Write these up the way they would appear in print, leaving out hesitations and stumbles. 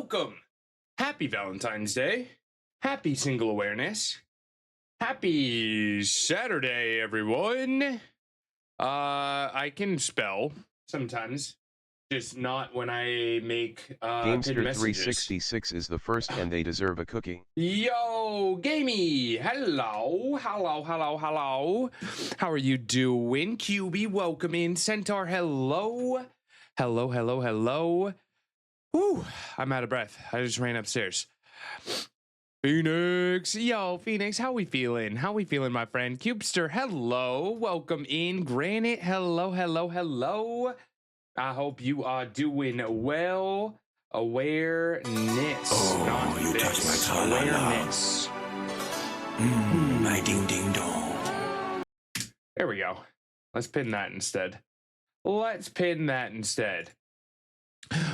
welcome. Happy Valentine's Day. Happy Single Awareness. Happy Saturday, everyone. I can spell sometimes, just not when I make pinned messages. Gamester366 is the first and they deserve a cookie. Yo, Gamey. Hello. How are you doing? QB, welcome in. Centaur, hello. Hello. Whew, I'm out of breath. I just ran upstairs. Phoenix, yo, Phoenix, how we feeling? My friend? Cubester, hello, welcome in. Granite, hello. I hope you are doing well. Awareness. Oh, you touch my tra-la-la. Awareness. My ding dong. There we go. Let's pin that instead.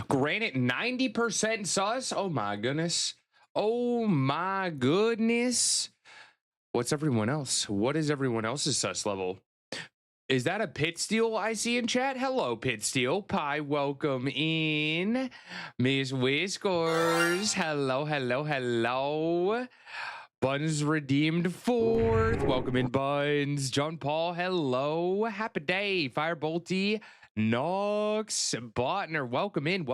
Granite 90% sus. Oh my goodness. What's everyone else? What is everyone else's sus level? Is that a Pit Steel I see in chat? Hello, Pit Steel. Pie, welcome in. Miss Whiskers. Hello. Buns redeemed 4th. Welcome in, Buns. John Paul, hello. Happy day. Firebolty. Nox. Botner, welcome in.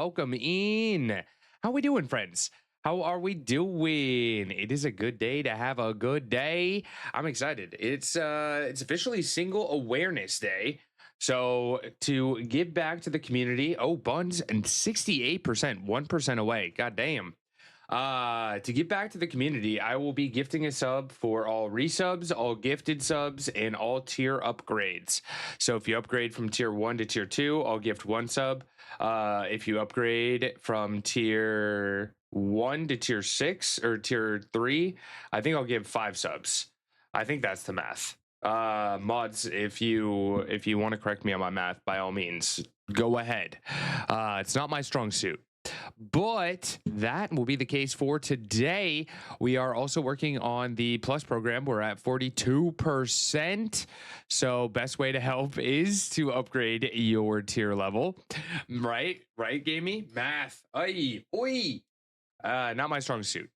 How we doing, friends? How are we doing? It is a good day to have a good day. I'm excited. It's officially Single Awareness Day. So to give back to the community, Buns and 68%, 1% away. God damn. To give back to the community, I will be gifting a sub for all resubs, all gifted subs, and all tier upgrades. So if you upgrade from tier 1 to tier 2, I'll gift 1 sub. If you upgrade from tier 1 to tier 6 or tier 3, I think I'll give 5 subs. I think that's the math. Mods, if you want to correct me on my math, by all means, go ahead. It's not my strong suit. But that will be the case for today. We are also working on the Plus program. We're at 42%. So best way to help is to upgrade your tier level. Right, Gamey? Math. Oi. Not my strong suit.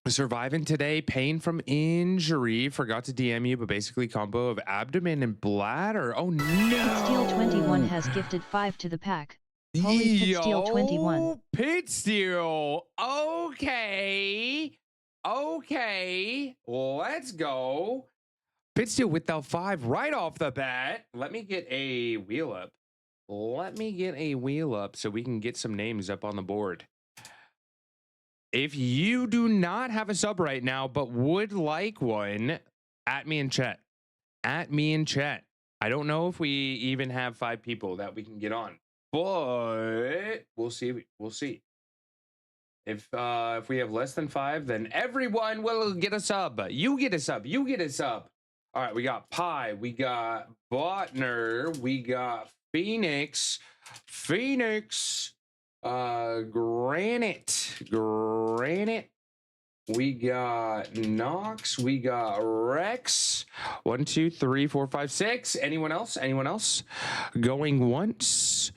Surviving today, pain from injury. Forgot to DM you, but basically combo of abdomen and bladder. Oh no! Pitsteel21 has gifted 5 to the pack. Holy Pitsteel21. Pitsteel. Okay. Let's go. Pitsteel with the 5 right off the bat. Let me get a wheel up. So we can get some names up on the board. If you do not have a sub right now, but would like one, at me in chat. I don't know if we even have 5 people that we can get on, but we'll see. If we have less than 5, then everyone will get a sub. You get a sub. All right, we got Pie, we got Botner, we got Phoenix. Granite. We got Nox. We got Rex. 1, 2, 3, 4, 5, 6. Anyone else? Going once.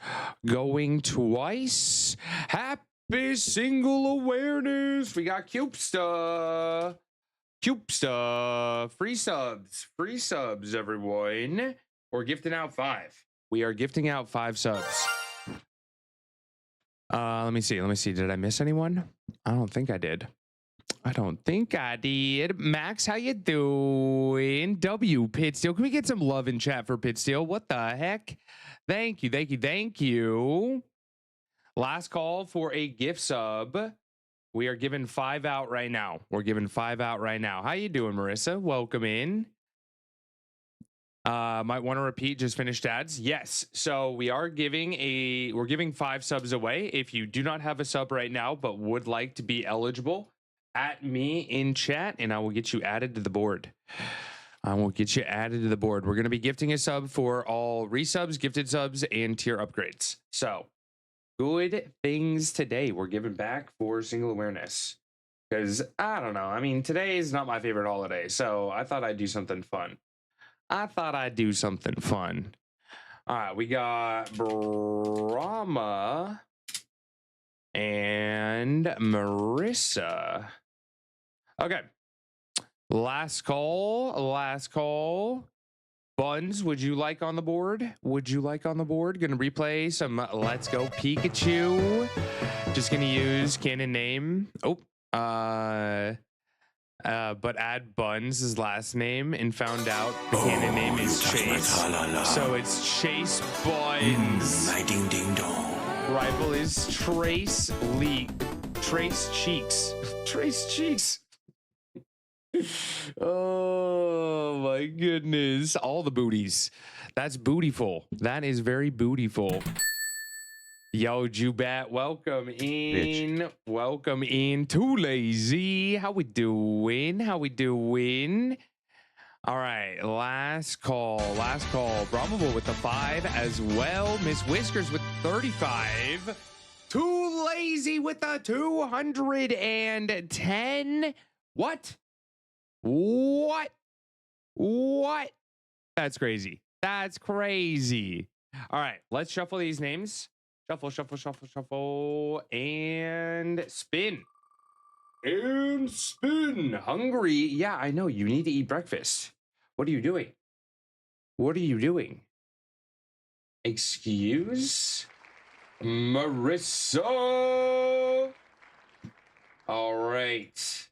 Going twice. Happy Single Awareness. We got Cubester. Free subs, everyone. We're gifting out 5. We are gifting out 5 subs. Let me see. Did I miss anyone? I don't think I did. Max, how you doing? W Pitsteel. Can we get some love in chat for Pitsteel? What the heck? Thank you. Last call for a gift sub. We are giving 5 out right now. How you doing, Marissa? Welcome in. Might want to repeat, just finished ads. Yes. So we're giving 5 subs away. If you do not have a sub right now, but would like to be eligible, at me in chat and I will get you added to the board. We're going to be gifting a sub for all resubs, gifted subs, and tier upgrades. So good things today. We're giving back for Single Awareness. Because I don't know. I mean, today is not my favorite holiday. So I thought I'd do something fun. All right, we got Brahma and Marissa. Okay. Last call. Last call. Buns, would you like on the board? Would you like on the board? Gonna replay some Let's Go Pikachu. Just gonna use canon name. Oh, but add Buns his last name and found out the canon name you is touch my Chase. tra-la-la. So it's Chase Buns. My ding ding dong. Rival is Trace Cheeks. Trace Cheeks. Oh my goodness. All the booties. That's bootyful. That is very bootyful. Yo, Jubat, welcome in. Bitch. Welcome in. Too lazy. How we doing? How we doing? All right, last call. Last call. Bravo with the 5 as well. Miss Whiskers with 35. Too lazy with the 210. What? What? What? That's crazy. That's crazy. All right, let's shuffle these names. Shuffle, shuffle, shuffle, shuffle, and spin. And spin. Hungry. Yeah, I know. You need to eat breakfast. What are you doing? What are you doing? Excuse? Marissa. All right.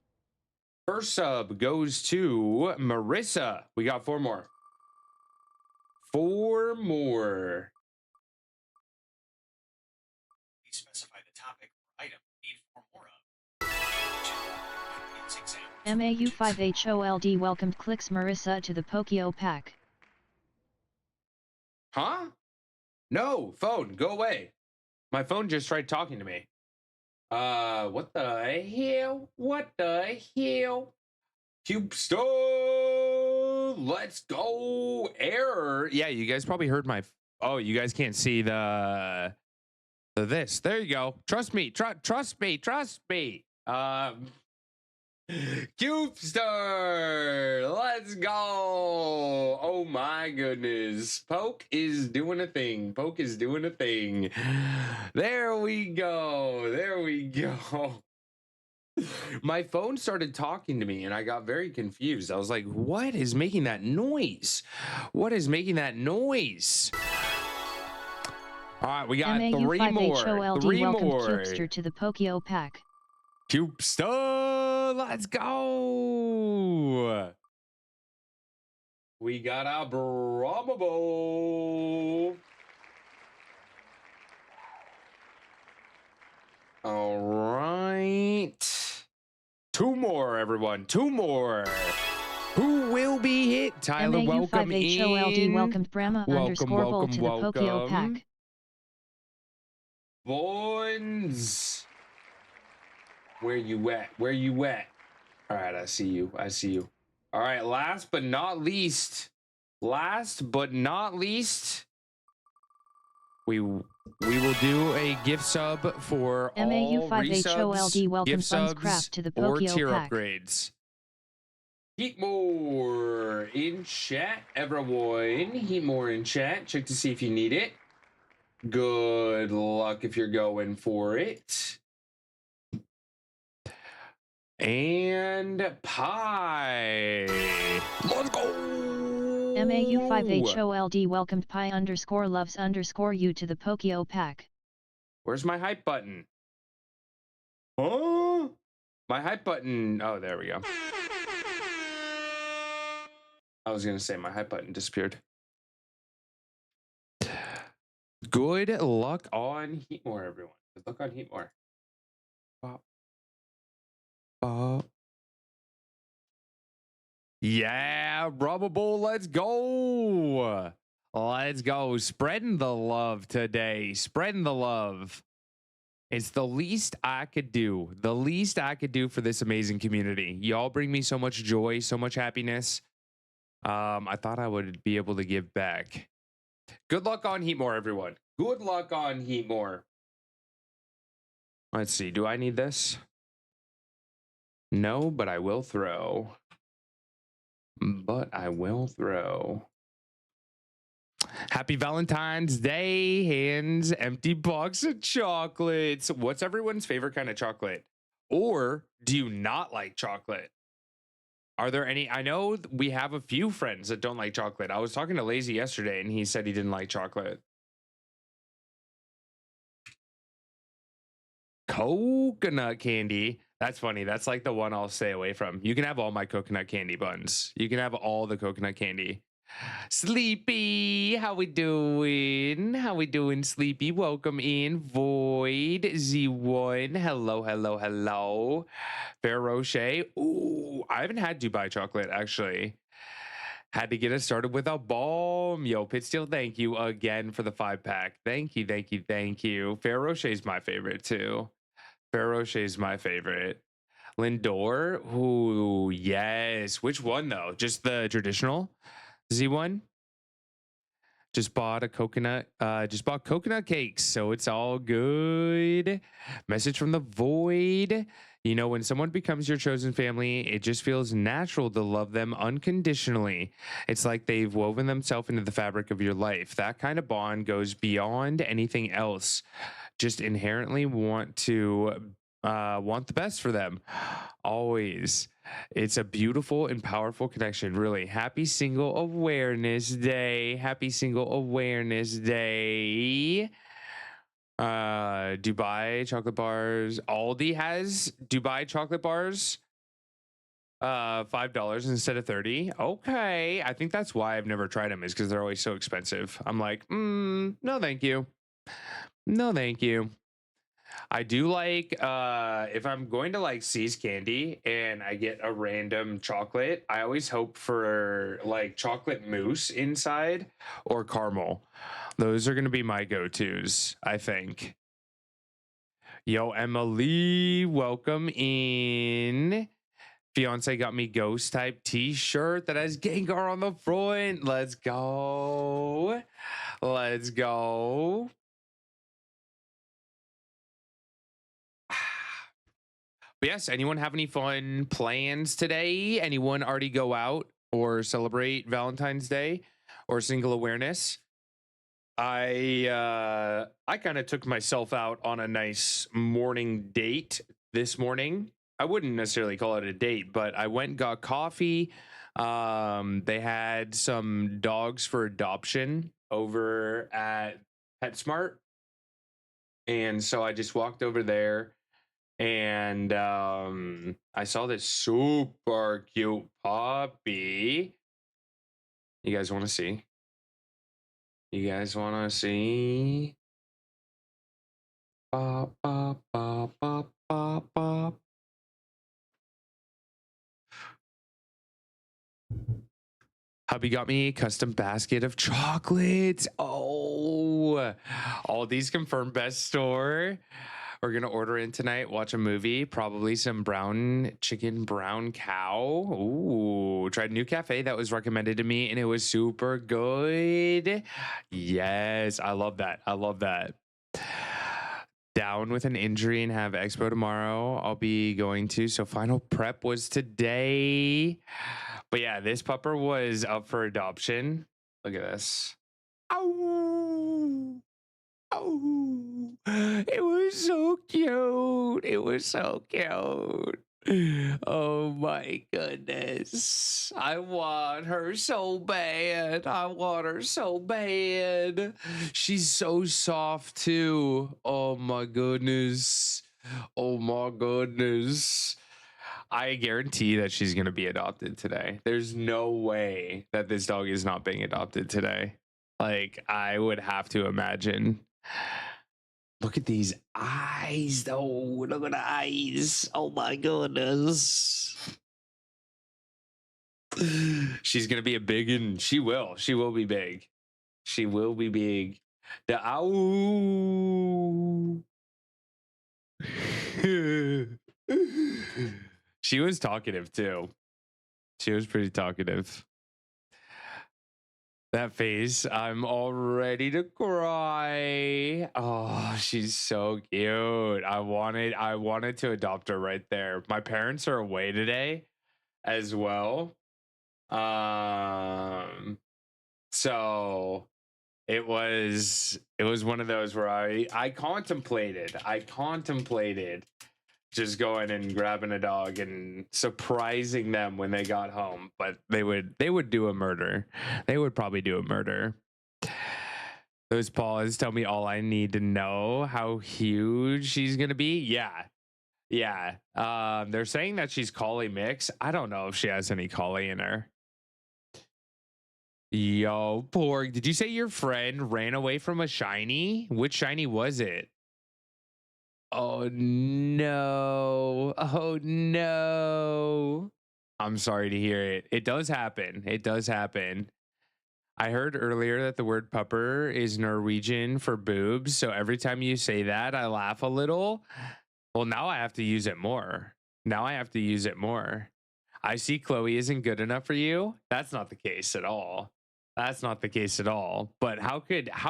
First sub goes to Marissa. We got 4 more. 4 more. Please specify the topic or item you need 4 more of. MAU5HOLD welcomed clicks Marissa to the Pokio pack. Huh? No, phone, go away. My phone just tried talking to me. What the hell? What the hell? Cubestone, let's go. Error. Yeah, you guys probably heard my. Oh, you guys can't see the this. There you go. Trust me. Trust me. Trust me. Cubestar, let's go. Oh my goodness. Poke is doing a thing. Poke is doing a thing. There we go. There we go. My phone started talking to me and I got very confused. I was like, what is making that noise? What is making that noise? All right, we got 3 more. 3 welcomed more. Cubester to the Pokio pack. Cubester, let's go. We got our Brahmo. All right. 2 more, everyone. 2 more. Who will be hit? Tyler, welcome MAU5HOLD in. welcomed Brahma underscore Bolt to the Pokio pack. Bones. Where you at? Where you at? All right, I see you. I see you. All right, last but not least. Last but not least. We will do a gift sub for all MAU5HOLD welcome gift subs Bunscraft to the or Pokio tier pack. upgrades. Heat more in chat, everyone. Heat more in chat. Check to see if you need it. Good luck if you're going for it. And pie. Let's go. MAU5HOLD welcomed Pi underscore loves underscore you to the Pokio pack. Where's my hype button? Oh, my hype button. Oh, there we go. I was gonna say my hype button disappeared. Good luck on Heatmore, everyone. Good luck on Heatmore. Yeah, Rubber Bull, let's go. Let's go. Spreading the love today. Spreading the love. It's the least I could do. The least I could do for this amazing community. Y'all bring me so much joy, so much happiness. I thought I would be able to give back. Good luck on Heatmore, everyone. Good luck on Heatmore. Let's see. Do I need this? No, but I will throw. But I will throw. Happy Valentine's Day. Hands empty box of chocolates. What's everyone's favorite kind of chocolate? Or do you not like chocolate? Are there any? I know we have a few friends that don't like chocolate. I was talking to Lazy yesterday and he said he didn't like chocolate. Coconut candy. That's funny. That's like the one I'll stay away from. You can have all my coconut candy buns. You can have all the coconut candy. Sleepy, how we doing? How we doing, Sleepy? Welcome in. Void Z1. Hello, hello, hello. Fair Rocher. Ooh, I haven't had Dubai chocolate actually. Had to get us started with a bomb. Yo, Pitsteel, thank you again for the 5-pack. Thank you, thank you, thank you. Fair Rocher's my favorite too. Fair Rocher's my favorite. Lindor. Ooh, yes. Which one though? Just the traditional Z1? Just bought a coconut. Just bought coconut cakes, so it's all good. Message from the void. You know, when someone becomes your chosen family, it just feels natural to love them unconditionally. It's like they've woven themselves into the fabric of your life. That kind of bond goes beyond anything else. Just inherently want the best for them. Always. It's a beautiful and powerful connection, really. Happy Single Awareness Day. Happy Single Awareness Day. Dubai chocolate bars. Aldi has Dubai chocolate bars. $5 instead of 30. Okay. I think that's why I've never tried them, is because they're always so expensive. I'm like, no, thank you. No, thank you. I do like if I'm going to like See's Candy and I get a random chocolate, I always hope for like chocolate mousse inside or caramel. Those are going to be my go-tos, I think. Yo, Emily, welcome in. Fiance got me ghost type t-shirt that has Gengar on the front. Let's go. Let's go. But yes, anyone have any fun plans today? Anyone already go out or celebrate Valentine's Day or Single Awareness? I kind of took myself out on a nice morning date this morning. I wouldn't necessarily call it a date, but I went and got coffee. They had some dogs for adoption over at PetSmart. And so I just walked over there. And I saw this super cute puppy. You guys want to see? You guys want to see? Bop, bop, bop, bop, bop, bop. Hubby got me a custom basket of chocolates. Oh, Aldi's confirmed best store. We're gonna order in tonight, watch a movie, probably some brown chicken, brown cow. Ooh, tried a new cafe that was recommended to me and it was super good. Yes, I love that. I love that. Down with an injury and have expo tomorrow. I'll be going to. So final prep was today. But yeah, this pupper was up for adoption. Look at this. Oh. Oh, it was so cute. It was so cute. Oh my goodness. I want her so bad. I want her so bad. She's so soft too. Oh my goodness. Oh my goodness. I guarantee that she's going to be adopted today. There's no way that this dog is not being adopted today. Like, I would have to imagine. Look at these eyes, though. Look at the eyes. Oh my goodness. She's gonna be a big, and she will. She will be big. She will be big. The ow. She was talkative too. She was pretty talkative. That face, I'm all ready to cry. Oh, she's so cute. I wanted to adopt her right there. My parents are away today as well. So it was one of those where I contemplated just going and grabbing a dog and surprising them when they got home, but they would do a murder. They would probably do a murder. Those paws tell me all I need to know. How huge she's gonna be. Yeah. They're saying that she's collie mix. I don't know if she has any collie in her. Yo, Porg, did you say your friend ran away from a shiny? Which shiny was it? Oh no. Oh no. I'm sorry to hear it. It does happen. It does happen. I heard earlier that the word pupper is Norwegian for boobs. So every time you say that, I laugh a little. Well, now I have to use it more. I see Chloe isn't good enough for you. That's not the case at all. But how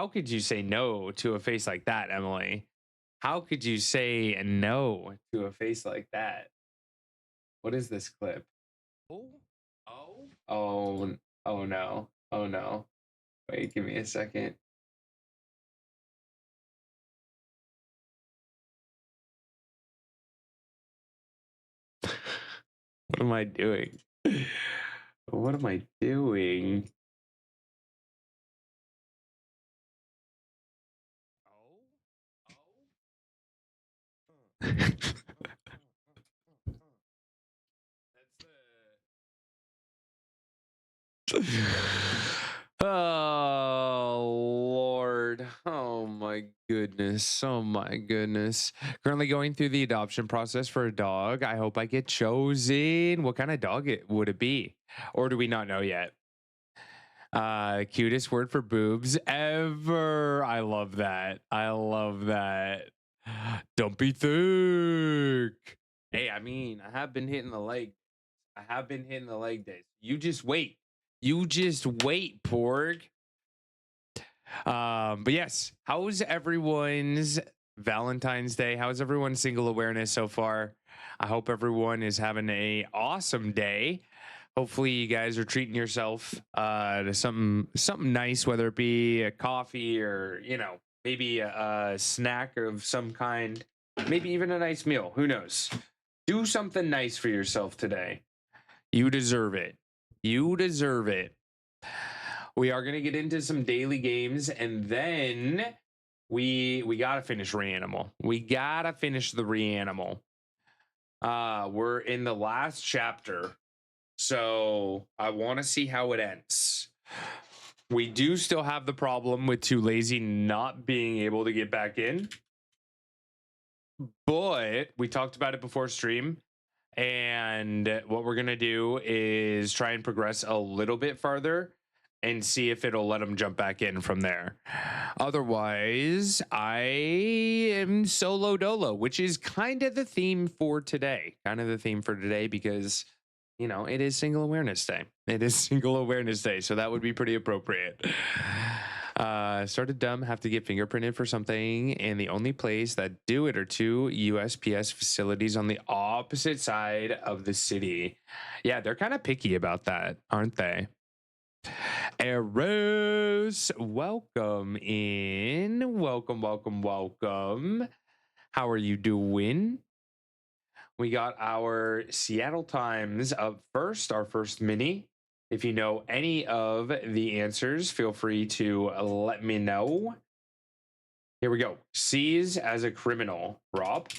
could you say no to a face like that, Emily? How could you say no to a face like that? What is this clip? Oh no. Oh no. Wait, give me a second. What am I doing? What am I doing? Oh Lord. Oh my goodness. Currently going through the adoption process for a dog. I hope I get chosen. What kind of dog would it be? Or do we not know yet? Cutest word for boobs ever. I love that. Don't be thick. Hey, I mean, I have been hitting the leg days. You just wait, Porg. But yes, how's everyone's Valentine's Day? How's everyone's single awareness so far? I hope everyone is having a awesome day. Hopefully you guys are treating yourself to something nice, whether it be a coffee or, maybe a snack of some kind, maybe even a nice meal. Who knows? Do something nice for yourself today. You deserve it. We are going to get into some daily games, and then we got to finish Reanimal. We're in the last chapter, so I want to see how it ends. We do still have the problem with Too Lazy not being able to get back in, but we talked about it before stream. And what we're going to do is try and progress a little bit farther and see if it'll let them jump back in from there. Otherwise, I am solo dolo, which is kind of the theme for today. Because, it is Single Awareness Day. So that would be pretty appropriate. Started dumb, have to get fingerprinted for something, and the only place that do it are two USPS facilities on the opposite side of the city. Yeah, they're kind of picky about that, aren't they? Eros, welcome in. Welcome. How are you doing? We got our Seattle Times up first, our first mini. If you know any of the answers, feel free to let me know. Here we go. Seize as a criminal, Rob.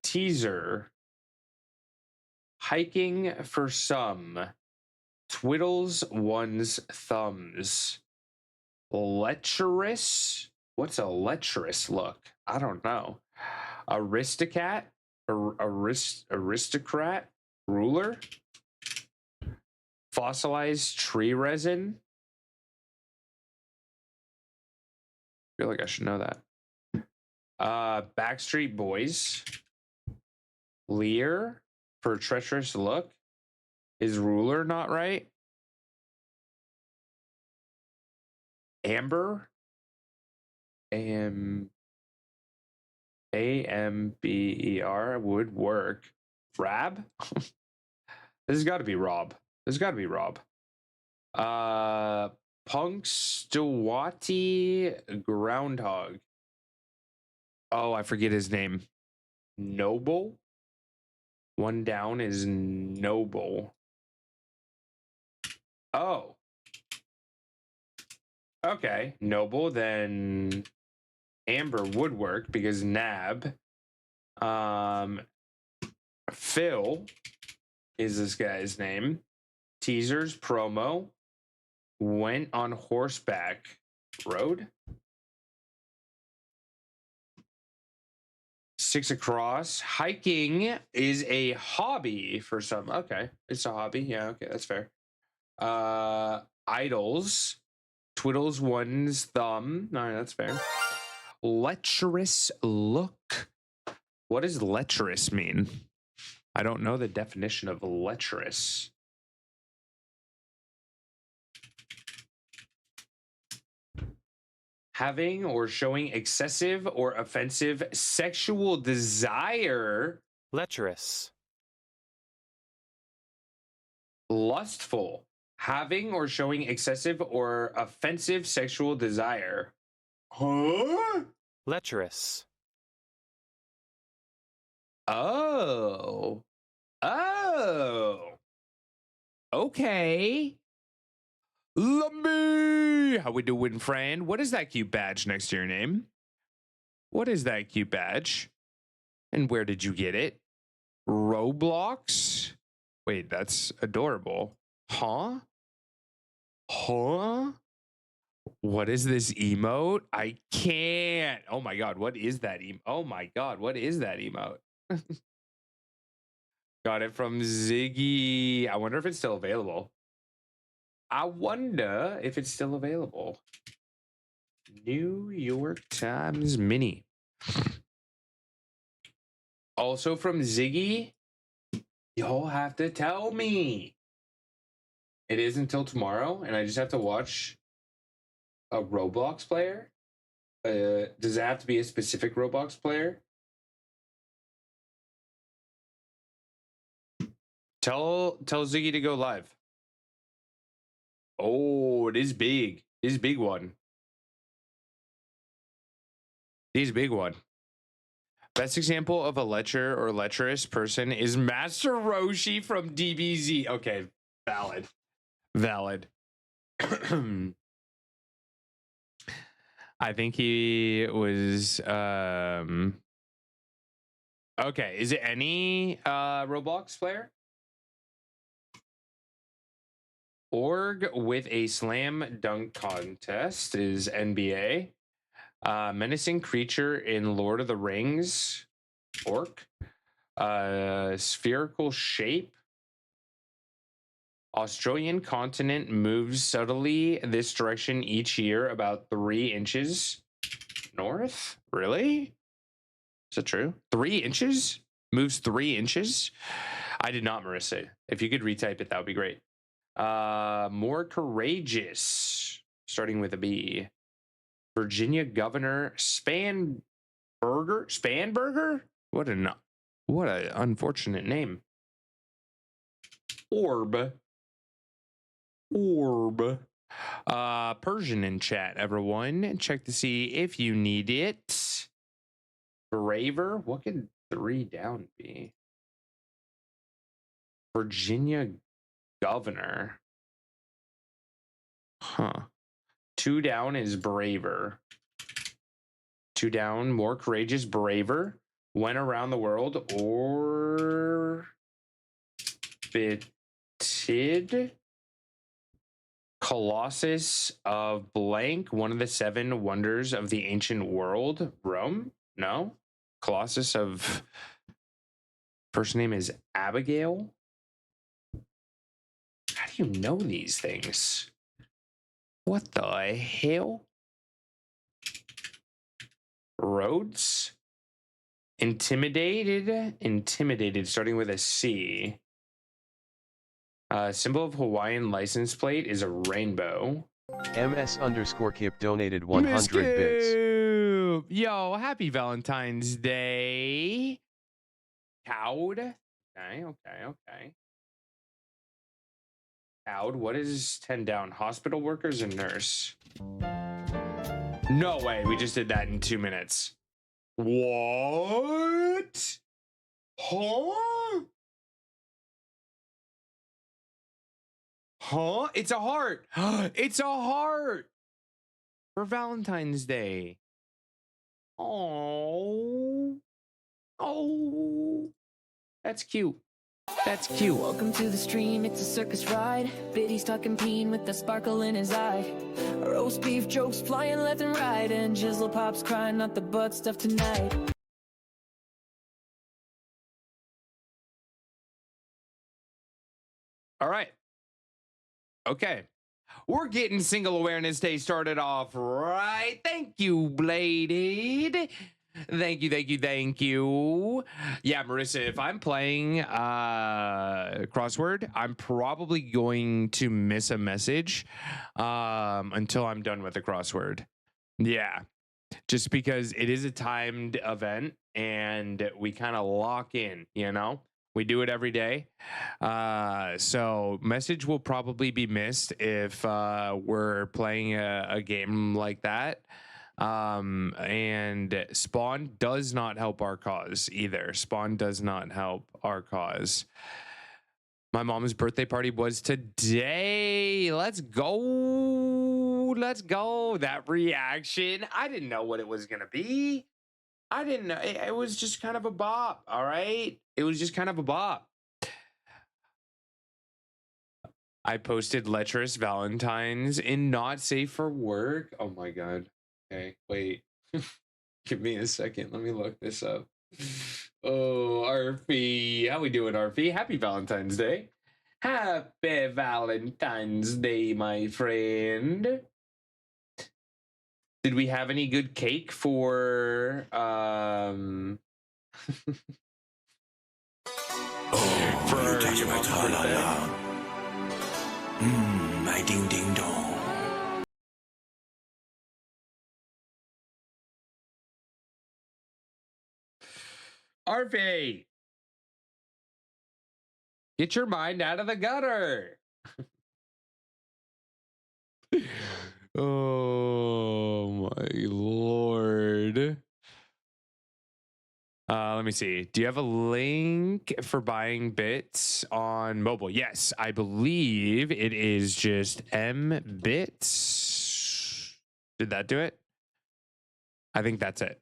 Teaser. Hiking for some. Twiddles one's thumbs. Lecherous? What's a lecherous look? I don't know. Aristocrat? Aristocrat? Ruler? Fossilized tree resin? I feel like I should know that. Backstreet Boys. Lear for treacherous look. Is ruler not right? Amber? AMBER would work. Rab? This has got to be Rob. Punxsutawney Groundhog. Oh, I forget his name. Noble? One down is Noble. Oh. Okay. Noble, then Amber Woodwork, because Nab. Phil is this guy's name. Teasers, promo. Went on horseback. Road. Six across. Hiking is a hobby for some. Okay. It's a hobby. Yeah, okay, that's fair. Idols. Twiddles one's thumb. All right, that's fair. Lecherous look. What does lecherous mean? I don't know the definition of lecherous. Having or showing excessive or offensive sexual desire. Lecherous. Lustful. Having or showing excessive or offensive sexual desire. Huh? Lecherous. Oh. Oh. Okay. Lumpy. How we doing, friend? What is that cute badge next to your name? What is that cute badge? And where did you get it? Roblox? Wait, that's adorable. Huh? Huh? What is this emote? I can't. Oh my god, what is that Oh my god, what is that emote? Got it from Ziggy. I wonder if it's still available. I wonder if it's still available. New York Times Mini. Also from Ziggy. Y'all have to tell me. It is until tomorrow, and I just have to watch a Roblox player. Does it have to be a specific Roblox player? Tell Ziggy to go live. Oh, it is big. This is big one. This is big one. Best example of a lecher or lecherous person is Master Roshi from DBZ. Okay, valid. Valid. I think he was okay, is it any Roblox player? Org with a slam dunk contest is NBA. Menacing creature in Lord of the Rings. Orc. Spherical shape. Australian continent moves subtly this direction each year about 3 inches north. Really? Is it true? 3 inches? Moves 3 inches? I did not, Marissa. If you could retype it, that would be great. More courageous. Starting with a B. Virginia Governor Spanberger? Spanberger? What an unfortunate name. Orb. Persian in chat, everyone. Check to see if you need it. Braver. What could 3 down be? Virginia Governor. Huh. 2 down is braver. 2 down, more courageous, braver. Went around the world. Orbited. Colossus of blank. One of the 7 wonders of the ancient world. Rome? No. Colossus of... First name is Abigail. How do you know these things? What the hell? Rhodes? Intimidated, starting with a C. Symbol of Hawaiian license plate is a rainbow. MS_Kip donated 100 bits. Yo, happy Valentine's Day. Cowed. Okay. Out. What is 10 down? Hospital workers and nurse. No way. We just did that in 2 minutes. What? Huh? Huh? It's a heart. It's a heart for Valentine's Day. Oh. Oh. That's cute. That's cute. Welcome to the stream, it's a circus ride. Biddy's talking peen with the sparkle in his eye. Roast beef jokes flying left and right, and Jizzle Pop's crying out the butt stuff tonight. All right. Okay. We're getting Single Awareness Day started off right. Thank you, Bladed. Thank you, thank you, thank you. Yeah, Marissa, if I'm playing crossword, I'm probably going to miss a message until I'm done with the crossword. Yeah, just because it is a timed event and we kind of lock in, you know? We do it every day. So message will probably be missed if we're playing a game like that. And Spawn does not help our cause either. Spawn does not help our cause. My mom's birthday party was today. Let's go. Let's go. That reaction. I didn't know what it was going to be. I didn't know. It was just kind of a bop. All right. It was just kind of a bop. I posted lecherous Valentines in not safe for work. Oh my God. Okay, wait. Give me a second. Let me look this up. Oh, Arfie. How we doing, Arfie? Happy Valentine's Day. Happy Valentine's Day, my friend. Did we have any good cake for Oh, For you touch your my mom's tra-la-la. My ding ding dong. Arfie? Get your mind out of the gutter. Oh my Lord. Let me see. Do you have a link for buying bits on mobile? Yes, I believe it is just mbits. Did that do it? I think that's it.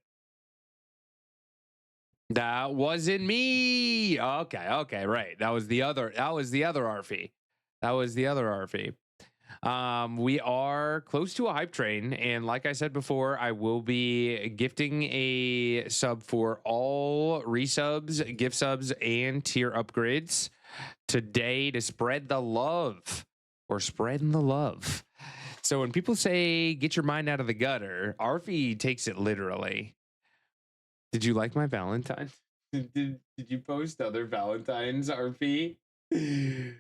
That wasn't me. Okay, right. That was the other Arfie. That was the other Arfie. We are close to a hype train, and like I said before, I will be gifting a sub for all resubs, gift subs, and tier upgrades today to spread the love, or spreading the love. So when people say get your mind out of the gutter, Arfie takes it literally. Did you like my Valentine? Did you post other Valentines, Arfie? Wait,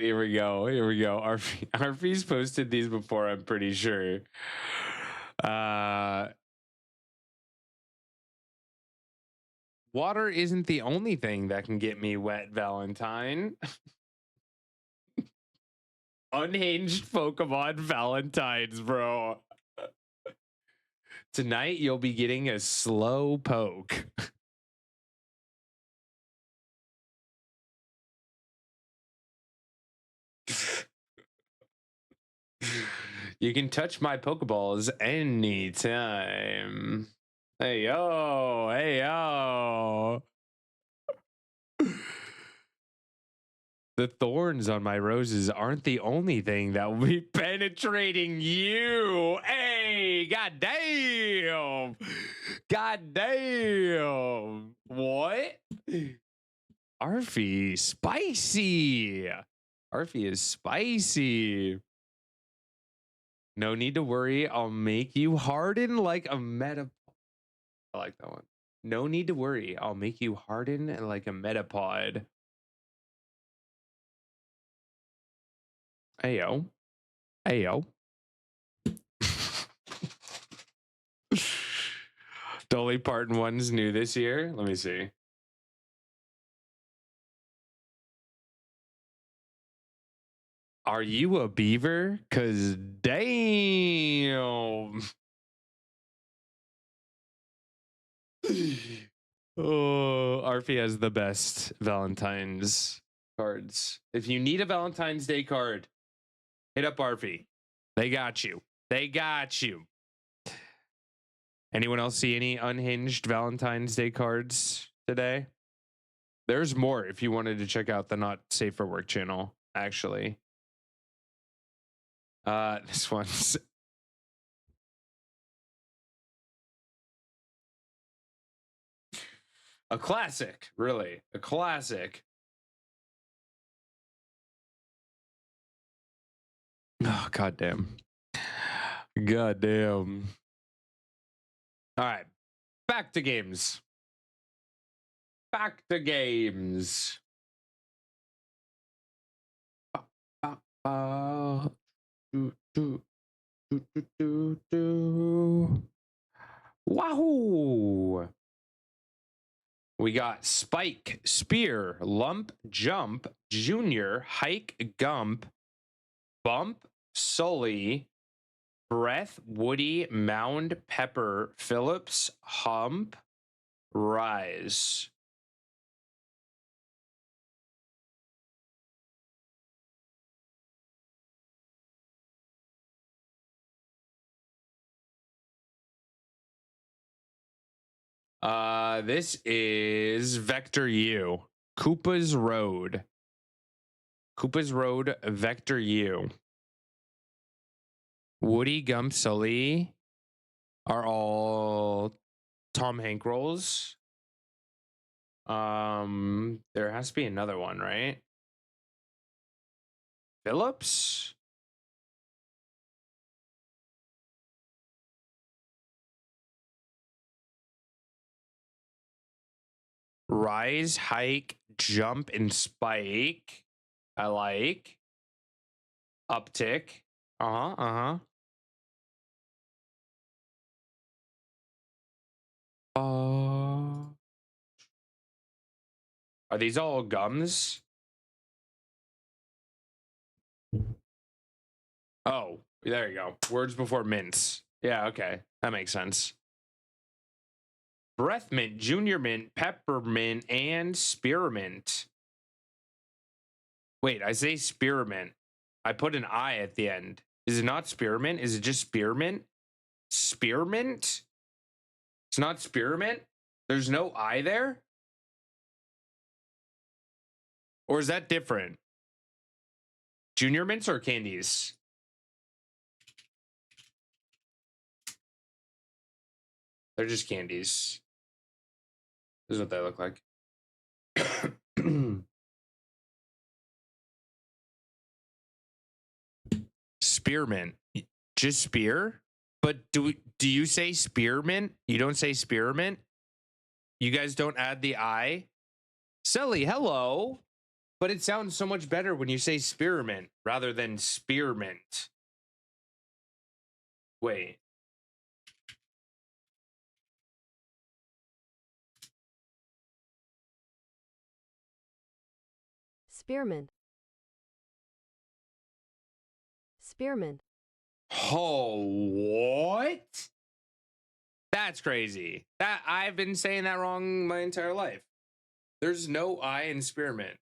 here we go. Arfie's posted these before, I'm pretty sure. Water isn't the only thing that can get me wet, Valentine. Unhinged Pokemon Valentines, bro. Tonight you'll be getting a slow poke. You can touch my Pokeballs anytime. Hey yo, hey yo. The thorns on my roses aren't the only thing that will be penetrating you. Hey, goddamn. Goddamn. What? Arfie, spicy. Arfie is spicy. No need to worry. I'll make you harden like a Metapod. I like that one. No need to worry. I'll make you harden like a Metapod. Ayo. Ayo. Dolly Parton one's new this year. Let me see. Are you a beaver? Cause damn. Oh, Arfie has the best Valentine's cards. If you need a Valentine's Day card, hit up Arfie. They got you. They got you. Anyone else see any unhinged Valentine's Day cards today? There's more if you wanted to check out the Not Safe for Work channel, actually. This one's a classic, really. A classic. Oh, goddamn. Goddamn. All right. Back to games. Back to games. Wahoo! We got Spike, Spear, Lump, Jump, Junior, Hike, Gump, Bump, Sully, Breath, Woody, Mound, Pepper, Phillips, Hump, Rise. This is Vector U. Koopa's Road. Koopa's Road, Vector U. Woody, Gump, Sully are all Tom Hanks roles. There has to be another one, right? Phillips? Rise, Hike, Jump, and Spike. I like. Uptick. Uh-huh. Are these all gums? Oh, there you go. Words before mints. Yeah, okay. That makes sense. Breath mint, junior mint, peppermint, and spearmint. Wait, I say spearmint. I put an I at the end. Is it not spearmint? Is it just spearmint? Spearmint? It's not spearmint? There's no I there? Or is that different? Junior mints or candies? They're just candies. This is what they look like. Spearmint. Just spear? But do you say spearmint? You don't say spearmint? You guys don't add the I? Sully, hello. But it sounds so much better when you say spearmint rather than spearmint. Wait. Spearmint. Spearmint. Oh, what? That's crazy. That I've been saying that wrong my entire life. There's no I in spearmint.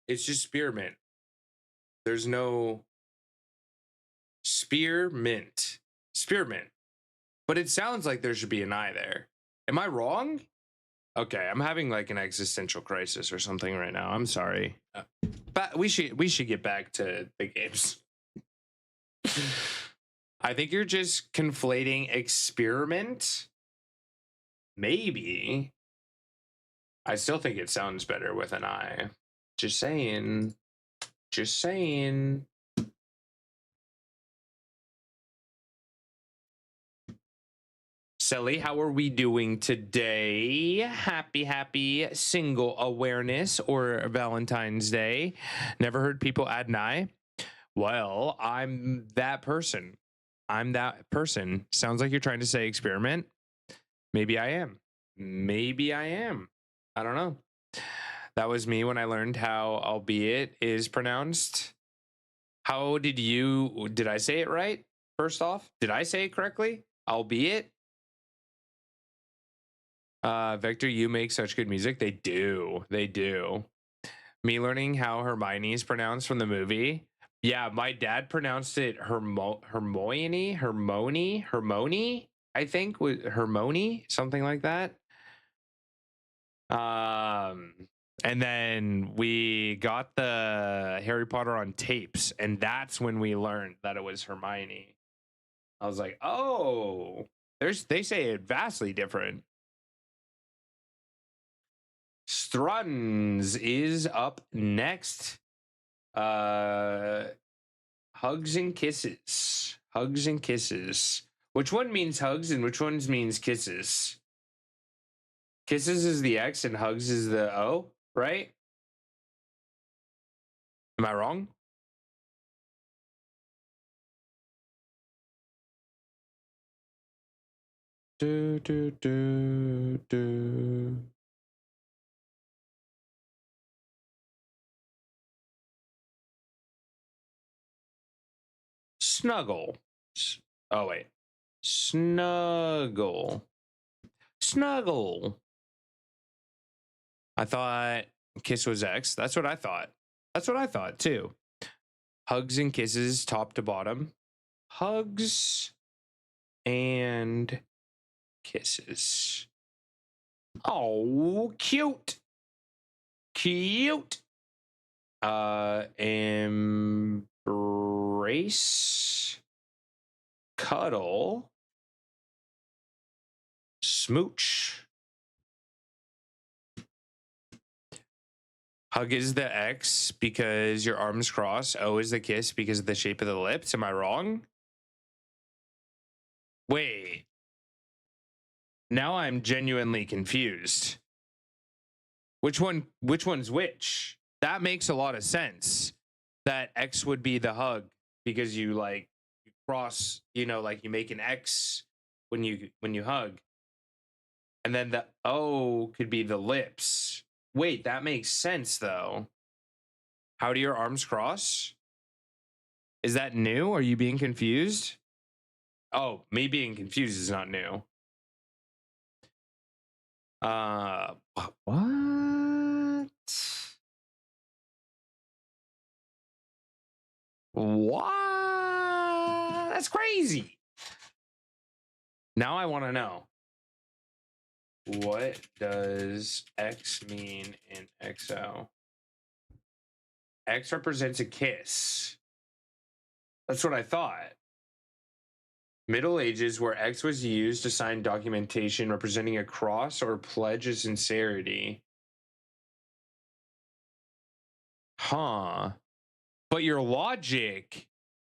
It's just spearmint. There's no spearmint. Spearmint. But it sounds like there should be an I there. Am I wrong? Okay, I'm having like an existential crisis or something right now. I'm sorry. But we should get back to the games. I think you're just conflating experiment. Maybe. I still think it sounds better with an I. Just saying. Just saying. Sully, how are we doing today? Happy single awareness or Valentine's Day. Never heard people add an I. Well, I'm that person. I'm that person. Sounds like you're trying to say experiment. Maybe I am. Maybe I am. I don't know. That was me when I learned how albeit is pronounced. How did I say it right? First off, did I say it correctly? Albeit. Victor, you make such good music. They do. They do. Me learning how Hermione is pronounced from the movie. Yeah, my dad pronounced it Hermione, I think, with Hermione, something like that. And then we got the Harry Potter on tapes, and that's when we learned that it was Hermione. I was like, oh, they say it vastly different. Struns is up next. Hugs and kisses. Hugs and kisses. Which one means hugs and which one means kisses? Kisses is the X and hugs is the O, right? Am I wrong? Do, do, do, do. Snuggle. Oh, wait. Snuggle. Snuggle. I thought kiss was X. That's what I thought. That's what I thought too. Hugs and kisses, top to bottom. Hugs and kisses. Oh, cute. Cute. Embrace. Cuddle. Smooch. Hug is the X because your arms cross. O is the kiss because of the shape of the lips. Am I wrong? Wait. Now I'm genuinely confused. Which one's which? That makes a lot of sense. That X would be the hug because you cross, like you make an X when you hug. And then the O could be the lips. Wait, that makes sense though. How do your arms cross? Is that new? Are you being confused? Oh, me being confused is not new. What? What? That's crazy. Now I want to know. What does X mean in XO? X represents a kiss. That's what I thought. Middle Ages, where X was used to sign documentation representing a cross or pledge of sincerity. Huh. But your logic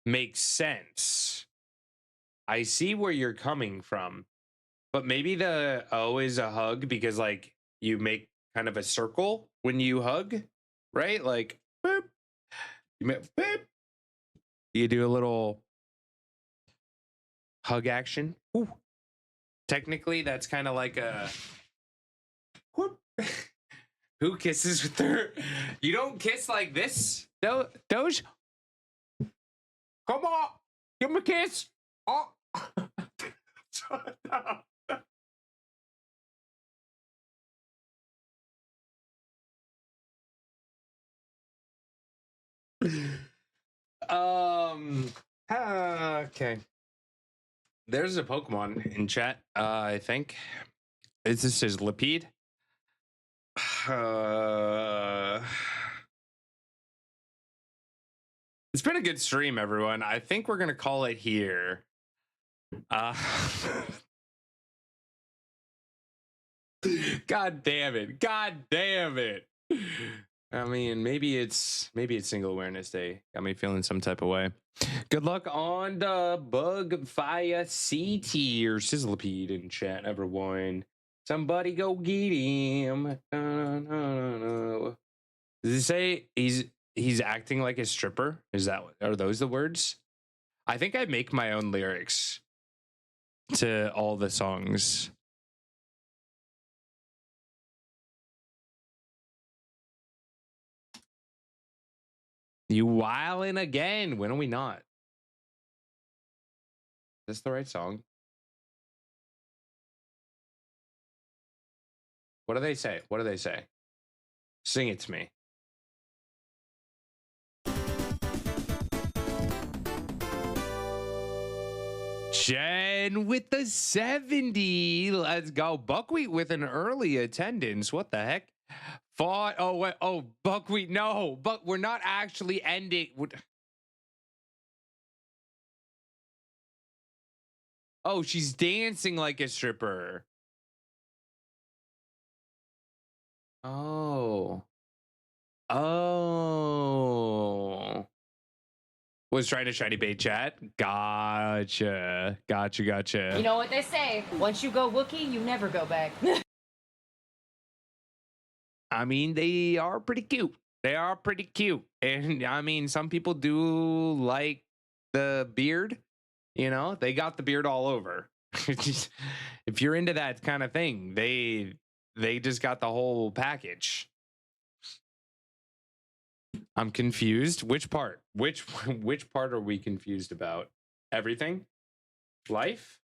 makes sense. I see where you're coming from. But maybe the O is a hug because you make kind of a circle when you hug, right? Like, boop. Boop. You do a little hug action. Ooh. Technically, that's kind of like a whoop. Who kisses with their? You don't kiss like this, Doge. Come on, give me a kiss. Oh. Okay. There's a Pokemon in chat. I think this is Lipede. It's been a good stream, everyone. I think we're gonna call it here. God damn it. God damn it. I mean, maybe it's Single Awareness Day. Got me feeling some type of way. Good luck on the Bug Fire CT or Sizzlepede in chat, everyone. Somebody go get him. Does he say he's acting like a stripper? Are those the words? I think I make my own lyrics to all the songs. You wildin' again. When are we not? Is this the right song? What do they say? What do they say? Sing it to me. Jen with the 70. Let's go. Buckwheat with an early attendance. What the heck? Fought. Oh, wait. Oh, Buckwheat. No, but we're not actually ending. Oh, she's dancing like a stripper. Oh. Oh. Was trying to shiny bait chat. Gotcha. Gotcha. You know what they say, once you go Wookiee, you never go back. I mean, they are pretty cute. They are pretty cute. And I mean, some people do like the beard. You know, they got the beard all over. If you're into that kind of thing, they just got the whole package. I'm confused. Which part? Which part are we confused about? Everything? Life?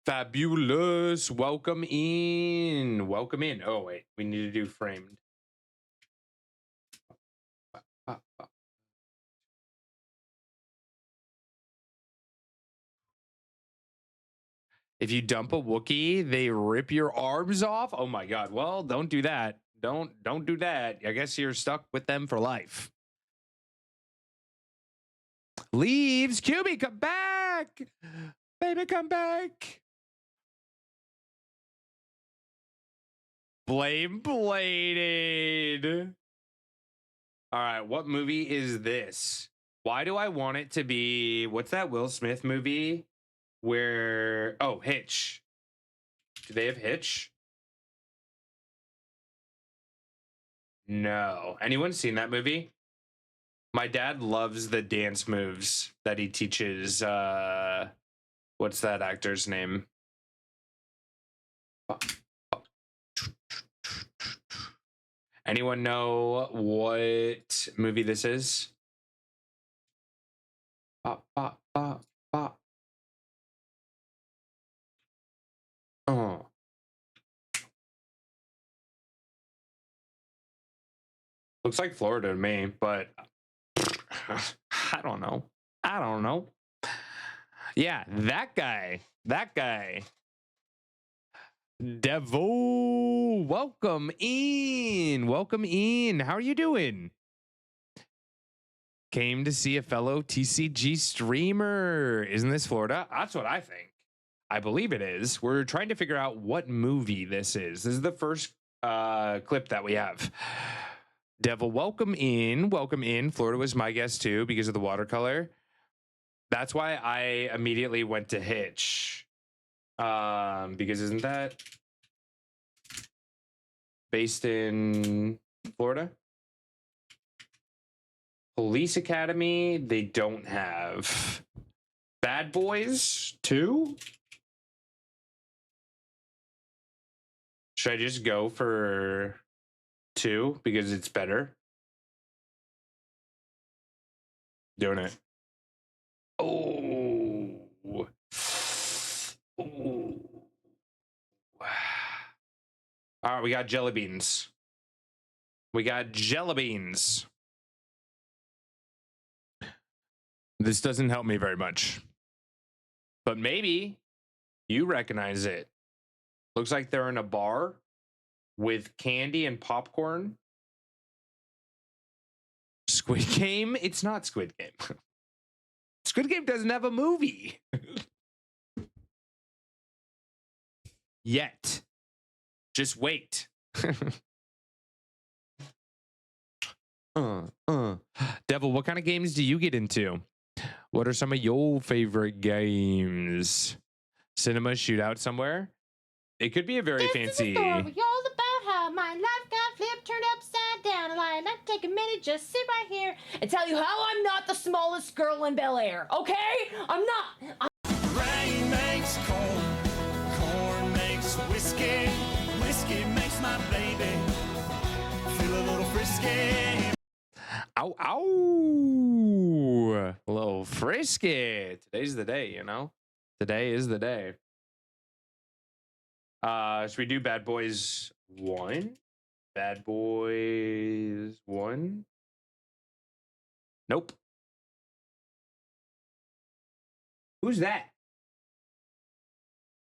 Fabulous. Welcome in. Welcome in. Oh, wait. We need to do framed. If you dump a Wookiee, they rip your arms off. Oh my God. Well, don't do that. Don't do that. I guess you're stuck with them for life. Leaves. QB, come back. Baby, come back. Blame bladed. All right. What movie is this? Why do I want it to be? What's that Will Smith movie? Where, oh, Hitch. Do they have Hitch? No. Anyone seen that movie? My dad loves the dance moves that he teaches. What's that actor's name? Anyone know what movie this is? Oh. Looks like Florida to me, but I don't know. I don't know. Yeah, that guy. That guy. Devil, welcome in. Welcome in. How are you doing? Came to see a fellow TCG streamer. Isn't this Florida? That's what I think. I believe it is. We're trying to figure out what movie this is. This is the first clip that we have. Devil, welcome in. Welcome in. Florida was my guess too because of the watercolor. That's why I immediately went to Hitch. Because isn't that based in Florida? Police Academy, they don't have. Bad Boys 2? Should I just go for 2 because it's better? Doing it. Oh. Ooh. All right, we got jelly beans. We got jelly beans. This doesn't help me very much. But maybe you recognize it. Looks like they're in a bar with candy and popcorn. Squid Game? It's not Squid Game. Squid Game doesn't have a movie. Yet. Just wait. Devil, what kind of games do you get into? What are some of your favorite games? Cinema shootout somewhere? It could be a very fancy. This is a story all about how my life got flipped, turned upside down, and I'd like to take a minute, just sit right here and tell you how I'm not the smallest girl in Bel Air. Okay? I'm not. Rain makes corn, corn makes whiskey, whiskey makes my baby feel a little frisky. Ow, ow. A little frisky. Today's the day, you know? Today is the day. Should we do Bad Boys 1? Bad Boys 1? Nope. Who's that?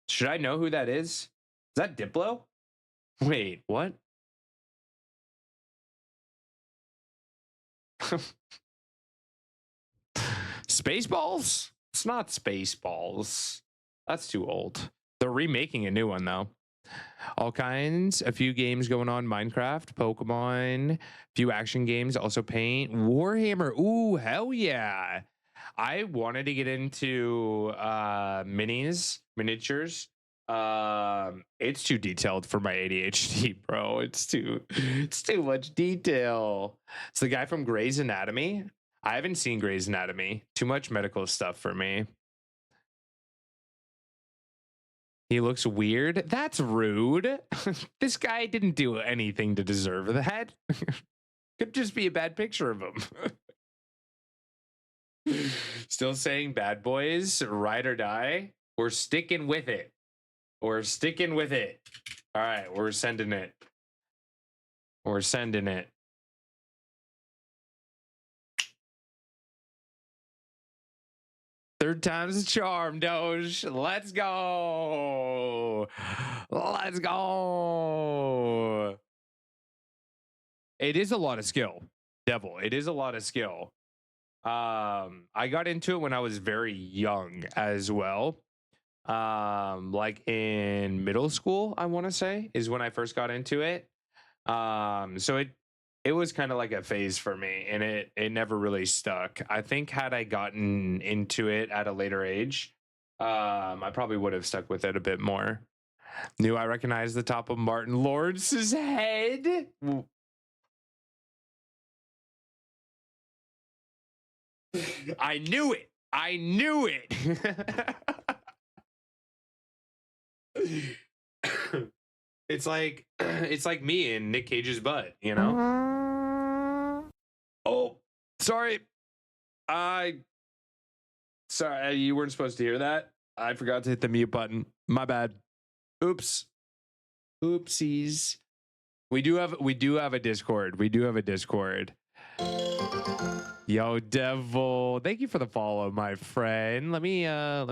Should I know who that is? Is that Diplo? Wait, what? Spaceballs? It's not Spaceballs. That's too old. They're remaking a new one though. All kinds, a few games going on. Minecraft, Pokemon, few action games, also Paint, Warhammer. Ooh, hell yeah. I wanted to get into miniatures. It's too detailed for my ADHD, bro. It's too much detail. It's the guy from Grey's Anatomy. I haven't seen Grey's Anatomy. Too much medical stuff for me. He looks weird. That's rude. This guy didn't do anything to deserve that. Could just be a bad picture of him. Still saying Bad Boys, ride or die. We're sticking with it. We're sticking with it. All right, we're sending it. We're sending it. Third time's a charm, Doge. Let's go. Let's go. It is a lot of skill, Devil. It is a lot of skill. I got into it when I was very young as well. Like in middle school, I want to say, is when I first got into it. So it was kind of like a phase for me, and it never really stuck. I think had I gotten into it at a later age, I probably would have stuck with it a bit more. Knew I recognized the top of Martin Lawrence's head. I knew it. I knew it. It's like me and Nick Cage's butt, you know? Oh, sorry. Sorry, you weren't supposed to hear that. I forgot to hit the mute button. My bad. Oops. Oopsies. We do have a Discord. We do have a Discord. Yo, Devil. Thank you for the follow, my friend. Let me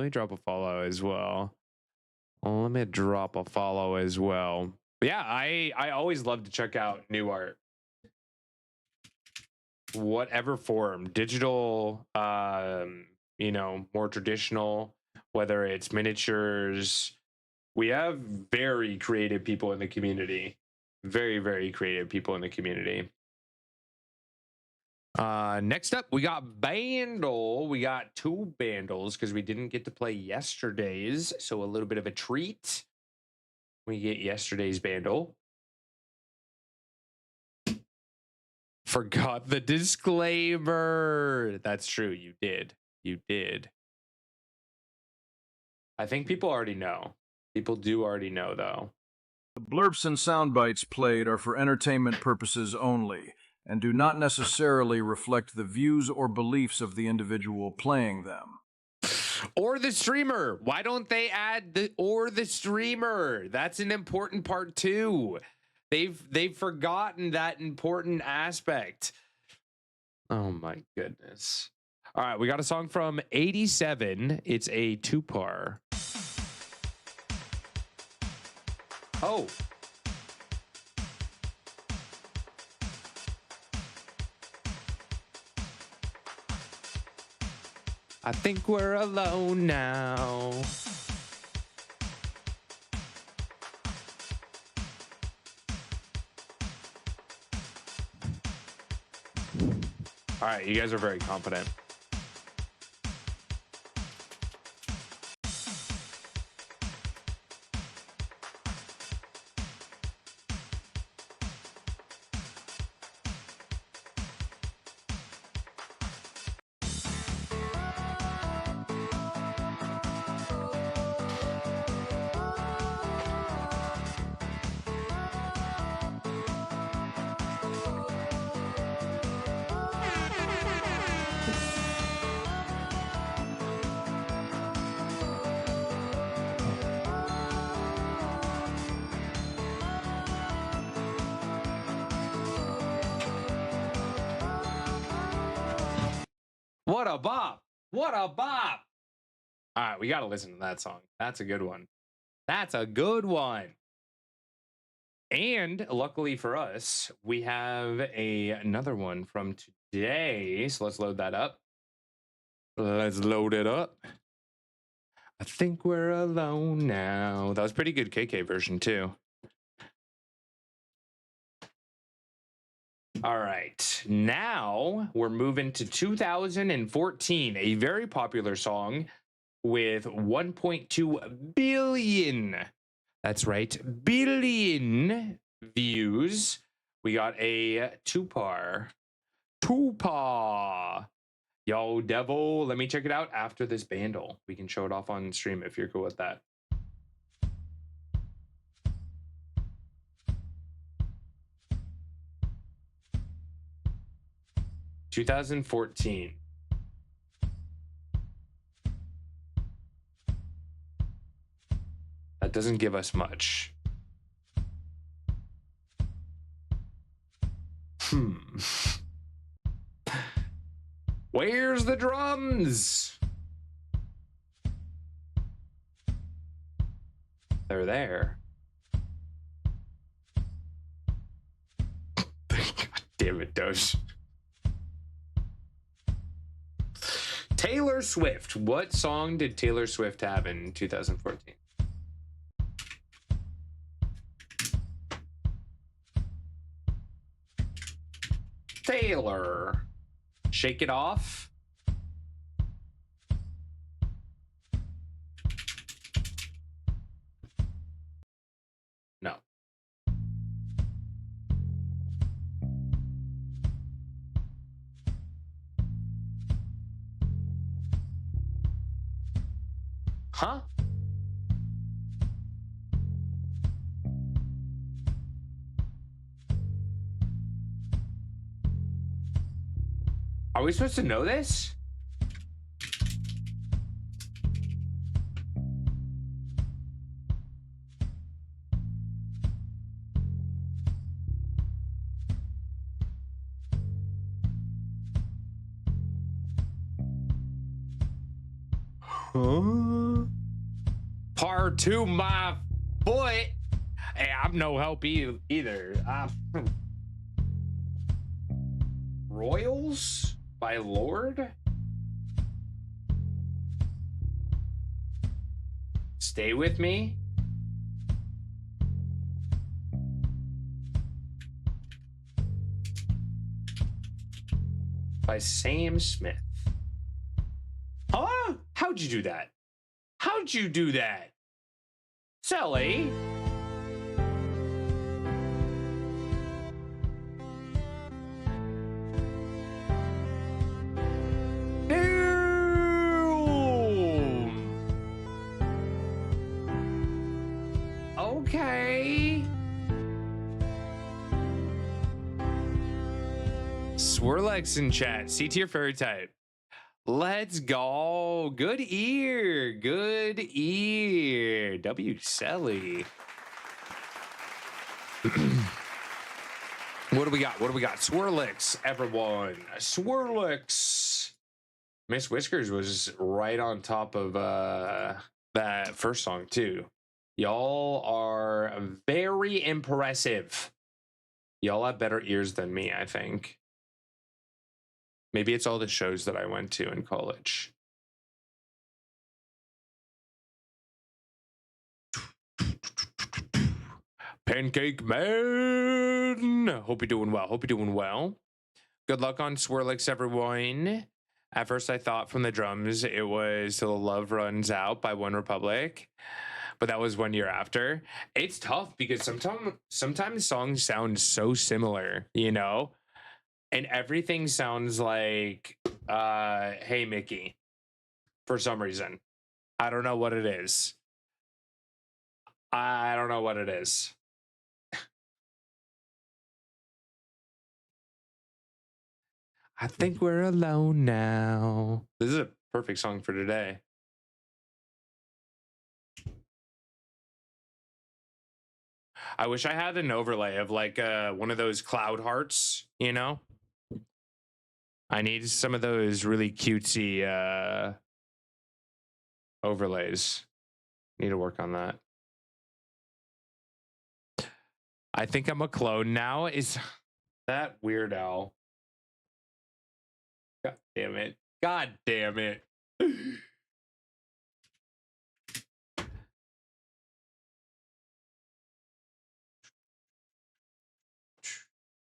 drop a follow as well. Let me drop a follow as well. But yeah, I always love to check out new art. Whatever form, digital, you know, more traditional, whether it's miniatures. We have very creative people in the community. Very, very creative people in the community. Next up, we got Bandle. We got 2 Bandles because we didn't get to play yesterday's. So a little bit of a treat. We get yesterday's Bandle. Forgot the disclaimer. That's true. You did. You did. I think people already know. People do already know, though. The blurbs and sound bites played are for entertainment purposes only, and do not necessarily reflect the views or beliefs of the individual playing them. Or the streamer. Why don't they add the streamer? That's an important part too. They've forgotten that important aspect. Oh my goodness. All right, we got a song from 87. It's a 2-par. Oh. I think we're alone now. All right, you guys are very confident. What a bop. What a bop. All right, we got to listen to that song. That's a good one. That's a good one. And luckily for us, we have another one from today. So let's load that up. Let's load it up. I think we're alone now. That was pretty good KK version too. All right, now we're moving to 2014, a very popular song with 1.2 billion. That's right, billion views. We got a two-par. Yo, devil, let me check it out after this bandle. We can show it off on stream if you're cool with that. (2014) That doesn't give us much. Where's the drums? They're there. God damn it, Doge. Taylor Swift. What song did Taylor Swift have in 2014? Taylor. Shake It Off. No. Huh? Are we supposed to know this? Huh? Par to my foot. Hey, I'm no help either. Royals by Lord. Stay With Me. By Sam Smith. Huh? How'd you do that? How'd you do that? Sally? Okay. Swirlex in chat. C tier fairy type. Let's go. Good ear. Good ear. W. Selly. What do we got? What do we got? Swirlix, everyone. Swirlix. Miss Whiskers was right on top of that first song, too. Y'all are very impressive. Y'all have better ears than me, I think. Maybe it's all the shows that I went to in college. Pancake Man. Hope you're doing well. Hope you're doing well. Good luck on Swirlix, everyone. At first, I thought from the drums it was Till the Love Runs Out by One Republic, but that was 1 year after. It's tough because sometimes songs sound so similar, you know? And everything sounds like Hey Mickey for some reason. I don't know what it is. I don't know what it is. I think we're alone now. This is a perfect song for today. I wish I had an overlay of like one of those cloud hearts, you know? I need some of those really cutesy overlays. Need to work on that. I think I'm a clone now. Is that Weird Al? God damn it. God damn it.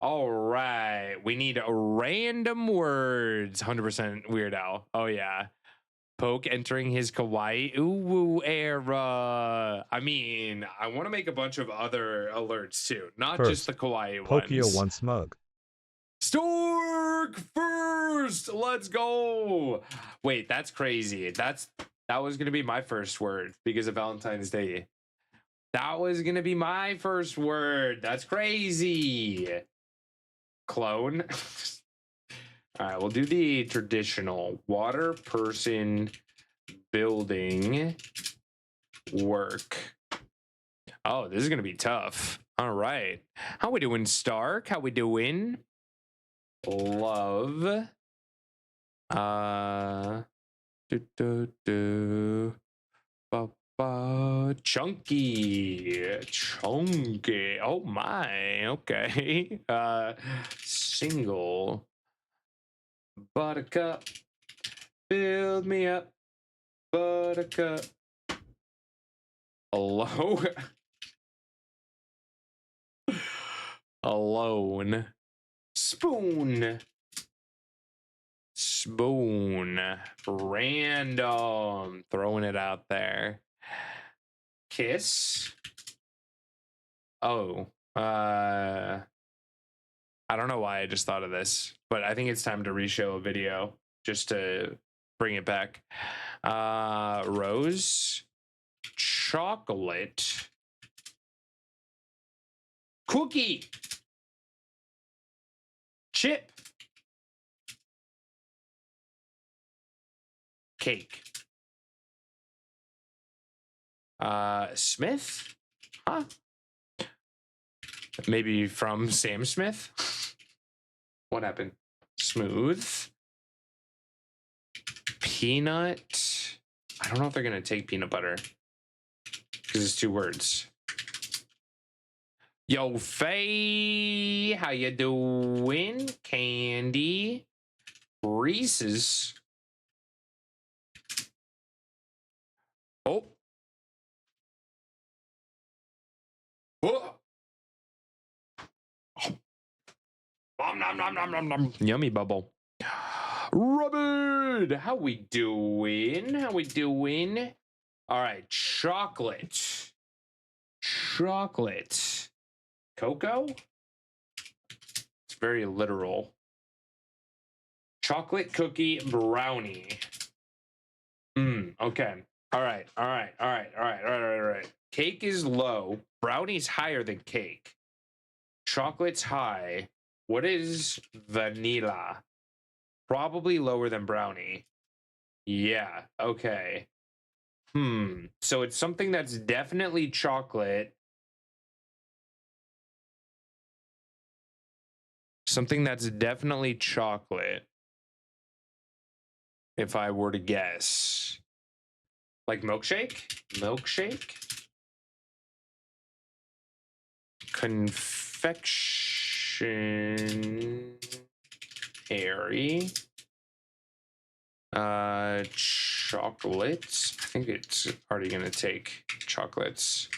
All right. We need random words. 100% Weird Al. Oh, yeah. Poke entering his kawaii uwu era. I mean, I want to make a bunch of other alerts too, not just the kawaii ones. Pokio wants mug. Stork first. Let's go. Wait, that's crazy. That was gonna be my first word because of Valentine's Day. That was gonna be my first word. That's crazy. Clone. All right, we'll do the traditional water, person, building, work. Oh, this is gonna be tough. All right, how we doing, Stark? How we doing? Love. Chunky. Oh my. Okay. Single. Buttercup, build me up, buttercup. Alone. Alone. Spoon. Spoon. Random. Throwing it out there. Kiss. Oh. I don't know why I just thought of this, but I think it's time to reshow a video just to bring it back. Rose, chocolate, cookie, chip, cake, Smith, huh? Maybe from Sam Smith. What happened? Smooth. Peanut. I don't know if they're gonna take peanut butter because it's 2 words. Yo, Faye, how you doing? Candy. Reese's. Oh. Oh. Nom, nom, nom, nom, nom. Yummy bubble. Robert, how we doing? How we doing? All right, chocolate. Chocolate. Cocoa? It's very literal. Chocolate cookie brownie. Okay. All right. Cake is low. Brownie's higher than cake. Chocolate's high. What is vanilla? Probably lower than brownie. Yeah, okay. So it's something that's definitely chocolate. Something that's definitely chocolate. If I were to guess. Like milkshake? Milkshake? Confectionery. Chocolates. I think it's already gonna take chocolates.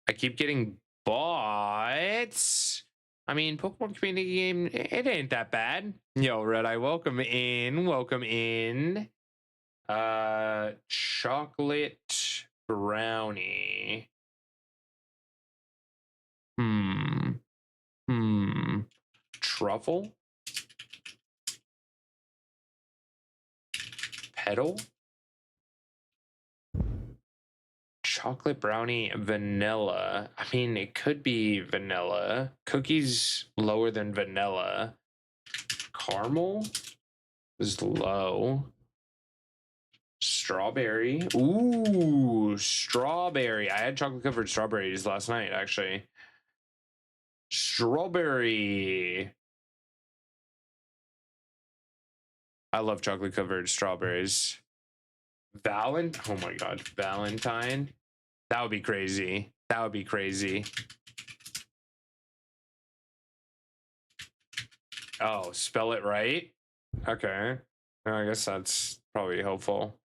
I keep getting bots. I mean, Pokemon community game, it ain't that bad. Yo, Red Eye, welcome in. Welcome in. Chocolate brownie. Truffle? Petal? Chocolate brownie, vanilla. I mean, it could be vanilla. Cookies lower than vanilla. Caramel is low. Strawberry. Ooh, strawberry. I had chocolate covered strawberries last night, actually. Strawberry. I love chocolate covered strawberries. Oh my god, Valentine. That would be crazy. That would be crazy. Oh, spell it right? Okay. I guess that's probably helpful.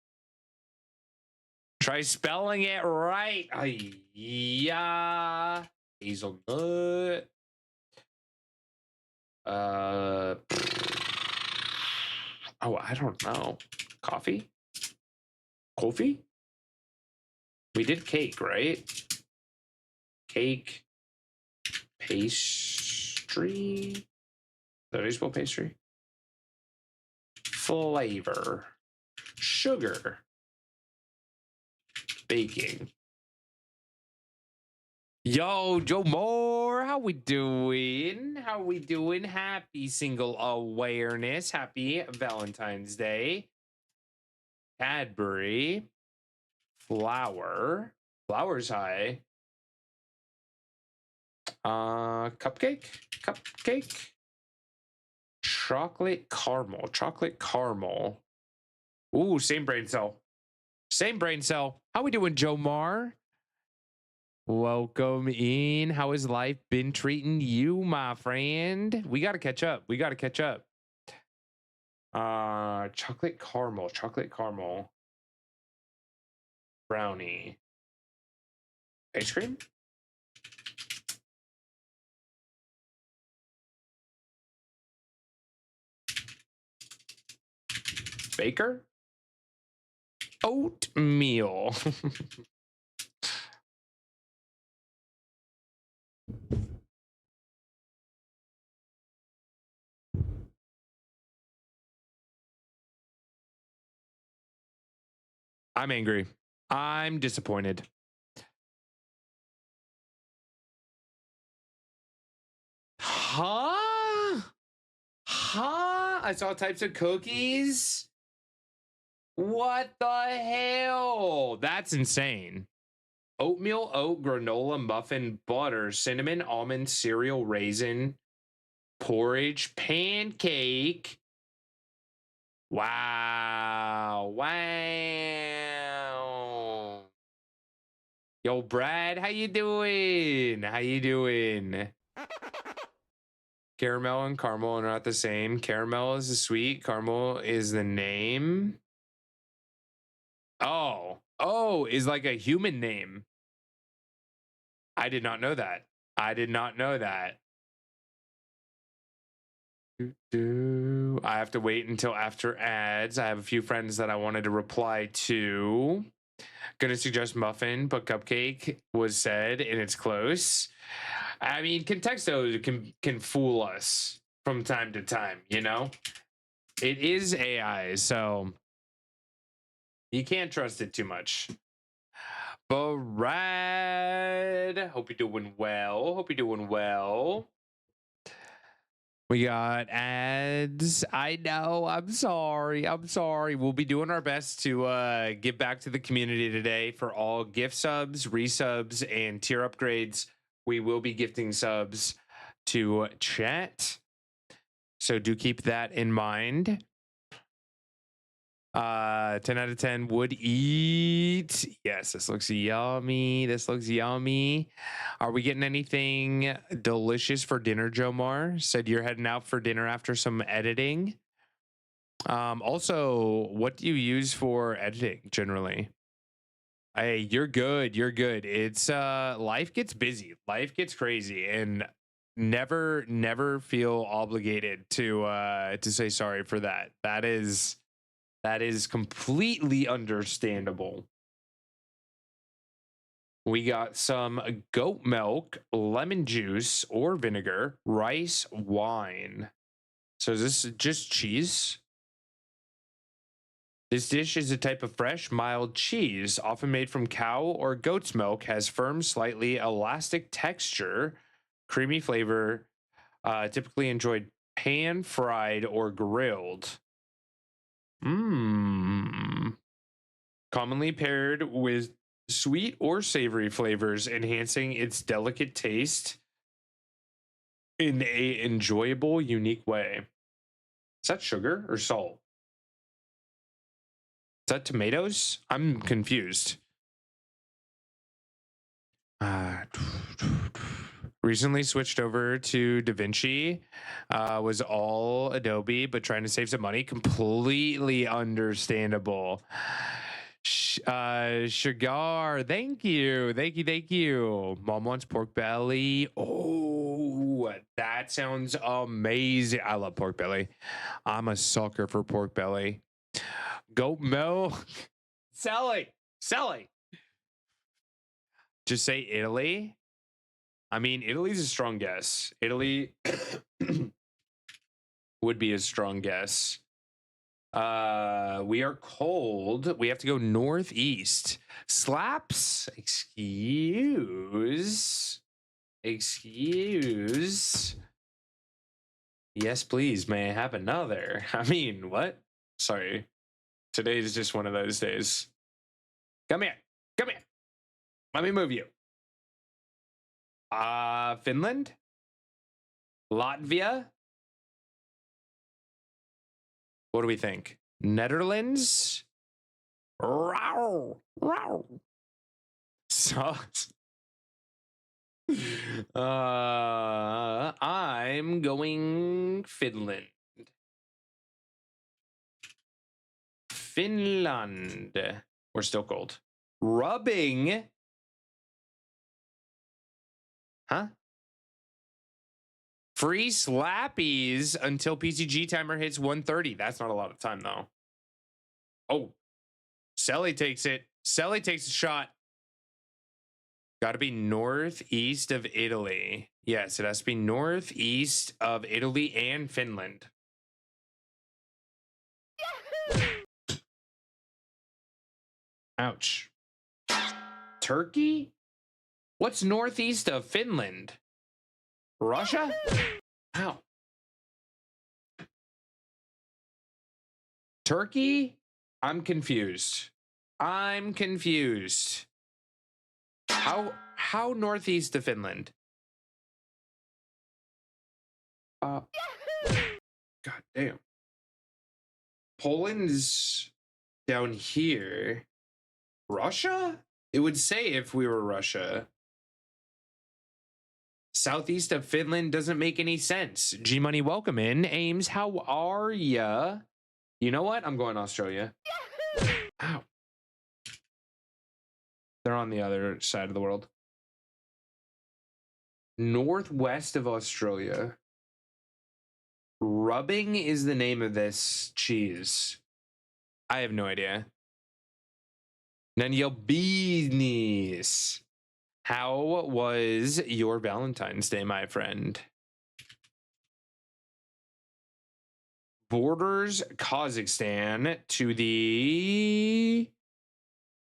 Try spelling it right. Yeah. Hazelnut. Oh, I don't know. Coffee? Coffee? We did cake, right? Cake. Pastry. That is spell pastry. Flavor. Sugar. Baking. Yo, Joe Moore, how we doing? How we doing? Happy single awareness. Happy Valentine's Day. Cadbury. Flour. Flour's high. Cupcake. Chocolate caramel. Ooh, same brain cell. How we doing, Joe Mar? Welcome in. How has life been treating you, my friend? We gotta catch up. Chocolate caramel. Brownie. Ice cream? Baker? Oatmeal. I'm angry. I'm disappointed. Huh? I saw types of cookies. What the hell? That's insane. Oatmeal, oat, granola, muffin, butter, cinnamon, almond, cereal, raisin, porridge, pancake. Wow. Yo, Brad, how you doing? Caramel and caramel are not the same. Caramel is the sweet, caramel is the name. Oh, is like a human name. I did not know that. I have to wait until after ads. I have a few friends that I wanted to reply to. Gonna suggest muffin, but cupcake was said and it's close. I mean, Contexto can fool us from time to time, you know? It is AI, so you can't trust it too much. Brad, hope you're doing well. We got ads. I know. I'm sorry. We'll be doing our best to give back to the community today for all gift subs, resubs, and tier upgrades. We will be gifting subs to chat. So do keep that in mind. 10 out of 10 would eat. Yes, this looks yummy. Are we getting anything delicious for dinner, Jomar? Said you're heading out for dinner after some editing. Also, what do you use for editing generally? Hey, you're good. It's life gets busy. Life gets crazy, and never feel obligated to say sorry for that. That is completely understandable. We got some goat milk, lemon juice or vinegar, rice, wine. So is this just cheese? This dish is a type of fresh, mild cheese, often made from cow or goat's milk, has firm, slightly elastic texture, creamy flavor, typically enjoyed pan fried or grilled. Commonly paired with sweet or savory flavors, enhancing its delicate taste in a enjoyable, unique way. Is that sugar or salt? that tomatoes? I'm confused. Recently switched over to DaVinci. Was all Adobe, but trying to save some money. Completely understandable. Sugar, thank you. Mom wants pork belly. Oh, that sounds amazing. I love pork belly. I'm a sucker for pork belly. Goat milk. Sally. Just say Italy. I mean, Italy's a strong guess. Italy would be a strong guess. We are cold. We have to go northeast. Slaps. Excuse. Yes, please. May I have another? I mean, what? Sorry. Today is just one of those days. Come here. Let me move you. Finland? Latvia? What do we think? Netherlands? Row. So, I'm going Finland. We're still cold. Rubbing. Huh? Free slappies until PCG timer hits 1:30. That's not a lot of time, though. Oh, Selly takes it. Selly takes a shot. Got to be northeast of Italy. Yes, it has to be northeast of Italy and Finland. Ouch. Turkey? What's northeast of Finland? Russia? Ow. Turkey? I'm confused. How northeast of Finland? God damn. Poland's down here. Russia? It would say if we were Russia. Southeast of Finland doesn't make any sense. G Money, welcome in. Ames, how are ya? You know what? I'm going Australia. Ow. They're on the other side of the world. Northwest of Australia. Rubbing is the name of this cheese. I have no idea. None of your business. How was your Valentine's Day, my friend? Borders Kazakhstan to the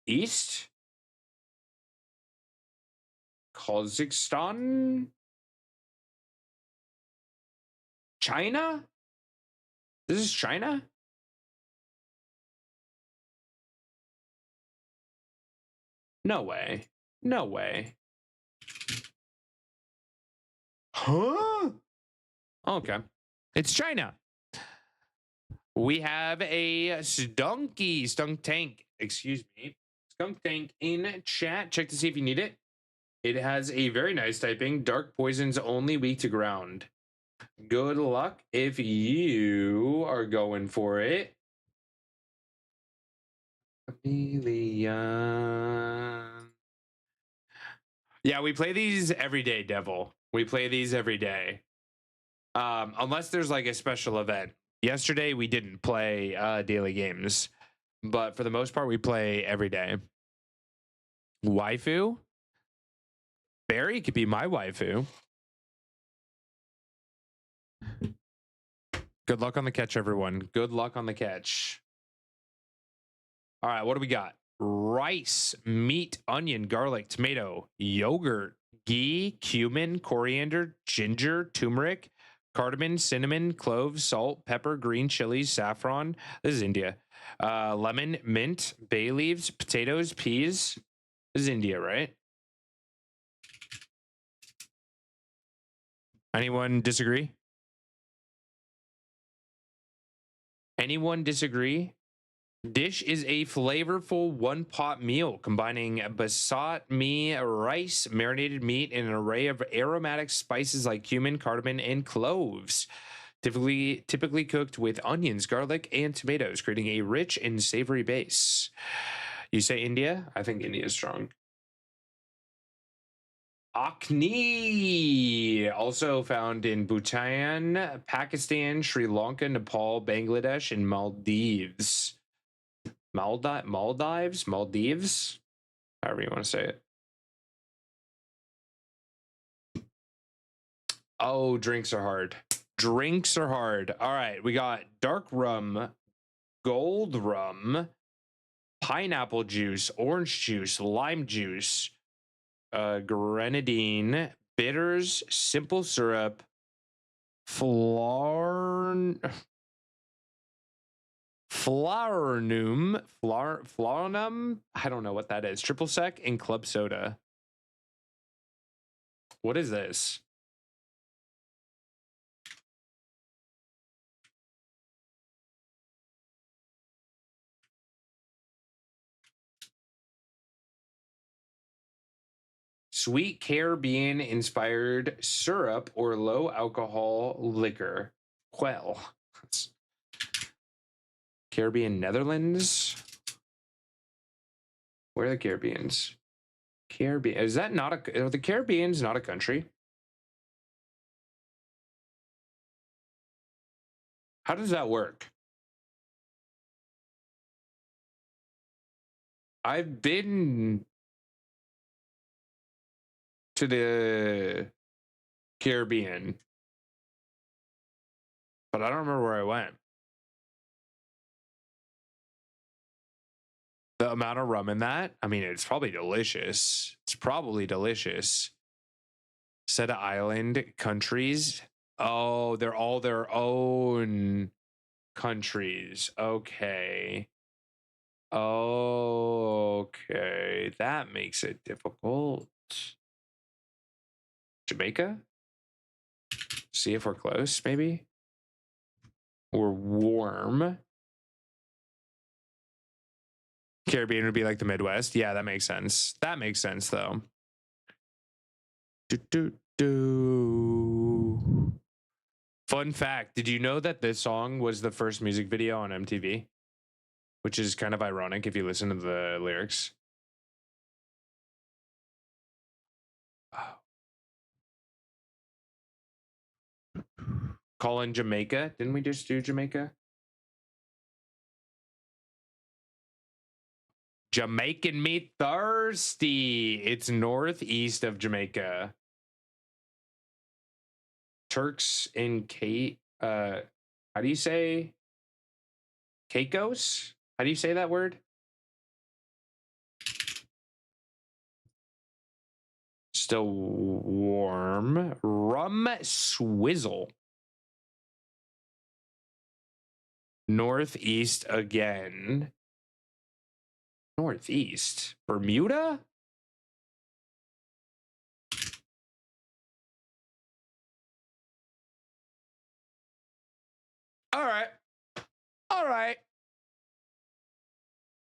east. Kazakhstan? China? This is China? No way. No way. Huh? Okay. It's China. We have a skunk tank in chat. Check to see if you need it. It has a very nice typing. Dark poisons only, weak to ground. Good luck if you are going for it. Chameleon. Yeah, we play these every day, Devil. We play these every day. Unless there's like a special event. Yesterday, we didn't play daily games. But for the most part, we play every day. Waifu? Barry could be my waifu. Good luck on the catch, everyone. Good luck on the catch. All right, what do we got? Rice, meat, onion, garlic, tomato, yogurt, ghee, cumin, coriander, ginger, turmeric, cardamom, cinnamon, cloves, salt, pepper, green chilies, saffron. This is India. Lemon, mint, bay leaves, potatoes, peas. This is India, right? Anyone disagree? Anyone disagree? Dish is a flavorful one-pot meal combining basat mee, rice, marinated meat, and an array of aromatic spices like cumin, cardamom, and cloves. Typically cooked with onions, garlic, and tomatoes, creating a rich and savory base. You say India? I think India is strong. Akhni, also found in Bhutan, Pakistan, Sri Lanka, Nepal, Bangladesh, and Maldives. Maldives, however you want to say it. Oh, drinks are hard. Drinks are hard. All right, we got dark rum, gold rum, pineapple juice, orange juice, lime juice, grenadine, bitters, simple syrup, florinum, I don't know what that is, triple sec, and club soda. What is this? Sweet Caribbean inspired syrup or low alcohol liquor. Well, Caribbean Netherlands. Where are the Caribbeans? Caribbean, is that not a, are the Caribbeans not a country? How does that work? I've been to the Caribbean, but I don't remember where I went. The amount of rum in that, I mean, it's probably delicious. It's probably delicious. Set of island countries. Oh, they're all their own countries. Okay. Okay. That makes it difficult. Jamaica? See if we're close, maybe? Or warm. Caribbean would be like the Midwest. Yeah, that makes sense. That makes sense, though. Fun fact, did you know that this song was the first music video on MTV? Which is kind of ironic if you listen to the lyrics. Call in Jamaica. Didn't we just do Jamaica? Jamaican me thirsty. It's northeast of Jamaica. Turks and how do you say Caicos? How do you say that word? Still warm. Rum swizzle. Northeast again. Northeast. Bermuda? All right. All right.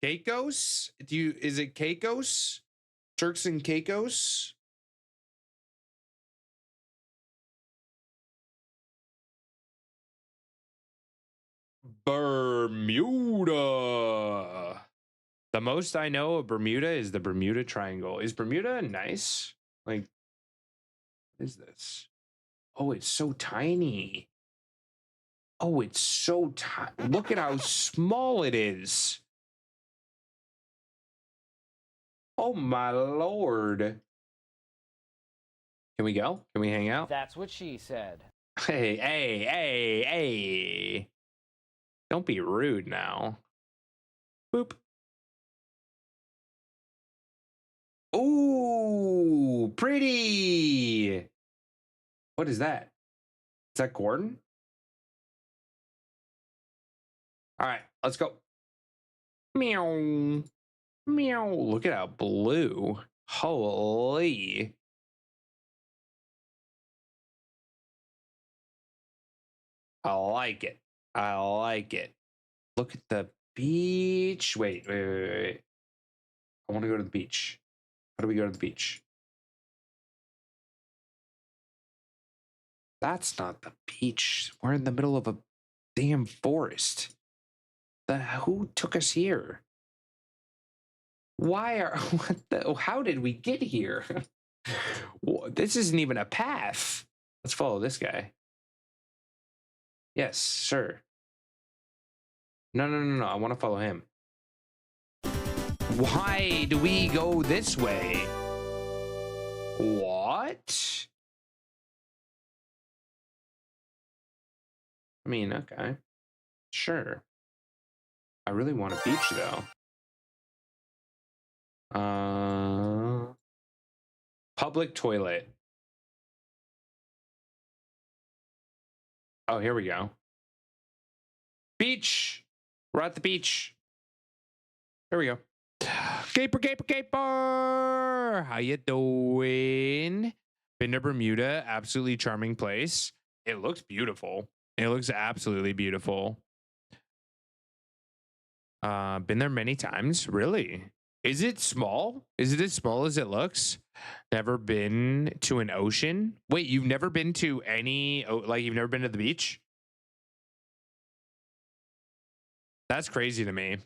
Caicos? Is it Caicos? Turks and Caicos? Bermuda. The most I know of Bermuda is the Bermuda Triangle. Is Bermuda nice? Like, what is this? Oh, it's so tiny. Oh, it's so tiny. Look at how small it is. Oh, my Lord. Can we go? Can we hang out? That's what she said. Hey. Don't be rude now. Boop. Ooh, pretty. What is that? Is that Gordon? All right, let's go. Meow. Meow. Look at how blue. Holy. I like it. I like it. Look at the beach. Wait. I want to go to the beach. How do we go to the beach? That's not the beach. We're in the middle of a damn forest. Who took us here? How did we get here? This isn't even a path. Let's follow this guy. Yes, sir. No. I want to follow him. Why do we go this way? What? I mean, okay. Sure. I really want a beach, though. Public toilet. Oh, here we go. Beach. We're at the beach. Here we go. Caper. How you doing? Been to Bermuda. Absolutely charming place. It looks beautiful. It looks absolutely beautiful. Been there many times. Really? Is it small? Is it as small as it looks? Never been to an ocean? Wait, you've never been to any, like you've never been to the beach? That's crazy to me.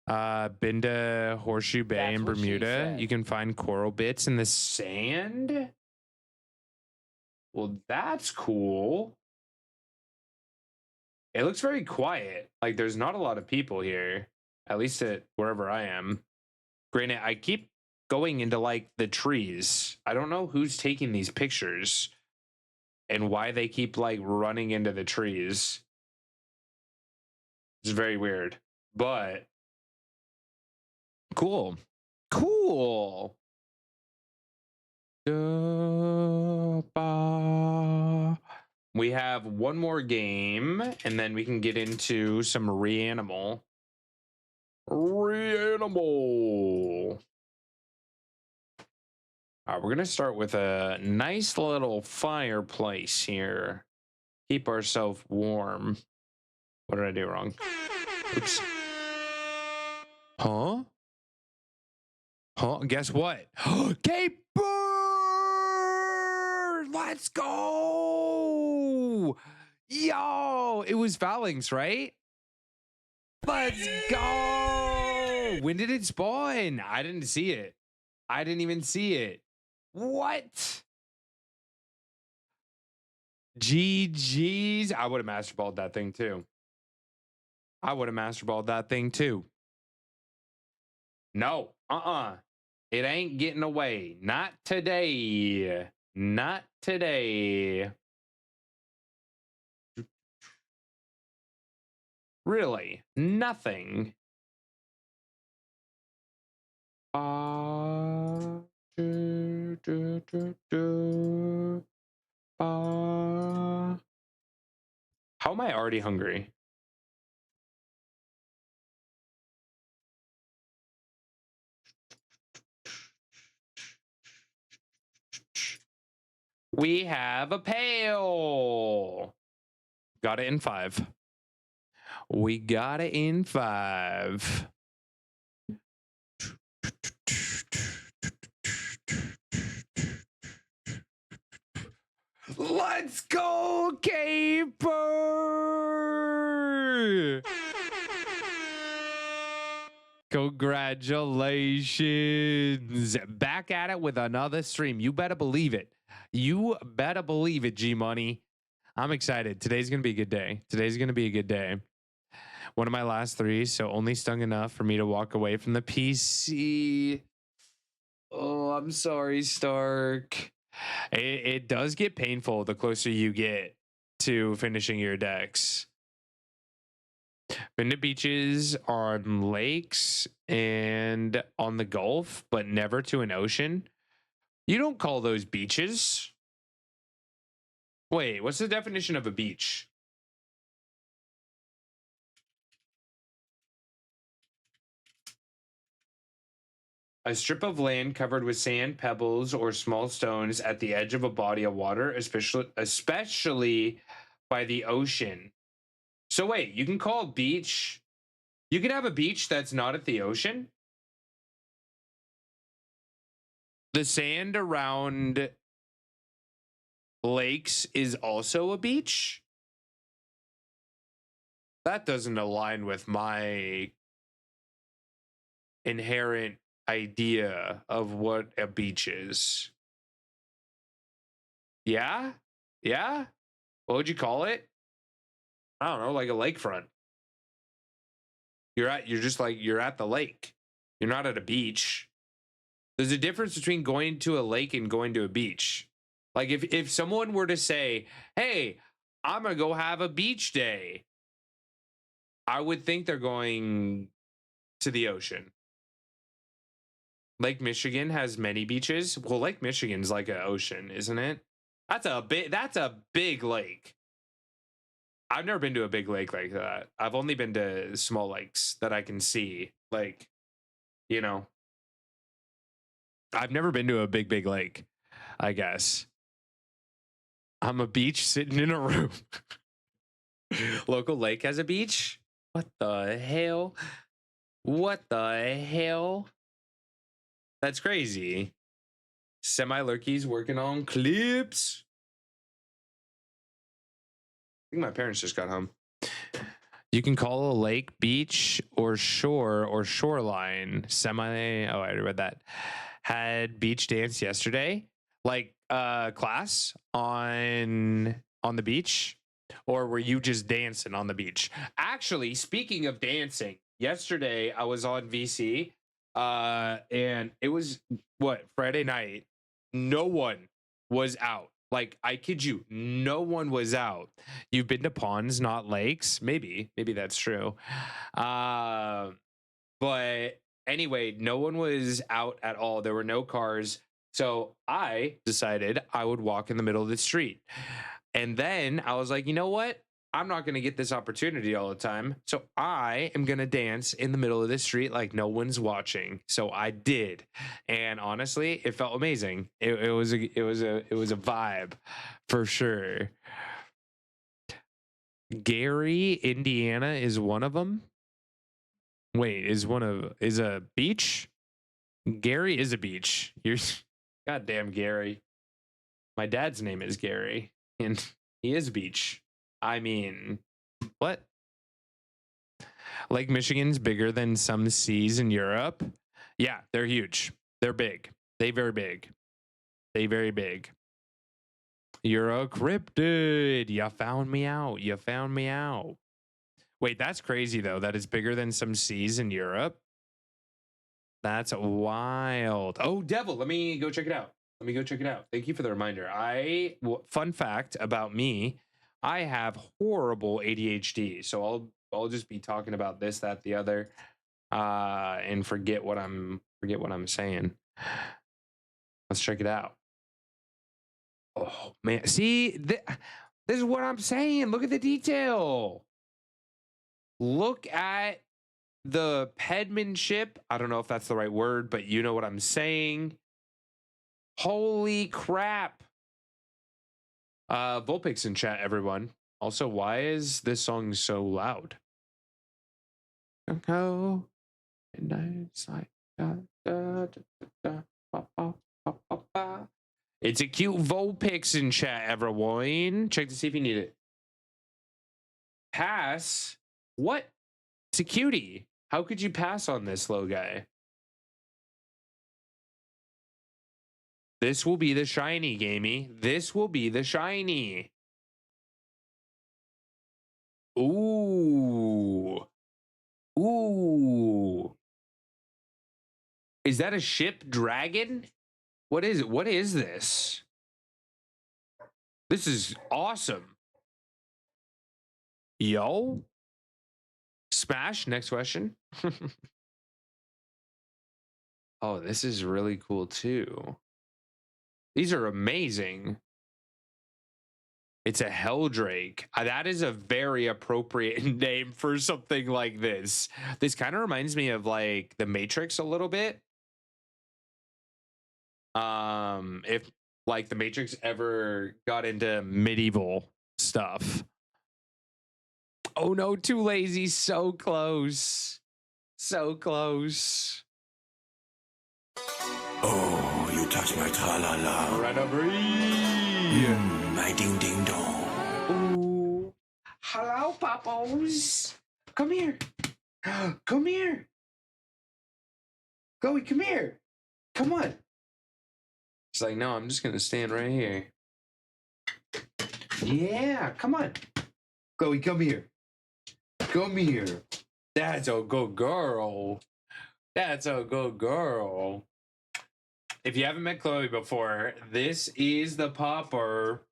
Been to Horseshoe Bay in Bermuda. You can find coral bits in the sand. Well, that's cool. It looks very quiet. Like there's not a lot of people here, at least at wherever I am. Granted, I keep going into like the trees. I don't know who's taking these pictures and why they keep like running into the trees. It's very weird, but cool. We have one more game, and then we can get into some Reanimal. All right, we're gonna start with a nice little fireplace here. Keep ourselves warm. What did I do wrong? Oops. Huh? Guess what? Caper! Let's go! Yo! It was Phalanx, right? Let's go! When did it spawn? I didn't see it. I didn't even see it. What? GG's. I would have master balled that thing too. No. It ain't getting away. Not today. Really? Nothing. How am I already hungry? We have a pail. Got it in 5. We got it in 5. Let's go, Caper! Congratulations. Back at it with another stream. You better believe it. G Money. I'm excited. Today's going to be a good day. One of my last 3, so only stung enough for me to walk away from the PC. Oh, I'm sorry, Stark. It does get painful the closer you get to finishing your decks. Been to beaches, on lakes, and on the Gulf, but never to an ocean. You don't call those beaches. Wait, what's the definition of a beach? A strip of land covered with sand, pebbles, or small stones at the edge of a body of water, especially by the ocean. So wait, you can call a beach. You can have a beach that's not at the ocean. The sand around lakes is also a beach. That doesn't align with my inherent idea of what a beach is. Yeah? Yeah? What would you call it? I don't know, like a lakefront. You're at the lake. You're not at a beach. There's a difference between going to a lake and going to a beach. Like if someone were to say, "Hey, I'm going to go have a beach day," I would think they're going to the ocean. Lake Michigan has many beaches. Well, Lake Michigan's like an ocean, isn't it? That's a big lake. I've never been to a big lake like that. I've only been to small lakes that I can see. Like, you know, I've never been to a big lake, I guess. I'm a beach sitting in a room. Local lake has a beach? What the hell? What the hell? That's crazy. Semi-lurkies working on clips. I think my parents just got home. You can call a lake beach or shore or shoreline. Oh, I already read that. Had beach dance yesterday. Like class on the beach, or were you just dancing on the beach? Actually, speaking of dancing, yesterday I was on VC and it was Friday night. No one was out. Like, I kid you, no one was out. You've been to ponds, not lakes? Maybe that's true. But anyway, no one was out at all. There were no cars. So I decided I would walk in the middle of the street. And then I was like, you know what? I'm not going to get this opportunity all the time. So I am going to dance in the middle of the street like no one's watching. So I did. And honestly, it felt amazing. It was a vibe for sure. Gary, Indiana is one of them. Wait, is a beach? Gary is a beach. You're goddamn Gary. My dad's name is Gary and he is a beach. I mean, what? Lake Michigan's bigger than some seas in Europe. Yeah, they're huge. They're big. They very big. They very big. You're a cryptid. You found me out. You found me out. Wait, that's crazy though. That is bigger than some seas in Europe. That's wild. Oh, Devil, let me go check it out. Thank you for the reminder. Fun fact about me, I have horrible ADHD. So I'll just be talking about this, that, the other, and forget what I'm saying. Let's check it out. Oh man, see, this is what I'm saying. Look at the detail. Look at the penmanship. I don't know if that's the right word, but you know what I'm saying. Holy crap. Vulpix in chat, everyone. Also, why is this song so loud? It's a cute Vulpix in chat, everyone. Check to see if you need it. Pass? What? It's a cutie. How could you pass on this little guy? This will be the shiny, Gamey. This will be the shiny. Ooh. Ooh. Is that a ship dragon? What is it? What is this? This is awesome. Yo. Smash. Next question. Oh, this is really cool too. These are amazing. It's a Helldrake. That is a very appropriate name for something like this. This kind of reminds me of like the Matrix a little bit. If like the Matrix ever got into medieval stuff. Oh no, too lazy. So close. So close. Oh, you touch my tra-la-la. Loretta breathe. My ding-ding-dong. Ooh. Hello, Poppos. Come here. Come here. Chloe, come here. Come on. She's like, no, I'm just going to stand right here. Yeah, come on. Chloe, come here. Come here. That's a good girl. That's a good girl. If you haven't met Chloe before, this is the popper.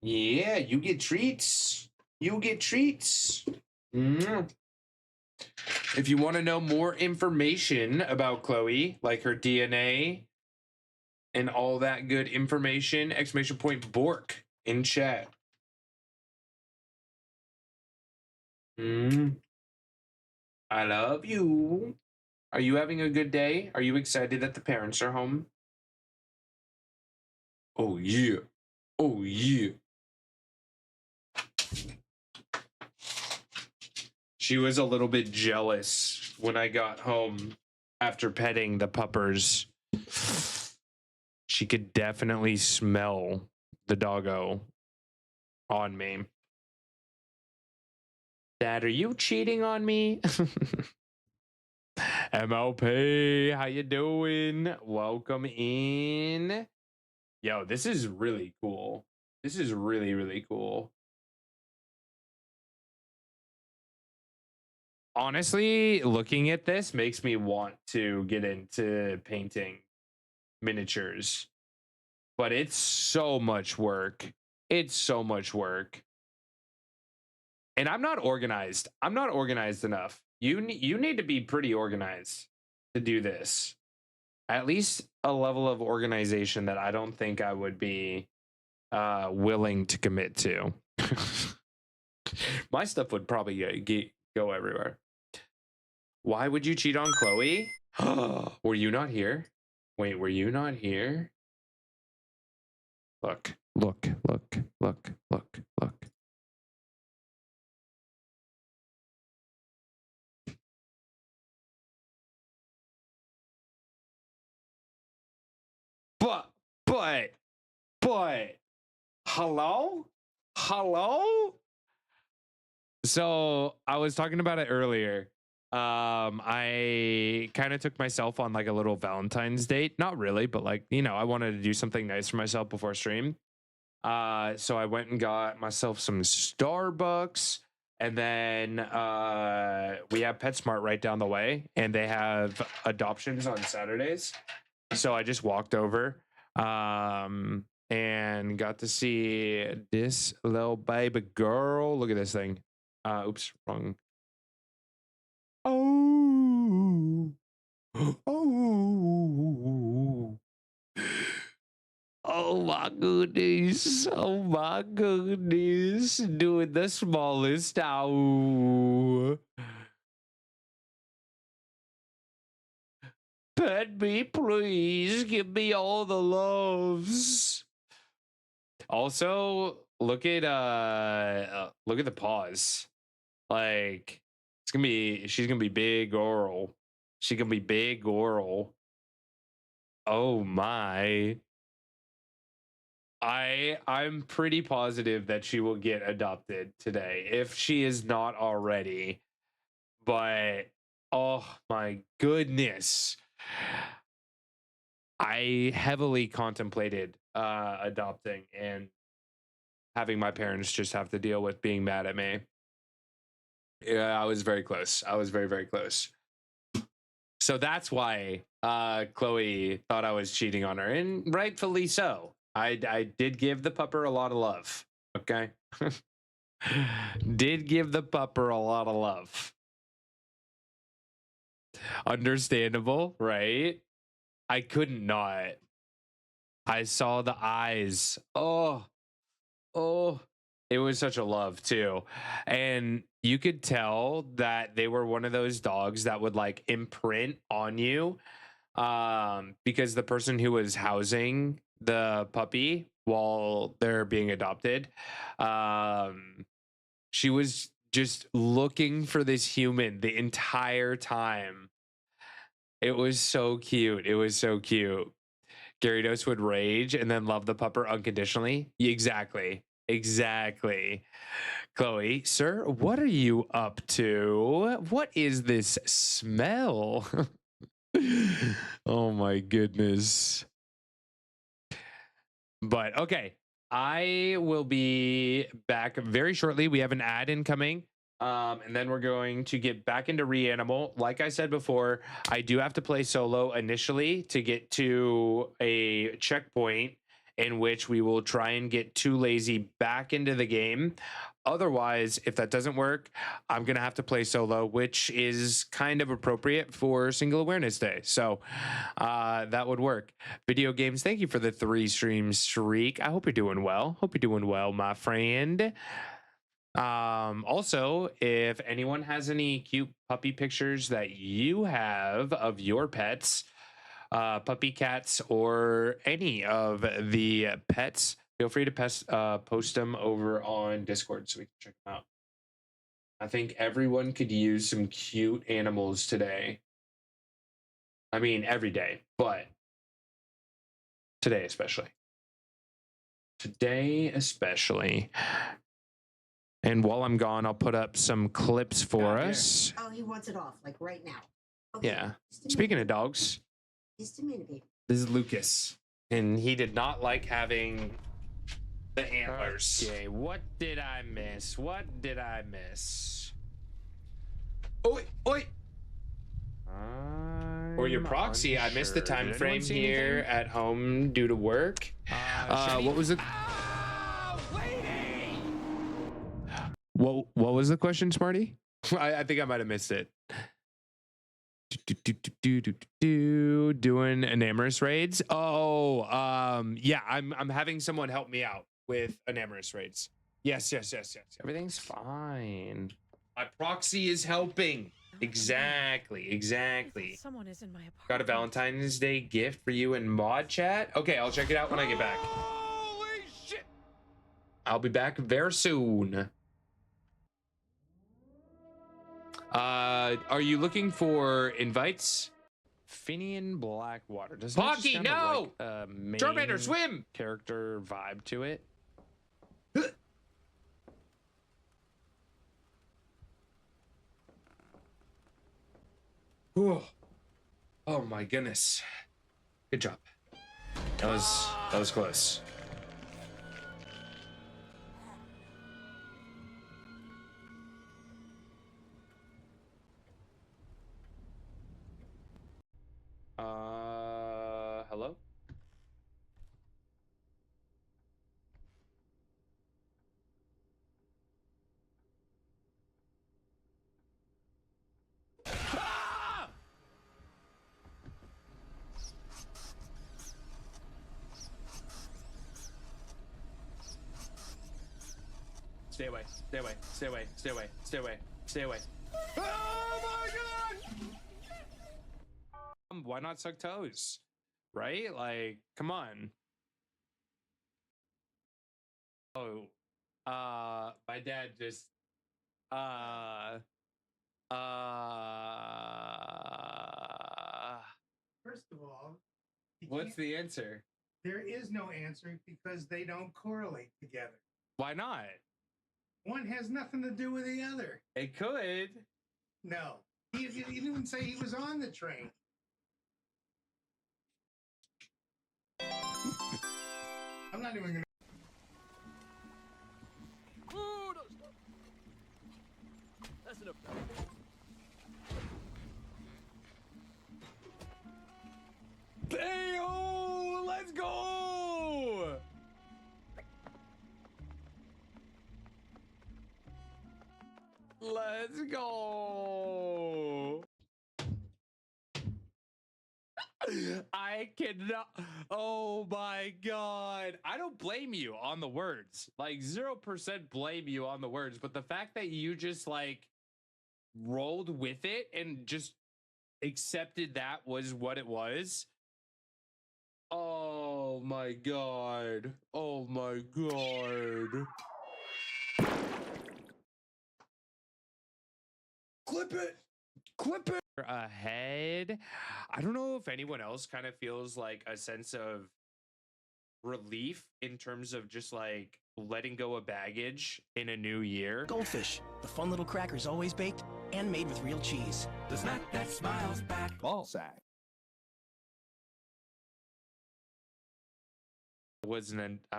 Yeah, you get treats. You get treats. If you want to know more information about Chloe, like her DNA and all that good information, exclamation point Bork in chat. I love you. Are you having a good day? Are you excited that the parents are home? Oh, yeah. Oh, yeah. She was a little bit jealous when I got home after petting the puppers. She could definitely smell the doggo on me. Dad, are you cheating on me? MLP, how you doing? Welcome in. Yo, this is really cool. This is really, really cool. Honestly, looking at this makes me want to get into painting miniatures. But it's so much work. It's so much work. And I'm not organized. I'm not organized enough. You need to be pretty organized to do this. At least a level of organization that I don't think I would be willing to commit to. My stuff would probably go everywhere. Why would you cheat on Chloe? Were you not here? Wait, were you not here? Look, look, look, look, look, look. But, hello? So I was talking about it earlier. I kind of took myself on like a little Valentine's date. Not really, but like, you know, I wanted to do something nice for myself before stream. So I went and got myself some Starbucks, and then we have PetSmart right down the way, and they have adoptions on Saturdays. So I just walked over and got to see this little baby girl. Look at this thing. Oops, wrong. Oh. Oh. Oh my goodness. Oh my goodness. Doing the smallest. Ow. Pet me, please. Give me all the loves. Also, look at the paws. Like, she's gonna be big oral. She's gonna be big oral. Oh my. I'm pretty positive that she will get adopted today, if she is not already. But oh my goodness. I heavily contemplated adopting and having my parents just have to deal with being mad at me. Yeah, I was very close. I was very, very close. So that's why Chloe thought I was cheating on her, and rightfully so. I did give the pupper a lot of love. Okay. Did give the pupper a lot of love. Understandable, right? I couldn't not. I saw the eyes. Oh, it was such a love too. And you could tell that they were one of those dogs that would like imprint on you because the person who was housing the puppy while they're being adopted, she was just looking for this human the entire time. It was so cute. It was so cute. Gyarados would rage and then love the pupper unconditionally. Exactly. Exactly. Chloe, sir, what are you up to? What is this smell? Oh my goodness. But okay, I will be back very shortly. We have an ad incoming. And then we're going to get back into Reanimal. Like I said before, I do have to play solo initially to get to a checkpoint in which we will try and get Too Lazy back into the game. Otherwise, if that doesn't work, I'm going to have to play solo, which is kind of appropriate for Single Awareness Day. So that would work. Video games, thank you for the 3 stream streak. I hope you're doing well. Hope you're doing well, my friend. Also, if anyone has any cute puppy pictures that you have of your pets, puppy, cats, or any of the pets, feel free to post them over on Discord so we can check them out. I think everyone could use some cute animals today. I mean, every day, but today especially. Today especially. And while I'm gone, I'll put up some clips for us. Oh, he wants it off, like right now. Okay. Yeah. Speaking of dogs, Just a minute, baby. this is Lucas. And he did not like having the antlers. Okay, what did I miss? What did I miss? Oi, oi! Or your proxy, I missed the time frame here at home due to work. What was it? What was the question, Smarty? I think I might have missed it. Doing Enamorous raids. Oh, yeah, I'm having someone help me out with Enamorous raids. Yes. Everything's fine. My proxy is helping. Exactly. Someone is in my apartment. Got a Valentine's Day gift for you in mod chat. Okay, I'll check it out when I get back. Holy shit! I'll be back very soon. Are you looking for invites? Finian Blackwater. Does Pocky, that just no! have a, like, Charmander, swim! Character vibe to it? Oh my goodness. Good job. That was close. Hello? Stay away, stay away, stay away, stay away, stay away, stay away. Oh my god! Why not suck toes? Right? Like, come on. Oh, my dad just, First of all, what's the answer? there is no answer because they don't correlate together. Why not? One has nothing to do with the other. It could. No. He didn't even say he was on the train. I'm not even gonna. Oh, no, stop. That's enough. Hey, oh, let's go! Let's go! I cannot. Oh my god. I don't blame you on the words. Like 0% blame you on the words, but the fact that you just like rolled with it and just accepted that was what it was. Oh my god. Oh my god. Clip it. Clip it. Ahead. I don't know if anyone else kind of feels like a sense of relief in terms of just like letting go of baggage in a new year. Goldfish, the fun little crackers always baked and made with real cheese. The snack that smiles back. Ball sack. I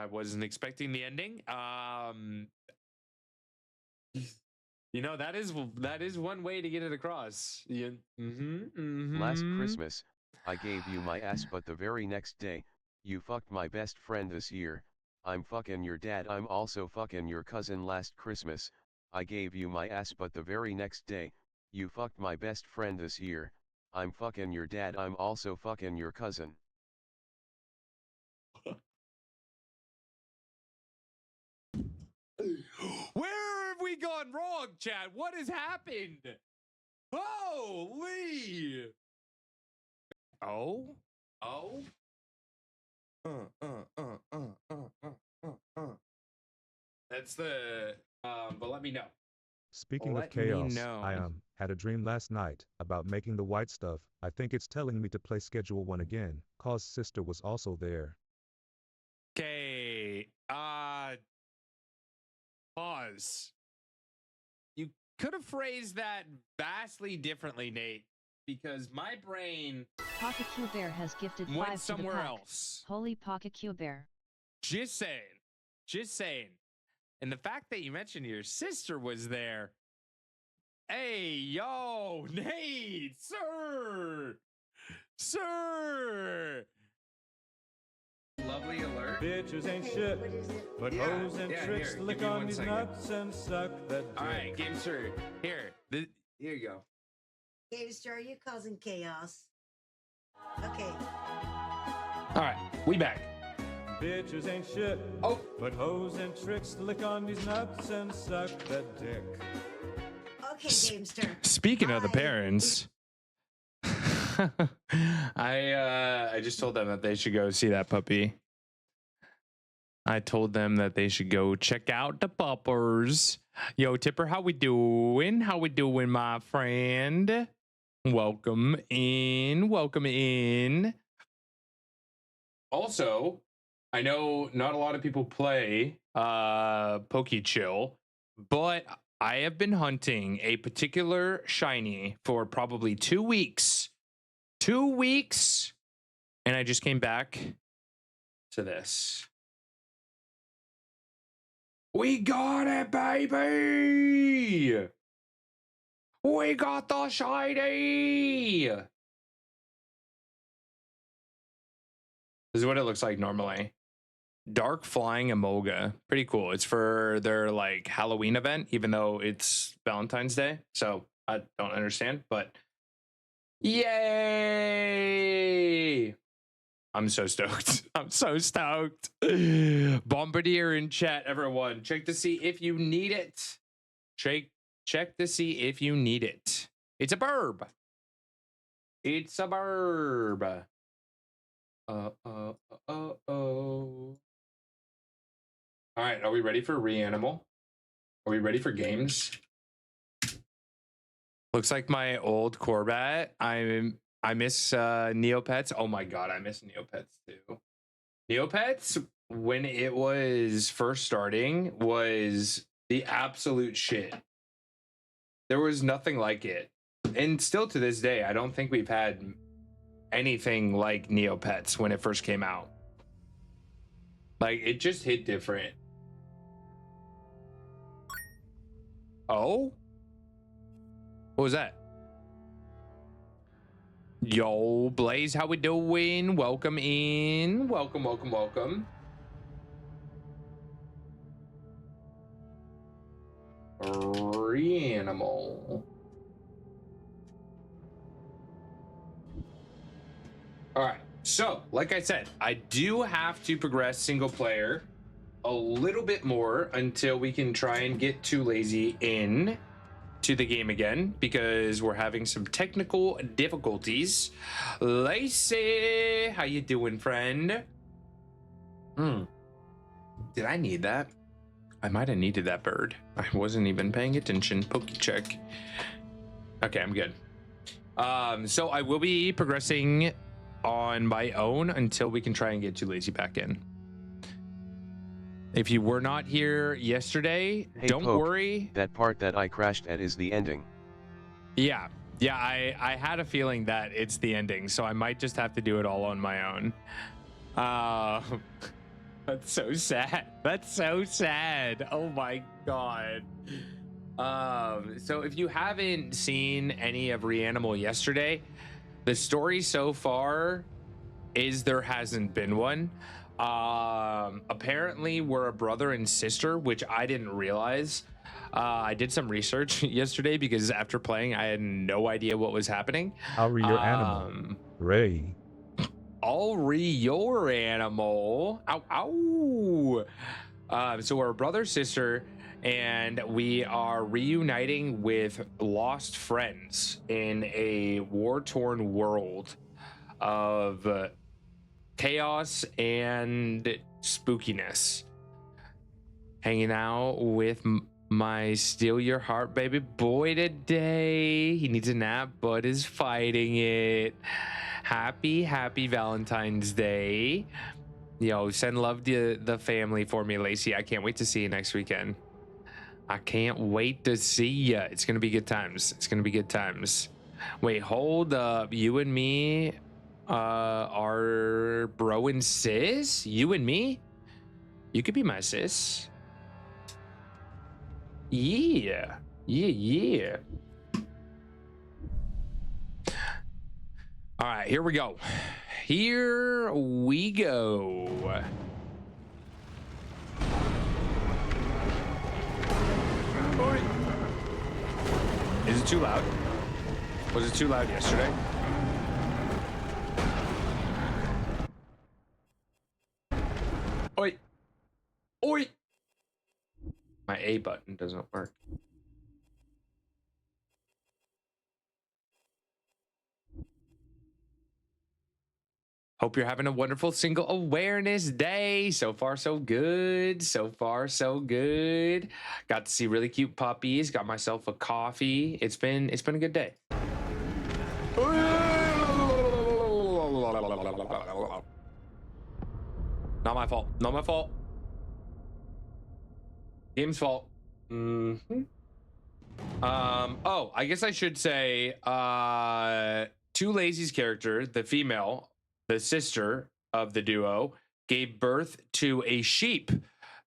wasn't expecting the ending. You know, that is one way to get it across. Yeah. Last Christmas, I gave you my ass, but the very next day, you fucked my best friend this year. I'm fucking your dad. I'm also fucking your cousin. Last Christmas, I gave you my ass, but the very next day, you fucked my best friend this year. I'm fucking your dad. I'm also fucking your cousin. Where have we gone wrong, Chad? What has happened? Holy! Oh? That's the but let me know. Speaking of chaos, I had a dream last night about making the white stuff. I think it's telling me to play Schedule 1 again, cause sister was also there. Okay, pause. You could have phrased that vastly differently, Nate, because my brain Pocket Q Bear has gifted went 5 somewhere to the pack. else. Holy Pocket Q Bear. Just saying. And the fact that you mentioned your sister was there. Hey, yo, Nate, sir. Lovely alert. Bitches ain't shit, but hoes and tricks here, lick give me on one these second. nuts and suck that dick. All right, game sir. Here you go. Gamester, are you causing chaos? Okay. All right, we back. Bitches ain't shit, but hoes and tricks lick on these nuts and suck that dick. Okay, Gamester. Speaking of the parents, I just told them that they should go see that puppy. I told them that they should go check out the puppers. Yo, Tipper, how we doing? How we doing, my friend? Welcome in. Also, I know not a lot of people play PokeChill, but I have been hunting a particular shiny for probably 2 weeks. 2 weeks, and I just came back to this. We got it, baby! We got the shiny! This is what it looks like normally. Dark Flying Emolga. Pretty cool. It's for their like Halloween event, even though it's Valentine's Day. So I don't understand, but yay! I'm so stoked. I'm so stoked. Bombardier in chat, everyone. Check to see if you need it. Check to see if you need it. It's a burb. It's a burb. All right, are we ready for Reanimal? Are we ready for games? Looks like my old Corbat. I miss Neopets. Oh my god, I miss Neopets too. Neopets, when it was first starting, was the absolute shit. There was nothing like it. And still to this day, I don't think we've had anything like Neopets when it first came out. Like, it just hit different. Oh? What was that? Yo, Blaze, how we doing? Welcome in. Welcome. Reanimal. All right, so like I said, I do have to progress single player a little bit more until we can try and get Too Lazy in. to the game again because we're having some technical difficulties. Lacey, how you doing, friend? Did I need that? I might have needed that bird. I wasn't even paying attention. Pokey check. Okay, I'm good. So I will be progressing on my own until we can try and get Too Lazy back in. If you were not here yesterday, Hey, don't Poke, worry. That part that I crashed at is the ending. Yeah, I had a feeling that it's the ending, so I might just have to do it all on my own. That's so sad. That's so sad. Oh my god. So if you haven't seen any of Reanimal yesterday, the story so far is there hasn't been one. Apparently we're a brother and sister, which I didn't realize. I did some research yesterday because after playing, I had no idea what was happening. I'll read your animal. Ray. I'll read your animal. Ow, ow. So we're a brother, sister, and we are reuniting with lost friends in a war-torn world of chaos and spookiness. Hanging out with my steal your heart baby boy today. He needs a nap but is fighting it. Happy Valentine's Day. Yo, send love to the family for me, Lacey. I can't wait to see you next weekend. I can't wait to see you. It's gonna be good times. It's gonna be good times. Wait, hold up. You and me are bro and sis? You and me? You could be my sis. Yeah. All right, here we go. Here we go. Is it too loud? Was it too loud yesterday? Oi. Oi. My A button doesn't work. Hope you're having a wonderful single awareness day. So far, so good. So far, so good. Got to see really cute puppies. Got myself a coffee. It's been a good day. Not my fault. Not my fault. Game's fault. Oh, I guess I should say Too Lazy's character, the female, the sister of the duo, gave birth to a sheep.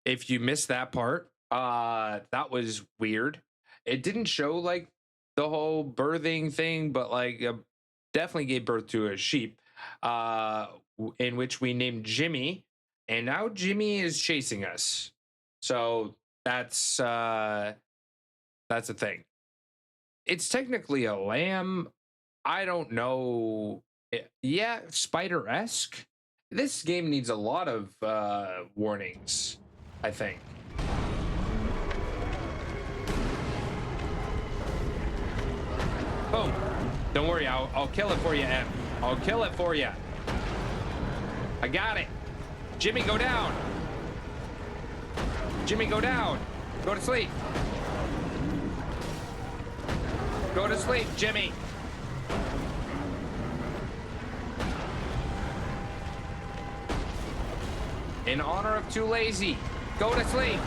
If you missed that part, that was weird. It didn't show like the whole birthing thing, but like definitely gave birth to a sheep, in which we named Jimmy, and now Jimmy is chasing us. So that's a thing. It's technically a lamb. I don't know. Yeah, spider-esque. This game needs a lot of warnings, I think. Boom. Don't worry, I'll kill it for you, Em. I'll kill it for you. I got it. Jimmy, go down. Jimmy, go down. Go to sleep. Go to sleep, Jimmy. In honor of Too Lazy, go to sleep.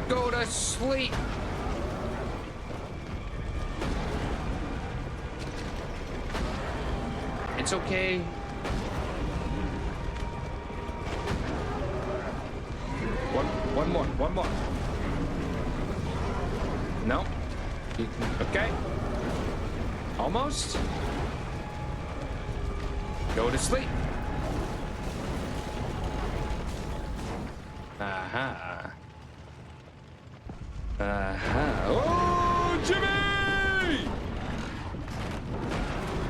Go to sleep. It's okay. One more. No. Okay. Almost. Go to sleep. Aha. Aha. Oh, Jimmy!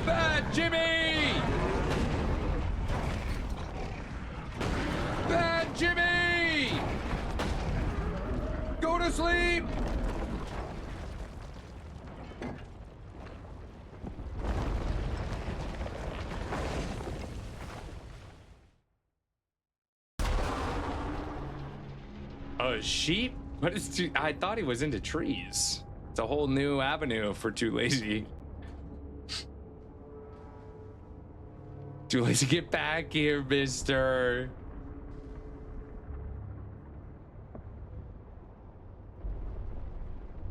Bad Jimmy! Bad Jimmy! Go to to sleep. A sheep? What is I thought he was into trees. It's a whole new avenue for Too Lazy. Too Lazy, get back here, mister.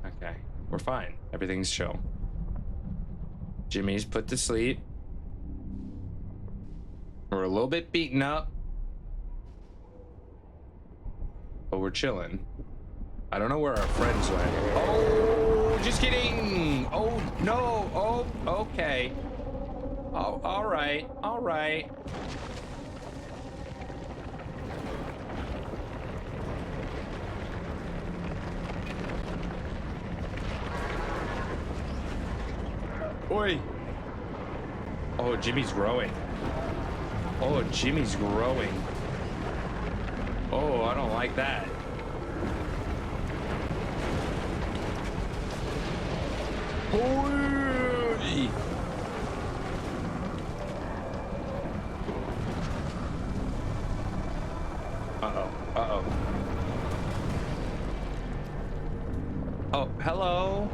Okay, we're fine. Everything's chill. Jimmy's put to sleep. We're a little bit beaten up, but we're chilling. I don't know where our friends went. Oh, just kidding. Oh, no. Oh, okay. Oh, all right. All right. Oi. Oh, Jimmy's growing. Oh, Jimmy's growing. Oh, I don't like that. Oi. Uh-oh. Uh-oh. Oh, hello.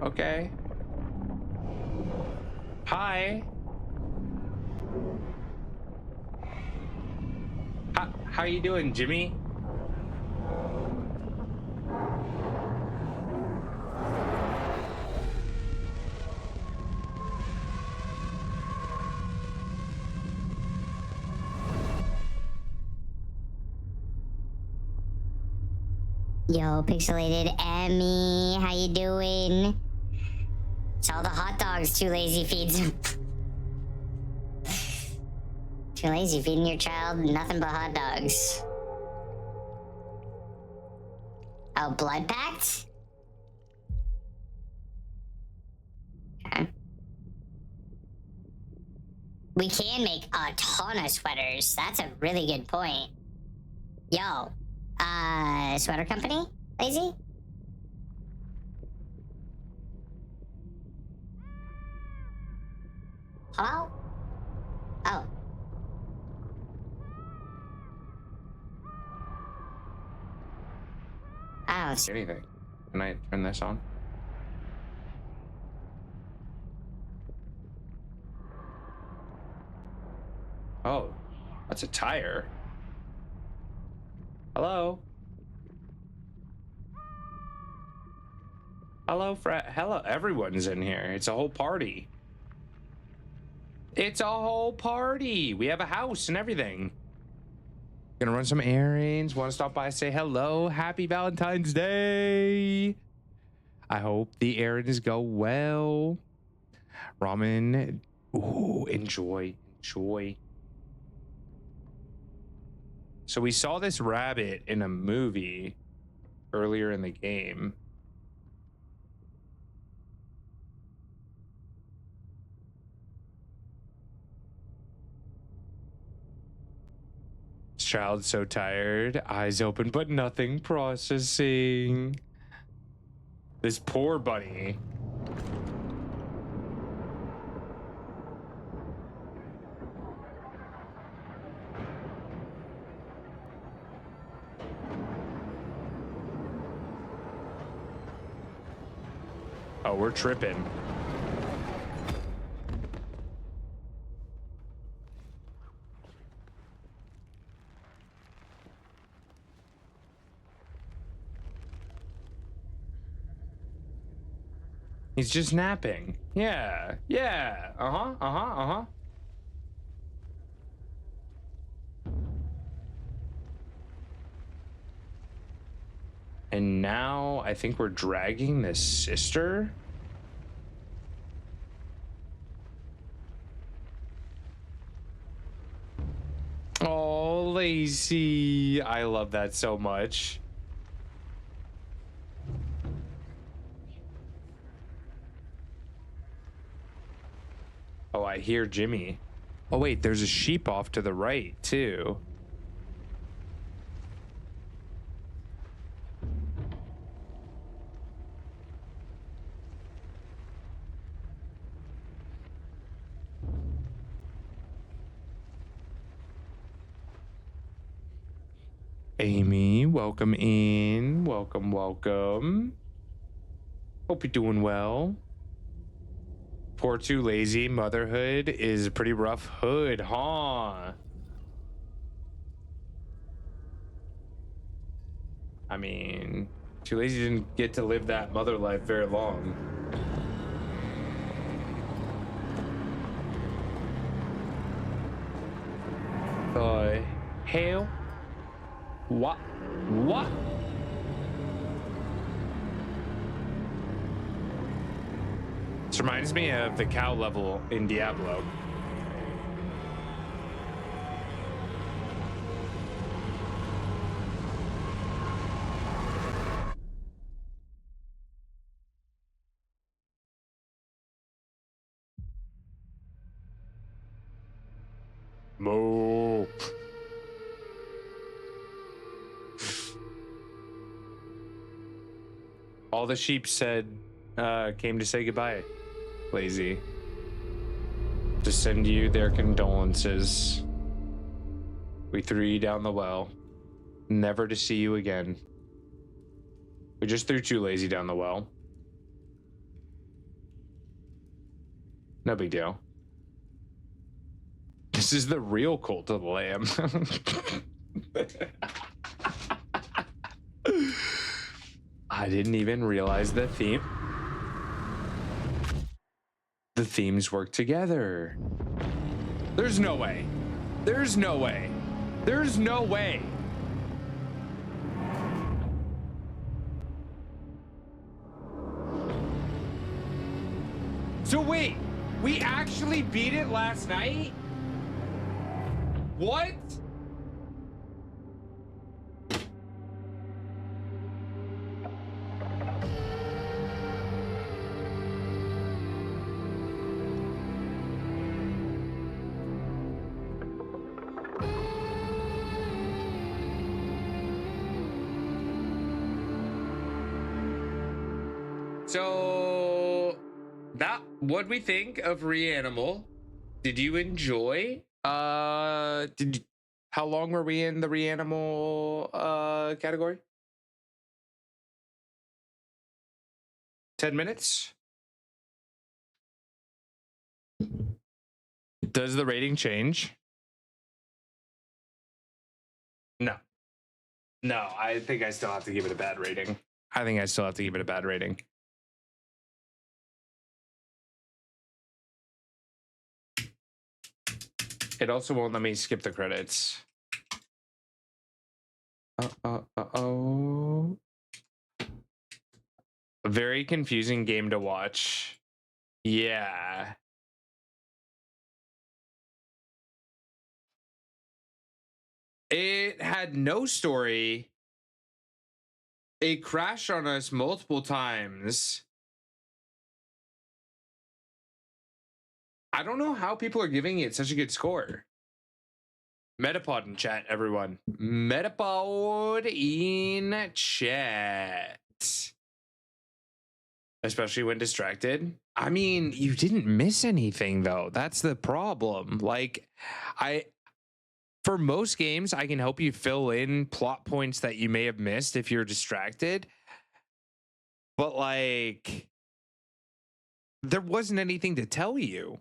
Okay. Hi. How you doing, Jimmy? Yo, Pixelated Emmy, how you doing? It's all the hot dogs Too Lazy feeds him. Too Lazy feeding your child nothing but hot dogs. Oh, blood pact? Okay. We can make a ton of sweaters. That's a really good point. Yo, sweater company? Lazy? Hello? Oh. I don't see anything. Can I turn this on? Oh, that's a tire. Hello? Hello, hello, everyone's in here. It's a whole party. It's a whole party. We have a house and everything. Gonna run some errands. Want to stop by, say hello. Happy Valentine's Day. I hope the errands go well. Ramen. Ooh, enjoy. Enjoy. So we saw this rabbit in a movie earlier in the game. Child so tired, eyes open but nothing processing. This poor bunny. Oh, we're tripping. He's just napping. Yeah, yeah. Uh-huh, uh-huh, uh-huh. And now I think we're dragging this sister. Oh, Lacey. I love that so much. Oh, I hear Jimmy. Oh wait, there's a sheep off to the right too. Amy, welcome in. Welcome, welcome. Hope you're doing well. Poor Too Lazy, motherhood is a pretty rough hood, huh? I mean, Too Lazy didn't get to live that mother life very long. Hell? What? What? This reminds me of the cow level in Diablo. Moo. All the sheep said, came to say goodbye, Lazy. To send you their condolences. We threw you down the well, never to see you again. We just threw Too Lazy down the well. No big deal. This is the real Cult of the Lamb. I didn't even realize the theme. The themes work together. There's no way. There's no way. There's no way. So wait, we actually beat it last night? What? So that what we think of Reanimal? Did you enjoy? How long were we in the Reanimal category? 10 minutes? Does the rating change? No. No, I think I still have to give it a bad rating. I think I still have to give it a bad rating. It also won't let me skip the credits. Oh. A very confusing game to watch. Yeah. It had no story. It crashed on us multiple times. I don't know how people are giving it such a good score. Metapod in chat, everyone. Metapod in chat. Especially when distracted. I mean, you didn't miss anything though. That's the problem. Like, for most games, I can help you fill in plot points that you may have missed if you're distracted. But like, there wasn't anything to tell you.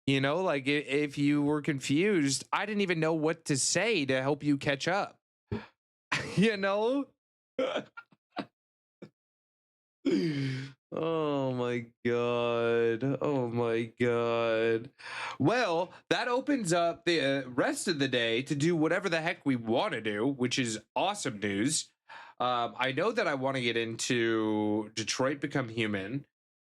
You know, like if you were confused, I didn't even know what to say to help you catch up. You know? Oh my god. Oh my god. Well, that opens up the rest of the day to do whatever the heck we want to do, which is awesome news. I know that I want to get into Detroit Become Human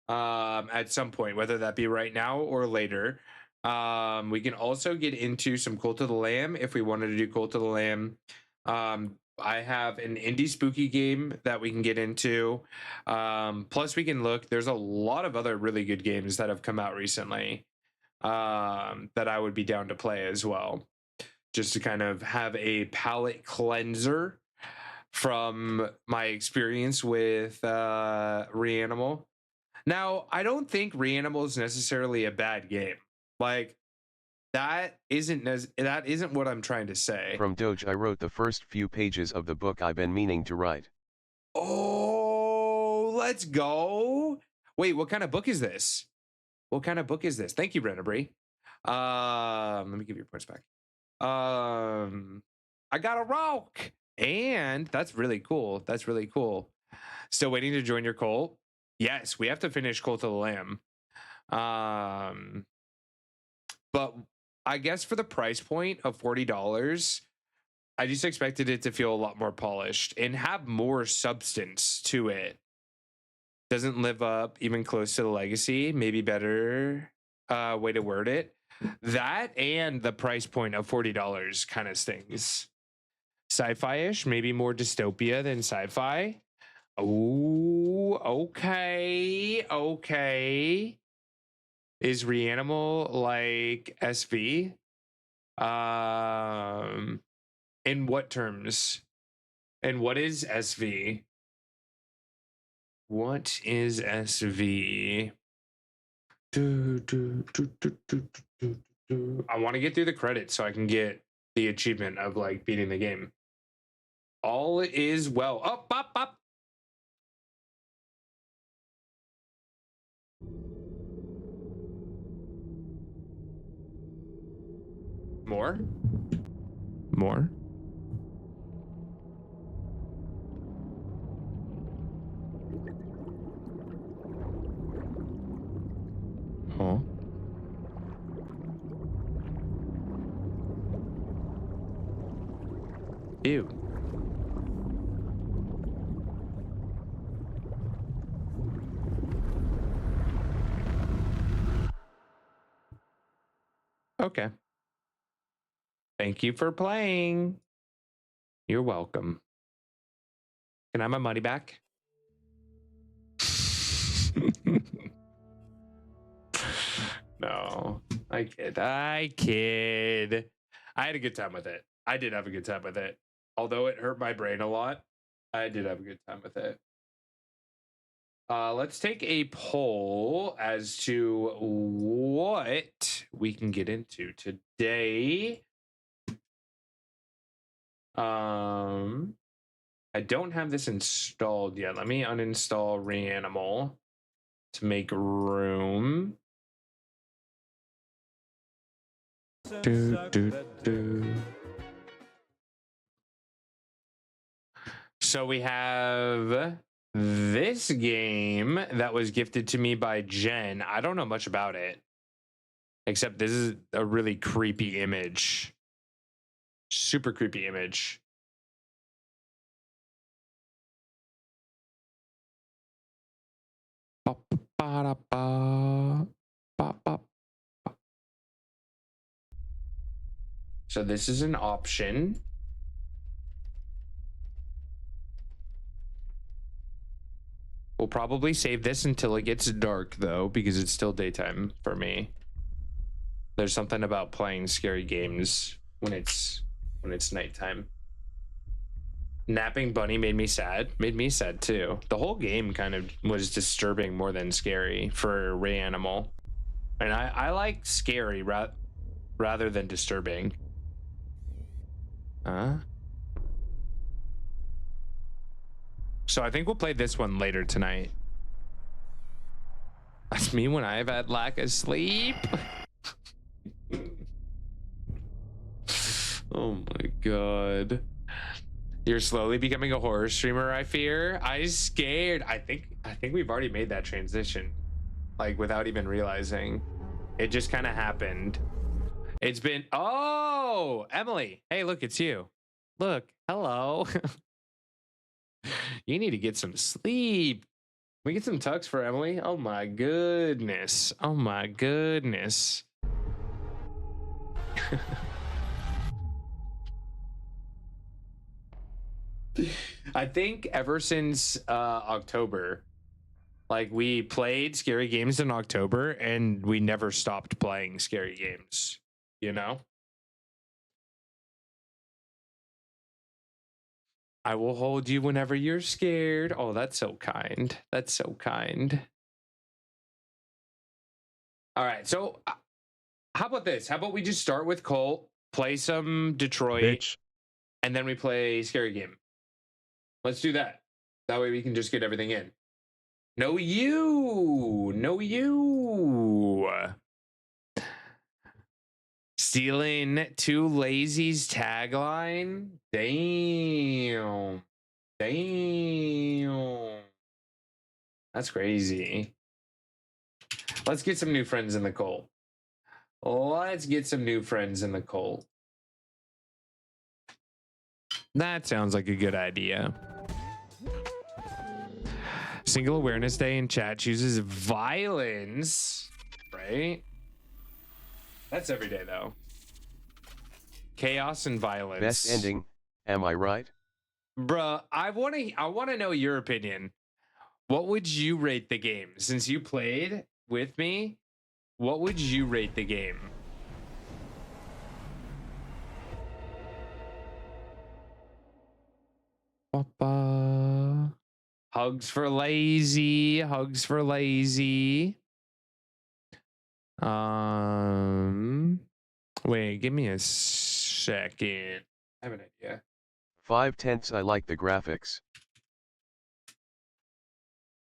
at some point, whether that be right now or later. We can also get into some Cult of the Lamb if we wanted to do Cult of the Lamb. I have an indie spooky game that we can get into. Plus we can look, there's a lot of other really good games that have come out recently. that I would be down to play as well, just to kind of have a palate cleanser from my experience with Reanimal. Now, I don't think Reanimal is necessarily a bad game. Like, that isn't what I'm trying to say. From Doge, I wrote the first few pages of the book I've been meaning to write. Oh, let's go. Wait, what kind of book is this? What kind of book is this? Thank you, Brenna. Let me give you your points back. I got a rock. And that's really cool. That's really cool. Still waiting to join your cult? Yes, we have to finish Cult of the Lamb. But I guess for the price point of $40, I just expected it to feel a lot more polished and have more substance to it. Doesn't live up even close to the legacy. Maybe better way to word it. That and the price point of $40 kind of stings. Sci-fi-ish, maybe more dystopia than sci-fi. Oh, okay. Is Reanimal like SV? In what terms? And what is SV? What is SV? I want to get through the credits so I can get the achievement of like beating the game. All is well. Up. More? Huh? Ew. Okay. Thank you for playing. You're welcome. Can I have my money back? No, I kid. I had a good time with it. I did have a good time with it. Although it hurt my brain a lot, I did have a good time with it. Let's take a poll as to what we can get into today. I don't have this installed yet. Let me uninstall Reanimal to make room. So we have this game that was gifted to me by Jen. I don't know much about it, except this is a really creepy image. Super creepy image. So this is an option. We'll probably save this until it gets dark though, because it's still daytime for me. There's something about playing scary games when it's nighttime. Napping Bunny made me sad. Made me sad too. The whole game kind of was disturbing more than scary for Reanimal. And I like scary rather than disturbing. So I think we'll play this one later tonight. That's me when I've had lack of sleep. Oh my god. You're slowly becoming a horror streamer, I fear. I'm scared. I think we've already made that transition, like without even realizing. It just kind of happened. It's been, oh, Emily. Hey, look, it's you. Look, hello. You need to get some sleep. Can we get some tucks for Emily? Oh my goodness. Oh my goodness. I think ever since October, Like, we played scary games in October and we never stopped playing scary games, you know? I will hold you whenever you're scared. Oh, that's so kind. That's so kind. All right, so how about this? How about we just start with Colt, play some Detroit, Bitch. and then we play scary game. Let's do that. That way we can just get everything in. No, you. No, you. Stealing Too Lazy's tagline? Damn. Damn. That's crazy. Let's get some new friends in the cult. Let's get some new friends in the cult. That sounds like a good idea. Single Awareness Day in chat chooses violence, right? That's every day though. Chaos and violence. Best ending, am I right? Bruh, I wanna know your opinion. What would you rate the game? Since you played with me, what would you rate the game? Papa. Hugs for lazy. Hugs for lazy. Wait, give me a second. I have an idea. 5/10. I like the graphics.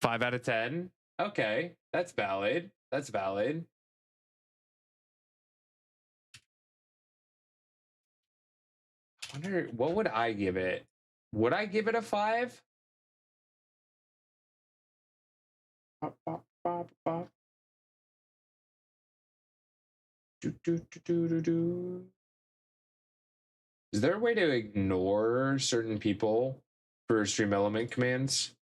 5 out of 10. Okay, that's valid. That's valid. I wonder, what would I give it? Would I give it a 5? Is there a way to ignore certain people for stream element commands?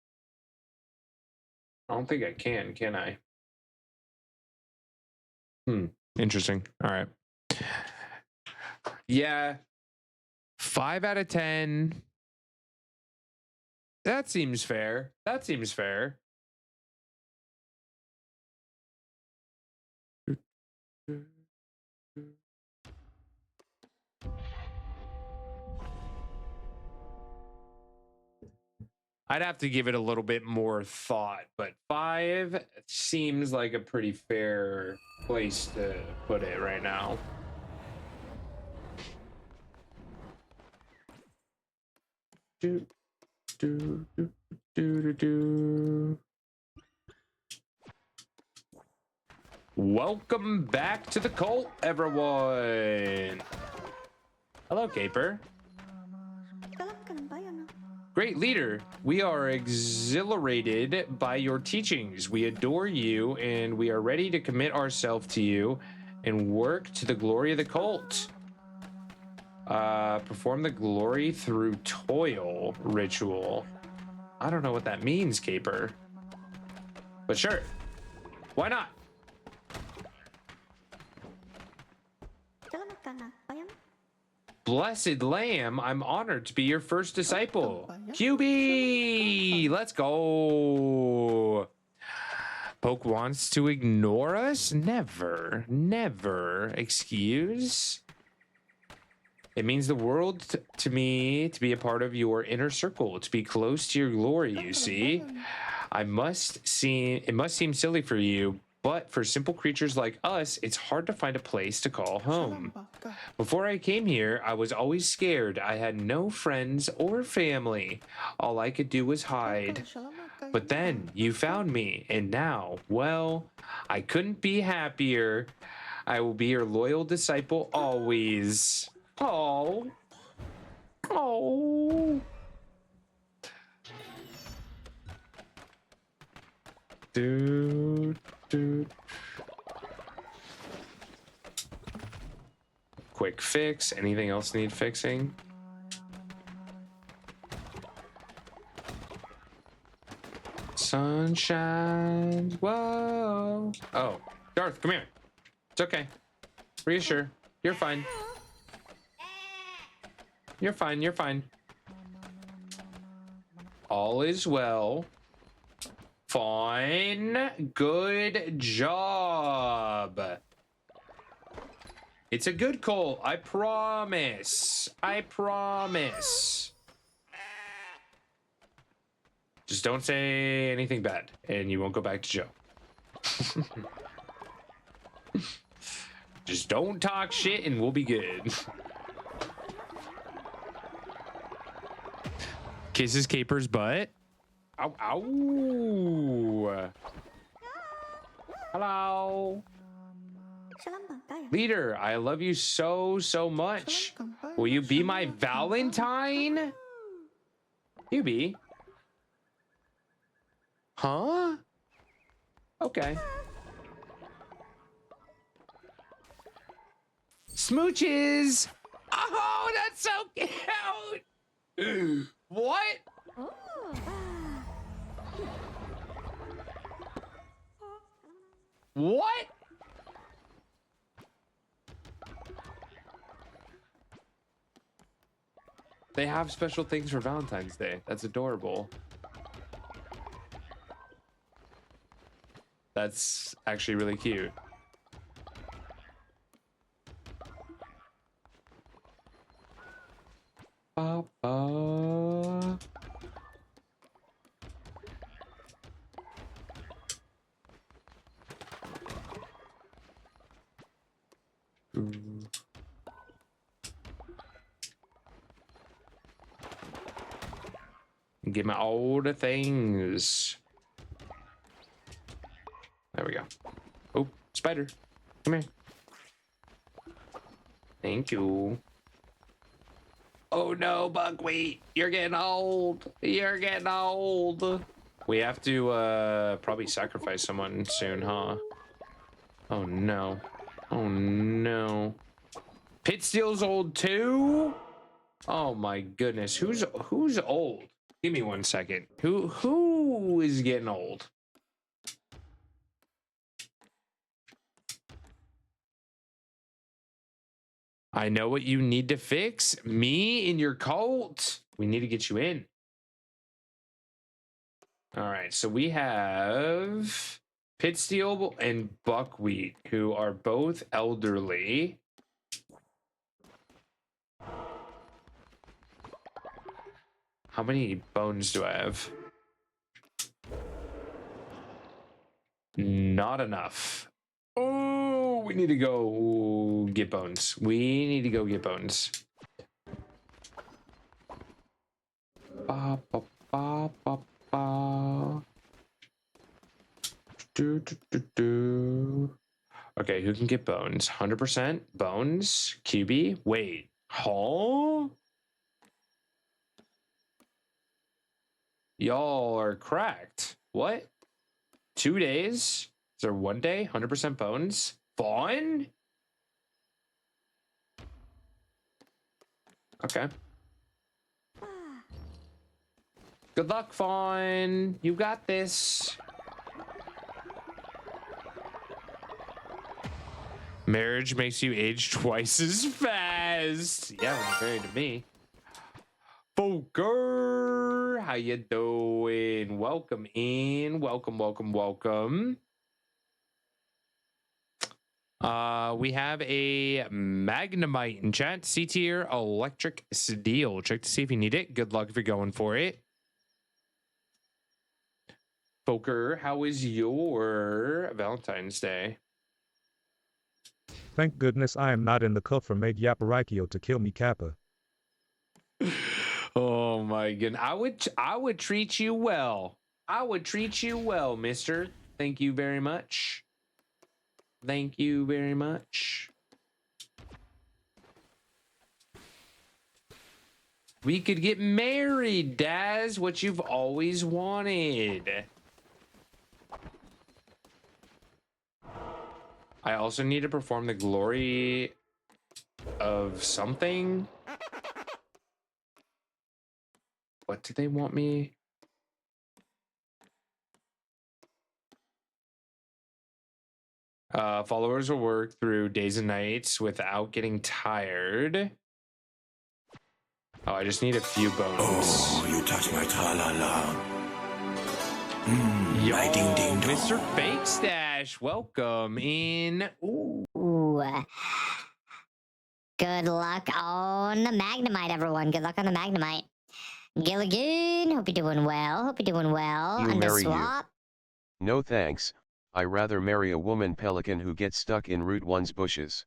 I don't think I can I? Interesting. All right. Yeah. 5 out of 10. That seems fair. That seems fair. I'd have to give it a little bit more thought, but 5 seems like a pretty fair place to put it right now. Welcome back to the cult, everyone. Hello, Caper. Great leader, we are exhilarated by your teachings. We adore you, and we are ready to commit ourselves to you and work to the glory of the cult. Perform the glory through toil ritual. I don't know what that means, Caper. But sure, why not? Blessed Lamb, I'm honored to be your first disciple. QB, let's go. Poke wants to ignore us? Never, never. Excuse? It means the world to me to be a part of your inner circle, to be close to your glory, you see. It must seem silly for you, but for simple creatures like us, it's hard to find a place to call home. Before I came here, I was always scared. I had no friends or family. All I could do was hide. But then you found me, and now, well, I couldn't be happier. I will be your loyal disciple always. Oh. Oh. Dude. Quick fix. Anything else need fixing? Sunshine. Whoa. Oh, Darth, come here. It's okay. Reassure. You're fine. You're fine. You're fine. All is well. Fine. Good job. It's a good call. I promise. I promise. Just don't say anything bad, and you won't go back to jail. Just don't talk shit, and we'll be good. Kisses Caper's butt. Ow, ow. Hello. Leader, I love you so, so much. Will you be my Valentine? You be. Huh? Okay. Smooches. Oh, that's so cute. What? What? They have special things for Valentine's Day. That's adorable. That's actually really cute. Papa. Get my all the things. There we go. Oh, spider. Come here. Thank you. Oh no, buckwheat. You're getting old. You're getting old. We have to probably sacrifice someone soon, huh? Oh no. Oh no. Pit Steel's old too? Oh my goodness. Who's old? Give me 1 second. Who is getting old? I know what you need to fix. Me in your cult. We need to get you in. All right, so we have Pit Steel and Buckwheat, who are both elderly. How many bones do I have? Not enough. Oh, we need to go get bones. We need to go get bones. Ba, ba, ba, ba, ba. Do, do, do, do. Okay, who can get bones? 100% bones. QB. Wait. Huh? Y'all are cracked. What? 2 days? Is there 1 day? 100% bones? Fawn? Okay. Good luck, Fawn. You got this. Marriage makes you age twice as fast. Yeah, when you're married to me. Poker, how you doing? Welcome in. Welcome, welcome, welcome. We have a Magnemite in chat. C tier electric steel. Check to see if you need it. Good luck if you're going for it. Poker, how is your Valentine's Day? Thank goodness I am not in the cult for Maid Yaparikio to kill me, Kappa. Oh my goodness. I would treat you well. I would treat you well, mister. Thank you very much. Thank you very much. We could get married, Daz. What you've always wanted. I also need to perform the glory of something. What do they want me? Followers will work through days and nights without getting tired. Oh, I just need a few bones. Oh, you touch my tra-la-la. Yo, Mr. Fake Stash, welcome in. Ooh. Good luck on the Magnemite, everyone. Good luck on the Magnemite. Gilligan, hope you're doing well. Hope you're doing well. You And the marry you. swap. No thanks, I rather marry a woman pelican who gets stuck in Route 1's bushes.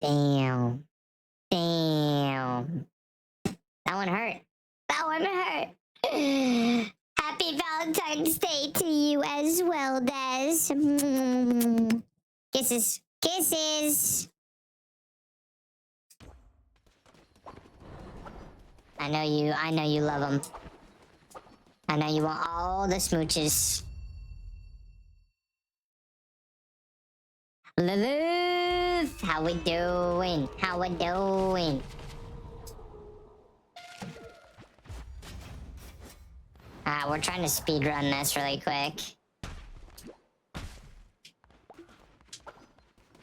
Damn. Damn. That one hurt. That one hurt. Happy Valentine's Day to you as well, Des. Kisses. Kisses. I know you love them. I know you want all the smooches. Lilith, how we doing? How we doing? We're trying to speed run this really quick.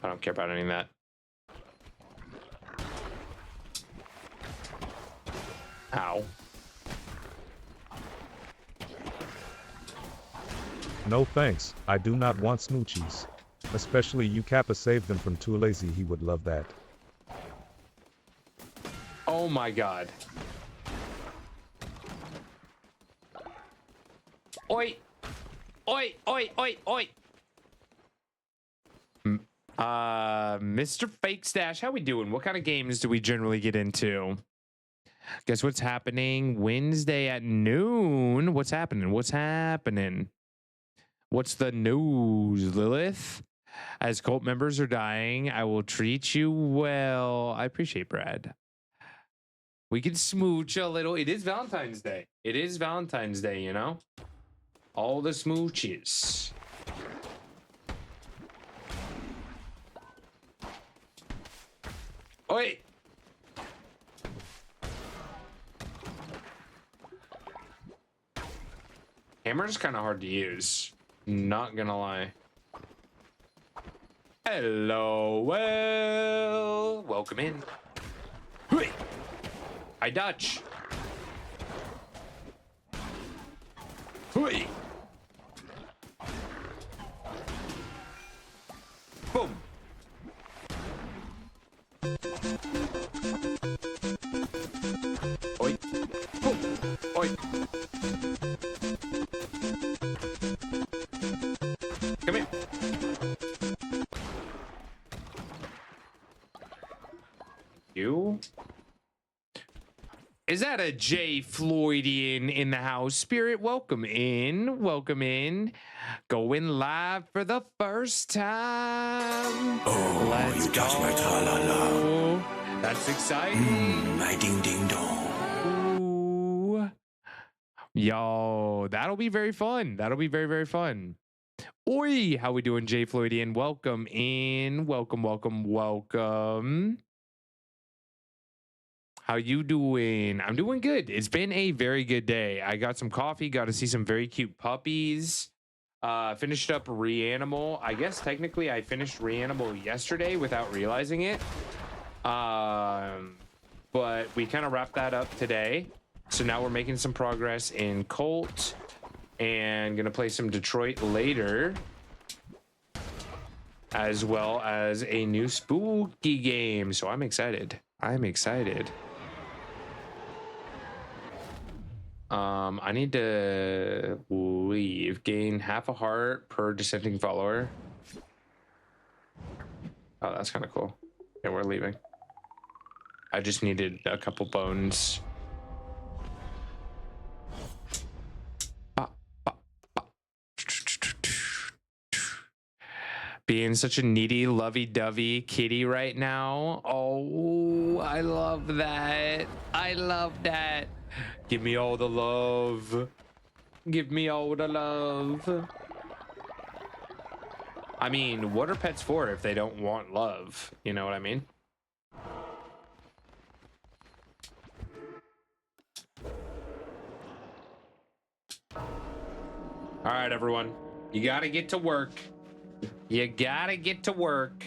I don't care about any of that. Ow. No thanks, I do not want smoochies. Especially you, Kappa saved them from Too Lazy, he would love that. Oh my god. Oi! Oi! Oi! Oi! Oi! Mr. Fake Stash, how we doing? What kind of games do we generally get into? Guess what's happening Wednesday at noon? What's happening? What's happening? What's the news, Lilith? As cult members are dying, I will treat you well. I appreciate Brad. We can smooch a little. It is Valentine's Day. It is Valentine's Day, you know? All the smooches. Oi! Hammer's kind of hard to use. Not gonna lie. Hello, well, welcome in. Hi, Dutch. Boom. Oi. Boom. Oi. Come here. You? Is that a J Floydian in the house? Spirit, welcome in. Welcome in. Going live for the first time. Oh, let's you touch my tra-la-la. That's exciting. My ding-ding-dong. Ooh. Yo, that'll be very fun. That'll be very, very fun. Oi, how we doing, J Floydian? Welcome in. Welcome, welcome, welcome. How you doing? I'm doing good. It's been a very good day. I got some coffee, got to see some very cute puppies. Finished up Reanimal. I guess technically I finished Reanimal yesterday without realizing it. But we kind of wrapped that up today. So now we're making some progress in Colt and gonna play some Detroit later, as well as a new spooky game. So I'm excited. I'm excited. I need to leave. Gain half a heart per dissenting follower. Oh, that's kind of cool. Yeah, we're leaving. I just needed a couple bones. Being such a needy, lovey-dovey kitty right now. Oh, I love that. I love that. Give me all the love. Give me all the love. I mean, what are pets for if they don't want love? You know what I mean? All right, everyone. You gotta get to work. You gotta get to work.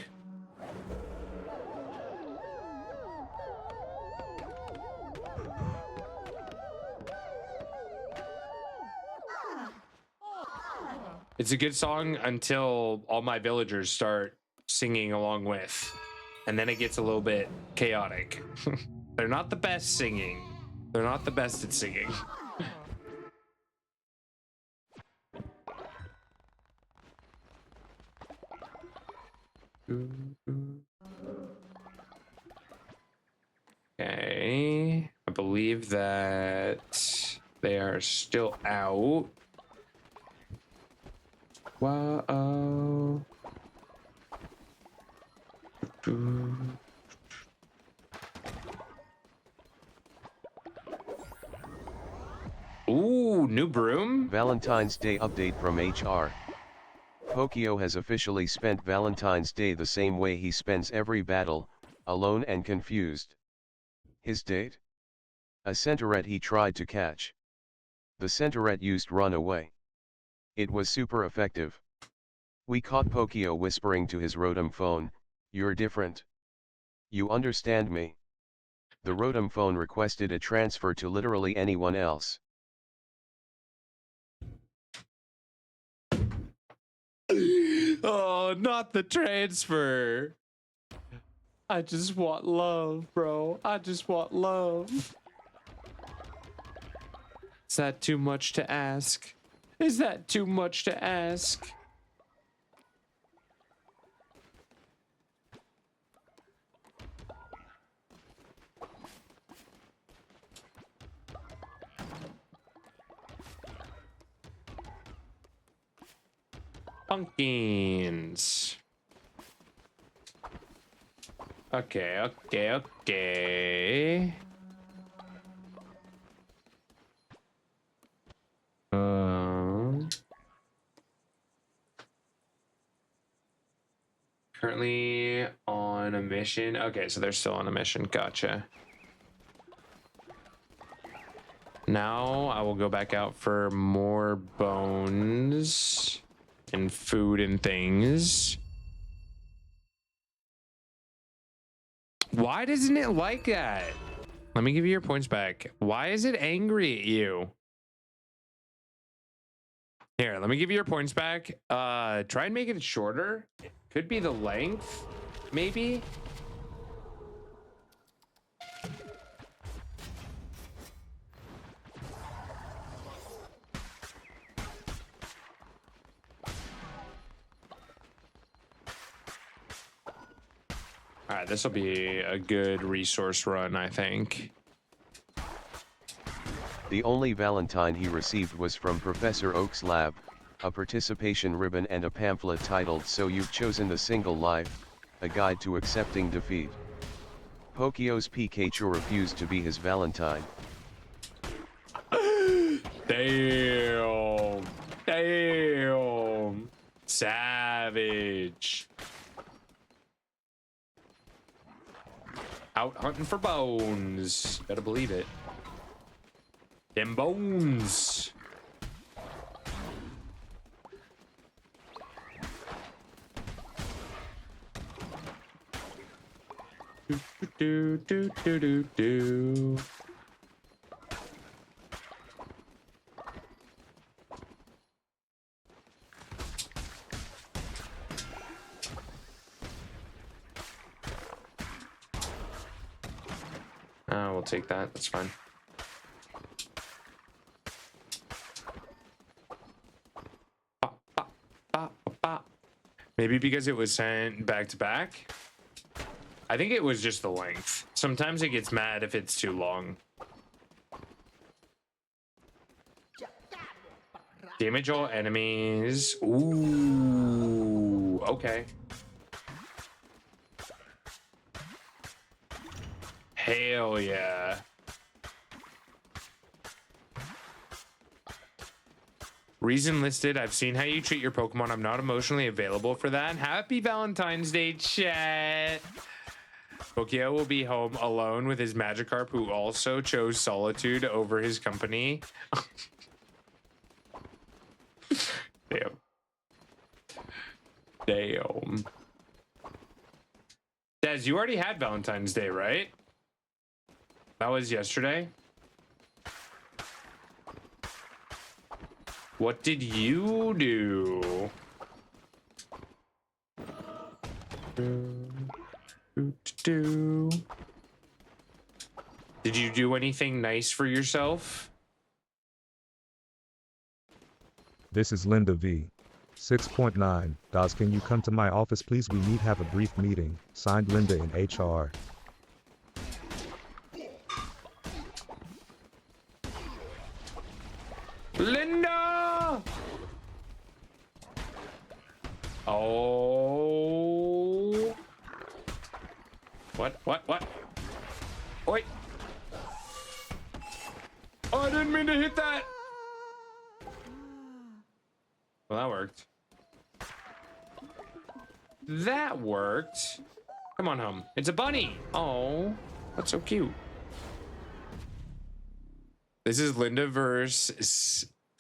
It's a good song until all my villagers start singing along with, and then it gets a little bit chaotic. They're not the best singing. They're not the best at singing. Okay, I believe that they are still out. Whoa. Ooh, new broom? Valentine's Day update from HR. Pokio has officially spent Valentine's Day the same way he spends every battle, alone and confused. His date? A Centaurette he tried to catch. The Centaurette used run away. It was super effective. We caught Pokio whispering to his Rotom phone, "You're different. You understand me?" The Rotom phone requested a transfer to literally anyone else. Oh, not the transfer. I just want love, bro. I just want love. Is that too much to ask? Is that too much to ask? Pumpkins. Okay. Currently on a mission. Okay, so they're still on a mission. Gotcha. Now I will go back out for more bones and food and things. Why doesn't it like that? Let me give you your points back. Why is it angry at you? Here, let me give you your points back. Try and make it shorter. It could be the length, maybe. All right, this will be a good resource run, I think. The only Valentine he received was from Professor Oak's lab, a participation ribbon and a pamphlet titled "So You've Chosen the Single Life, A Guide to Accepting Defeat." Pokio's Pikachu refused to be his Valentine. Damn. Damn. Savage. Out hunting for bones. Better believe it. Them bones. Do. We'll take that. That's fine. Maybe because it was sent back to back. I think it was just the length. Sometimes it gets mad if it's too long. Damage all enemies. Ooh, okay. Hell yeah. Reason listed. I've seen how you treat your Pokemon. I'm not emotionally available for that. Happy Valentine's Day, chat. Pokio will be home alone with his Magikarp, who also chose solitude over his company. Damn. Damn. Daz, you already had Valentine's Day, right? That was yesterday. What did you do? Did you do anything nice for yourself? This is Linda V. 6.9. Daz, can you come to my office, please? We need have a brief meeting. Signed, Linda in HR. Linda! Oh. What? Oi. Oh, I didn't mean to hit that. Well, that worked. That worked. Come on, home. It's a bunny. Oh, that's so cute. This is Linda verse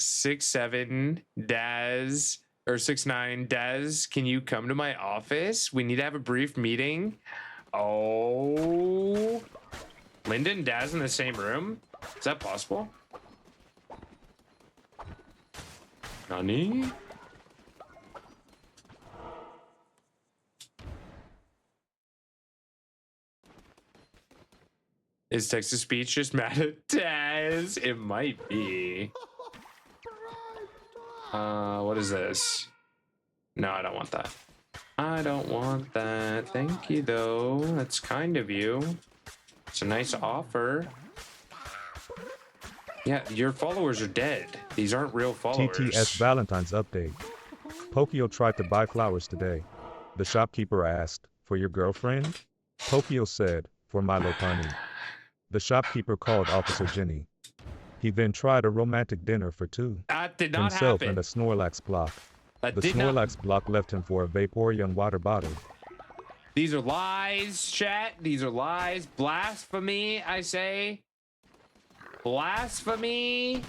6'7" Daz, or 6'9" Daz. Can you come to my office? We need to have a brief meeting. Oh, Linda and Daz in the same room? Is that possible? Nani? Is text-to-speech just mad at Daz? It might be. What is this? No, I don't want that. I don't want that. Thank you, though. That's kind of you. It's a nice offer. Yeah, your followers are dead. These aren't real followers. TTS Valentine's update. Pokio tried to buy flowers today. The shopkeeper asked, "For your girlfriend?" Pokio said, "For my Lopani." The shopkeeper called Officer Jenny. He then tried a romantic dinner for two. That did not himself happen. And a Snorlax block. That the did not- Snorlax block left him for a Vaporeon water bottle. These are lies, chat. These are lies. Blasphemy, I say. Blasphemy.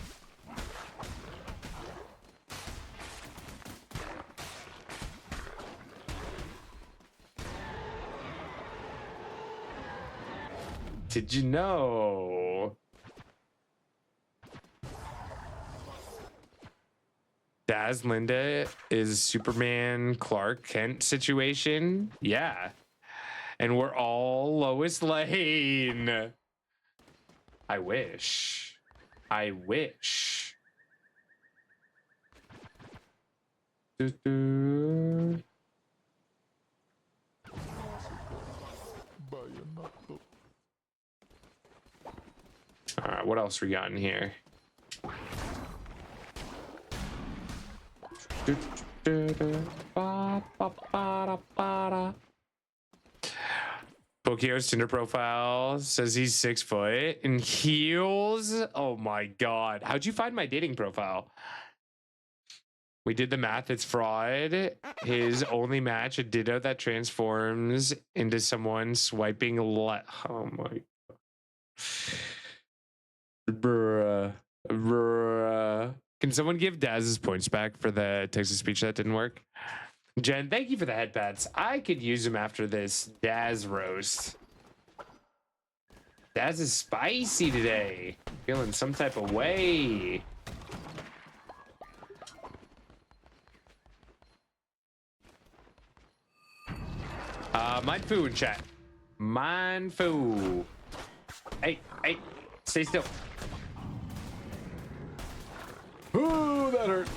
Did you know? Daz Linda is Superman Clark Kent situation? Yeah. And we're all Lois Lane. I wish. I wish. Doo-doo. All right, what else we got in here? Pokio's Tinder profile says he's 6 foot and heels. Oh my god. How'd you find my dating profile? We did the math. It's fraud. His only match, a Ditto that transforms into someone swiping left. Oh my god. Bruh. Can someone give Daz his points back for the text-to-speech that didn't work? Jen, thank you for the head pats. I could use them after this Daz roast. Daz is spicy today. Feeling some type of way. Mindfu in chat. Mindfu. Hey, stay still. Ooh, that hurt.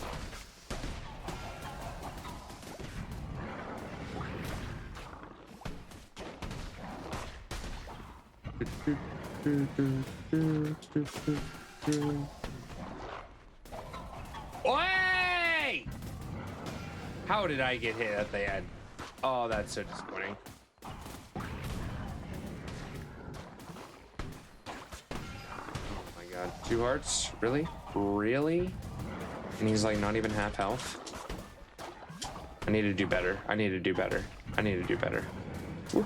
Wait! How did I get hit at the end? Oh, that's so disappointing. Oh my god. 2 hearts? Really? Really? And he's like not even half health. I need to do better. I need to do better. I need to do better. Woo.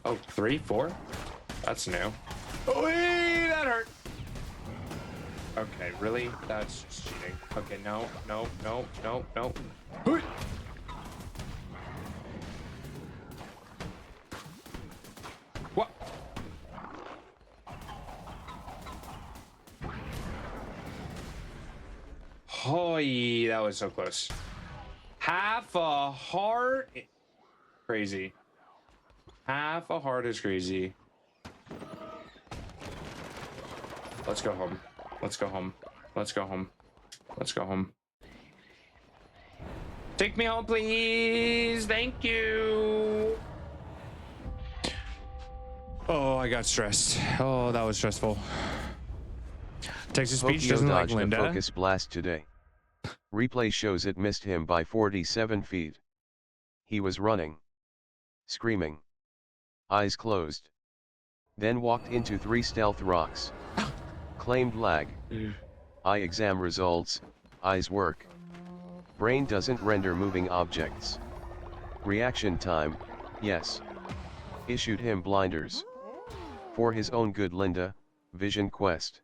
Oh, 3, 4? That's new. Oh, that hurt. Okay, really? That's just cheating. Okay, no, no, no, no, no. Hey! What? Hoy, that was so close. Half a heart. Crazy. Half a heart is crazy. Let's go home. Let's go home. Let's go home. Let's go home. Take me home, please. Thank you. Oh, I got stressed. Oh, that was stressful. Texas Speech Pokio doesn't like dodged Linda. a focus blast today. Replay shows it missed him by 47 feet. He was running, screaming, eyes closed. Then walked into 3 stealth rocks. Claimed lag. Eye exam results, eyes work. Brain doesn't render moving objects. Reaction time, yes. Issued him blinders. For his own good, Linda, Vision Quest.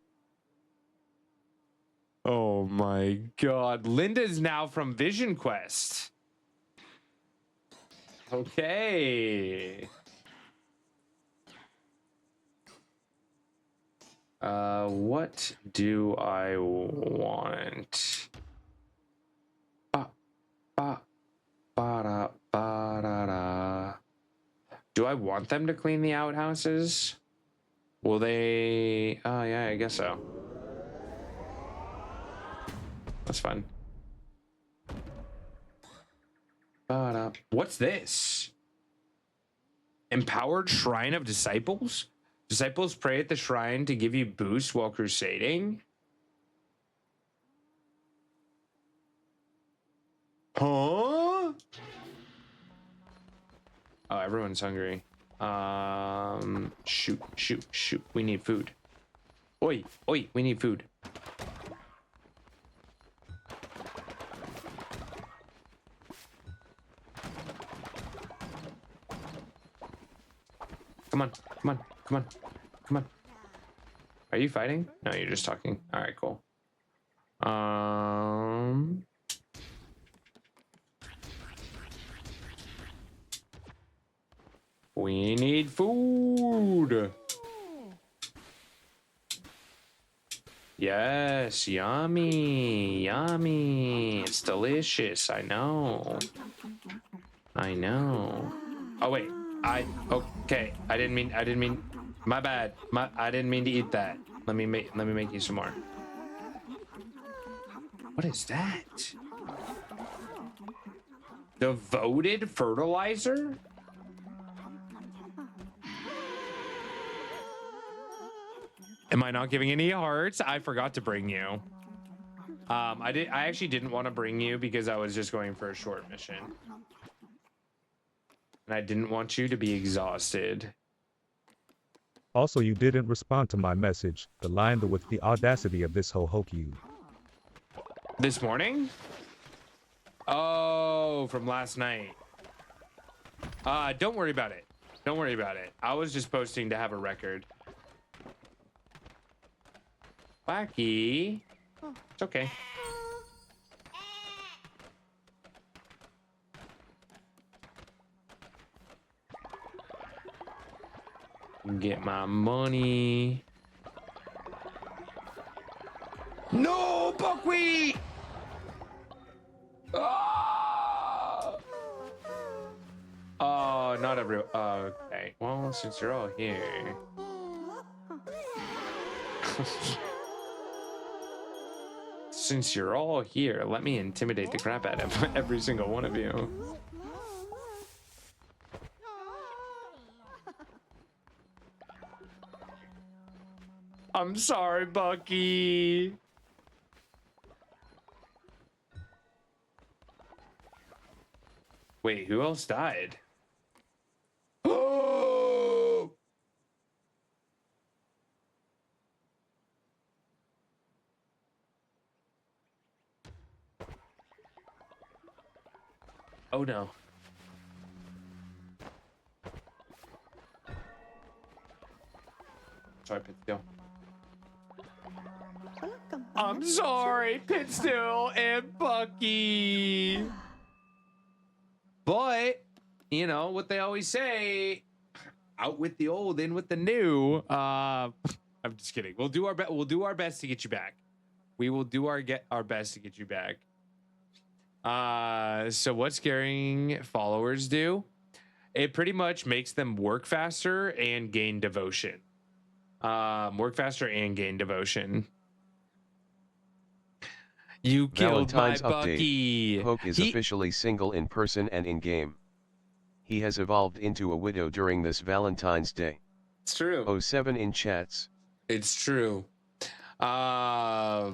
Oh my god. Linda's now from Vision Quest. Okay. What do I want? Do I want them to clean the outhouses? Will they? Oh yeah, I guess so. That's fun. What's this? Empowered Shrine of Disciples? Disciples pray at the shrine to give you boost while crusading? Huh? Oh, everyone's hungry. Shoot. We need food. Oi, we need food. Come on. Are you fighting? No, you're just talking. All right, cool. We need food. Yes, yummy. It's delicious. I know. Oh wait. Okay. I didn't mean. My bad. I didn't mean to eat that. Let me make you some more. What is that? Devoted fertilizer? Am I not giving any hearts? I forgot to bring you. I actually didn't want to bring you because I was just going for a short mission. And I didn't want you to be exhausted. Also, you didn't respond to my message, the line with the audacity of this Hohokyu. This morning? Oh, from last night. Don't worry about it. I was just posting to have a record. Wacky. It's okay. Get my money. No, buckwheat! Oh, not every. Okay. Well, since you're all here. Since you're all here, let me intimidate the crap out of every single one of you. I'm sorry, Bucky. Wait, who else died? Oh! Oh no. Sorry, Pittsfield. Welcome. I'm sorry, Pitstill and Bucky. But, you know, what they always say, out with the old, in with the new. I'm just kidding. We'll do our best. We'll do our best to get you back. We will do our best to get you back. So what scaring followers do? It pretty much makes them work faster and gain devotion. Work faster and gain devotion. You killed Valentine's my Bucky. Update. Poke is officially single in person and in game. He has evolved into a widow during this Valentine's Day. It's true. 07 in chats. It's true. I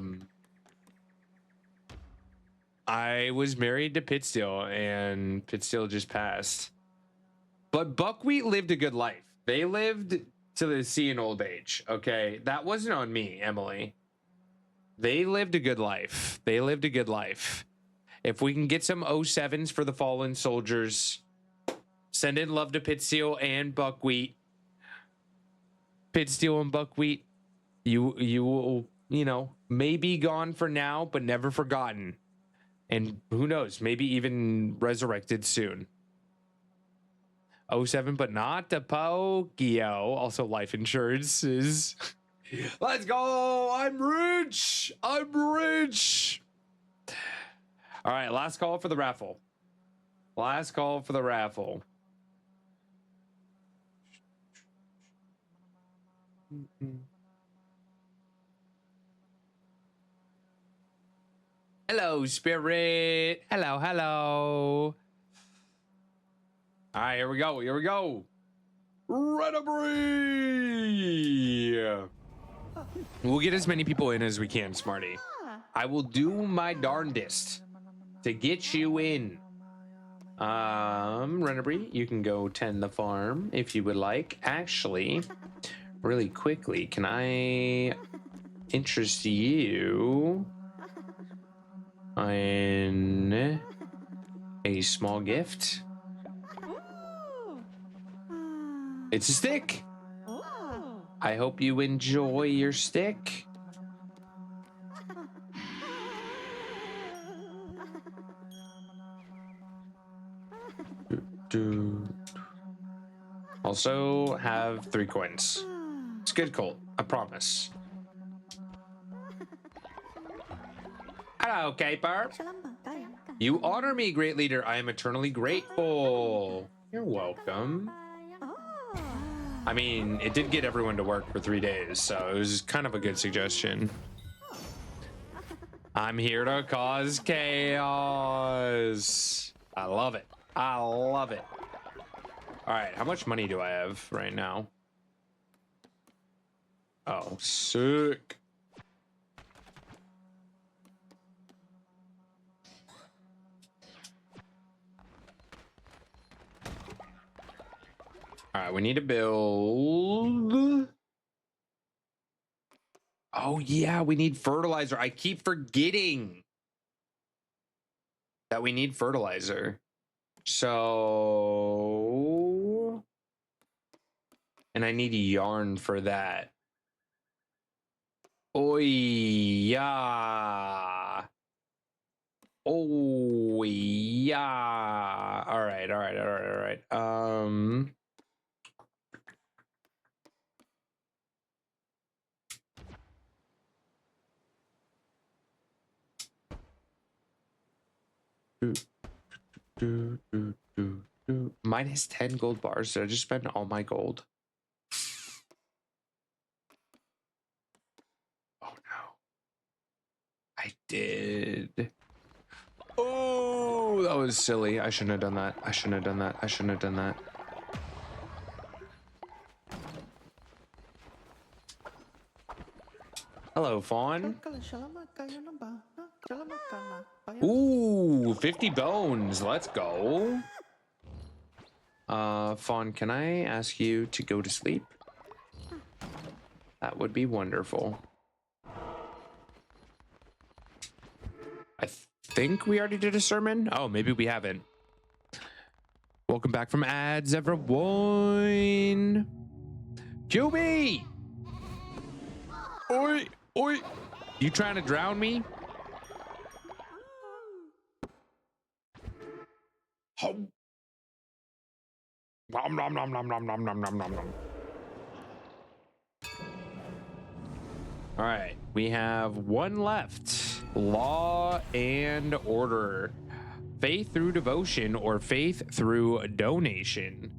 was married to Pitstill, and Pitstill just passed. But Buckwheat lived a good life. They lived to see an old age. Okay, that wasn't on me, Emily. They lived a good life. They lived a good life. If we can get some 07s for the fallen soldiers, send in love to Pitstill and Buckwheat. Pitstill and Buckwheat, you will, you know, may be gone for now, but never forgotten. And who knows, maybe even resurrected soon. 07, but not to Pokio. Also, life insurance is... Let's go! I'm rich! I'm rich! All right, last call for the raffle. Last call for the raffle. Hello, Spirit. Hello, hello. All right, here we go. Here we go. Renabri. We'll get as many people in as we can, Smarty. I will do my darndest to get you in. Renabri, you can go tend the farm if you would like. Actually, really quickly, can I interest you in a small gift? It's a stick. I hope you enjoy your stick. Also have 3 coins. It's good, Colt. I promise. Hello, Caper. You honor me, great leader. I am eternally grateful. You're welcome. I mean, it did get everyone to work for 3 days, so it was kind of a good suggestion. I'm here to cause chaos. I love it. I love it. All right, how much money do I have right now? Oh, sick. All right, we need to build. Oh, yeah, we need fertilizer. I keep forgetting that we need fertilizer. So, and I need yarn for that. Oh, yeah. Oh, yeah. All right, all right, all right, all right. Minus 10 gold bars. Did I just spend all my gold? Oh no. I did. Oh, that was silly. I shouldn't have done that. I shouldn't have done that. I shouldn't have done that. Hello, Fawn. Ooh, 50 bones. Let's go. Fawn, can I ask you to go to sleep? That would be wonderful. I think we already did a sermon. Oh, maybe we haven't. Welcome back from ads, everyone. QB! Oi, oi. You trying to drown me? Oh. Nom nom nom nom nom nom nom nom nom nom. All right, we have one left. Law and Order. Faith through devotion or faith through donation.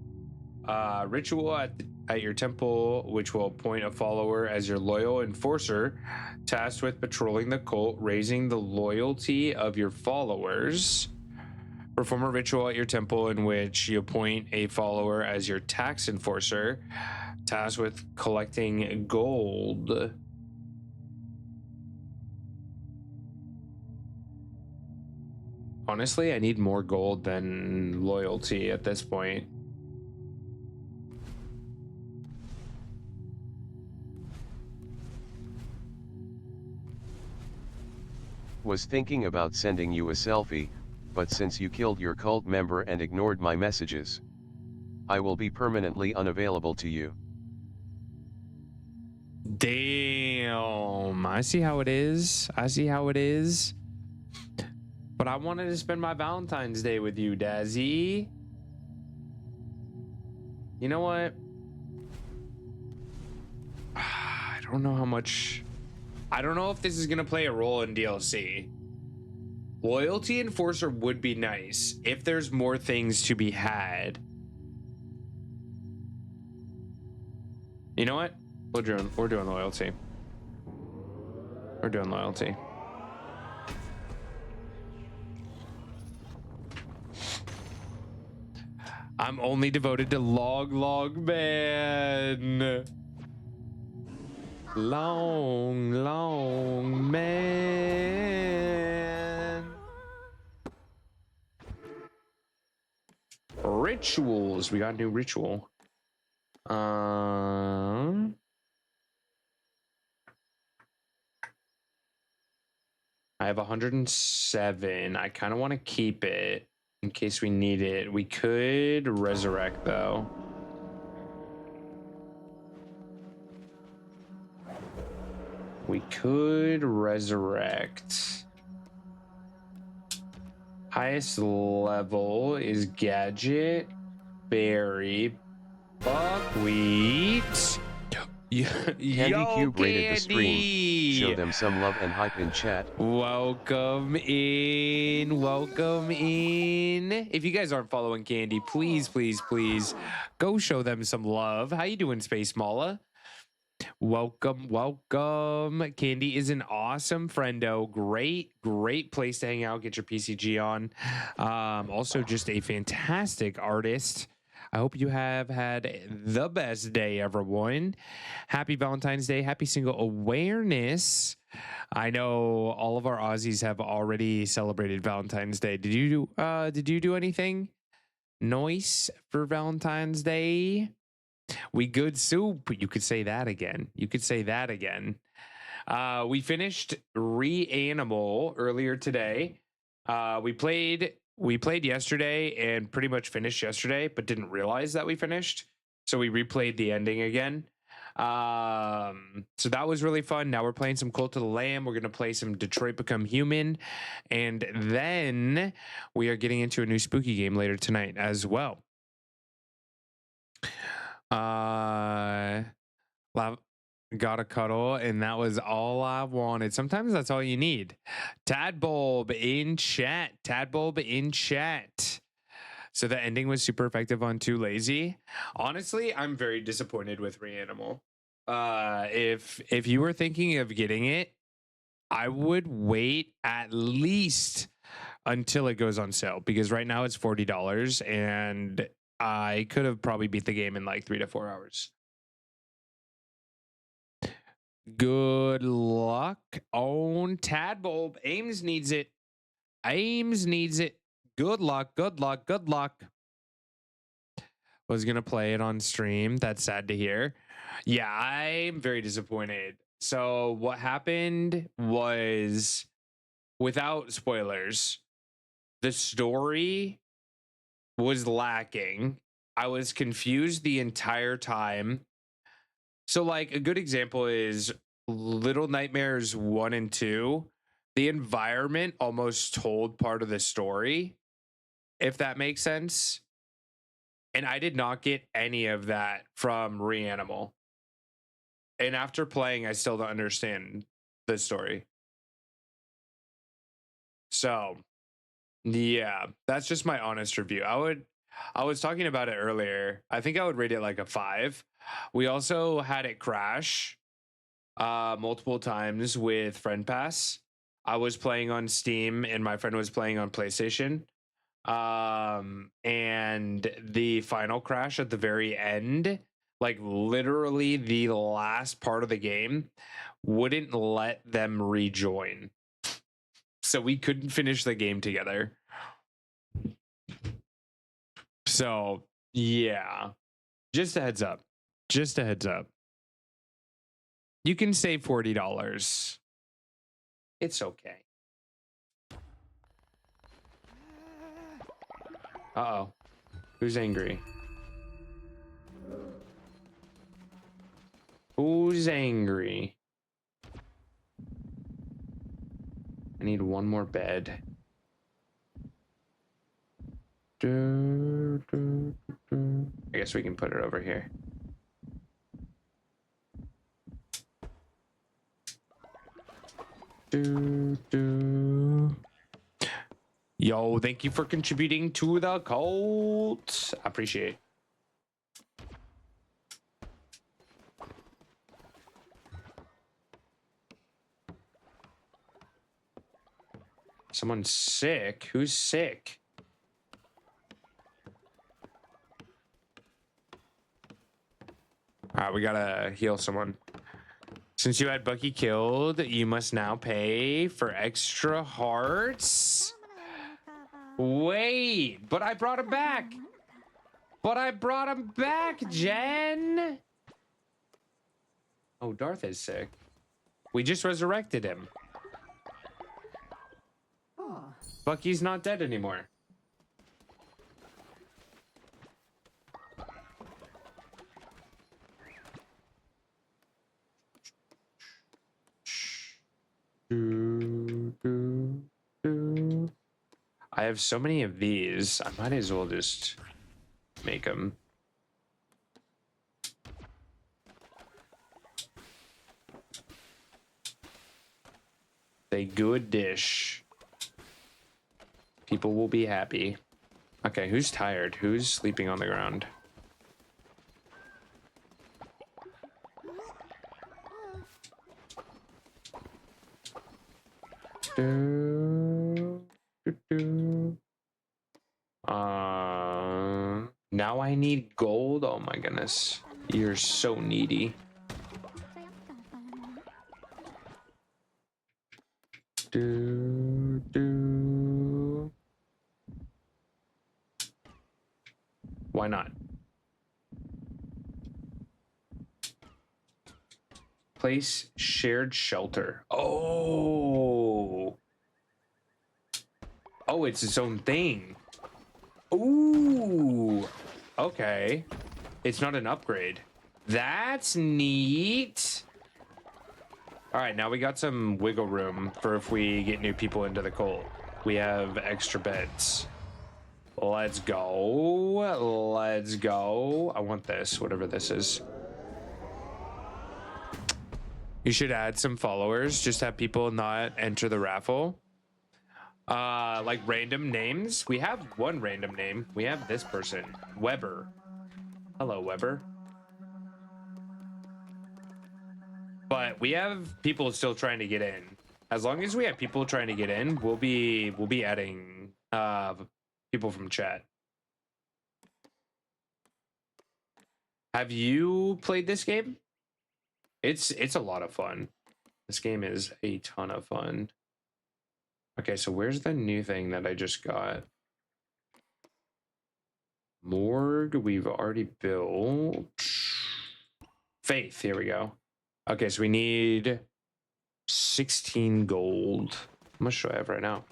Ritual at your temple, which will appoint a follower as your loyal enforcer, tasked with patrolling the cult, raising the loyalty of your followers. Perform a ritual at your temple in which you appoint a follower as your tax enforcer, tasked with collecting gold. Honestly, I need more gold than loyalty at this point. Was thinking about sending you a selfie, but since you killed your cult member and ignored my messages, I will be permanently unavailable to you. Damn, I see how it is. I see how it is. But I wanted to spend my Valentine's Day with you, Dazzy. You know what? I don't know how much... I don't know if this is going to play a role in DLC. Loyalty Enforcer would be nice if there's more things to be had. You know what? We're doing loyalty. We're doing loyalty. I'm only devoted to Log Man. Long man. Rituals. We got a new ritual. I have 107. I kind of want to keep it in case we need it. We could resurrect though. We could resurrect. Highest level is gadget, berry, buckwheat. Candy Cube rated the stream. Show them some love and hype in chat. Welcome in. Welcome in. If you guys aren't following Candy, please go show them some love. How you doing, Space Mala? Welcome. Candy is an awesome friendo. Great place to hang out, get your PCG on. Also just a fantastic artist. I hope you have had the best day, everyone. Happy Valentine's Day. Happy Single Awareness. I know all of our Aussies have already celebrated Valentine's Day. Did you do anything nice for Valentine's Day? We good soup. You could say that again. We finished Reanimal earlier today. We played yesterday and pretty much finished yesterday, but didn't realize that we finished. So we replayed the ending again. So that was really fun. Now we're playing some Cult of the Lamb. We're going to play some Detroit Become Human. And then we are getting into a new spooky game later tonight as well. Got a cuddle, and that was all I wanted. Sometimes that's all you need. Tadbulb in chat. So the ending was super effective on Too Lazy. Honestly, I'm very disappointed with Reanimal. If you were thinking of getting it, I would wait at least until it goes on sale, because right now it's $40 and I could have probably beat the game in like 3 to 4 hours. Good luck on Tadbulb. Ames needs it. Good luck. Was gonna play it on stream. That's sad to hear. Yeah, I'm very disappointed. So what happened was, without spoilers, the story was lacking. I was confused the entire time. So like a good example is Little Nightmares 1 and 2, the environment almost told part of the story, if that makes sense. And I did not get any of that from Reanimal. And after playing, I still don't understand the story. So, yeah, that's just my honest review. I was talking about it earlier. I think I would rate it like a 5. We also had it crash multiple times with Friend Pass. I was playing on Steam and my friend was playing on PlayStation. And the final crash at the very end, like literally the last part of the game, wouldn't let them rejoin. So we couldn't finish the game together. So, yeah. Just a heads up. Just a heads up. You can save $40. It's okay. Uh-oh. Who's angry? Who's angry? I need one more bed. I guess we can put it over here. Yo, thank you for contributing to the cult. I appreciate it. Someone's sick. Who's sick? All right, we gotta heal someone. Since you had Bucky killed, you must now pay for extra hearts. Wait, but I brought him back. Jen. Oh, Darth is sick. We just resurrected him. Bucky's not dead anymore. I have so many of these. I might as well just make them. A good dish. People will be happy. Okay, who's tired? Who's sleeping on the ground? Now I need gold. Oh my goodness. You're so needy. Why not? Place shared shelter. Oh. Oh, it's its own thing. Ooh. Okay. It's not an upgrade. That's neat. All right, now we got some wiggle room for if we get new people into the cult. We have extra beds. Let's go. Let's go. I want this, whatever this is. You should add some followers. Just have people not enter the raffle. Like random names. We have one random name. We have this person, Weber. Hello, Weber. But we have people still trying to get in. As long as we have people trying to get in, we'll be adding people from chat. Have you played this game? It's a lot of fun. This game is a ton of fun. Okay, so where's the new thing that I just got? Morgue, we've already built. Faith, here we go. Okay, so we need 16 gold. How much do I have right now?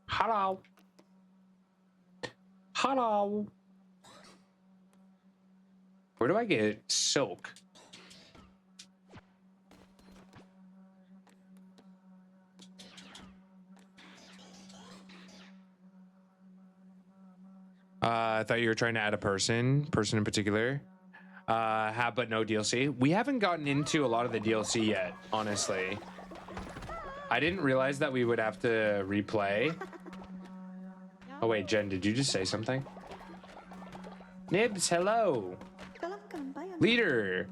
Hello. Hello. Where do I get silk? I thought you were trying to add a person in particular. Have but no DLC. We haven't gotten into a lot of the DLC yet, honestly. I didn't realize that we would have to replay. Oh wait, Jen, did you just say something? Nibs, hello. Leader.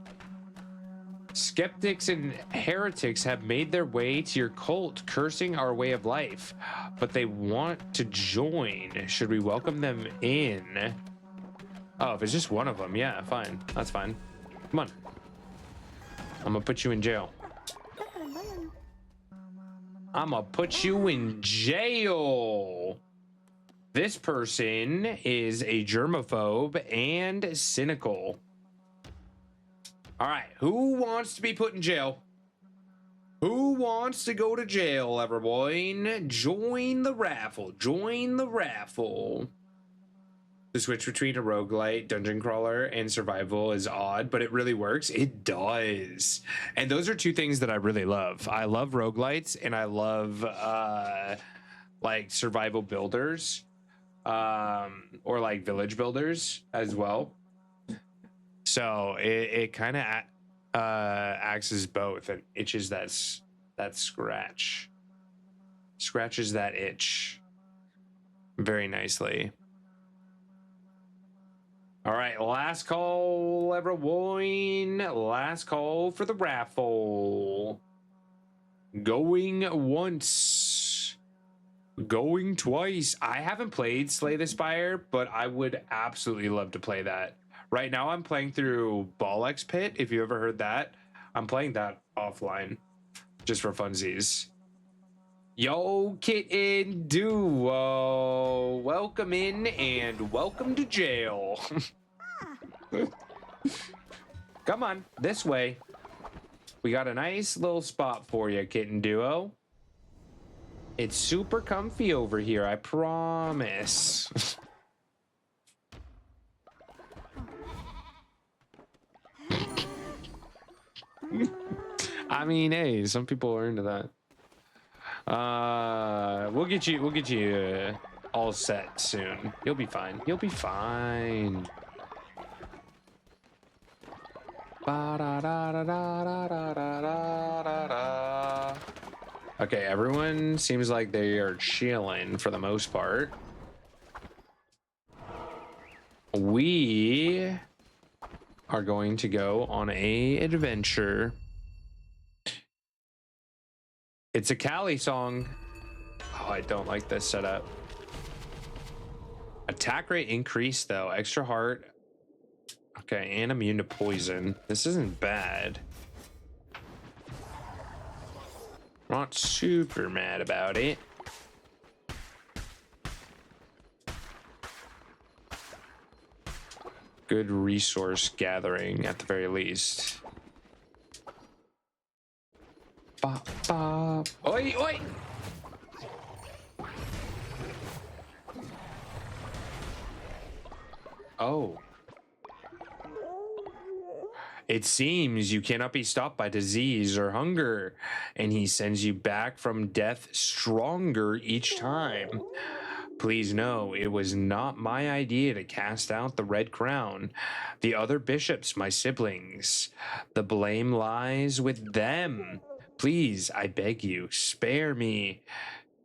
Skeptics and heretics have made their way to your cult, cursing our way of life, but they want to join. Should we welcome them in? Oh, if it's just one of them, yeah, fine. That's fine. Come on. I'm gonna put you in jail. I'm gonna put you in jail. This person is a germaphobe and cynical. All right, who wants to be put in jail? Who wants to go to jail, everyone? Join the raffle. Join the raffle. The switch between a roguelite, dungeon crawler, and survival is odd, but it really works. It does. And those are two things that I really love. I love roguelites, and I love like survival builders, or like village builders as well. So it kind of acts as both and itches that scratch. Scratches that itch very nicely. All right, last call, everyone. Last call for the raffle. Going once. Going twice. I haven't played Slay the Spire, but I would absolutely love to play that. Right now, I'm playing through Balex Pit, if you ever heard that. I'm playing that offline, just for funsies. Yo, Kitten Duo, welcome in and welcome to jail. Come on, this way. We got a nice little spot for you, Kitten Duo. It's super comfy over here, I promise. I mean, hey, some people are into that. We'll get you all set soon. You'll be fine. You'll be fine. Okay, everyone seems like they are chilling for the most part. We are going to go on a adventure. It's a Callie song. Oh, I don't like this setup. Attack rate increased though. Extra heart. Okay, and immune to poison. This isn't bad. Not super mad about it. Good resource gathering at the very least. Bop, bop. Oi, oi! Oh. It seems you cannot be stopped by disease or hunger, and he sends you back from death stronger each time. Please know, it was not my idea to cast out the Red Crown. The other bishops, my siblings. The blame lies with them. Please, I beg you, spare me.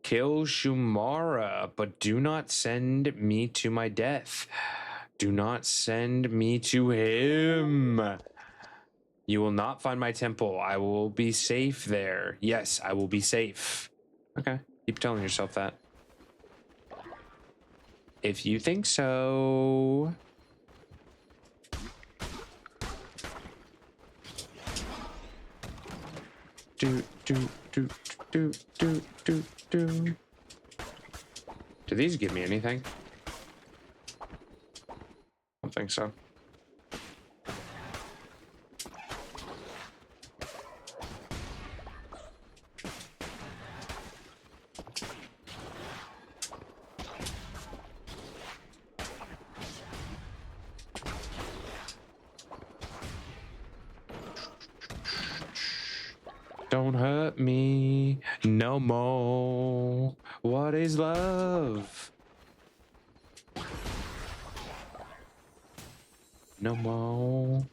Kill Shumara, but do not send me to my death. Do not send me to him. You will not find my temple. I will be safe there. Yes, I will be safe. Okay, keep telling yourself that. If you think so. Do. Do these give me anything? I don't think so. Don't hurt me no more. What is love? No more.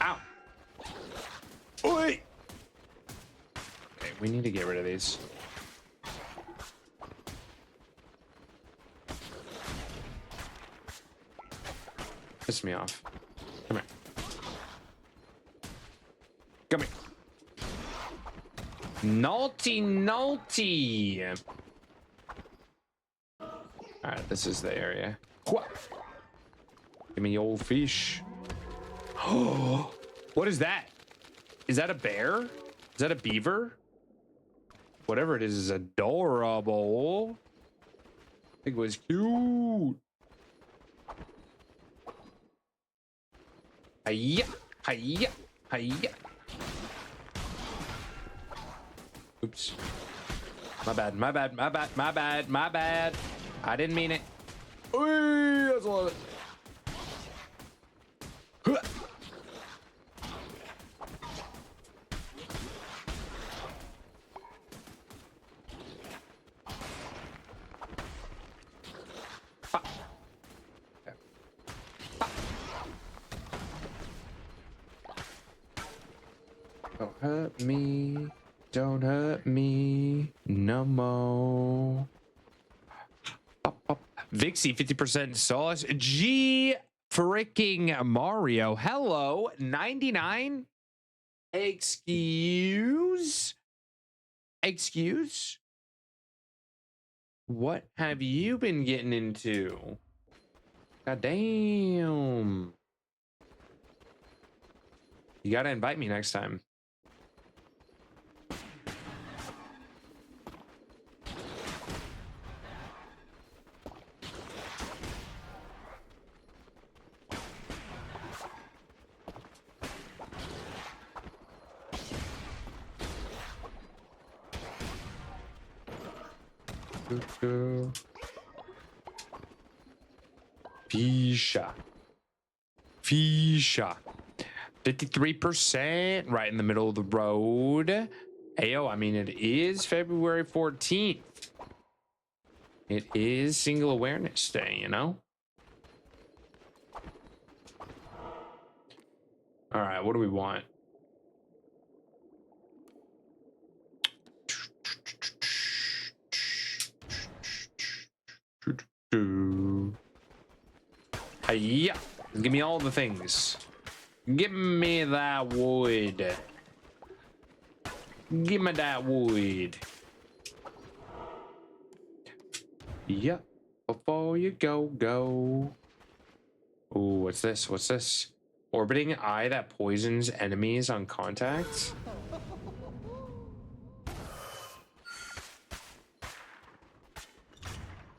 Ow. Oi. Okay, we need to get rid of these. Piss me off. Come here. Come here. Naughty, naughty. All right, this is the area. Give me old fish. Oh, what is that? Is that a bear? Is that a beaver? Whatever it is adorable. I think it was cute. Hiya, hiya, hiya. Oops. My bad, my bad, my bad, my bad, my bad. I didn't mean it. Ooh, that's a lot of it. Don't hurt me. Don't hurt me no more. Vixie, 50% sauce. G freaking Mario. Hello, 99. Excuse? Excuse? What have you been getting into? God damn. You gotta invite me next time. Fisha. Fisha. 53%, right in the middle of the road. Ayo, I mean, it is February 14th. It is Single Awareness Day, you know? All right, what do we want? Hiya. Give me all the things. Give me that wood. Give me that wood. Yeah. Before you go. Ooh, what's this? What's this? Orbiting eye that poisons enemies on contact.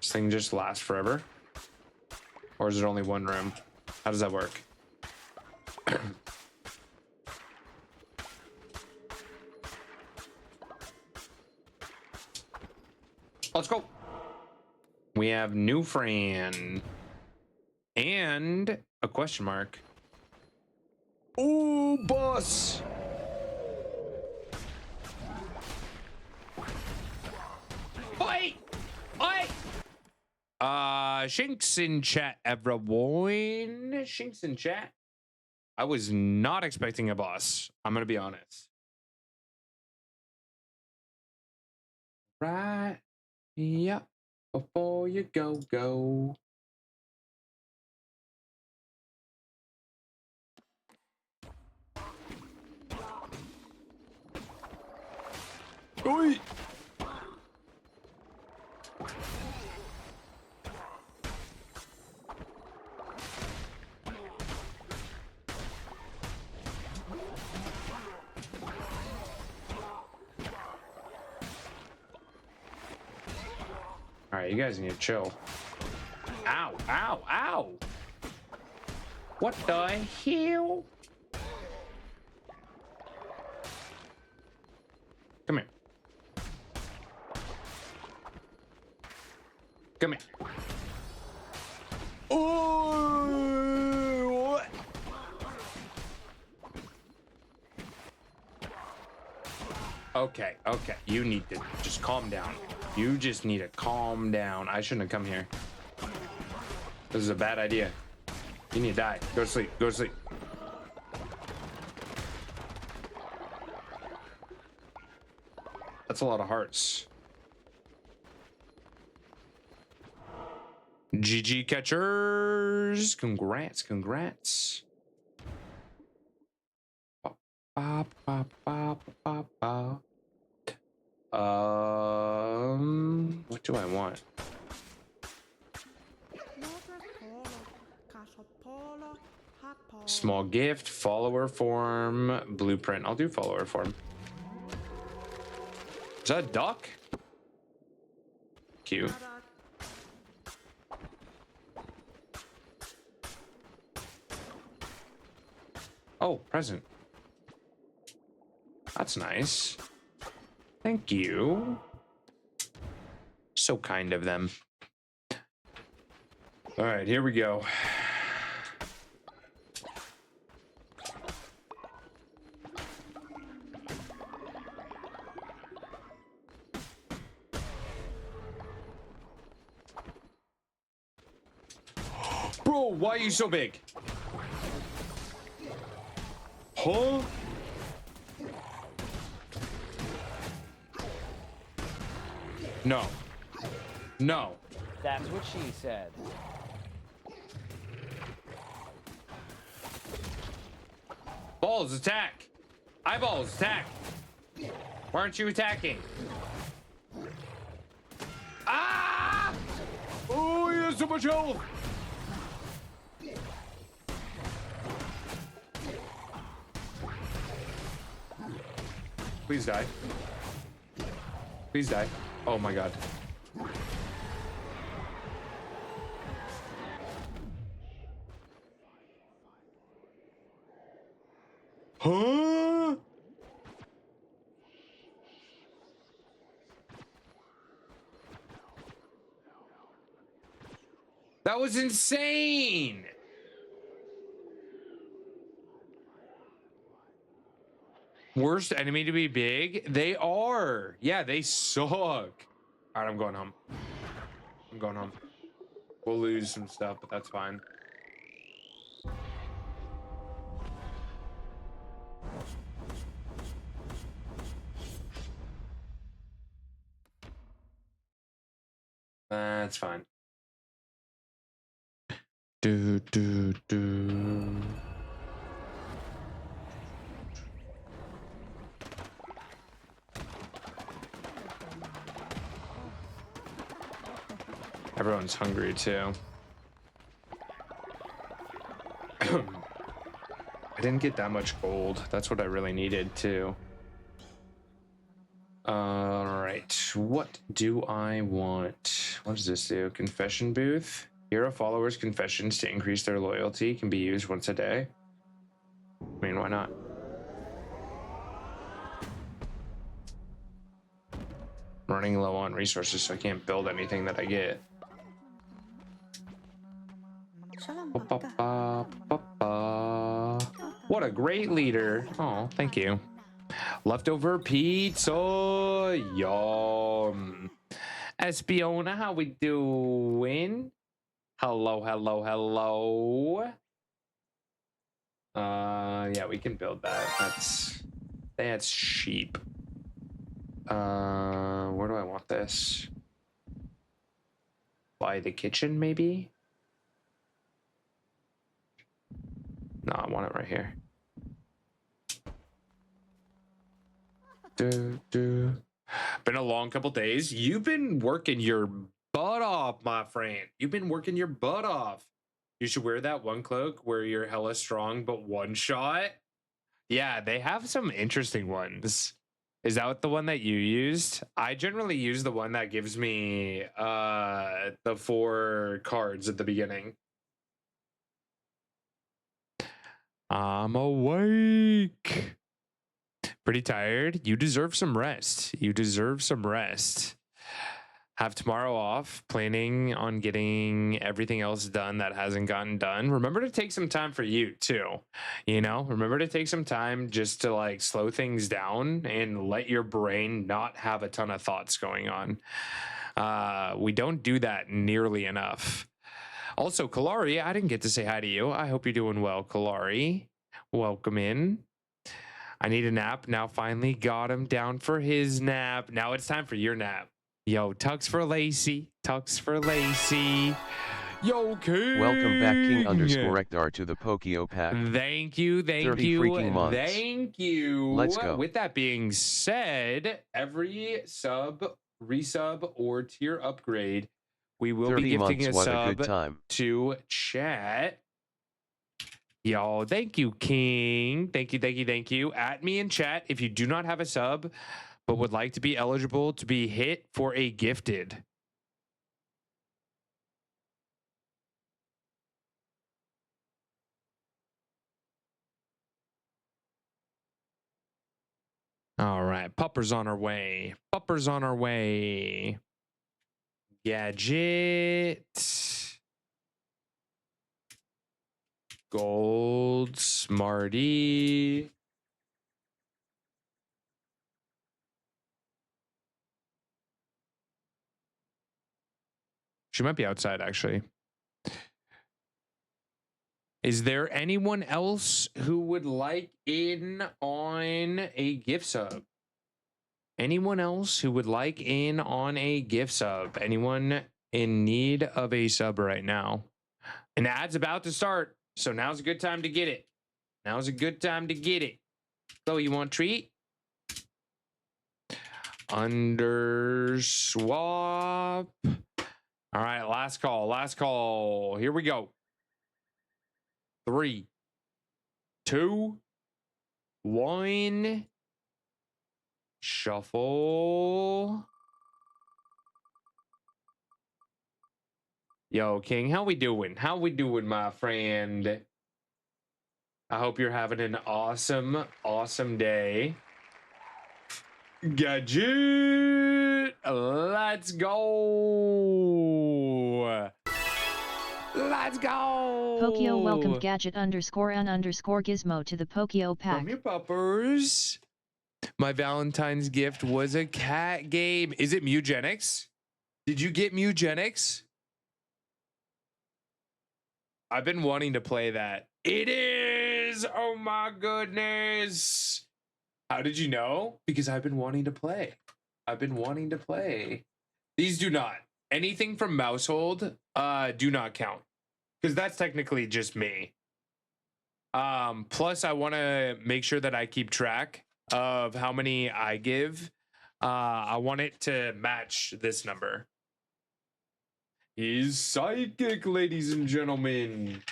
This thing just lasts forever? Or is it only one room? How does that work? Let's go. We have new Fran. And a question mark. Ooh, boss. Oi! Oi! Shinks in chat, everyone. Shinks in chat. I was not expecting a boss. I'm gonna be honest. Right. Yep. Before you go. Oi! All right, you guys need to chill. Ow, ow, ow. What the hell? Come here. Come here. Oh, what? Okay, okay. You need to just calm down. You just need to calm down. I shouldn't have come here. This is a bad idea. You need to die. Go to sleep. Go to sleep. That's a lot of hearts. GG catchers. Congrats, congrats. Ba, ba, ba, ba, ba. What do I want? Small gift, follower form, blueprint. I'll do follower form. Is that a duck? Cute. Oh, present. That's nice. Thank you. So kind of them. All right, here we go. Bro, why are you so big? Huh? No. No. That's what she said. Balls, attack! Eyeballs, attack! Why aren't you attacking? Ah! Oh, he has so much health! Please die. Please die. Oh my god. Huh? That was insane. Worst enemy to be big? They are. Yeah, they suck. All right, I'm going home. I'm going home. We'll lose some stuff, but that's fine. That's fine. Do. Everyone's hungry too. I didn't get that much gold. That's what I really needed too. All right, what do I want? What does this do? Confession booth. Hero followers' confessions to increase their loyalty can be used once a day. I mean, why not? I'm running low on resources, so I can't build anything that I get. What a great leader. Oh, thank you. Leftover pizza. Yum. Espiona, how we doing? Hello. Yeah, we can build that. That's cheap. Where do I want this? By the kitchen, maybe? No, I want it right here. Been a long couple days. You've been working your butt off, my friend. You've been working your butt off. You should wear that one cloak where you're hella strong but one shot. Yeah, they have some interesting ones. Is that the one that you used? I generally use the one that gives me the 4 cards at the beginning. I'm awake. Pretty tired. You deserve some rest. You deserve some rest. have tomorrow off, planning on getting everything else done that hasn't gotten done. Remember to take some time for you too. You know, remember to take some time just to like slow things down and let your brain not have a ton of thoughts going on. We don't do that nearly enough. Also, Kalari, I didn't get to say hi to you. I hope you're doing well, Kalari. Welcome in. I need a nap. Now finally got him down for his nap. Now it's time for your nap. Yo, Tux for Lacey. Tux for Lacey. Yo, King. Welcome back, King_Ekdar, to the Pokio pack. Thank you. 30 freaking months. Thank you. Let's go. With that being said, every sub, resub, or tier upgrade, we will be gifting a sub to chat. Yo, thank you, King. Thank you. At me in chat if you do not have a sub, but would like to be eligible to be hit for a gifted. All right, Pupper's on our way. Pupper's on our way. Gadget. Gold. Smarty. She might be outside, actually. Is there anyone else who would like in on a gift sub? Anyone else who would like in on a gift sub? Anyone in need of a sub right now? An ad's about to start, so now's a good time to get it. Now's a good time to get it. So you want a treat? Under swap. All right, last call, last call. Here we go. 3, 2, 1. Shuffle. Yo, King, how we doing? How we doing, my friend? I hope you're having an awesome, awesome day. Gadget! Let's go! Let's go! Pokio welcomed Gadget_N_Gizmo to the Pokio pack. Come here, puppers. My Valentine's gift was a cat game. Is it Mugenics? Did you get Mugenics? I've been wanting to play that. It is! Oh my goodness! How did you know? Because I've been wanting to play. I've been wanting to play. These do not. Anything from Mousehold do not count. Because that's technically just me. Plus, I want to make sure that I keep track of how many I give. I want it to match this number. He's psychic, ladies and gentlemen.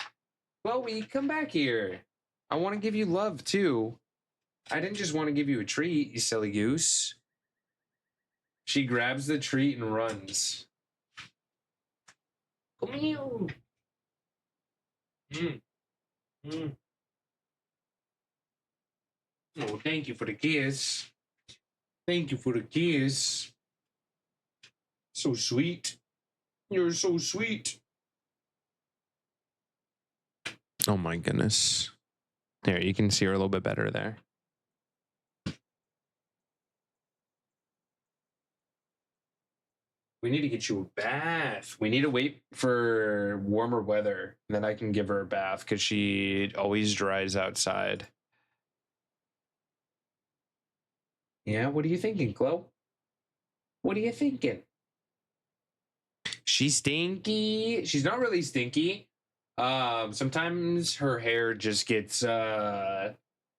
Chloe, come back here. I want to give you love, too. I didn't just want to give you a treat, you silly goose. She grabs the treat and runs. Come here. Oh, thank you for the kiss. Thank you for the kiss. So sweet. You're so sweet. Oh my goodness. There, you can see her a little bit better there. We need to get you a bath. We need to wait for warmer weather. And then I can give her a bath because she always dries outside. Yeah, what are you thinking, Chloe? What are you thinking? She's stinky. She's not really stinky. Sometimes her hair just gets to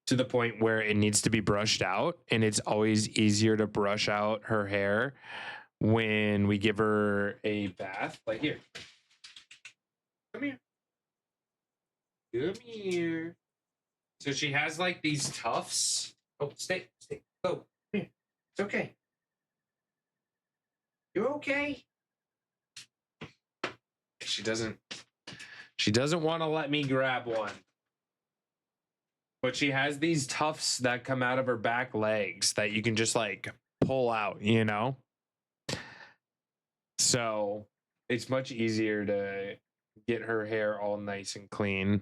the point where it needs to be brushed out, and it's always easier to brush out her hair when we give her a bath. Like here. Come here. Come here. So she has like these tufts. Oh, stay. Go. Come here. It's okay. You're okay. She doesn't want to let me grab one. But she has these tufts that come out of her back legs that you can just like pull out, you know? So it's much easier to get her hair all nice and clean.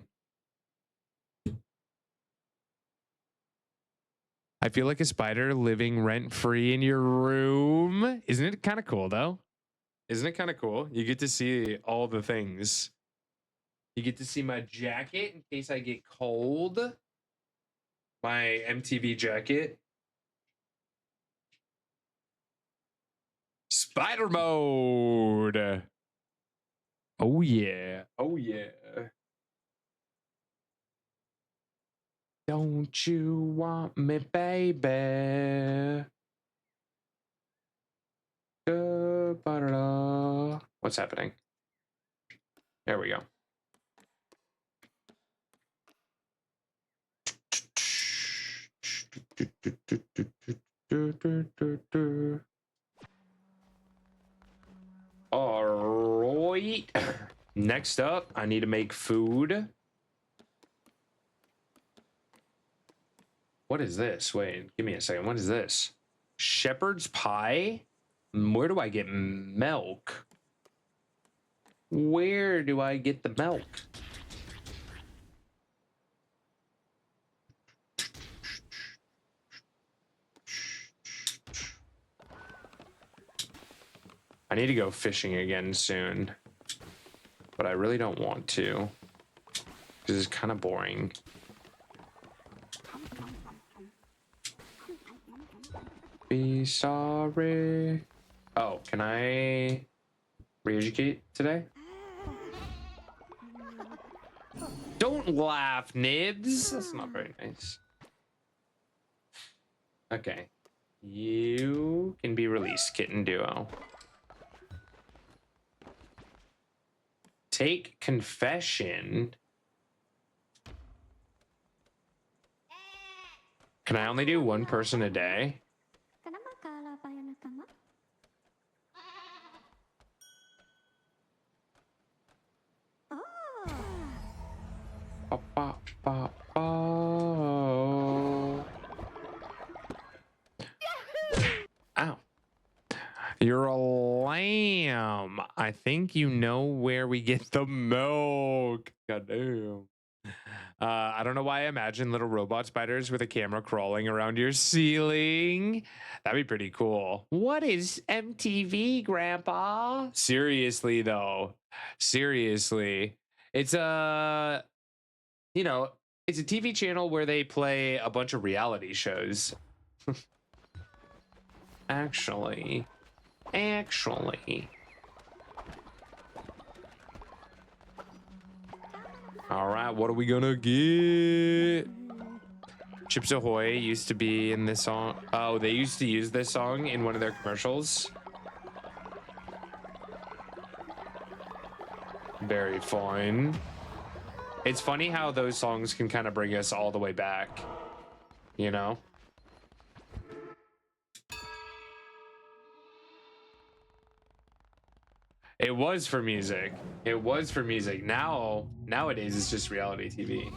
I feel like a spider living rent free in your room. Isn't it kind of cool though? Isn't it kind of cool? You get to see all the things. You get to see my jacket in case I get cold. My MTV jacket. Spider mode. Oh yeah. Oh yeah. Don't you want me, baby? What's happening? There we go. All right. Next up, I need to make food. What is this? Wait, give me a second. What is this? Shepherd's pie? Where do I get milk? Where do I get the milk? I need to go fishing again soon, but I really don't want to because it's kind of boring. Be sorry. Oh, can I re-educate today? Don't laugh, Nibs. That's not very nice. Okay. You can be released, Kitten Duo. Take confession. Can I only do one person a day? Ow. You're a lamb. I think you know where we get the milk. Goddamn. I don't know why I imagine little robot spiders with a camera crawling around your ceiling. That'd be pretty cool. What is MTV, Grandpa? Seriously, though. Seriously. It's a, you know, it's a TV channel where they play a bunch of reality shows. Actually. All right, what are we gonna get? Chips Ahoy used to be in this song. Oh, they used to use this song in one of their commercials. Very fun. It's funny how those songs can kind of bring us all the way back, you know? It was for music. It was for music. Nowadays, it's just reality TV.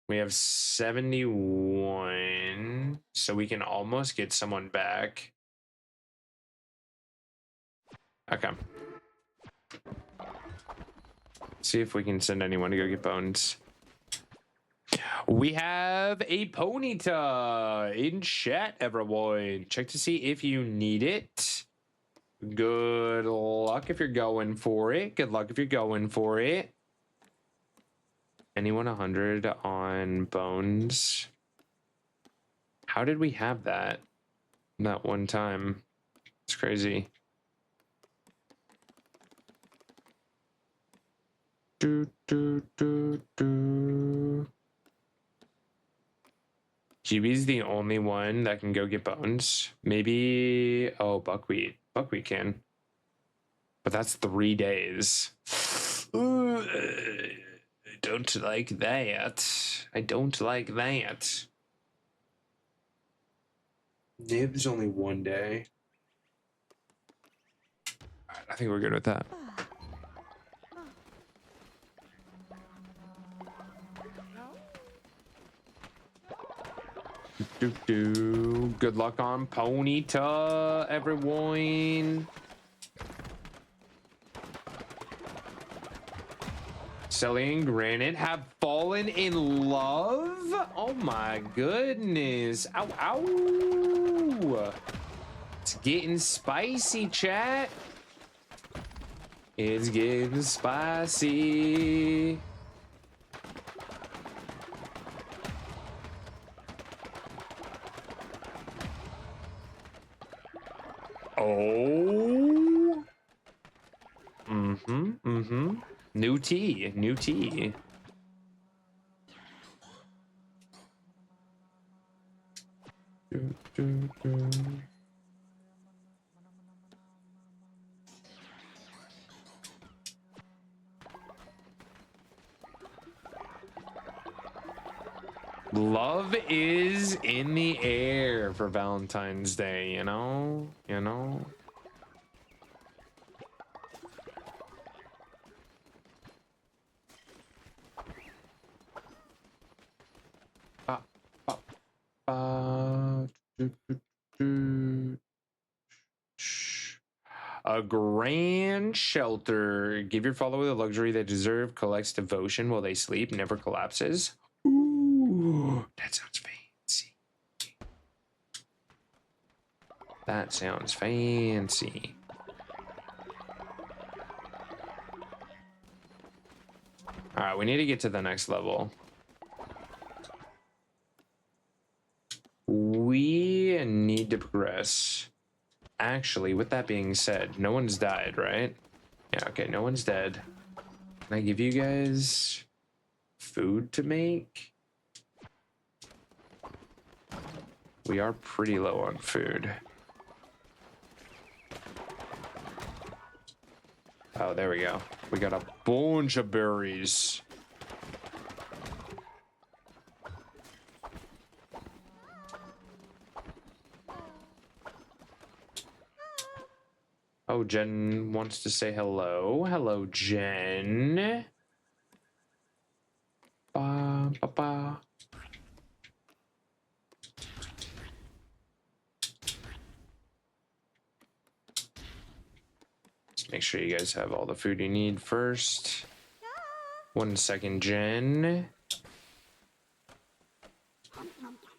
We have 71, so we can almost get someone back. Okay. See if we can send anyone to go get bones. We have a Ponyta in chat, everyone. Check to see if you need it. Good luck if you're going for it. Good luck if you're going for it. Anyone 100 on bones? How did we have that one time? It's crazy. GB's the only one that can go get bones. Maybe, oh, Buckwheat. Buckwheat can. But that's 3 days. I don't like that. I don't like that. Nib's only 1 day. I think we're good with that. Good luck on Ponyta, everyone. Selly and Granite have fallen in love? Oh my goodness. Ow, ow. It's getting spicy, chat. It's getting spicy. Oh. New tea, new tea. Love is in the air for Valentine's Day, you know? You know? A grand shelter. Give your follower the luxury they deserve. Collects devotion while they sleep. Never collapses. Ooh, that sounds fancy. That sounds fancy. All right, we need to get to the next level. We need to progress. Actually, with that being said, no one's died, right? Yeah, okay, no one's dead. Can I give you guys food to make? We are pretty low on food. Oh, there we go. We got a bunch of berries. Oh, Jen wants to say hello. Hello, Jen. Ba, ba, ba. Just make sure you guys have all the food you need first. 1 second, Jen.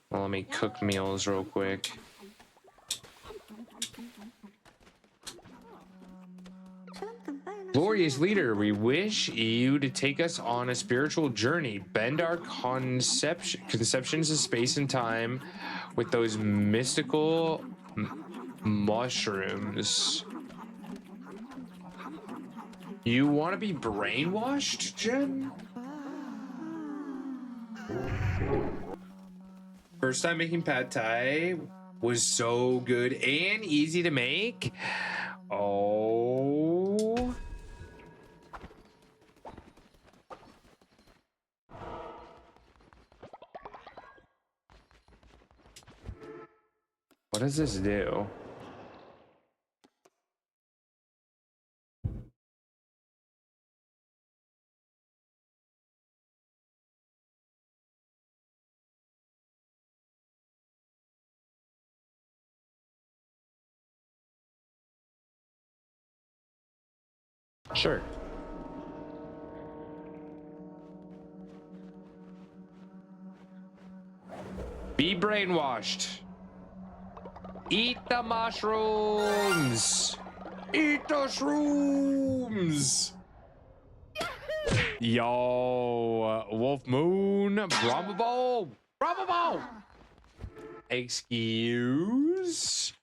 Well, let me cook meals real quick. Glorious leader, we wish you to take us on a spiritual journey. Bend our conceptions of space and time with those mystical mushrooms. You want to be brainwashed, Jen? First time making pad thai was so good and easy to make. Oh. What does this do? Sure. Be brainwashed. Eat the mushrooms. Eat the shrooms. Yo, Wolf Moon, Brahma Ball, Brahma Ball. Excuse.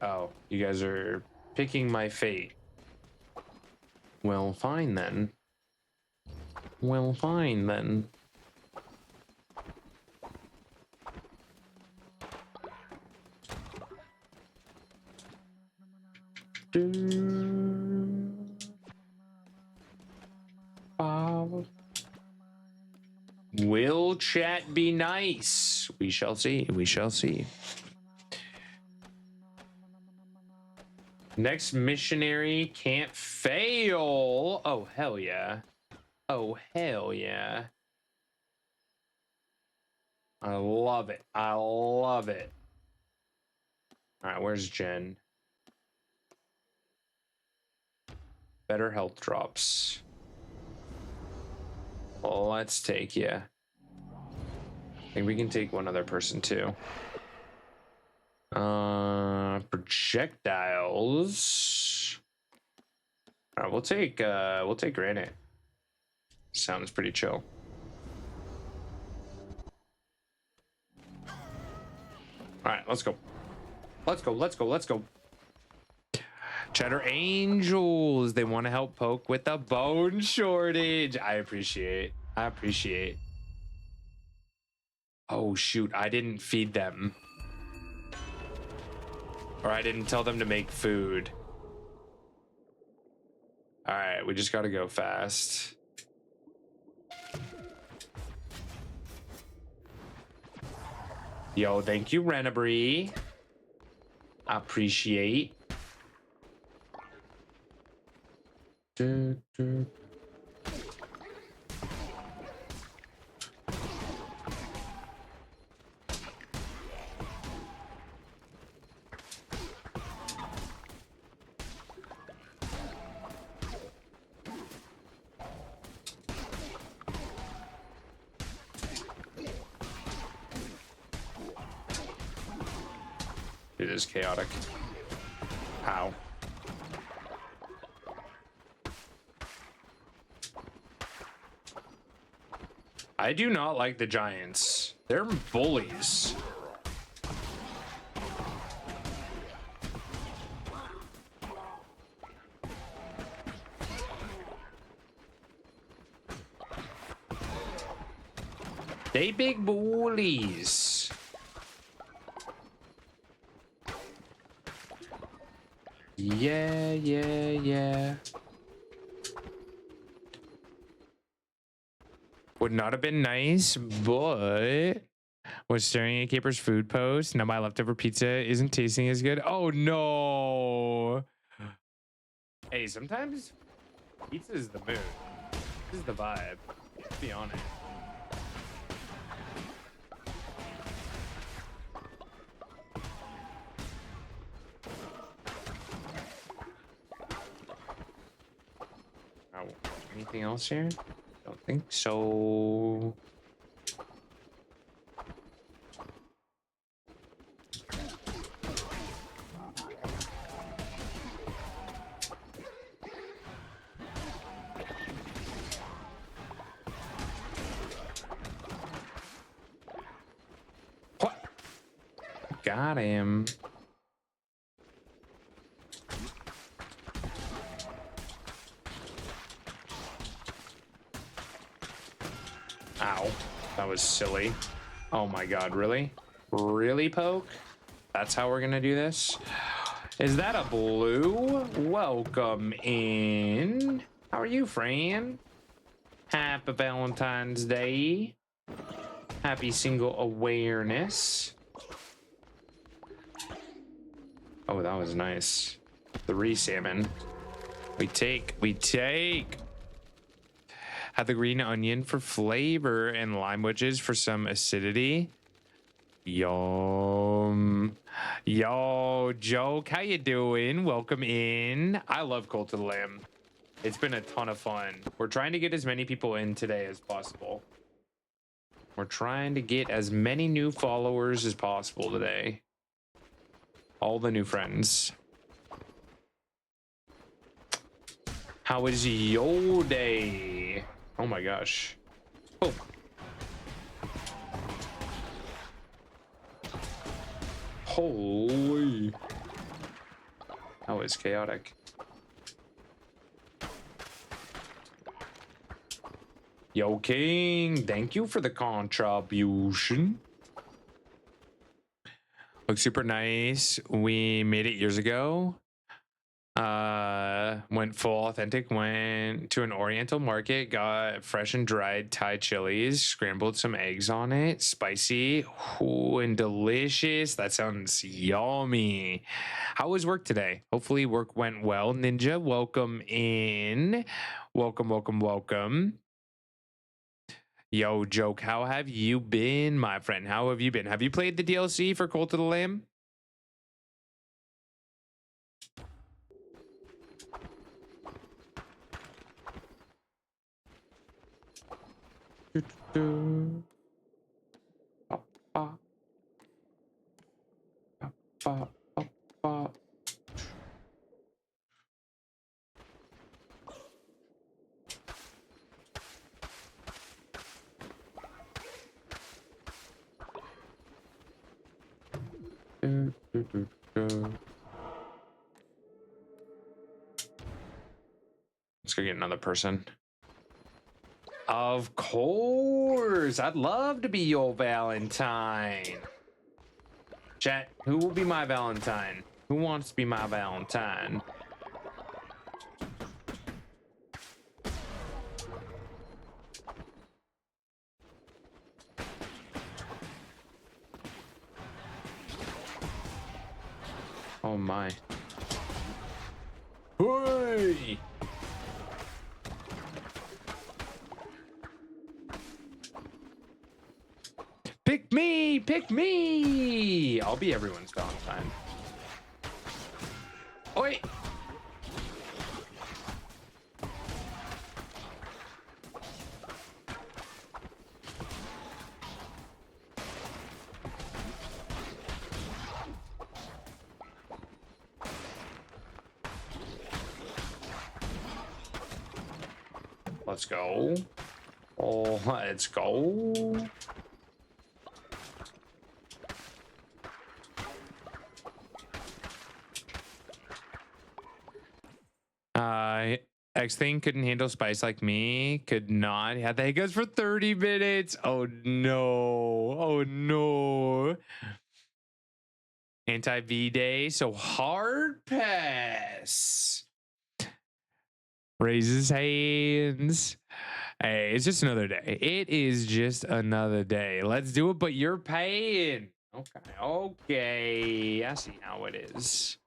Oh, you guys are picking my fate. Well, fine then. Will chat be nice? We shall see. We shall see. Next missionary can't fail. Oh, hell yeah. Oh, hell yeah. I love it. I love it. All right, where's Jen? Better health drops. Let's take you. I think we can take one other person too. Projectiles. All right, we'll take granite. Sounds pretty chill. All right, let's go. Let's go. Let's go. Let's go. Cheddar Angels. They want to help Poke with the bone shortage. I appreciate. I appreciate. Oh shoot! I didn't feed them. Or I didn't tell them to make food. All right, we just gotta go fast. Yo, thank you, Renabri. I appreciate. It is chaotic. How? I do not like the Giants. They're bullies. They big bullies. Yeah, yeah, yeah. Would not have been nice, but was staring at Caper's food post. Now my leftover pizza isn't tasting as good. Oh no. Hey, sometimes pizza is the mood. This is the vibe. Let's be honest. Anything else here? Don't think so. What? Got him. Ow, that was silly. Oh my god, really? Really, Poke? That's how we're gonna do this? Is that a blue? Welcome in. How are you, Fran? Happy Valentine's Day. Happy single awareness. Oh, that was nice. 3 salmon. We take. Had the green onion for flavor and lime wedges for some acidity. Yum. Yo, Joke, how you doing? Welcome in. I love Cult of the Lamb. It's been a ton of fun. We're trying to get as many people in today as possible. We're trying to get as many new followers as possible today. All the new friends. How was your day? Oh my gosh. Oh. Holy. That was chaotic. Yo, King. Thank you for the contribution. Looks super nice. We made it years ago. went full authentic, went to an Oriental market, got fresh and dried Thai chilies, scrambled some eggs on it, spicy, ooh, and delicious. That sounds yummy. How was work today? Hopefully work went well. Ninja, welcome in. Welcome. Yo, Joke, how have you been, my friend? How have you been? Have you played the DLC for Cult of the Lamb? Let's go get another person. Of course, I'd love to be your Valentine. Chat, who will be my Valentine? Who wants to be my Valentine? Oh my. Hey! Pick me! I'll be everyone's Valentine. Oi! Let's go. Oh, let's go. X thing couldn't handle spice like me. Could not. Had the hiccups for 30 minutes. Oh no. Oh no. Anti-V day. So hard pass. Raises hands. Hey, it's just another day. It is just another day. Let's do it, but you're paying. Okay. I see how it is.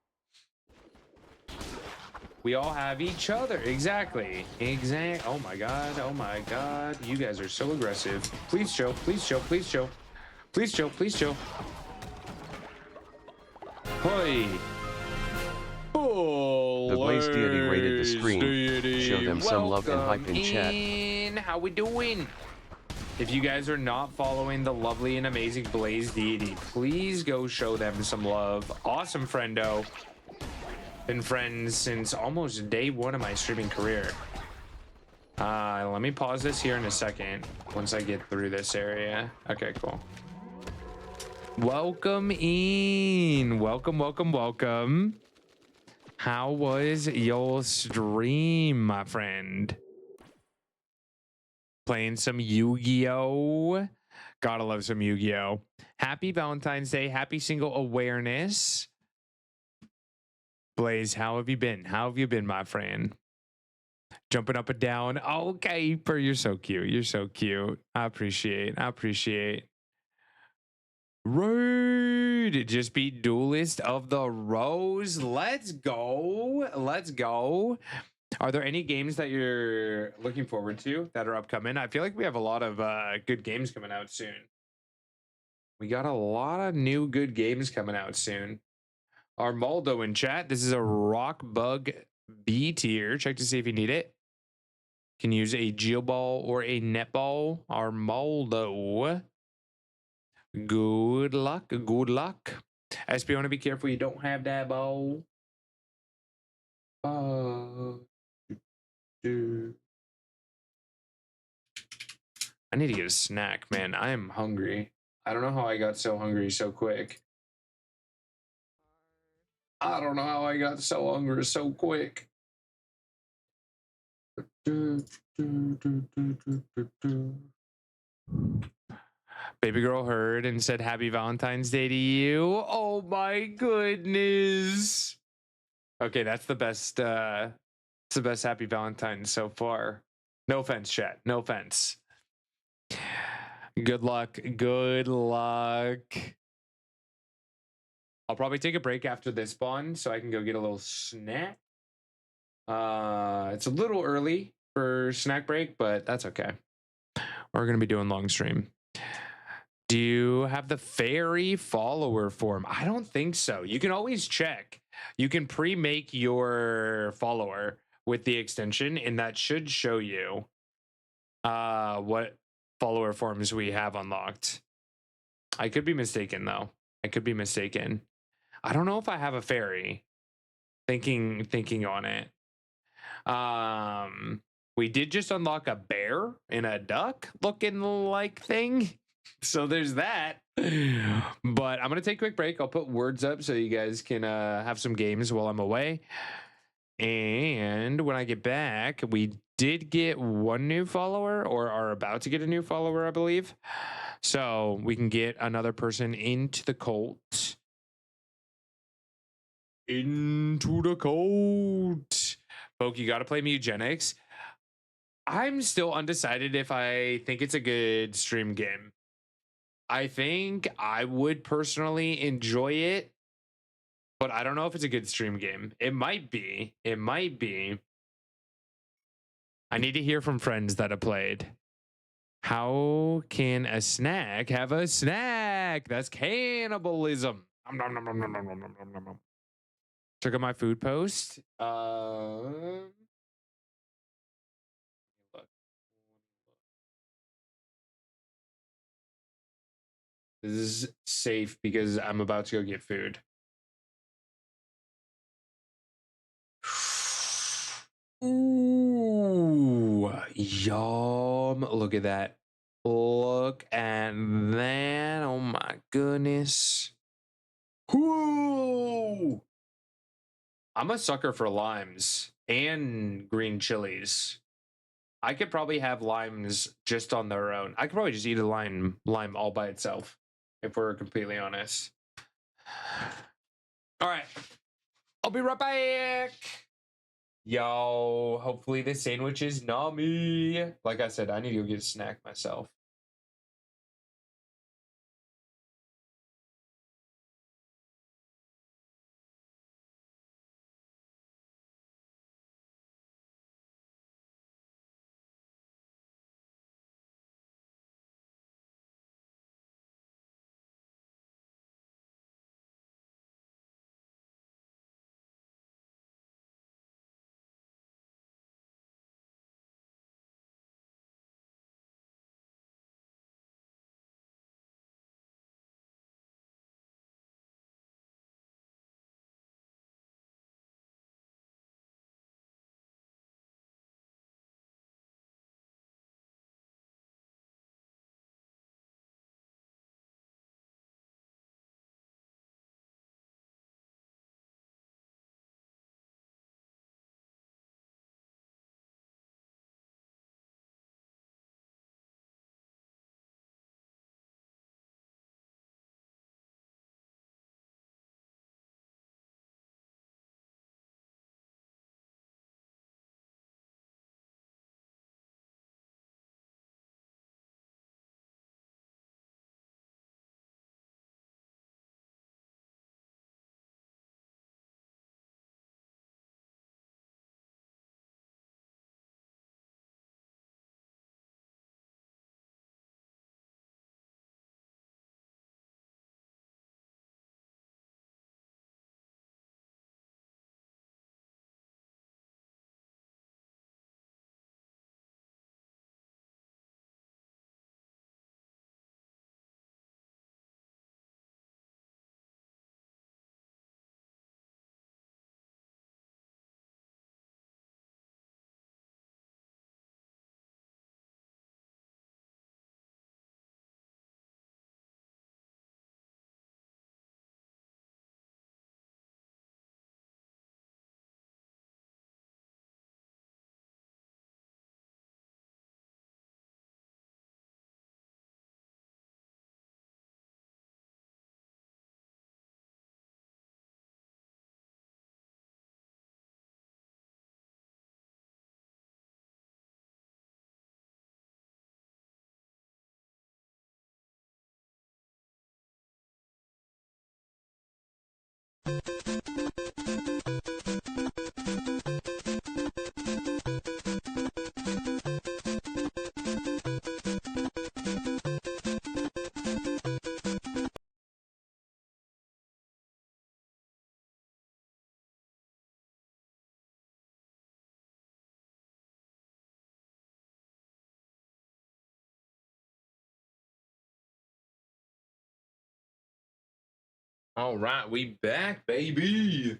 We all have each other. Exactly. Oh my god. Oh my god. You guys are so aggressive. Please chill. Please chill. Please chill. Please chill. Please chill. Hoi. Oh, the Blaze deity rated the stream. Show them some love and hype in chat. How we doing? If you guys are not following the lovely and amazing Blaze deity, please go show them some love. Awesome friendo. Been friends since almost day one of my streaming career. Let me pause this here in a second once I get through this area. Okay, cool. Welcome in. Welcome. How was your stream, my friend? Playing some Yu-Gi-Oh! Gotta love some Yu-Gi-Oh! Happy Valentine's Day. Happy single awareness. Blaze, how have you been? How have you been, my friend? Jumping up and down. Okay, Per, you're so cute. You're so cute. I appreciate. Right. Just beat Duelist of the Rose. Let's go. Are there any games that you're looking forward to that are upcoming? I feel like we have a lot of good games coming out soon. We got a lot of new good games coming out soon. Armaldo in chat. This is a Rock Bug B tier. Check to see if you need it. Can use a Geoball or a Netball. Armaldo. Good luck. SP, want to be careful you don't have that ball. I need to get a snack, man. I am hungry. I don't know how I got so hungry so quick. Baby girl heard and said happy Valentine's Day to you. Oh my goodness. Okay, that's the best It's the best Happy Valentine's so far. No offense, chat. No offense. Good luck. Good luck. I'll probably take a break after this spawn so I can go get a little snack. It's a little early for snack break, but that's okay. We're going to be doing long stream. Do you have the fairy follower form? I don't think so. You can always check. You can pre-make your follower with the extension, and that should show you what follower forms we have unlocked. I could be mistaken, though. I could be mistaken. I don't know if I have a fairy. Thinking on it. We did just unlock a bear and a duck looking like thing. So there's that. But I'm going to take a quick break. I'll put words up so you guys can have some games while I'm away. And when I get back, we did get one new follower, or are about to get a new follower, I believe. So we can get another person into the cult. Into the cult. Poke, you got to play Mugenics. I'm still undecided if I think it's a good stream game. I think I would personally enjoy it, but I don't know if it's a good stream game. It might be. It might be. I need to hear from friends that have played. How can a snack have a snack? That's cannibalism. Check out my food post. This is safe because I'm about to go get food. Ooh, yum. Look at that. Look at that. Oh my goodness. Ooh. I'm a sucker for limes and green chilies. I could probably have limes just on their own. I could probably just eat a lime all by itself, if we're completely honest. All right. I'll be right back. Yo, hopefully this sandwich is nummy. Like I said, I need to go get a snack myself. All right, we back, baby.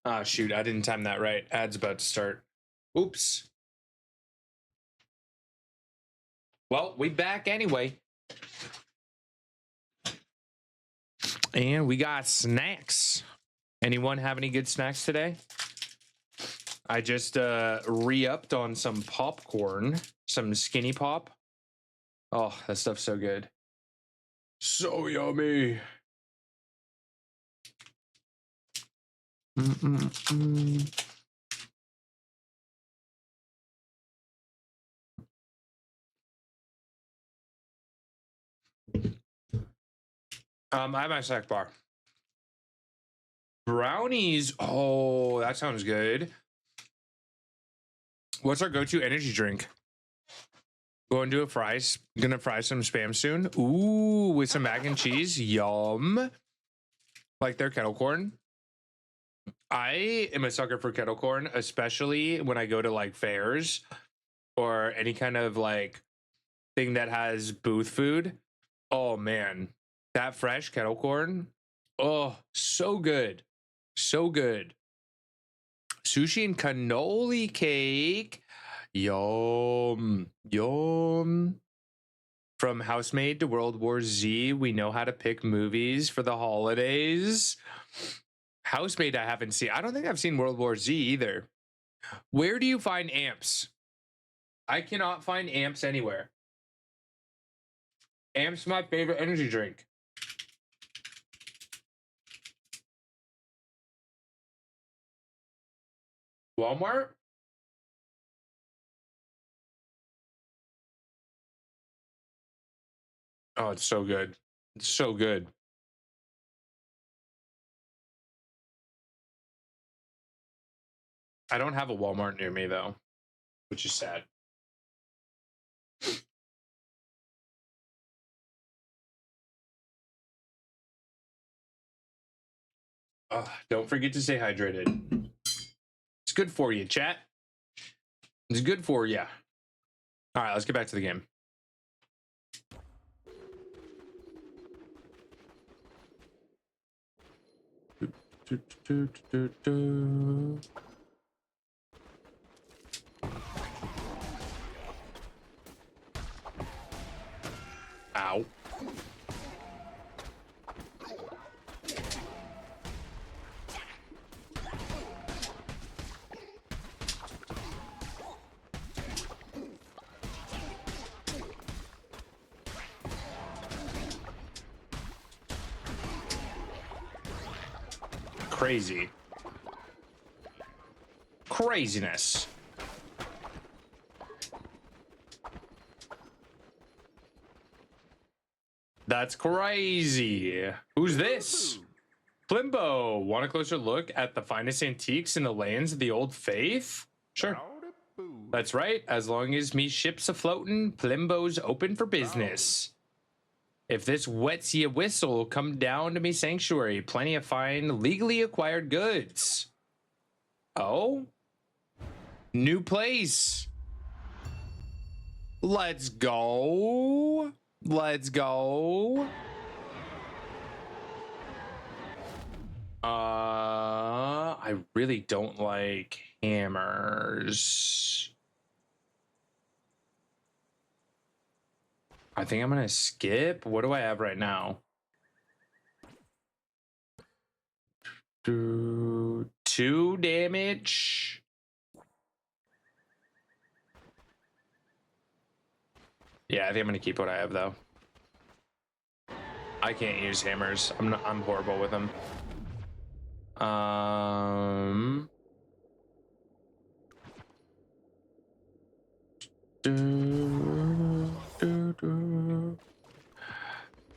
Ah, shoot, I didn't time that right. Ad's about to start. Oops. Well, we back anyway. And we got snacks. Anyone have any good snacks today? I just re-upped on some popcorn, some Skinny Pop. Oh, that stuff's so good. So yummy. I have my snack bar. Brownies. Oh, that sounds good. What's our go-to energy drink? Going to gonna fry some Spam soon. Ooh, with some mac and cheese. Yum. Like their kettle corn. I am a sucker for kettle corn, especially when I go to like fairs or any kind of like thing that has booth food. Oh man, that fresh kettle corn. Oh, so good. So good. Sushi and cannoli cake. Yum. Yum. From Housemaid to World War Z, we know how to pick movies for the holidays. Housemaid I haven't seen. I don't think I've seen World War Z either. Where do you find amps? I cannot find amps anywhere. Amps my favorite energy drink. Walmart? Oh, it's so good. It's so good. I don't have a Walmart near me though, which is sad. Don't forget to stay hydrated. It's good for you, chat. It's good for you. All right, let's get back to the game. Ow. Crazy. Craziness. That's crazy. Who's this? Plimbo. Want a closer look at the finest antiques in the lands of the old faith? Sure. That's right. As long as me ship's a-floatin', Plimbo's open for business. If this wets ya whistle, come down to me sanctuary. Plenty of fine, legally acquired goods. Oh? New place. Let's go. Let's go. I really don't like hammers. I think I'm gonna skip. What do I have right now? 2 damage. Yeah, I think I'm gonna keep what I have though. I can't use hammers. I'm horrible with them.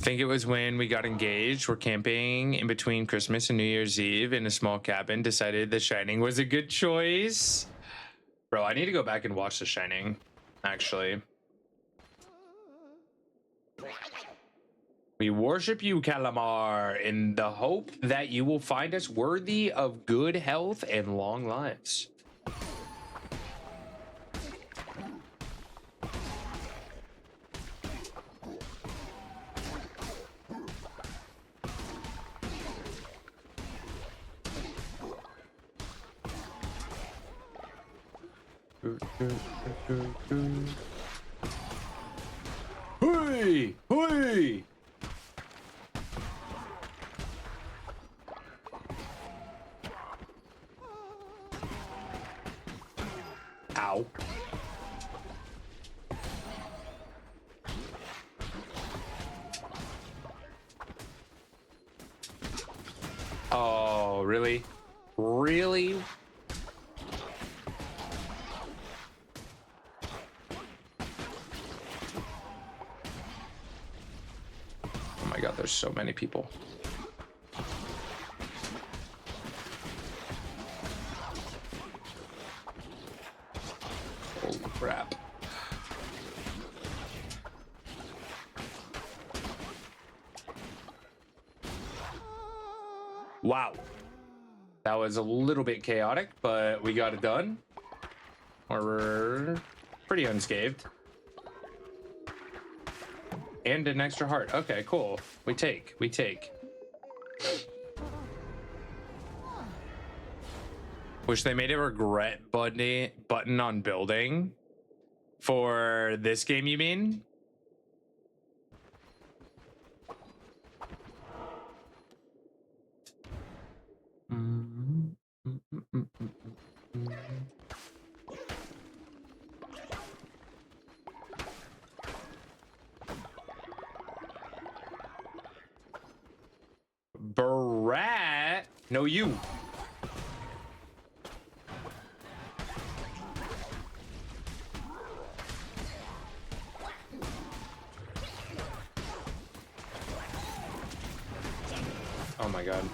I think it was when we got engaged. We're camping in between Christmas and New Year's Eve in a small cabin. Decided The Shining was a good choice. Bro, I need to go back and watch The Shining, actually. We worship you, Calamar, in the hope that you will find us worthy of good health and long lives. Hey! Hey! Ow. Oh, really? Really? Oh my god, there's so many people. Holy crap. Wow. That was a little bit chaotic, but we got it done. We're pretty unscathed. And an extra heart. Okay, cool. We take. Wish they made a regret button on building for this game, you mean? Brat? No, you. Oh my god.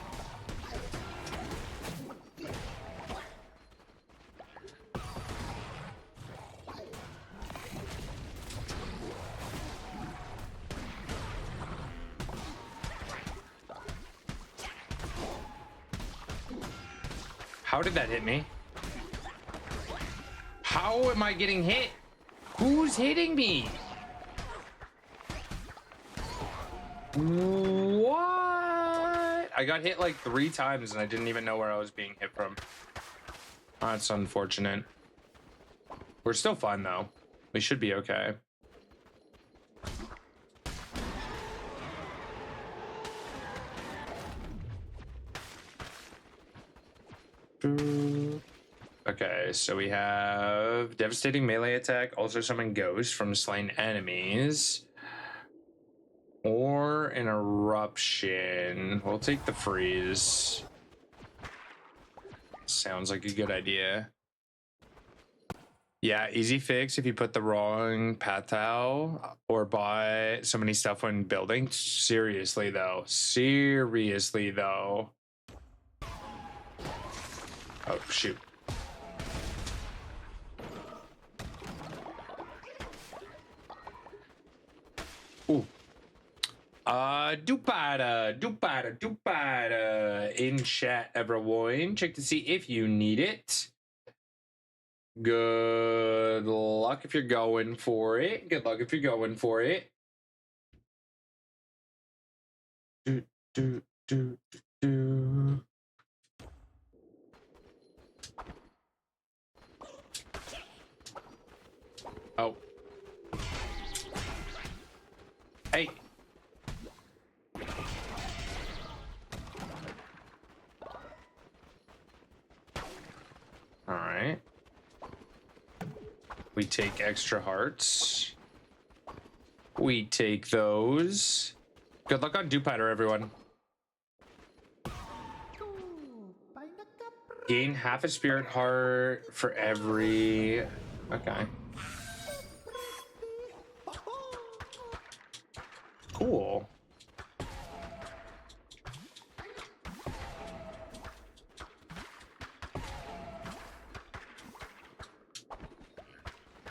How did that hit me? How am I getting hit? Who's hitting me? What? I got hit like 3 times and I didn't even know where I was being hit from. That's unfortunate. We're still fine though. We should be okay. Okay, so we have devastating melee attack, also summon ghosts from slain enemies, or an eruption. We'll take the freeze. Sounds like a good idea. Yeah, easy fix if you put the wrong pathal or buy so many stuff when building. Seriously though. Oh, shoot. Ooh. Dupada in chat, everyone. Check to see if you need it. Good luck if you're going for it. Good luck if you're going for it. Do. Oh. Hey. All right. We take extra hearts. We take those. Good luck on Dupatter, everyone. Gain half a spirit heart for every... Okay. Cool.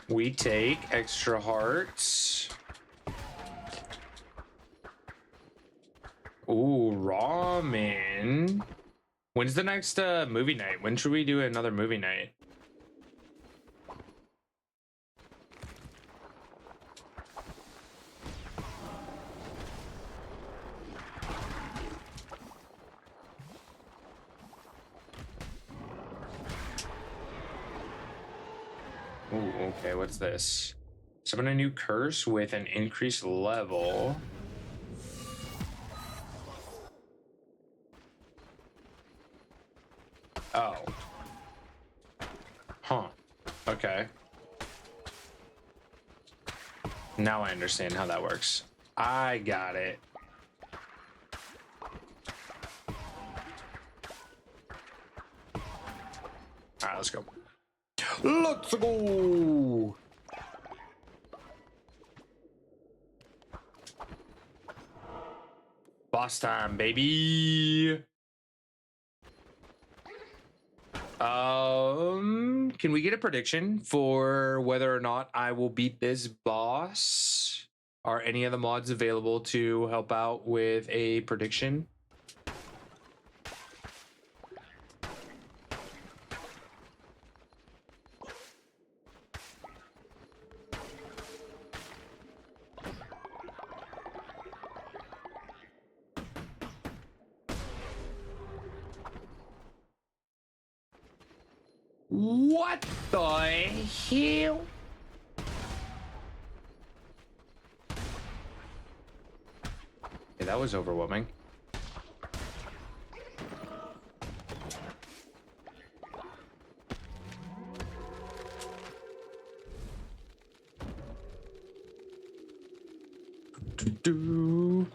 We take extra hearts. Ooh, ramen. When's the next movie night? When should we do another movie night? Ooh, okay, what's this? Summon a new curse with an increased level. Oh. Huh. Okay. Now I understand how that works. I got it. All right, let's go. Let's go. Boss time, baby. Can we get a prediction for whether or not I will beat this boss? Are any of the mods available to help out with a prediction? What the hell? Okay, that was overwhelming. Do-do.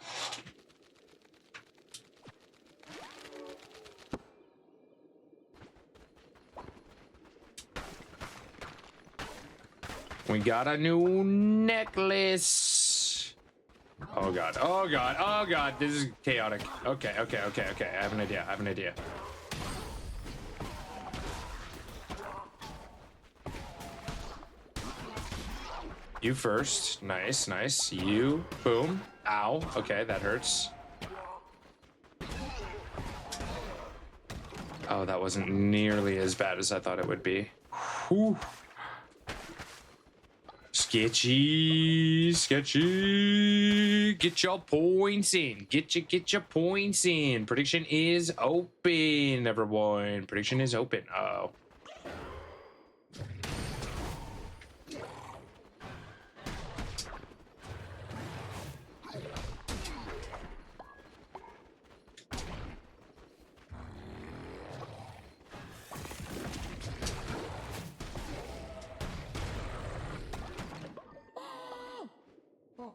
We got a new necklace. Oh god, oh god, oh god, this is chaotic. Okay, okay, okay, okay, I have an idea, I have an idea. You first, nice, nice. You, boom, ow, okay, that hurts. Oh, that wasn't nearly as bad as I thought it would be. Whew. Sketchy, sketchy. Get your points in. Get your points in. Prediction is open, everyone. Prediction is open. Oh.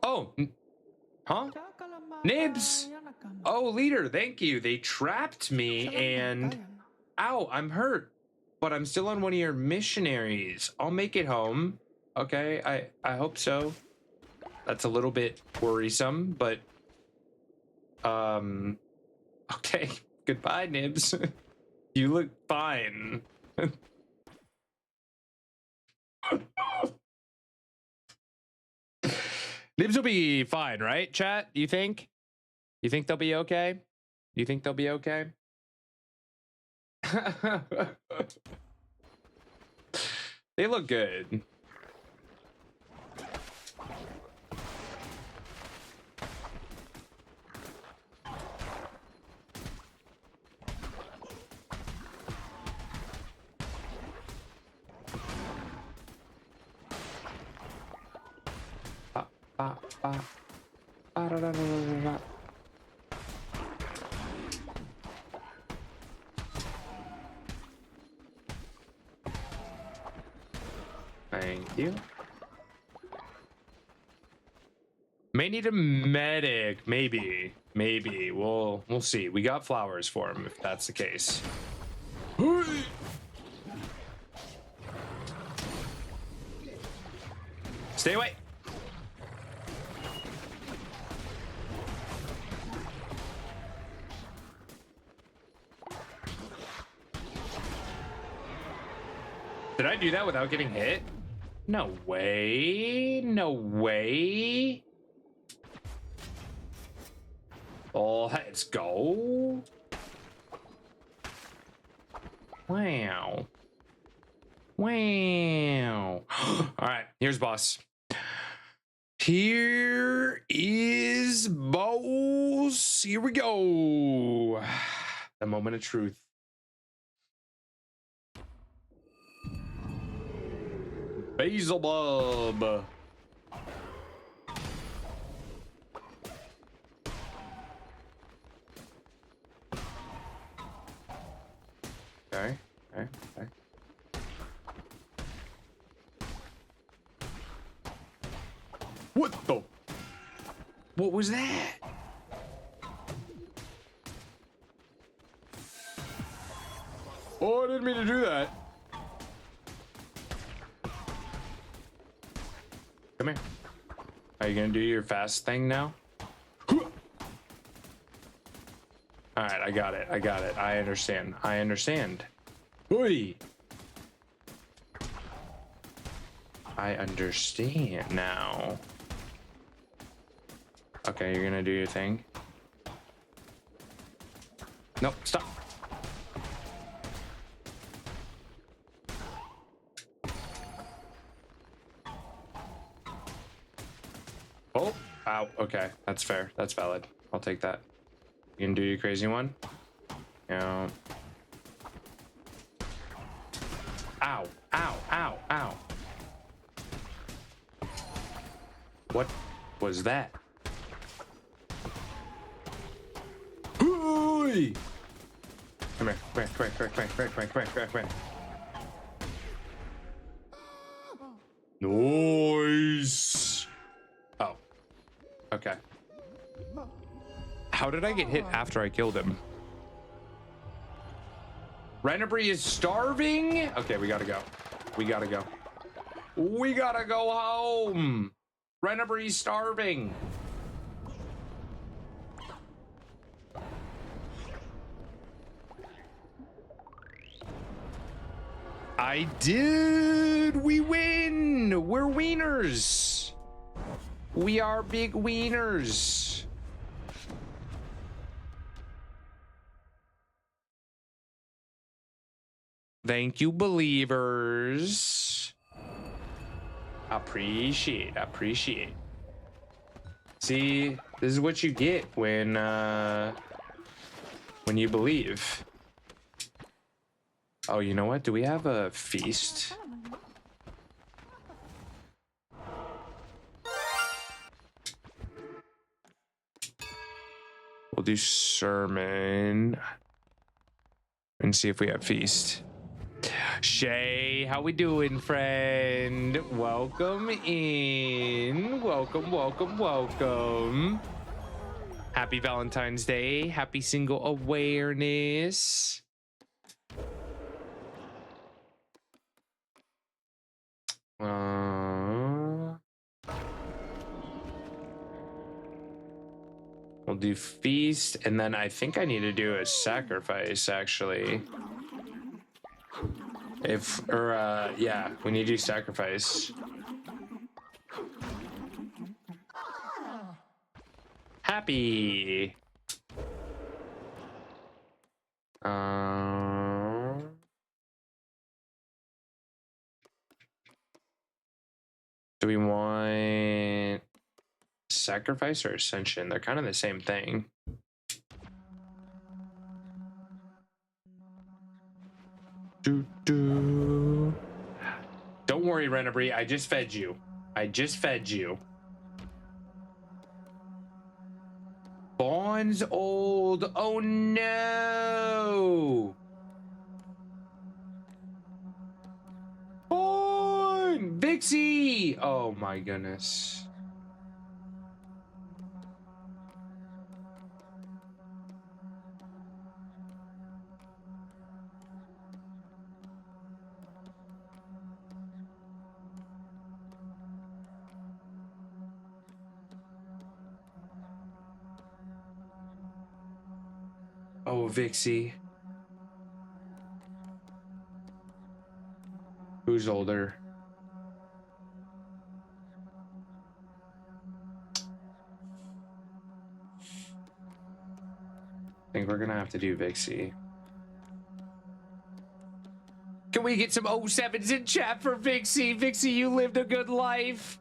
Oh, huh? Nibs! Oh, leader, thank you. They trapped me and... Ow, I'm hurt. But I'm still on one of your missionaries. I'll make it home. Okay, I hope so. That's a little bit worrisome, but... Okay, goodbye, Nibs. You look fine. Nibs will be fine, right, chat? You think? You think they'll be okay? You think they'll be okay? They look good. Thank you. May need a medic, maybe. Maybe. We'll see. We got flowers for him if that's the case. Stay away. Did I do that without getting hit? No way. No way. Oh, let's go. Wow. Wow. All right, here's boss. Here is boss. Here we go. The moment of truth. Beelzebub. Okay, okay, okay. What the? What was that? Oh, I didn't mean to do that. Come here. Are you gonna do your fast thing now? All right, I got it. I got it. I understand. I understand. Oi! I understand now. Okay, you're gonna do your thing. Nope, stop. Oh, ow. Okay, that's fair. That's valid. I'll take that. You can do your crazy one. Yeah. Ow, ow, ow, ow. What was that? Hooey! Come here, come here, come here, come here, come here, come here, come here, come here. Nice. Oh. Okay. How did I get hit after I killed him? Renabri is starving? Okay, we gotta go. We gotta go. We gotta go home. Renabri's starving. I did. We win. We're wieners. We are big wieners. Thank you, believers. Appreciate. See, this is what you get when you believe. Oh, you know what? Do we have a feast? We'll do sermon and see if we have feast. Shay, how we doing, friend? Welcome in. Welcome, welcome, welcome. Happy Valentine's Day. Happy single awareness. We'll do feast, and then I think I need to do a sacrifice, actually. Yeah, we need to do sacrifice. Happy. Do we want sacrifice or ascension? They're kind of the same thing. Don't worry, Renabri. I just fed you. Bond's old. Oh no. Bond! Vixie! Oh my goodness. Oh, Vixie. Who's older? I think we're gonna have to do Vixie. Can we get some 07s in chat for Vixie? Vixie, you lived a good life.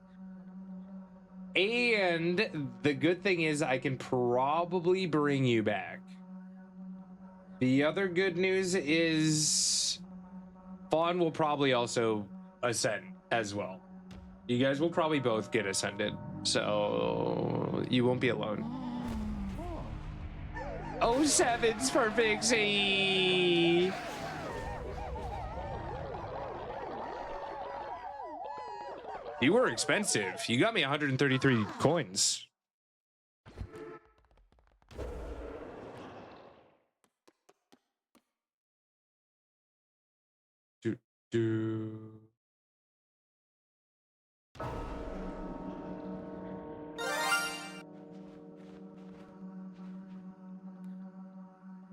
And the good thing is I can probably bring you back. The other good news is Fawn will probably also ascend as well. You guys will probably both get ascended, so you won't be alone. 07s for Vixie. You were expensive. You got me 133 coins. Do.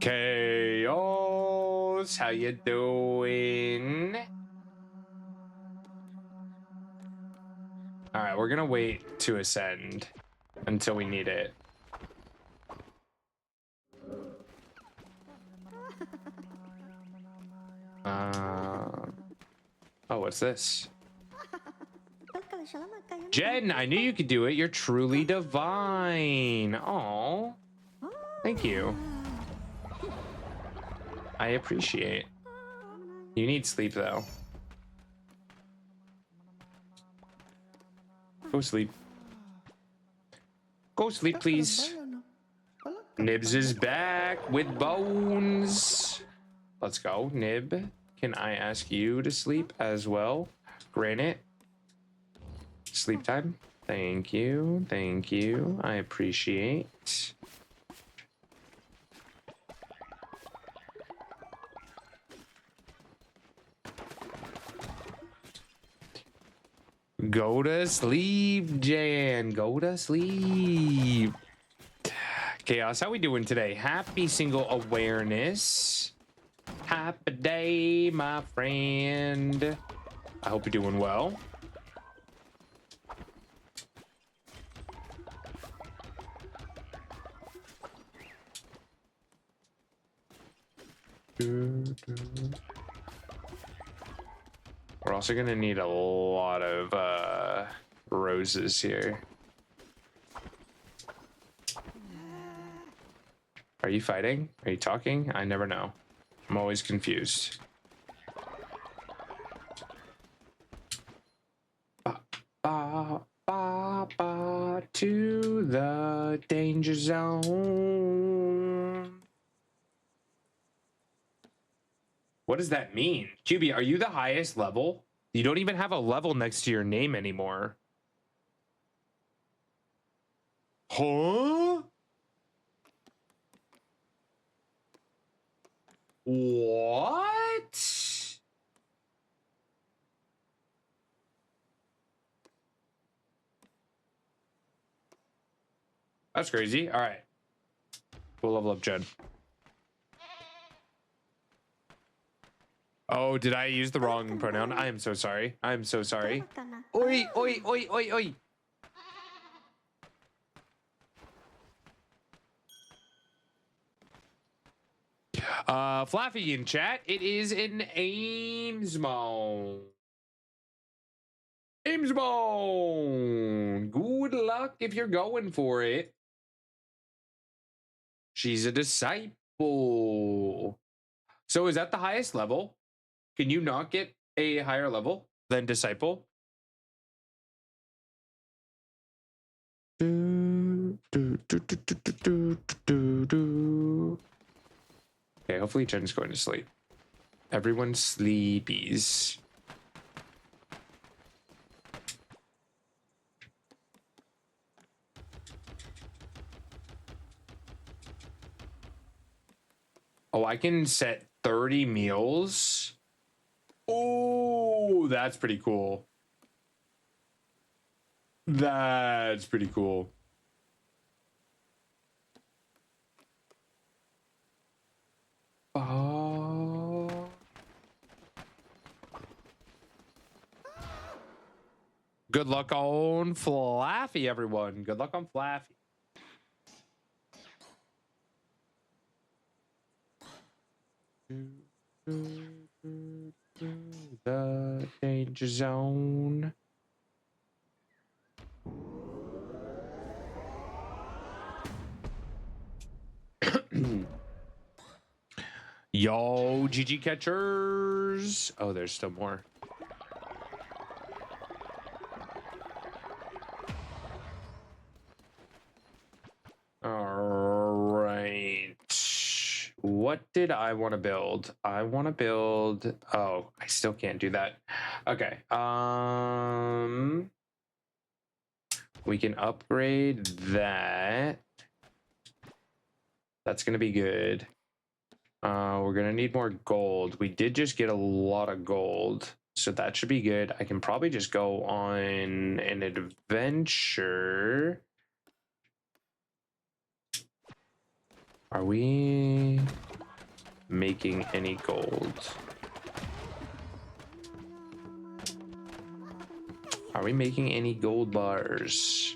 Chaos, how you doing? All right, we're gonna wait to ascend until we need it. Oh, what's this? Jen, I knew you could do it. You're truly divine. Oh, thank you. I appreciate. You need sleep though. Go sleep. Go sleep, please. Nibs is back with bones. Let's go, Nib. Can I ask you to sleep as well? Granite. Sleep time. Thank you. Thank you. I appreciate. Go to sleep, Jan. Go to sleep. Chaos, how we doing today? Happy single awareness. Happy day, my friend. I hope you're doing well. We're also gonna need a lot of roses here. Are you fighting? Are you talking? I never know. I'm always confused. Ba, ba, ba, ba, to the danger zone. What does that mean? QB, are you the highest level? You don't even have a level next to your name anymore. Huh? What? That's crazy. All right. We'll level up Jen. Oh, did I use the wrong pronoun? I am so sorry. I am so sorry. Oi, oi, oi, oi, oi. Flaffy in chat. It is an Amesmone. Amesmone. Good luck if you're going for it. She's a disciple. So is that the highest level? Can you not get a higher level than disciple? Okay, hopefully Jen's going to sleep. Everyone sleepies. Oh, I can set 30 meals. Oh, that's pretty cool. That's pretty cool. Oh. Good luck on Flaffy, everyone. Good luck on Flaffy. The danger zone. Yo, GG catchers. Oh, there's still more. All right. What did I want to build? I want to build. Oh, I still can't do that. Okay. We can upgrade that. That's gonna be good. We're gonna need more gold. We did just get a lot of gold, so that should be good. I can probably just go on an adventure. Are we making any gold? Are we making any gold bars?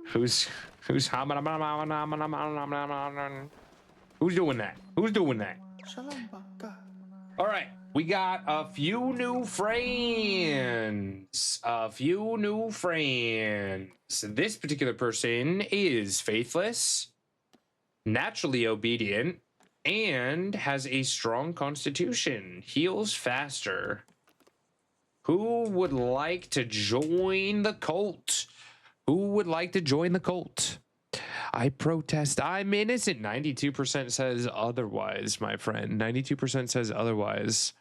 Who's who's doing that? Who's doing that? All right, we got a few new friends. This particular person is faithless, naturally obedient, and has a strong constitution. Heals faster. Who would like to join the cult? Who would like to join the cult? I protest. I'm innocent. 92% says otherwise, my friend. 92% says otherwise.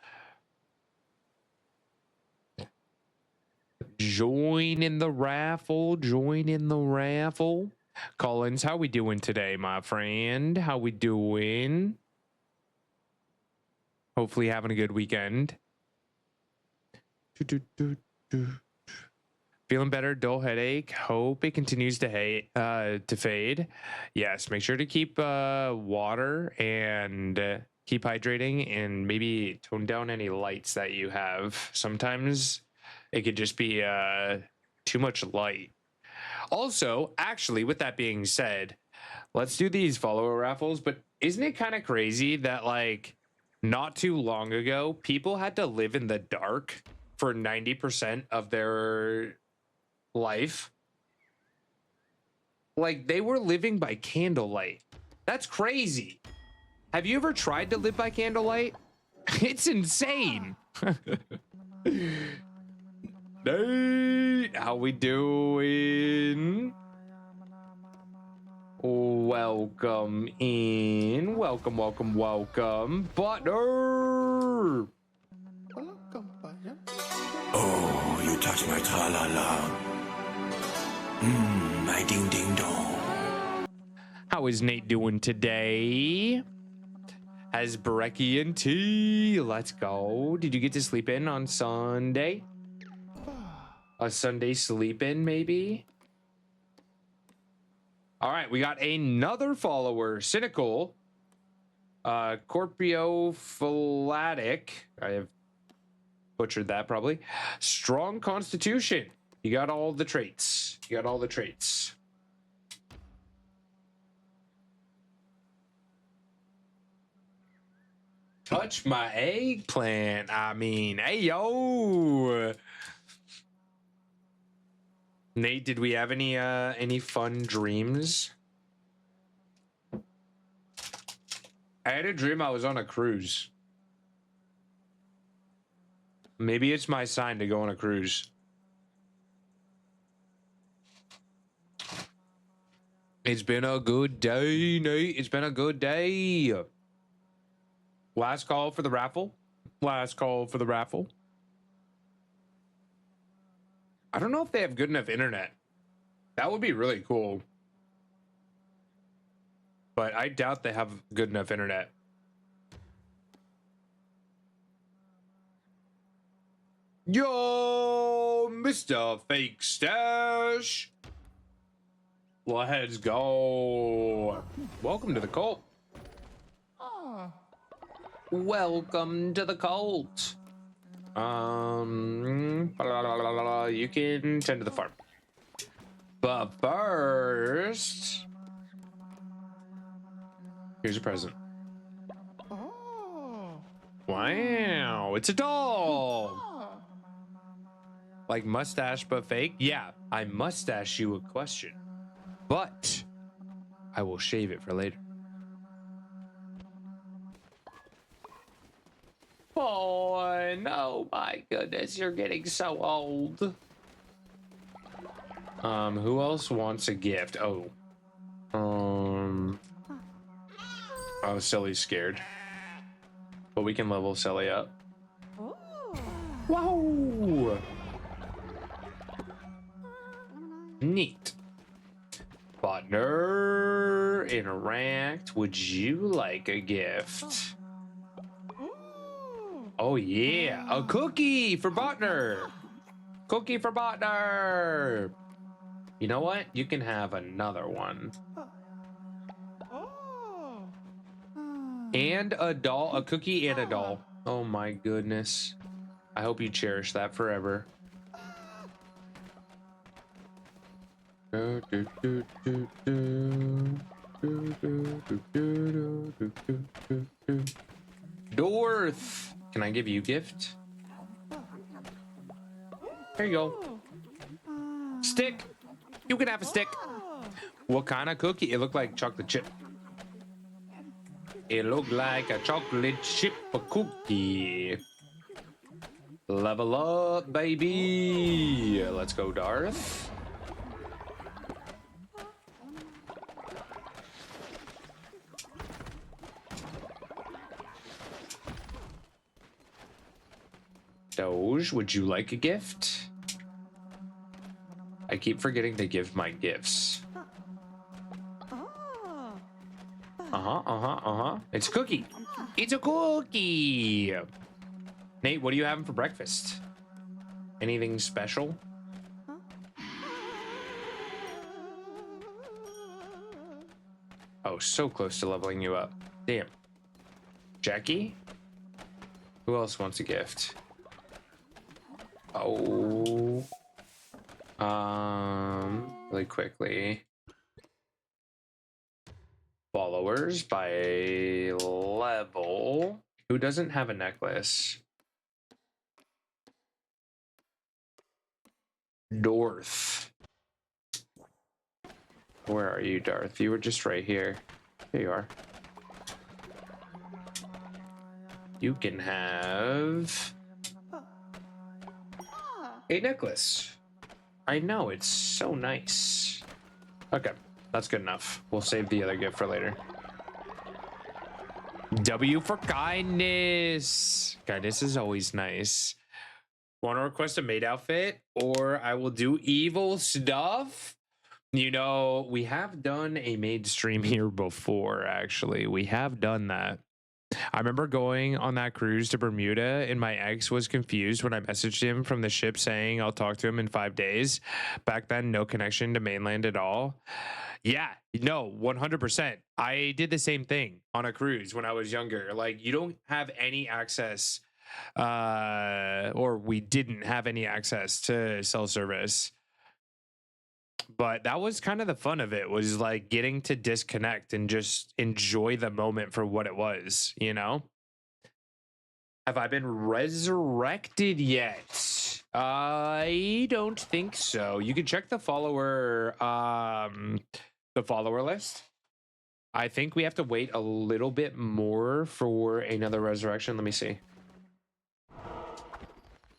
Join in the raffle. Join in the raffle. Collins, how we doing today, my friend? How we doing? Hopefully having a good weekend. Feeling better, dull headache. Hope it continues to fade. Yes, make sure to keep water and keep hydrating, and maybe tone down any lights that you have. Sometimes it could just be too much light. Also, actually, with that being said, let's do these follower raffles. But isn't it kind of crazy that, like, not too long ago, people had to live in the dark for 90% of their life? Like, they were living by candlelight. That's crazy. Have you ever tried to live by candlelight? It's insane. Hey, how we doing? Welcome in. Welcome, welcome, welcome. Butter. Oh, you touch my tra-la-la. My ding-ding-dong. How is Nate doing today? Has Breckian tea? Let's go. Did you get to sleep in on Sunday? A Sunday sleep in, maybe? All right, we got another follower. Cynical. Corpiophalatic. I have butchered that probably. Strong constitution. You got all the traits. You got all the traits. Touch my eggplant. I mean, hey, yo. Nate, did we have any fun dreams? I had a dream I was on a cruise. Maybe it's my sign to go on a cruise. It's been a good day, Nate. It's been a good day. Last call for the raffle. Last call for the raffle. I don't know if they have good enough internet. That would be really cool. But I doubt they have good enough internet. Yo, Mr. Fake Stash. Let's go. Welcome to the cult. Welcome to the cult. You can tend to the farm. But first, Here's a present. Wow, it's a doll. Like mustache but fake? Yeah, I mustache you a question, but I will shave it for later. Oh, no, my goodness, you're getting so old. Who else wants a gift? Oh. Oh, Silly's scared. But we can level Silly up. Whoa! Neat. Partner, interact. Would you like a gift? Oh yeah, a cookie for Botner. Cookie for Botner. You know what? You can have another one. And a doll, a cookie and a doll. Oh my goodness. I hope you cherish that forever. Dorth, can I give you a gift? There you go. Stick. You can have a stick. What kind of cookie? It looked like chocolate chip. It looked like a chocolate chip cookie. Level up, baby. Let's go, Darth. Doge, would you like a gift? I keep forgetting to give my gifts. It's a cookie. It's a cookie. Nate, what are you having for breakfast? Anything special? Oh, so close to leveling you up. Damn. Jackie? Who else wants a gift? Oh. Really quickly. Followers by level. Who doesn't have a necklace? Dorth. Where are you, Darth? You were just right here. Here you are. You can have a necklace. I know, it's so nice. Okay, that's good enough. We'll save the other gift for later. W for kindness. Kindness is always nice. Want to request a maid outfit, or I will do evil stuff? You know, we have done a maid stream here before, actually. We have done that. I remember going on that cruise to Bermuda, and my ex was confused when I messaged him from the ship saying I'll talk to him in 5 days. Back then, no connection to mainland at all. Yeah, no, 100%. I did the same thing on a cruise when I was younger. Like, you don't have any access, or we didn't have any access to cell service. But that was kind of the fun of it, was like getting to disconnect and just enjoy the moment for what it was, you know? Have I been resurrected yet? I don't think so. You can check the follower list. I think we have to wait a little bit more for another resurrection. Let me see.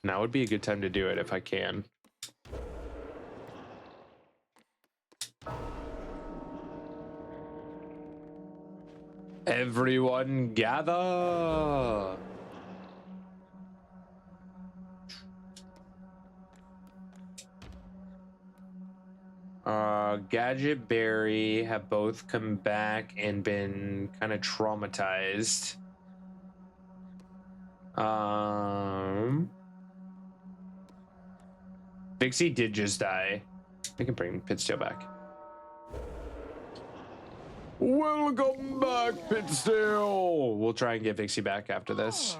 Now would be a good time to do it if I can. Everyone gather. Gadget Berry have both come back and been kind of traumatized. Vixie did just die. I can bring Pitsteel back. Welcome back, Pitsteel. We'll try and get Vixie back after this.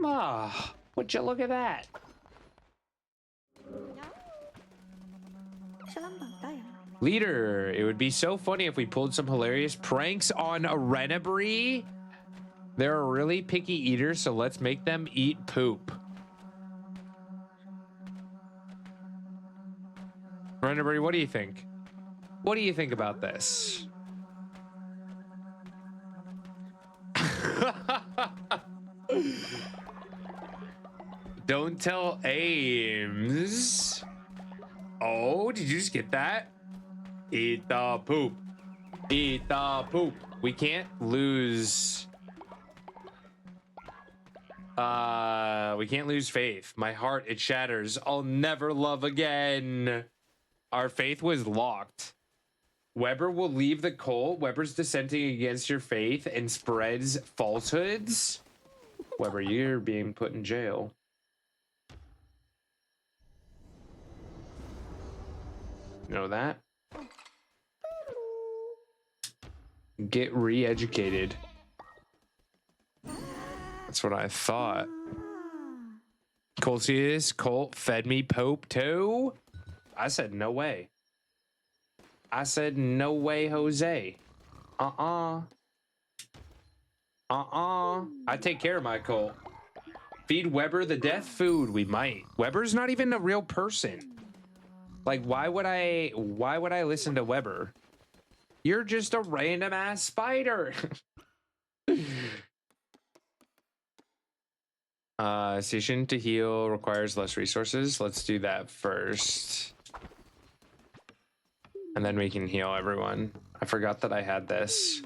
Ah, would you look at that? Leader, it would be so funny if we pulled some hilarious pranks on Arenabri. They're a really picky eater, so let's make them eat poop. Arenabri, what do you think? What do you think about this? Don't tell Ames. Oh, did you just get that? Eat the poop. Eat the poop. We can't lose. We can't lose faith. My heart, it shatters. I'll never love again. Our faith was locked. Weber will leave the cult. Weber's dissenting against your faith and spreads falsehoods. Weber, you're being put in jail. Know that? Get re-educated. That's what I thought. Coltius, Colt fed me Pope too? I said no way. I said no way, Jose. I take care of my Colt. Feed Weber the death food. We might. Weber's not even a real person. Like, why would I listen to Weber? You're just a random ass spider. Station to heal requires less resources. Let's do that first. And then we can heal everyone. I forgot that I had this.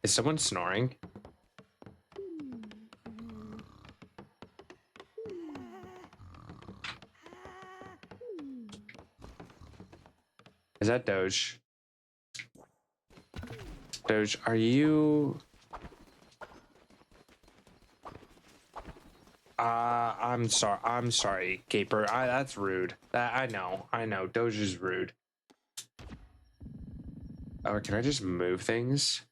Is someone snoring? Is that Doge? Doge, are you... I'm sorry, Caper. That's rude. I know. Doge is rude. Oh, can I just move things?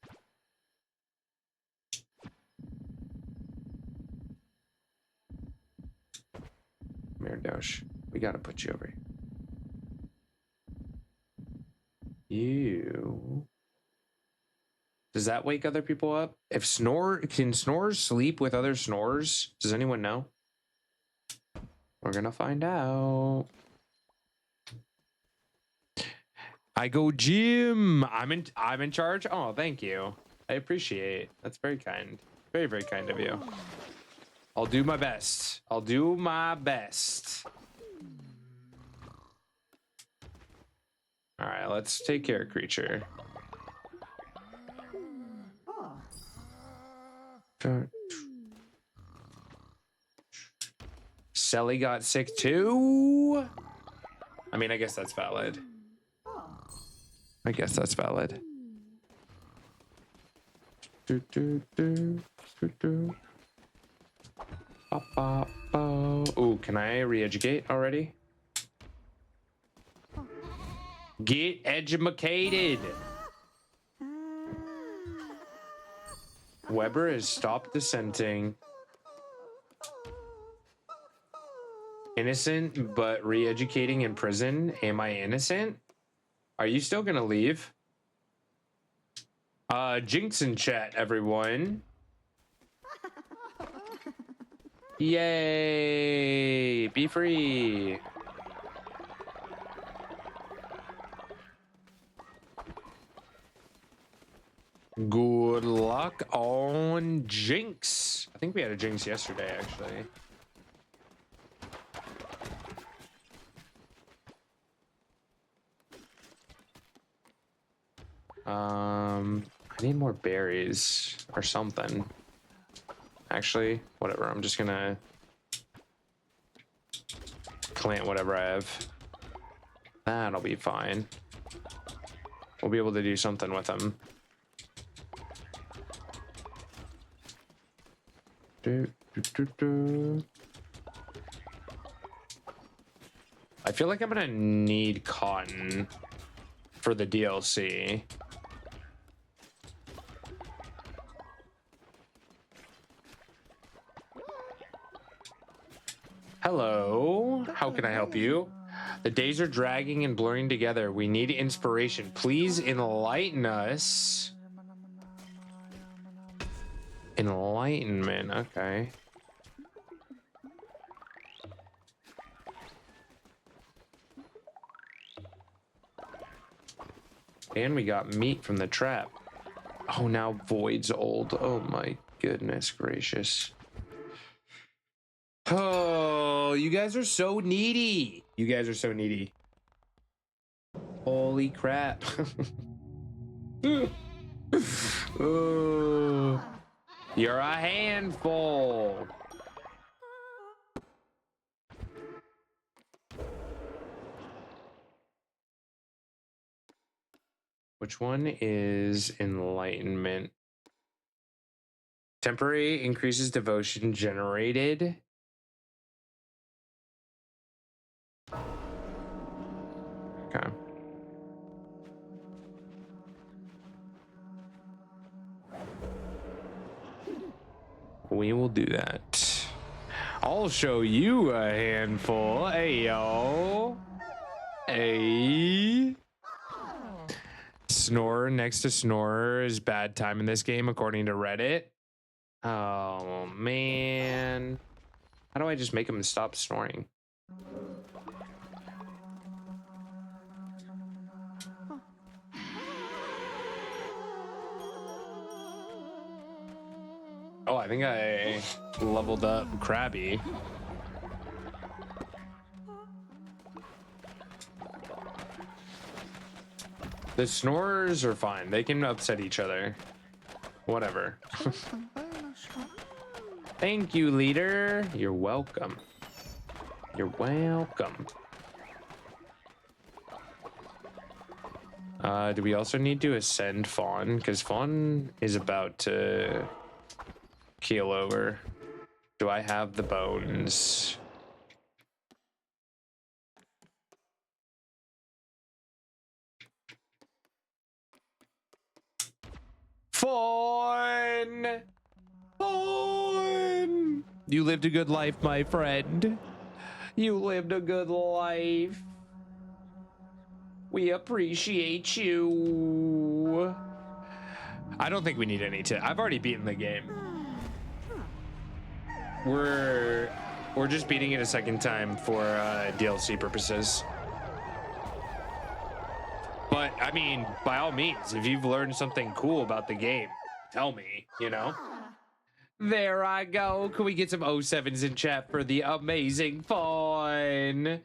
Come here, Doge. We gotta put you over here. You. Does that wake other people up? If can snores sleep with other snores? Does anyone know? We're gonna find out. I go Jim. I'm in charge. Oh, thank you. I appreciate. That's very kind. Very, very kind of you. I'll do my best. I'll do my best. All right, let's take care of Creature. Selly got sick too. I mean, I guess that's valid. I guess that's valid. Ooh, can I re-educate already? Get educated. Weber has stopped dissenting. Innocent, but re-educating in prison. Am I innocent? Are you still gonna leave? Jinx in chat, everyone. Yay! Be free. Good luck on Jinx. I think we had a Jinx yesterday, actually. I need more berries or something. Actually, whatever. I'm just gonna plant whatever I have. That'll be fine. We'll be able to do something with them. I feel like I'm gonna need cotton for the DLC. Hello, how can I help you? The days are dragging and blurring together. We need inspiration. Please enlighten us. Enlightenment, okay. And we got meat from the trap. Oh, now Void's old. Oh my goodness gracious. Oh, you guys are so needy. You guys are so needy. Holy crap. Oh, you're a handful. Which one is enlightenment? Temporary increases devotion generated. Okay. We will do that. I'll show you a handful. Hey, yo. Hey. Snorer next to Snorer is bad time in this game, according to Reddit. Oh, man. How do I just make him stop snoring? Oh, I think I leveled up Krabby. The snorers are fine. They can upset each other. Whatever. Thank you, leader. You're welcome. You're welcome. Do we also need to ascend Fawn? Because Fawn is about to keel over. Do I have the bones? Fawn! Fawn! You lived a good life, my friend. You lived a good life. We appreciate you. I don't think we need any I've already beaten the game. We're just beating it a second time for DLC purposes. But I mean, by all means, if you've learned something cool about the game, tell me, you know? There I go. Can we get some 07s in chat for the amazing fun?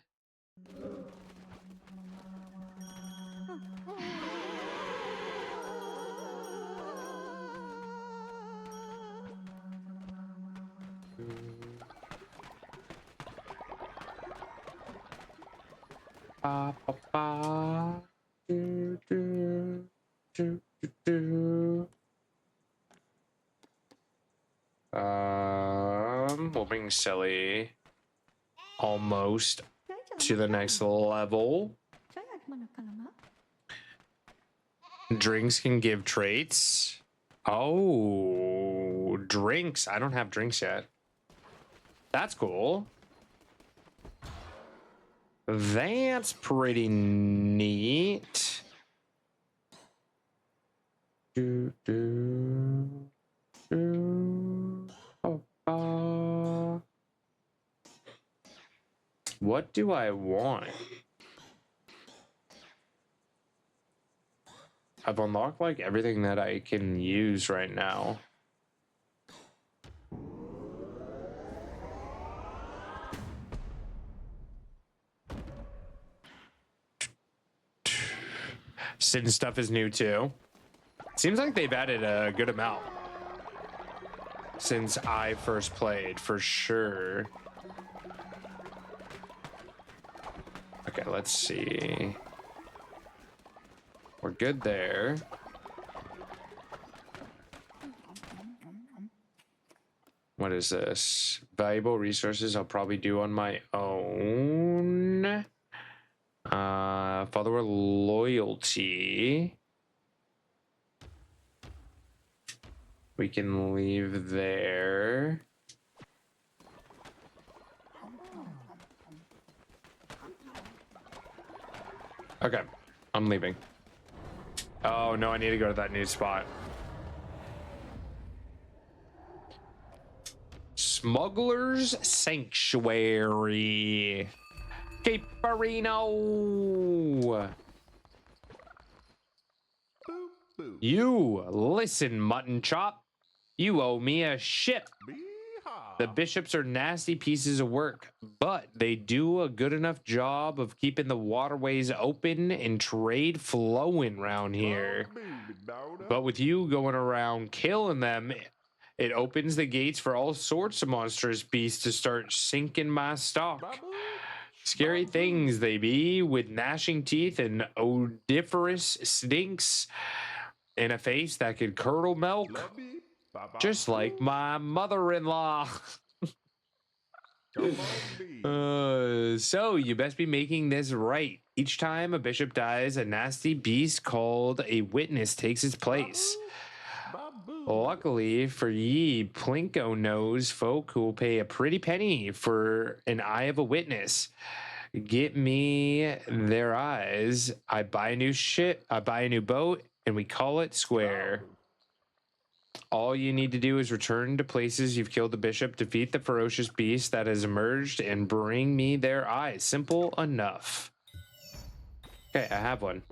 Ba, ba, ba. Do, do, do, do, do. We'll bring Selly almost to the next level. Drinks can give traits. Oh, drinks. I don't have drinks yet. That's cool. That's pretty neat. Do, do, do. What do I want? I've unlocked like everything that I can use right now. Sin stuff is new too. Seems like they've added a good amount since I first played, for sure. Okay, let's see. We're good there. What is this? Valuable resources I'll probably do on my own. Follower loyalty. We can leave there. Okay, I'm leaving. Oh no, I need to go to that new spot. Smuggler's Sanctuary. Caperino. You listen, mutton chop. You owe me a ship. The bishops are nasty pieces of work, but they do a good enough job of keeping the waterways open and trade flowing around here. But with you going around killing them, it opens the gates for all sorts of monstrous beasts to start sinking my stock. Scary things they be, with gnashing teeth and odoriferous stinks and a face that could curdle milk. Just like my mother-in-law. So you best be making this right. Each time a bishop dies, a nasty beast called a witness takes its place. Luckily for ye, Plinko knows folk who will pay a pretty penny for an eye of a witness. Get me their eyes. I buy a new ship, I buy a new boat, and we call it square. All you need to do is return to places you've killed the bishop, defeat the ferocious beast that has emerged, and bring me their eyes. Simple enough. Okay, I have one.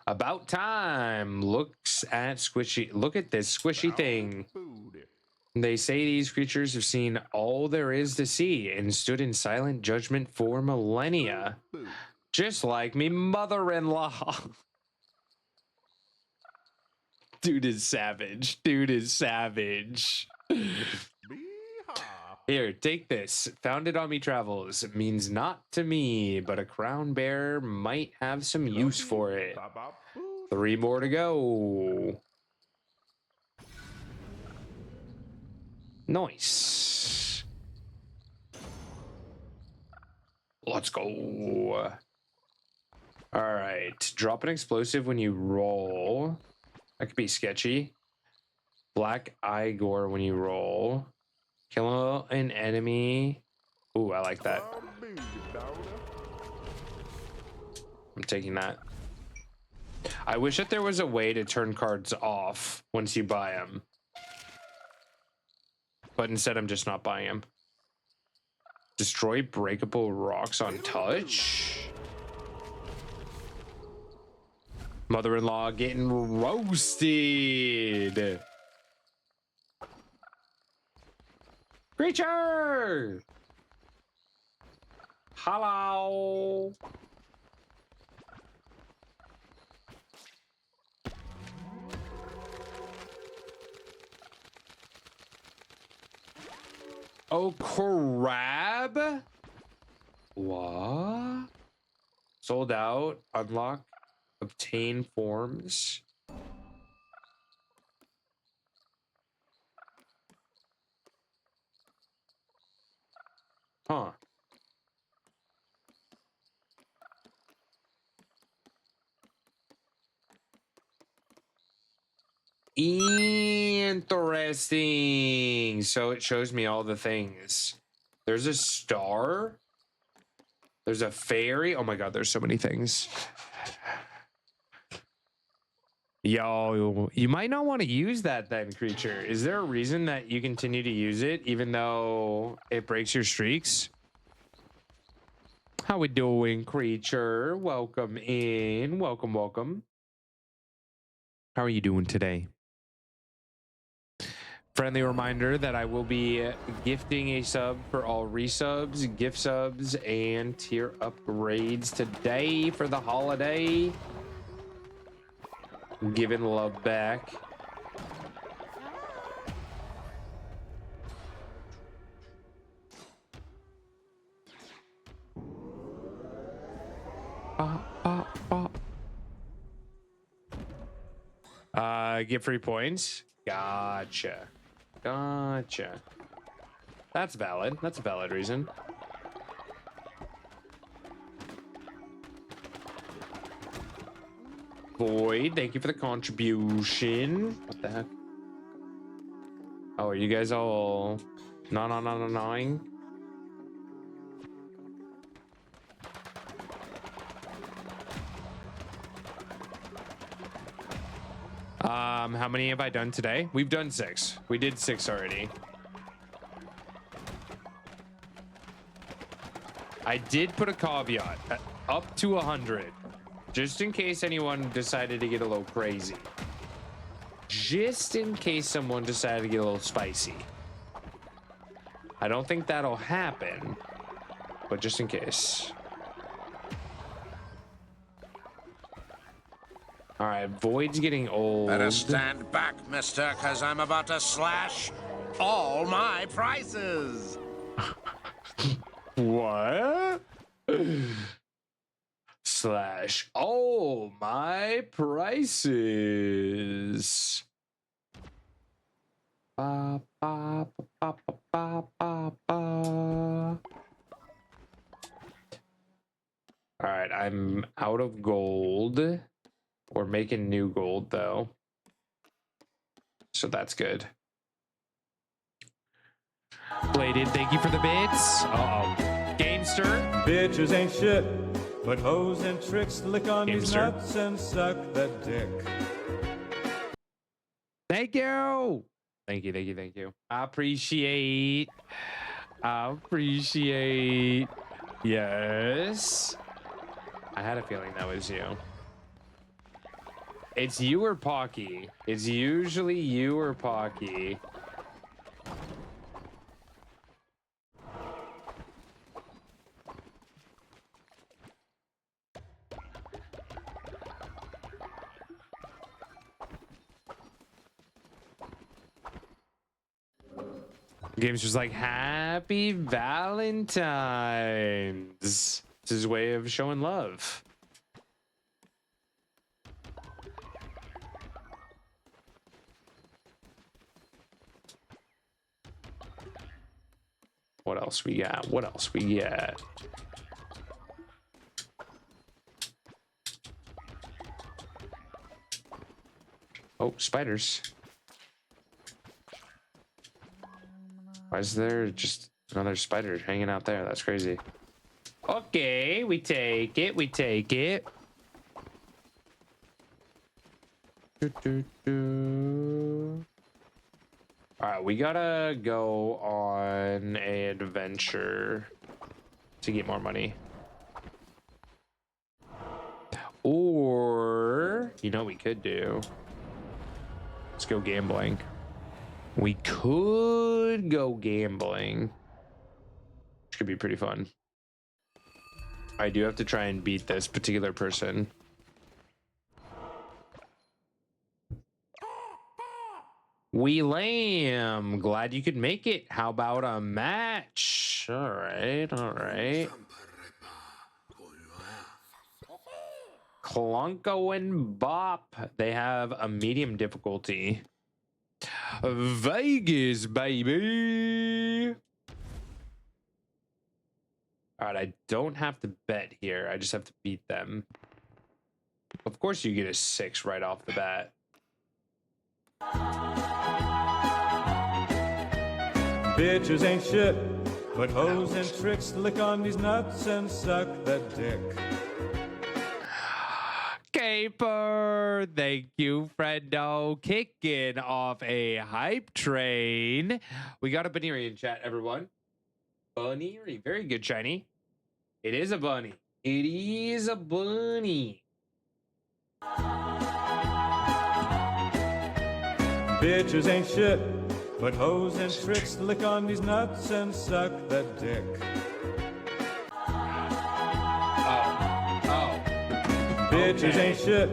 About time. Looks at squishy. Look at this squishy thing. They say these creatures have seen all there is to see and stood in silent judgment for millennia. Just like me mother-in-law. Dude is savage. Dude is savage. Here, take this. Found it on me travels. It means not to me, but a crown bearer might have some use for it. 3 more to go. Nice. Let's go. All right. Drop an explosive when you roll. That could be sketchy. Black Igor when you roll. Kill an enemy. Ooh, I like that. I'm taking that. I wish that there was a way to turn cards off once you buy them. But instead, I'm just not buying them. Destroy breakable rocks on touch. Mother-in-law getting roasted. Creature! Hello! Oh, crab? What? Sold out. Unlock. Obtain forms. Huh. Interesting. So it shows me all the things. There's a star. There's a fairy. Oh my god, there's so many things. Yo, you might not want to use that then, creature. Is there a reason that you continue to use it even though it breaks your streaks? How we doing, creature? Welcome in. Welcome, welcome. How are you doing today? Friendly reminder that I will be gifting a sub for all resubs, gift subs, and tier upgrades today for the holiday. Giving love back. Get free points. Gotcha. Gotcha. That's valid. That's a valid reason. Void, thank you for the contribution. What the heck? Oh, are you guys all gnawing? How many have I done today? We've done 6. We did 6 already. I did put a caveat up to 100, just in case anyone decided to get a little crazy. Just in case someone decided to get a little spicy. I don't think that'll happen, but just in case. All right, Void's getting old. Better stand back, mister, because I'm about to slash all my prices. What? Slash all my prices. Ba, ba, ba, ba, ba, ba, ba. All right, I'm out of gold. We're making new gold though, so that's good. Bladed, thank you for the bits. Uh-oh. Gamester. Bitches ain't shit, but hoes and tricks lick on these Gamester. nuts and suck that dick. Thank you. Thank you, thank you, thank you. I appreciate. Yes. I had a feeling that was you. It's you or Pocky. It's usually you or Pocky. Game's just like, happy Valentine's. It's his way of showing love. What else we got? What else we got? Oh, spiders. Why is there just another spider hanging out there? That's crazy. Okay, we take it. We take it. All right, we gotta go on an adventure to get more money. Or, you know what we could do? Let's go gambling. We could go gambling, which could be pretty fun. I do have to try and beat this particular person. We lamb. Glad you could make it. How about a match? All right, all right. Clunko and Bop. They have a medium difficulty. Vegas, baby. All right, I don't have to bet here. I just have to beat them. Of course, you get a 6 right off the bat. Bitches ain't shit, but hoes and tricks lick on these nuts and suck that dick. Caper, thank you, friendo. Kicking off a hype train. We got a Baneri in chat, everyone. Baneri, very good, shiny. It is a bunny. It is a bunny. Bitches ain't shit, but hoes and tricks lick on these nuts and suck that dick. Bitches ain't shit,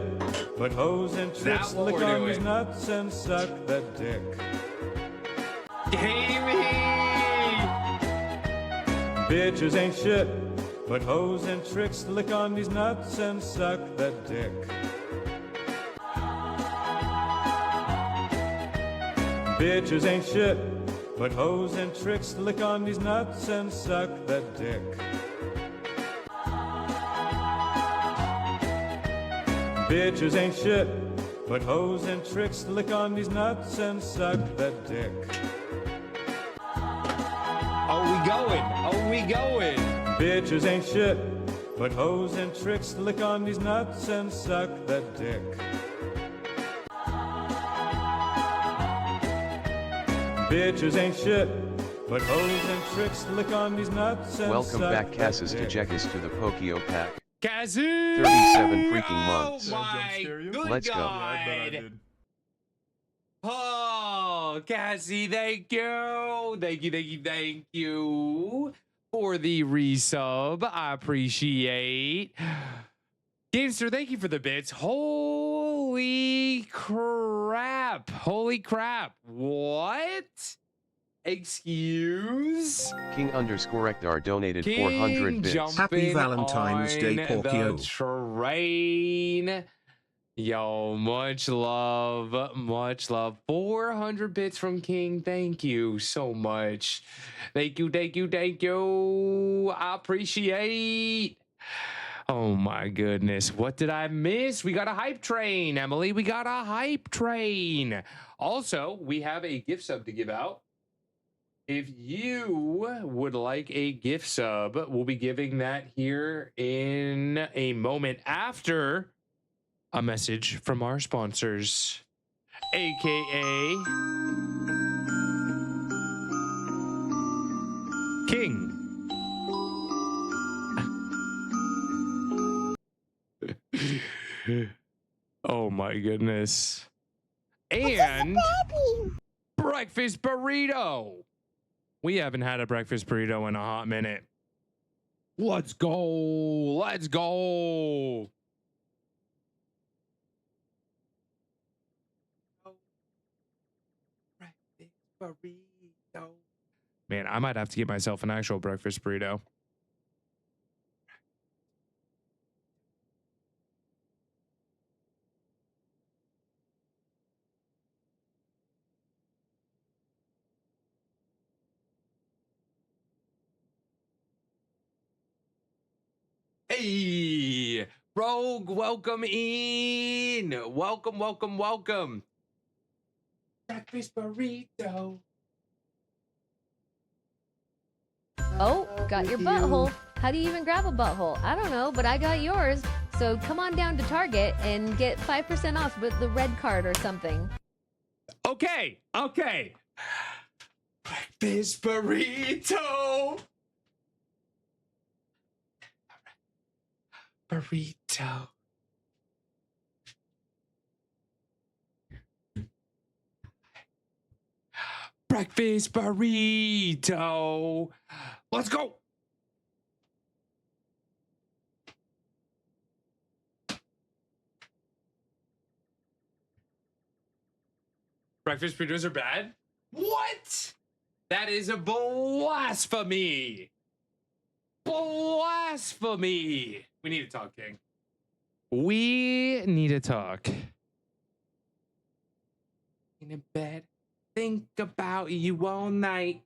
but hoes and tricks lick on these nuts and suck that dick. Bitches ain't shit, but hoes and tricks lick on these nuts and suck that dick. Bitches ain't shit, but hoes and tricks lick on these nuts and suck that dick. Bitches ain't shit, but hoes and tricks lick on these nuts and suck that dick. Are we going? Are we going? Bitches ain't shit, but hoes and tricks lick on these nuts and suck that dick. Bitches ain't shit, but hoes and tricks lick on these nuts and Welcome suck back, that Cassis dick. Dejekis, to the Pokio pack. Kazoo! 37 freaking months. Oh my good Let's go. God. Oh, Cassie, thank you. Thank you for the resub. I appreciate. Gamester, thank you for the bits. Holy crap. Holy crap. What? Excuse? King_Ekdar donated King 400 bits. jumping Happy Valentine's Day, on Porkio. the train. Yo, much love, much love. 400 bits from King. Thank you so much. Thank you. I appreciate. Oh my goodness. What did I miss? We got a hype train, Emily. We got a hype train. Also, we have a gift sub to give out. If you would like a gift sub, we'll be giving that here in a moment after a message from our sponsors, aka King. Oh my goodness. And breakfast burrito. We haven't had a breakfast burrito in a hot minute. Let's go. Let's go. Burrito. Man, I might have to get myself an actual breakfast burrito. Hey, Rogue, welcome in. Welcome. Breakfast burrito. Oh, got your butthole. How do you even grab a butthole? I don't know, but I got yours. So come on down to Target and get 5% off with the red card or something. Okay. Breakfast burrito. Burrito. Breakfast burrito. Let's go. Breakfast burritos are bad? What? That is a blasphemy. Blasphemy. We need to talk, King. We need to talk. In a bed, think about you all night.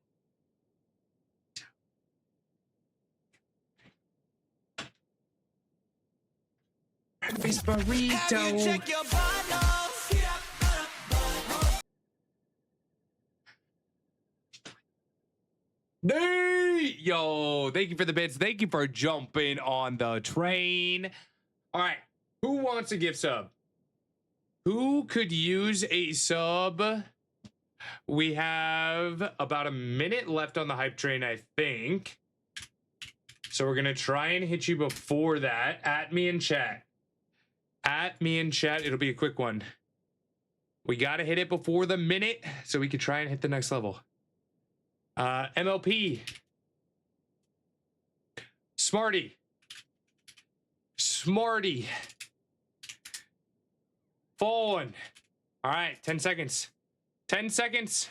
Breakfast burrito. Hey, yo, thank you for the bits. Thank you for jumping on the train. All right, who wants a gift sub? Who could use a sub? We have about a minute left on the hype train, I think. So we're gonna try and hit you before that. At me in chat. It'll be a quick one. We gotta hit it before the minute so we can try and hit the next level. MLP. Smarty. Phone. All right, 10 seconds. 10 seconds.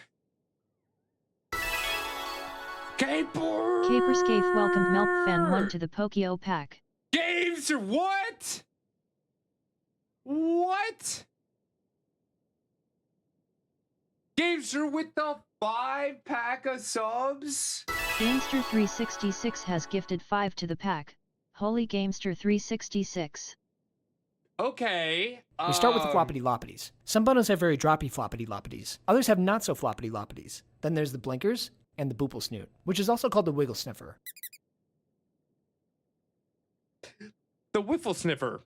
Caperscape welcomed Melpfan1 to the Pokio pack. Games or what? What? Gamester with the 5-pack of subs? Gamester366 has gifted 5 to the pack. Holy Gamester366. Okay. We start with the floppity loppities. Some bundles have very droppy floppity loppities. Others have not so floppity loppities. Then there's the blinkers and the boople snoot, which is also called the wiggle sniffer. The Whiffle Sniffer.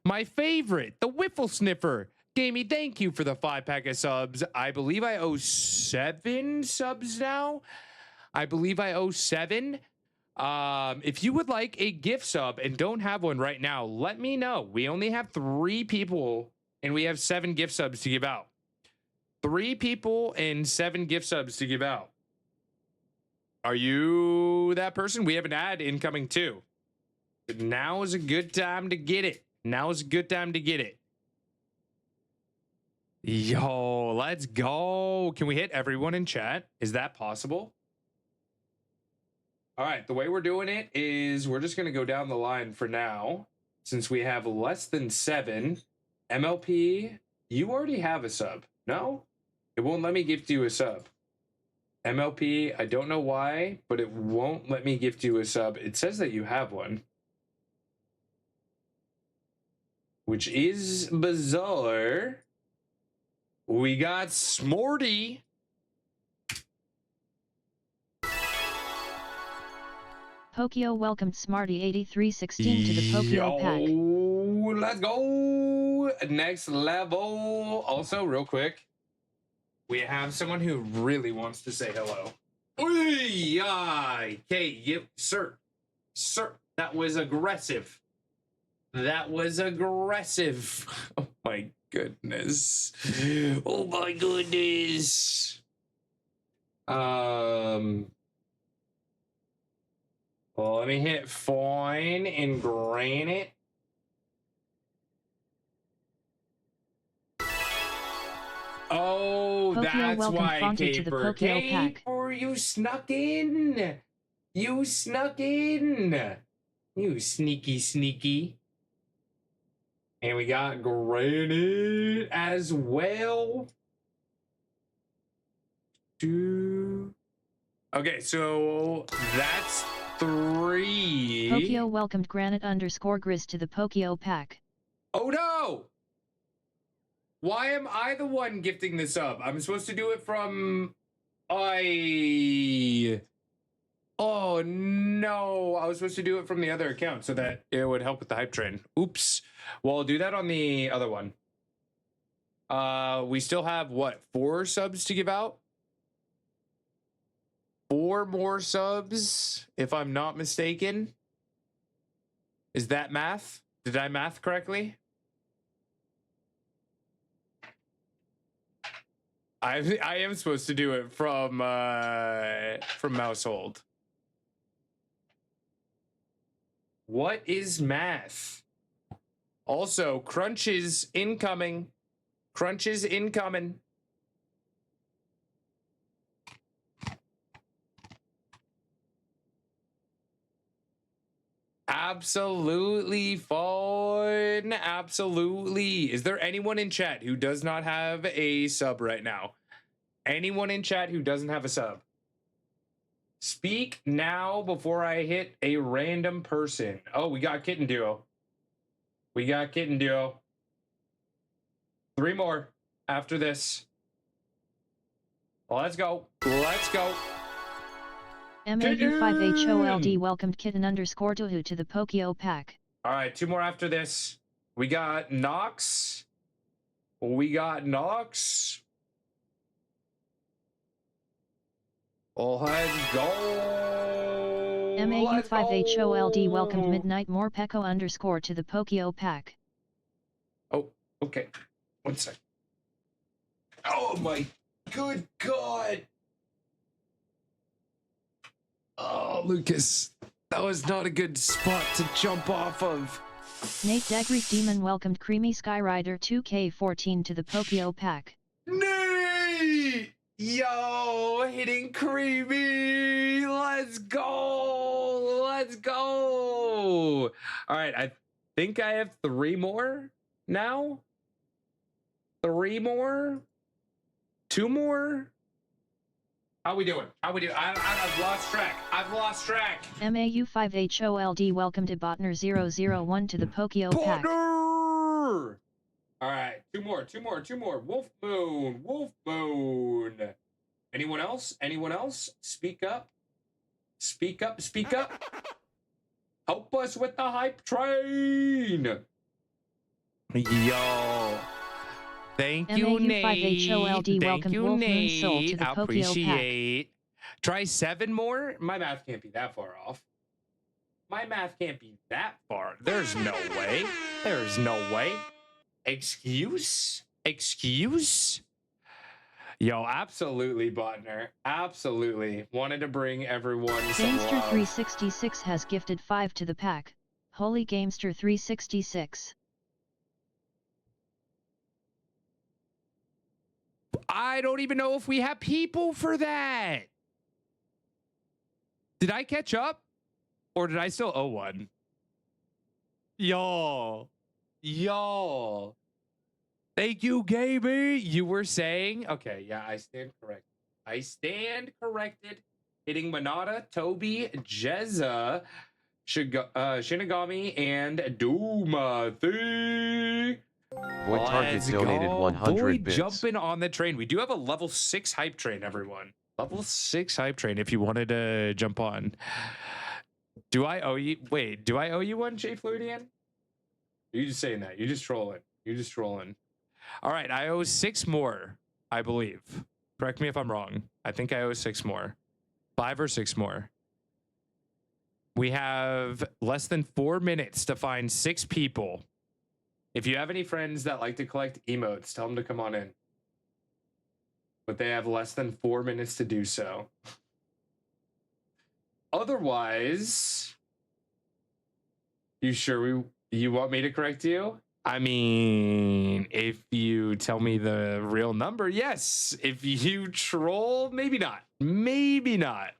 My favorite, the Whiffle Sniffer. Gamey, thank you for the 5-pack of subs. I believe I owe 7 subs now. I believe I owe 7. If you would like a gift sub and don't have one right now, let me know. We only have 3 people and we have 7 gift subs to give out. 3 people and 7 gift subs to give out. Are you that person? We have an ad incoming too. Now is a good time to get it. Now is a good time to get it. Yo, let's go. Can we hit everyone in chat? Is that possible? All right, the way we're doing it is we're just going to go down the line for now. Since we have less than 7. MLP, you already have a sub. No? It won't let me gift you a sub. MLP, I don't know why, but it won't let me gift you a sub. It says that you have one. Which is bizarre. We got Smorty. Pokio welcomed Smarty8316 to the Pokio pack. Let's go. Next level. Also, real quick, we have someone who really wants to say hello. Okay, you, sir, that was aggressive. That was aggressive. Oh my goodness. Oh my goodness. Well, let me hit fine and granite. Oh, Pokio that's welcomed why, Fonty to the Caper. Pokio pack. Caper, you snuck in. You snuck in. You sneaky, sneaky. And we got granite as well. Okay, so that's 3. Pokio welcomed Granite_Grizz to the Pokio pack. Oh no! Why am I the one gifting this up? I'm supposed to do it from... Oh no, I was supposed to do it from the other account so that it would help with the hype train. Oops. Well, I'll do that on the other one. We still have, what, 4 subs to give out? 4 more subs, if I'm not mistaken. Is that math? Did I math correctly? I am supposed to do it from Mousehold. What is math? Also, Crunch is incoming. Crunch is incoming. Absolutely fun. Absolutely. Is there anyone in chat who does not have a sub right now? Anyone in chat who doesn't have a sub? Speak now before I hit a random person. Oh, we got Kitten Duo. We got Kitten Duo. 3 more after this. Let's go. Let's go. MAU5HOLD welcomed Kitten_Tuhu to the Pokio pack. All right, 2 more after this. We got Nox. We got Nox. Oh, let's go. MAU5HOLD welcomed Midnight More Peko_ to the Pokio pack. Oh, okay. 1 sec. Oh my good God. Oh, Lucas, that was not a good spot to jump off of. Nate Degreek Demon welcomed Creamy Skyrider 2K14 to the Pokio pack. Nate! Yo, hitting Creamy! Let's go! Let's go! All right, I think I have 3 more now. 3 more? 2 more? How we doing? How we doing? I've lost track. I've lost track. MAU5HOLD welcomed Botner001 to the Pokio pack. Botner! All right, 2 more, 2 more, 2 more. Wolf Moon, Wolf Moon. Anyone else? Anyone else? Speak up. Speak up, speak up. Help us with the hype train. Yo. Thank you, Nate. MAU5HOLD, Thank welcomed you, Wolf Moon Soul Nate. to the I Pokio pack. appreciate. Try 7 more. My math can't be that far off. My math can't be that far. There's no way. There's no way. Excuse? Excuse? Yo, absolutely, Botner. Absolutely. Wanted to bring everyone some love. Gamester366 has gifted 5 to the pack. Holy Gamester366. I don't even know if we have people for that. Did I catch up? Or did I still owe one? Y'all. Y'all. Thank you, Gaby. You were saying? Okay, yeah, I stand corrected. I stand corrected. Hitting Monada, Toby, Jezza, Shinigami, and Doomathy. Void Target donated 100 Void bits. jumping on the train. We do have a level 6 hype train, everyone. Level 6 hype train if you wanted to jump on. Do I owe you? Wait, do I owe you one, Jay Floydian? You just saying that. You're just trolling. You're just trolling. All right, I owe 6 more, I believe. Correct me if I'm wrong. I think I owe 6 more. 5 or 6 more. We have less than 4 minutes to find 6 people. If you have any friends that like to collect emotes, tell them to come on in. But they have less than 4 minutes to do so. Otherwise, you sure you want me to correct you? I mean, if you tell me the real number, yes. If you troll, maybe not. Maybe not.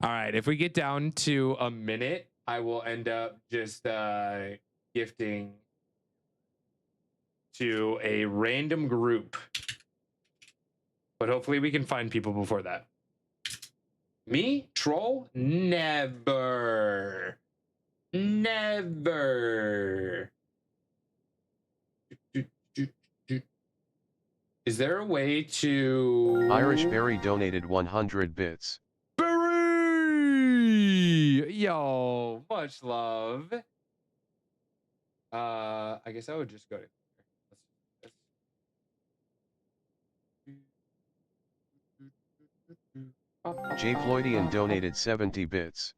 All right, if we get down to a minute, I will end up just gifting to a random group. But hopefully we can find people before that. Me? Troll? Never. Never. Is there a way to... Irish Berry donated 100 bits. Berry! Yo, much love. I guess I would just go to... Jay Floydian donated 70 bits.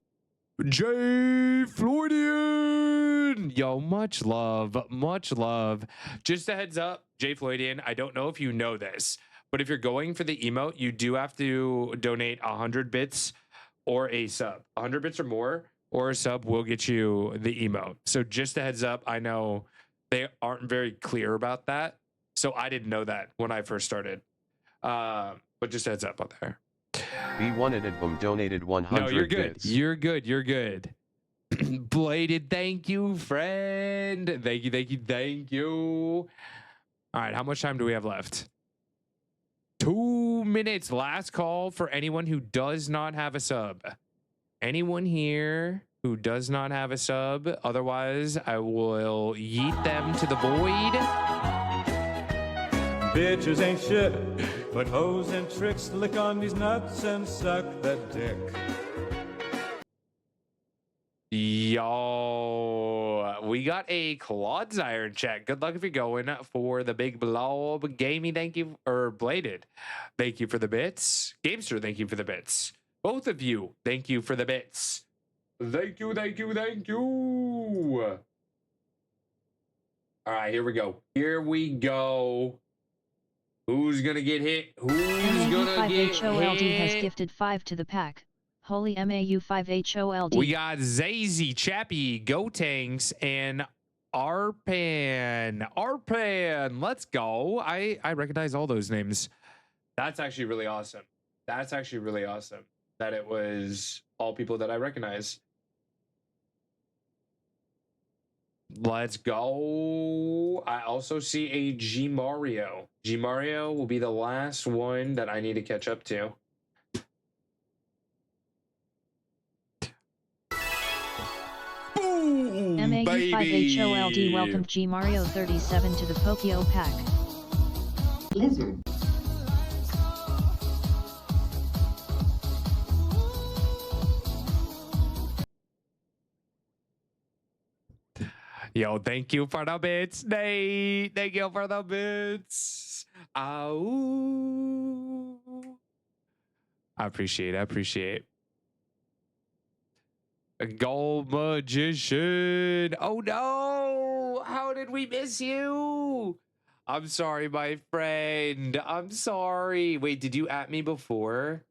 Jay Floydian! Yo, much love. Much love. Just a heads up, Jay Floydian, I don't know if you know this, but if you're going for the emote, you do have to donate 100 bits or a sub. 100 bits or more, or a sub will get you the emote. So just a heads up, I know they aren't very clear about that, so I didn't know that when I first started. But just a heads up out there. B1 at Boom donated 100 No, you're good. bits. You're good. You're good. Bladed, thank you, friend. Thank you, thank you, thank you. All right, how much time do we have left? 2 minutes. Last call for anyone who does not have a sub. Anyone here who does not have a sub? Otherwise, I will yeet them to the void. Bitches ain't shit, but hoes and tricks. Lick on these nuts and suck that dick. Yo, we got a Claude's Iron check. Good luck if you're going for the big blob. Gamey, thank you. Or Bladed, thank you for the bits. Gamester, thank you for the bits. Both of you, thank you for the bits. Thank you, thank you, thank you. All right, here we go. Here we go. Who's gonna get hit? Who's gonna get MAU5HOLD hit? has gifted 5 to the pack. Holy MAU5HOLD. We got Zazy, Chappie, Gotanks, and Arpan. Arpan, let's go. I recognize all those names. That's actually really awesome. That's actually really awesome that it was all people that I recognize. Let's go. I also see a G Mario. G Mario will be the last one that I need to catch up to. Boom, MAU5HOLD welcomed G Mario 37 to the Pokio pack. Lizard. Yo, thank you for the bits, Nate. Thank you for the bits. Ow. I appreciate it. I appreciate it. A gold magician. Oh no. How did we miss you? I'm sorry, my friend. I'm sorry. Wait, did you at me before?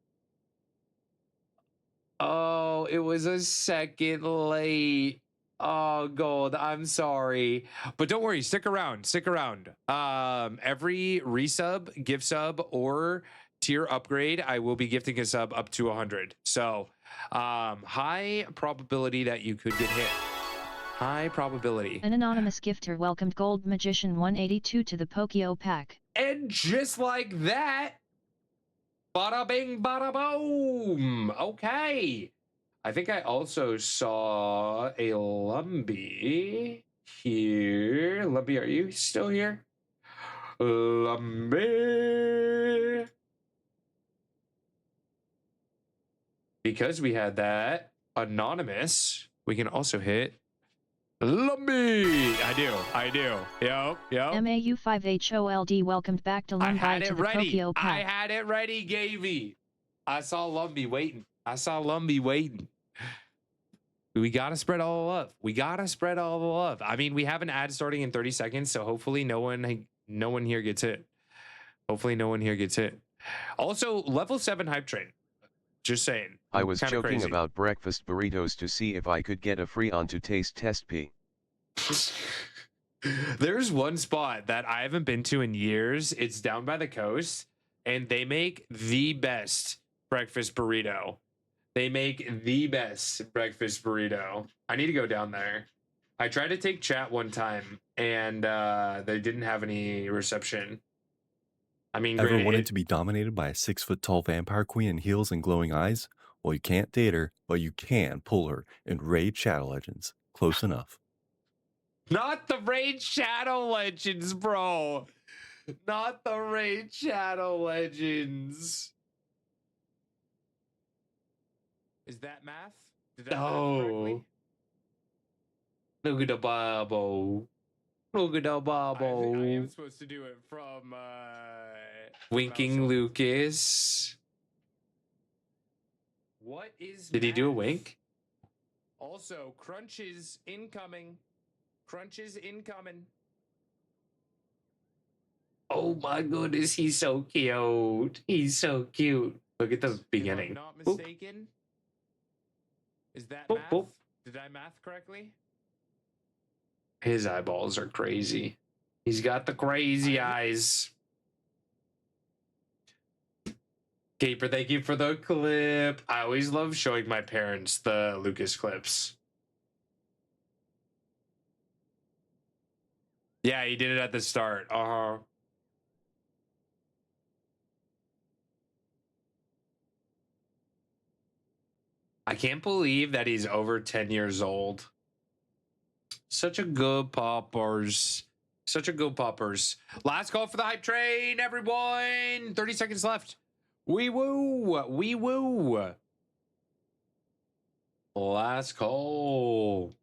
Oh, it was a second late. Oh, Gold, I'm sorry. But don't worry, stick around. Stick around. Every resub, gift sub, or tier upgrade, I will be gifting a sub up to 100. So, high probability that you could get hit. High probability. An anonymous gifter welcomed Gold Magician 182 to the Pokio pack. And just like that, bada bing, bada boom. Okay. I think I also saw a Lumbee here. Lumbee, are you still here? Lumbee. Because we had that anonymous, we can also hit Lumbee. I do. Yep. MAU5HOLD welcomed back to Lumbee to the Pokio pack. I had it ready, Gavy. I saw Lumbee waiting. We gotta spread all the love. I mean, we have an ad starting in 30 seconds, so hopefully no one here gets hit. Also, level 7 hype train. Just saying. I was Kinda joking crazy. about breakfast burritos to see if I could get a free on to taste test P. There's one spot that I haven't been to in years. It's down by the coast, and they make the best breakfast burrito. I need to go down there. I tried to take chat one time, and they didn't have any reception. I mean, Ever granted, wanted to be dominated by a 6-foot-tall vampire queen in heels and glowing eyes? Well, you can't date her, but you can pull her in Raid Shadow Legends. Close enough. not the Raid Shadow Legends, bro. Not the Raid Shadow Legends. Is that math? Did that math correctly? Look at the Bible. I am supposed to do it from Winking Lucas. What is Did he do a wink? Also, Crunch is incoming. Oh my goodness, he's so cute. Look at the beginning. If I'm not mistaken. Is that math? Did I math correctly? His eyeballs are crazy. He's got the crazy eyes. Caper, thank you for the clip. I always love showing my parents the Lucas clips. Yeah, he did it at the start. I can't believe that he's over 10 years old. Such a good poppers. Last call for the hype train, everyone. 30 seconds left. Wee woo. Last call.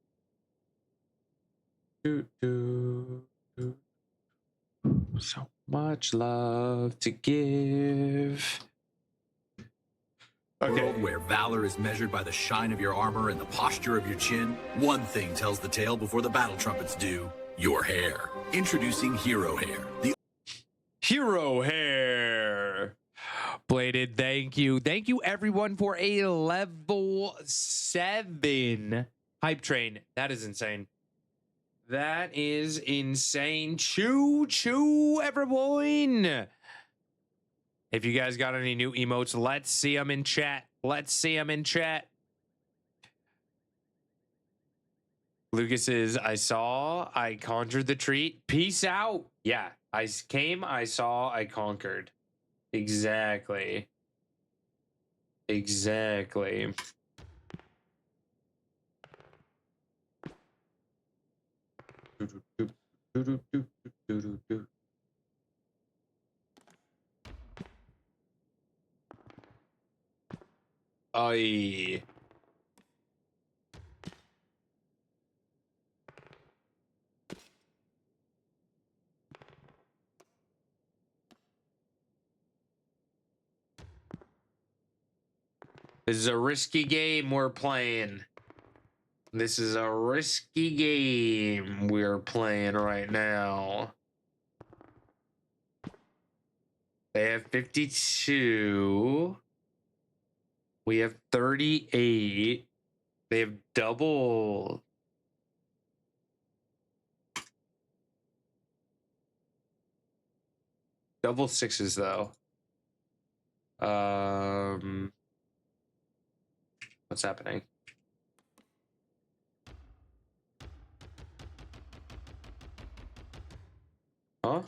So much love to give. World where valor is measured by the shine of your armor and the posture of your chin, one thing tells the tale before the battle trumpets do: your hair. Introducing Hero Hair, the Hero Hair. Bladed, thank you. Thank you, everyone, for a level 7 hype train. That is insane. Choo, everyone. If you guys got any new emotes, let's see them in chat. Lucas is, I conjured the treat. Peace out. Yeah, I came, I saw, I conquered. Exactly. Aye. This is a risky game we're playing. This is a risky game we're playing right now. They have 52. We have 38. They have double. Double sixes, though. What's happening? Huh?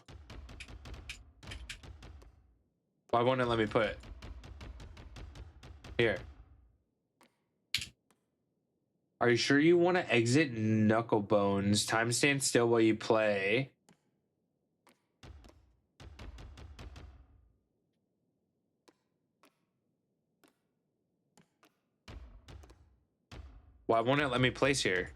Why won't it let me put it? Here. Are you sure you want to exit Knucklebones? Time stands still while you play. Why won't it let me place here?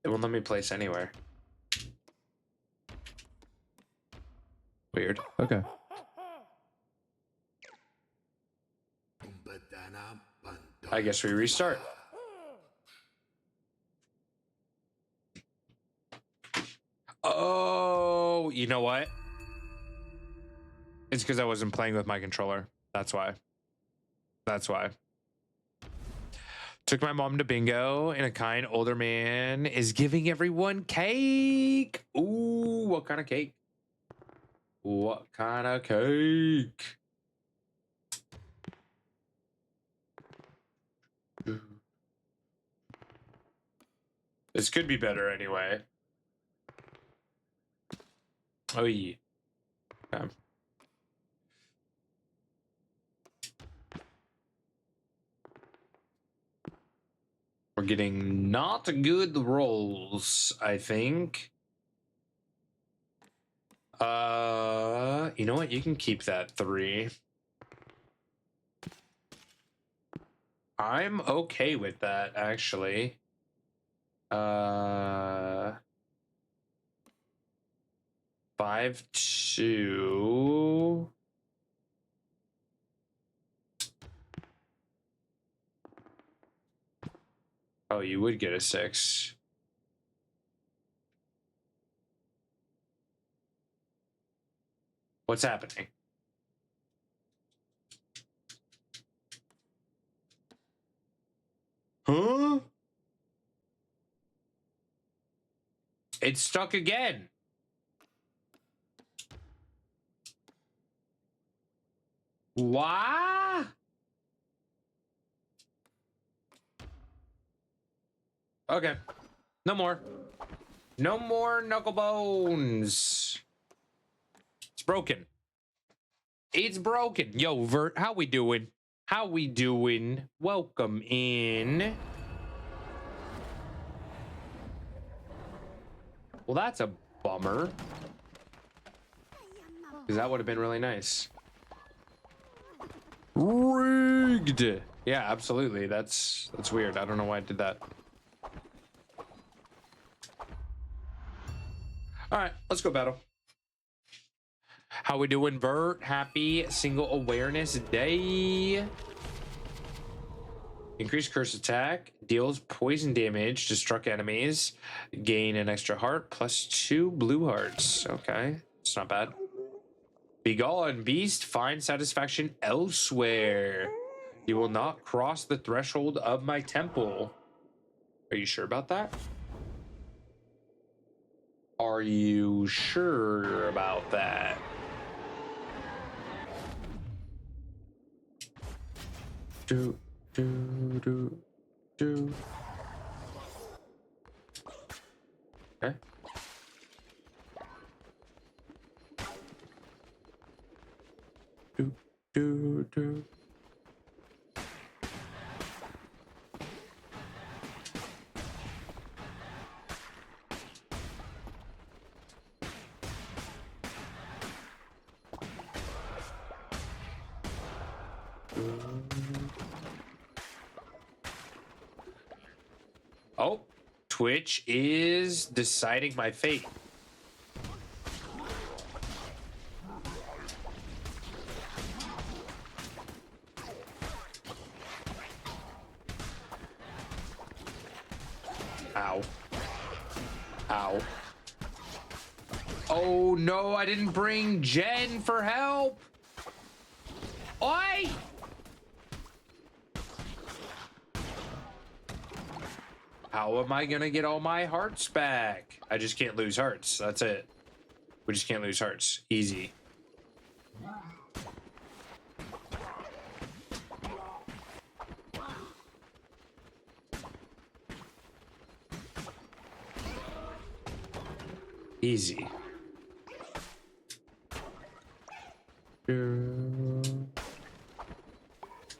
It won't let me place anywhere. Weird. Okay. I guess we restart. Oh, you know what? It's because I wasn't playing with my controller. That's why. That's why. Took my mom to bingo, and a kind older man is giving everyone cake. Ooh, what kind of cake? What kind of cake? This could be better anyway. Oh, yeah. Okay. We're getting not good rolls, I think. You know what? You can keep that 3. I'm okay with that, actually. 5, 2. Oh, you would get a 6. What's happening? Huh? It's stuck again. Why? Okay. No more. No more Knucklebones. It's broken. It's broken. Yo, Vert, how we doing? How we doing? Welcome in. Well, that's a bummer. Because that would have been really nice. Rigged. Yeah, absolutely. That's weird. I don't know why I did that. All right, let's go battle. How we doing, Vert? Happy Single Awareness Day. Increased curse attack. Deals poison damage to struck enemies. Gain an extra heart plus 2 blue hearts. Okay, it's not bad. Begone, beast. Find satisfaction elsewhere. You will not cross the threshold of my temple. Are you sure about that? Are you sure about that? Do. Okay. Do. Oh, Twitch is deciding my fate. Ow. Ow. Oh no, I didn't bring Jen for help. Oi! How am I gonna get all my hearts back? I just can't lose hearts. That's it. We just can't lose hearts. Easy. Easy.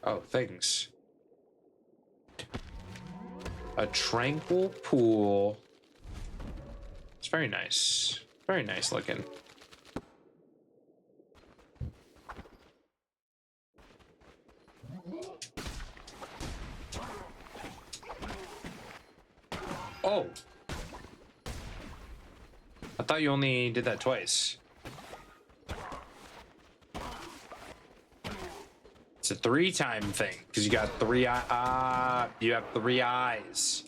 Oh, things. A tranquil pool. It's very nice. Very nice looking. Oh. I thought you only did that twice. It's a 3-time thing because you got 3 you have 3 eyes.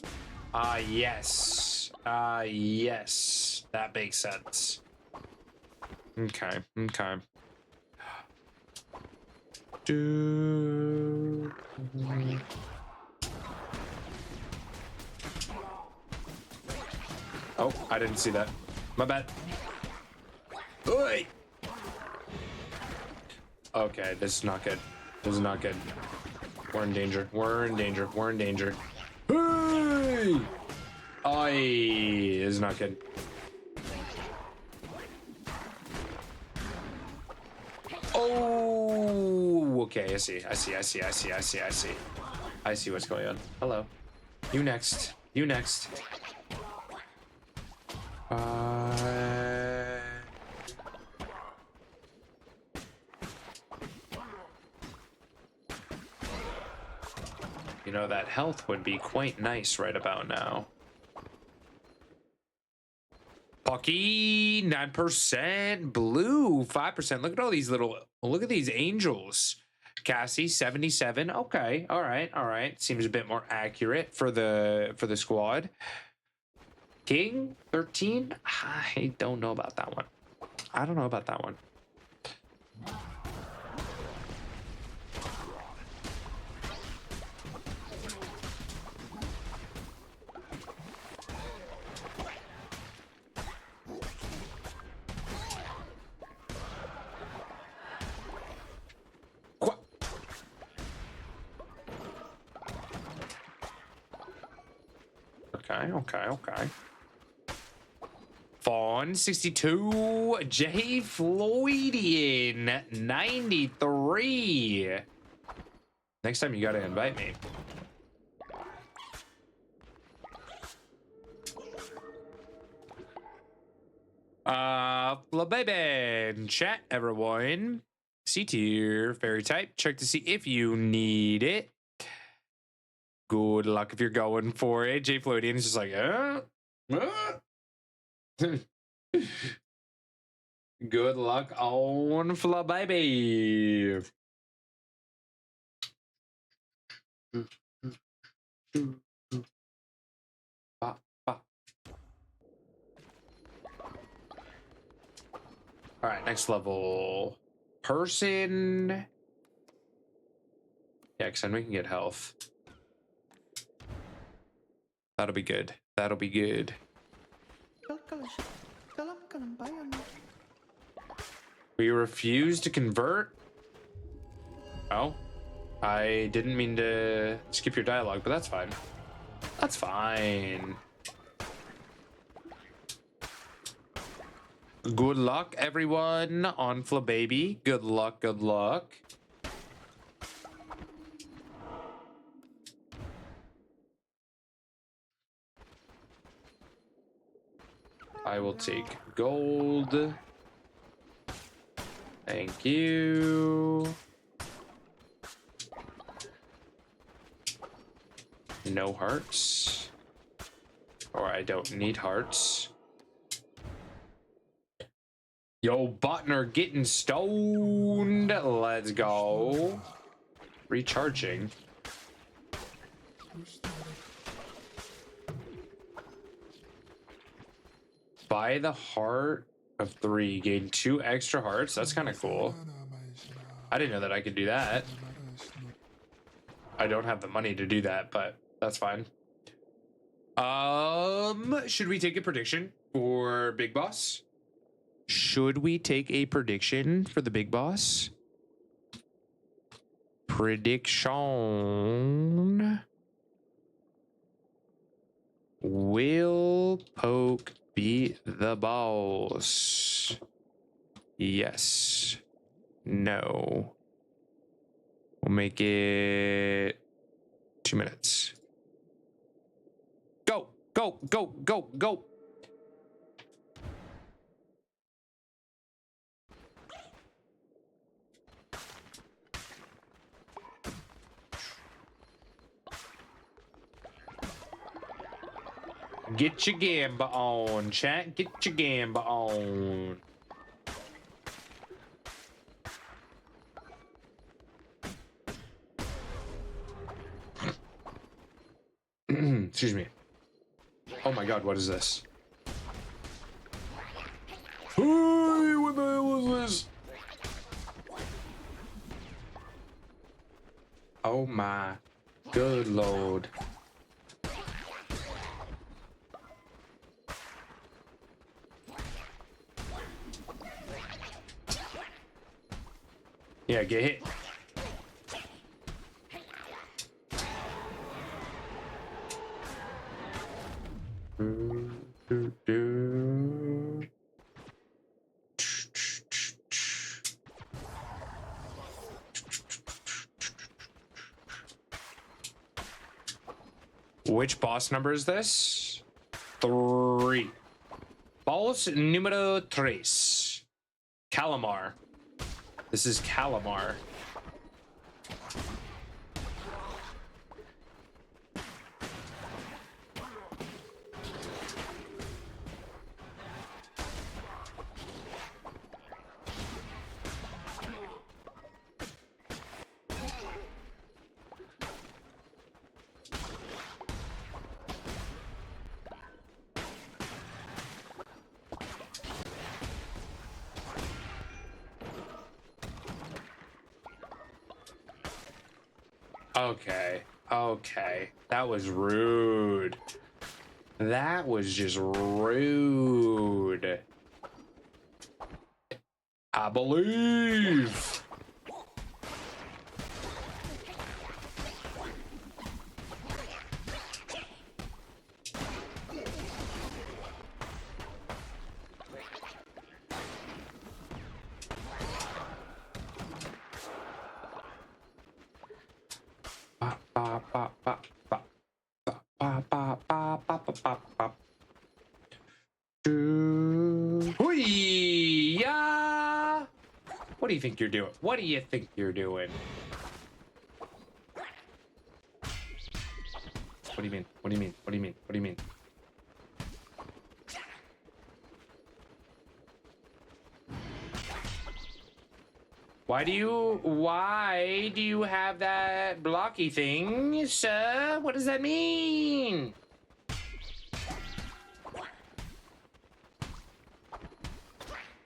Yes. Yes. That makes sense. Okay. Okay. Oh, I didn't see that. My bad. Oi! Okay, this is not good. This is not good. We're in danger. We're in danger. We're in danger. Hey! Oi! This is not good. Oh! Okay, I see. I see. I see. I see. I see. I see. I see what's going on. Hello. You next. You next. You know, that health would be quite nice right about now. Bucky, 9%. Blue, 5%. Look at all these little, look at these angels. Cassie, 77. Okay, all right, all right. Seems a bit more accurate for the squad. King, 13. I don't know about that one. I don't know about that one. Okay, okay, okay. Fawn, 62. Jay Floydian, 93. Next time you gotta invite me. Baby, chat everyone. C tier, fairy type. Check to see if you need it. Good luck if you're going for it. Jay Floydian is just like, Good luck on Flababy. All right, next level. Person. Yeah, because then we can get health. That'll be good. That'll be good. We refuse to convert. Oh, I didn't mean to skip your dialogue, but that's fine. That's fine. Good luck, everyone, on Flababy. Good luck, good luck. I will take gold. Thank you. No hearts. or I don't need hearts. Yo, Botner getting stoned. Let's go. Recharging. Buy the heart of 3. Gain 2 extra hearts. That's kind of cool. I didn't know that I could do that. I don't have the money to do that, but that's fine. Should we take a prediction for Big Boss? Should we take a prediction for the Big Boss? Prediction. Will Poke beat the boss? Yes. No. We'll make it 2 minutes. Go, go, go, go, go. Get your gamba on, chat. Get your gamba on. Excuse me. Oh my god, what is this? Hey, what the hell is this? Oh my good lord. Yeah, get hit. Which boss number is this? 3. Boss numero 3. Calamar. This is Calamar. Okay, okay. That was rude. That was just rude. I believe. What do you think you're doing? What do you think you're doing? What do you mean? What do you mean? What do you mean? What do you mean? Why do you have that blocky thing, sir? What does that mean?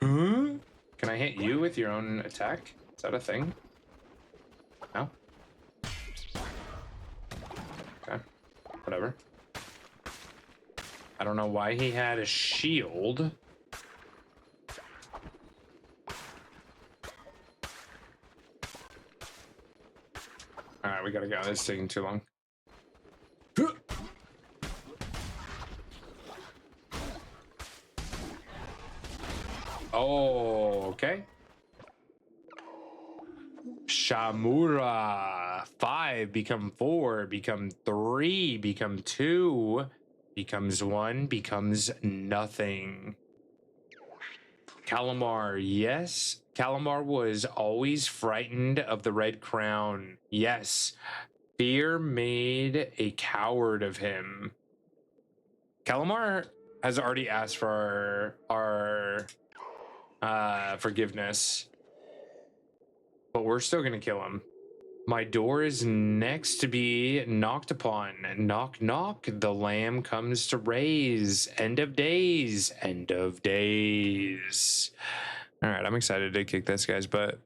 Huh? Can I hit you with your own attack? Is that a thing? No? Okay. Whatever. I don't know why he had a shield. Alright, we gotta go. This is taking too long. Oh, okay. Shamura. 5 become 4, become 3, become 2, becomes 1, becomes nothing. Calamar, yes. Calamar was always frightened of the Red Crown. Yes. Fear made a coward of him. Calamar has already asked for our forgiveness, but we're still gonna kill him. My door is next to be knocked upon. Knock, knock. The lamb comes to raise. End of days. End of days. All right, I'm excited to kick this guy's butt.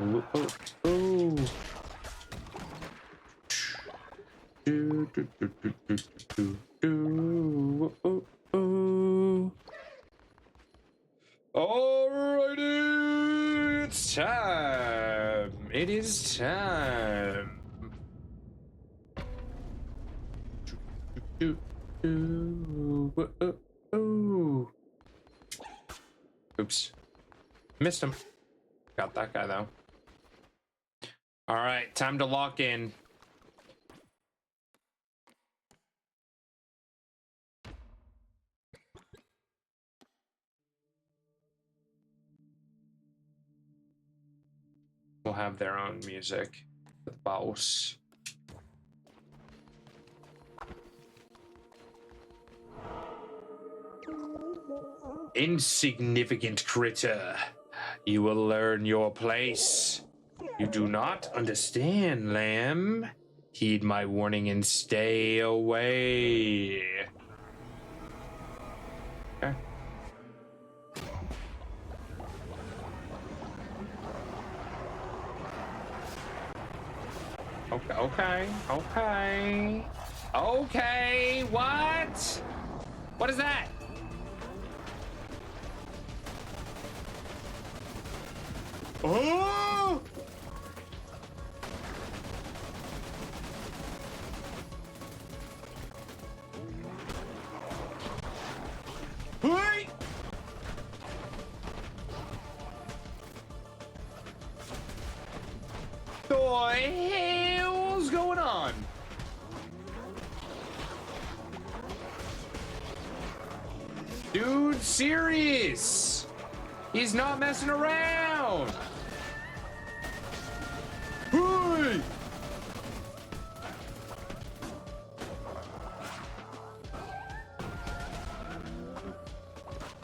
Ooh, oh, oh. Do, do, do, do, do, do, do. Oh, oh. Alrighty, it's time. It is time. Do, do, do. Oh, oh. Oops. Missed him. Got that guy though. All right, time to lock in. We'll have their own music. The boss. Insignificant critter. You will learn your place. You do not understand, lamb. Heed my warning and stay away. Okay. Okay, okay, okay. Okay, what? What is that? Oh! Hey! The hell's going on? Dude, serious. He's not messing around. Hey!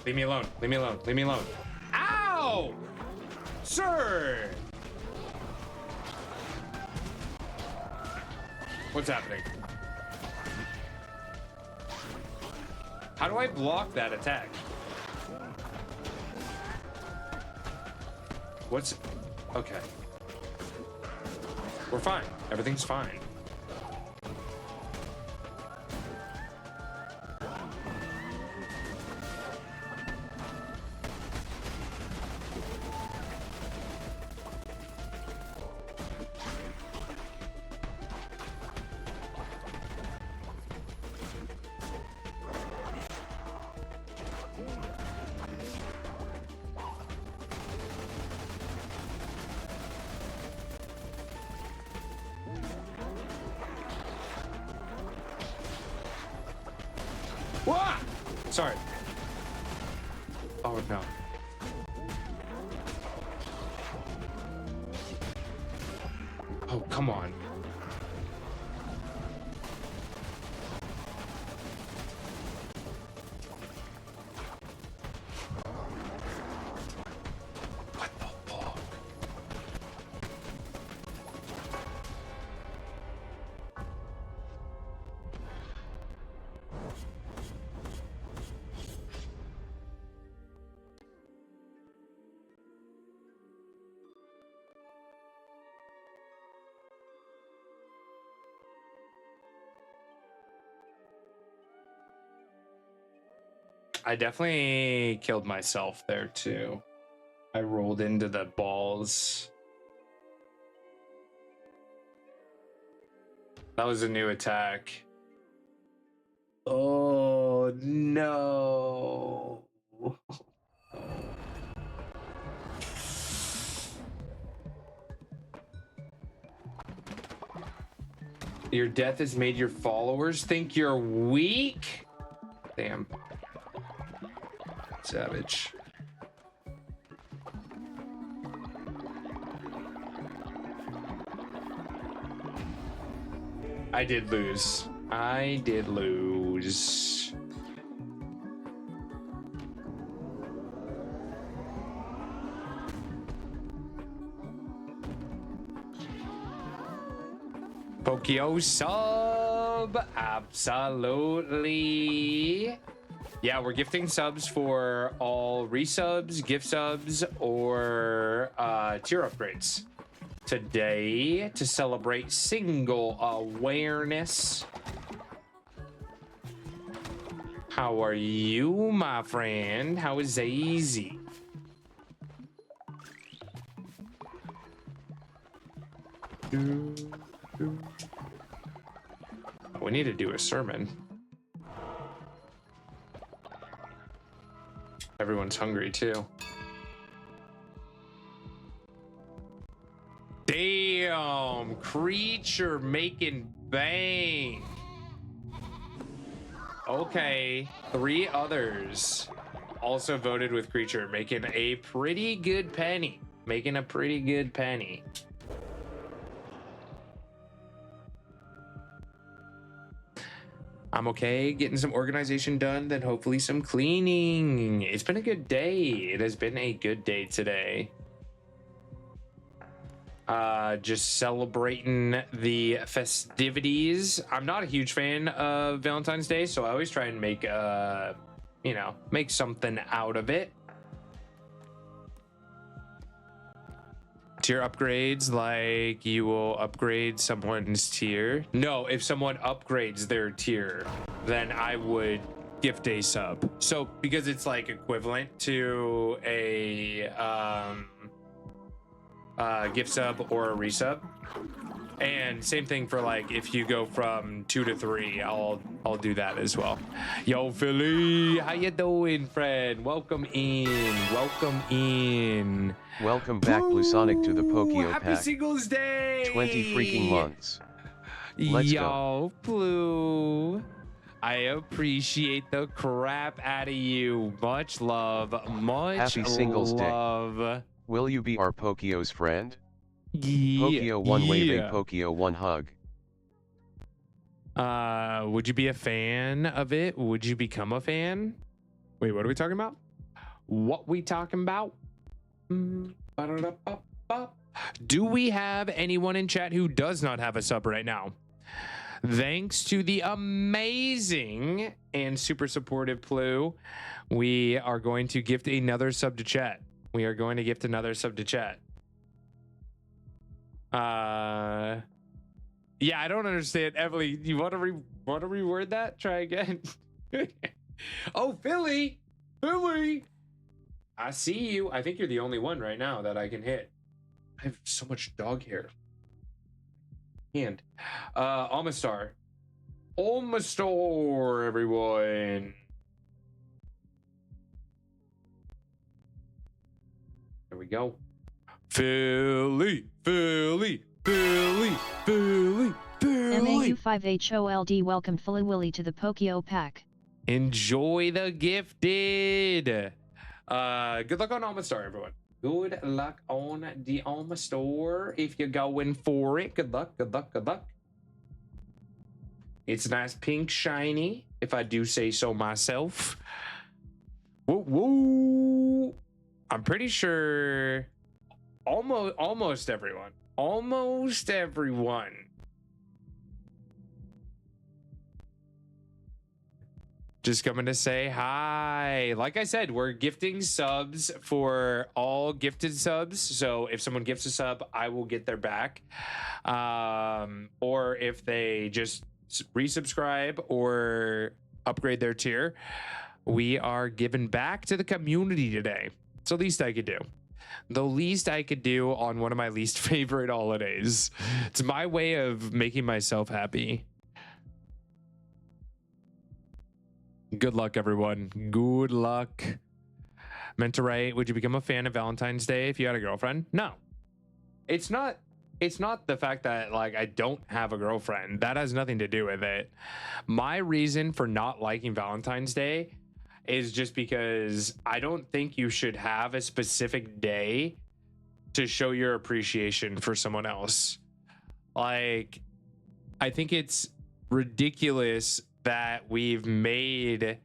Leave me alone. Leave me alone. Leave me alone. Ow! Sir! What's happening? How do I block that attack? What's... Okay. We're fine. Everything's fine. Wah! Sorry. Oh no. Oh, come on. What the fuck? I definitely killed myself there too. I rolled into the balls. That was a new attack. Oh no. Your death has made your followers think you're weak. Damn. Savage. I did lose. I did lose. Pokio sub, absolutely. Yeah, we're gifting subs for all resubs, gift subs, or tier upgrades today to celebrate single awareness. How are you, my friend? How is easy? We need to do a sermon. Everyone's hungry too. Damn, creature making bang. Okay, 3 others also voted with creature, making a pretty good penny. Making a pretty good penny. I'm okay getting some organization done, then hopefully some cleaning. It's been a good day. It has been a good day today. Just celebrating the festivities. I'm not a huge fan of Valentine's Day, so I always try and make, you know, make something out of it. Tier upgrades, like you will upgrade someone's tier. No, if someone upgrades their tier, then I would gift a sub. So because it's like equivalent to a gift sub or a resub. And same thing for like if you go from 2 to 3, I'll do that as well. Yo, Philly, how you doing, friend? Welcome in. Welcome in. Welcome back, Blue Sonic, to the Pokio Happy Pack. Singles Day! 20 freaking months. Let's Yo, Blue. I appreciate the crap out of you. Much love. Much Happy Singles love. Day. Will you be our Pokio's friend? Pokio 1 waving, Pokio 1 hug. Would you be a fan of it? Would you become a fan? Wait, what are we talking about? What we talking about? Do we have anyone in chat who does not have a sub right now? Thanks to the amazing and super supportive Plu, we are going to gift another sub to chat. We are going to gift another sub to chat. Yeah, I don't understand. Emily, you want to reword that? Try again. Oh, Philly. I see you. I think you're the only one right now that I can hit. I have so much dog hair. And Almastar, everyone. There we go. Philly. MAU5HOLD welcomed Fully Willy to the Pokio Pack. Enjoy the gifted. Good luck on Almastar, everyone. Good luck on the Almastar if you're going for it. Good luck. It's a nice pink shiny, if I do say so myself. Woo. I'm pretty sure almost everyone. Just coming to say hi. Like I said, we're gifting subs for all gifted subs. So if someone gifts a sub, I will get their back. Or if they just resubscribe or upgrade their tier, we are giving back to the community today. It's the least I could do. The least I could do on one of my least favorite holidays. It's my way of making myself happy. Good luck, everyone. Good luck. Meant to write, would you become a fan of Valentine's Day if you had a girlfriend? No. It's not it's not the fact that like I don't have a girlfriend. That has nothing to do with it. My reason for not liking Valentine's Day is just because I don't think you should have a specific day to show your appreciation for someone else. Like, I think it's ridiculous that we've made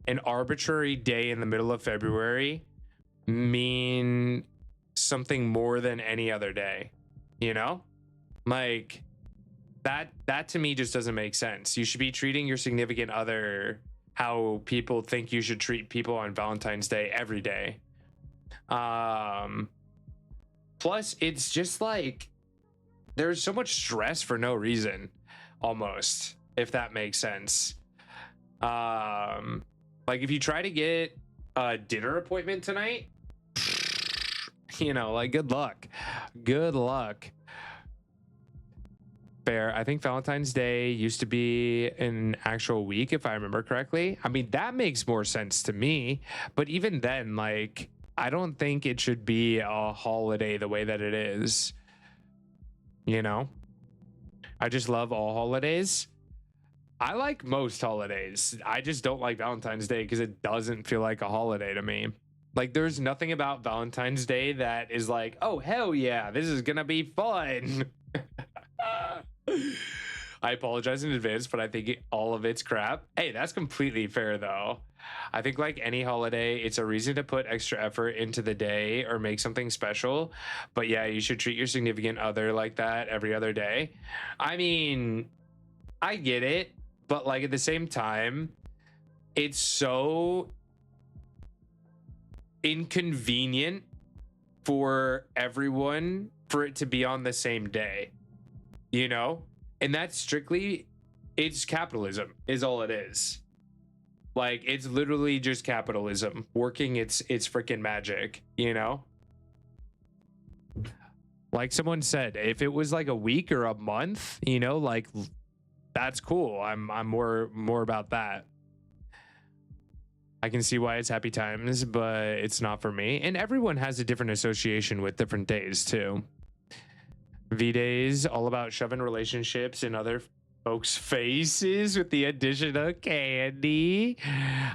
an arbitrary day in the middle of February mean something more than any other day. You know, like that to me just doesn't make sense. You should be treating your significant other how people think you should treat people on Valentine's Day every day. Plus, it's just like there's so much stress for no reason, almost, if that makes sense. Like if you try to get a dinner appointment tonight, you know, like good luck. Fair. I think Valentine's Day used to be an actual week, if I remember correctly. I mean, that makes more sense to me. But even then, like, I don't think it should be a holiday the way that it is. You know? I just love all holidays. I like most holidays. I just don't like Valentine's Day because it doesn't feel like a holiday to me. Like, there's nothing about Valentine's Day that is like, oh, hell yeah, this is gonna be fun. I apologize in advance, but I think all of it's crap. Hey, that's completely fair, though. I think like any holiday, it's a reason to put extra effort into the day or make something special. But yeah, you should treat your significant other like that every other day. I mean, I get it, but like at the same time, it's so inconvenient for everyone for it to be on the same day, you know? And that's strictly, it's capitalism is all it is. Like, it's literally just capitalism working its freaking magic, you know? Like someone said, if it was like a week or a month, you know, like that's cool. I'm more about that. I can see why it's happy times, but it's not for me. And everyone has a different association with different days too. V-Days, all about shoving relationships in other folks' faces with the addition of candy.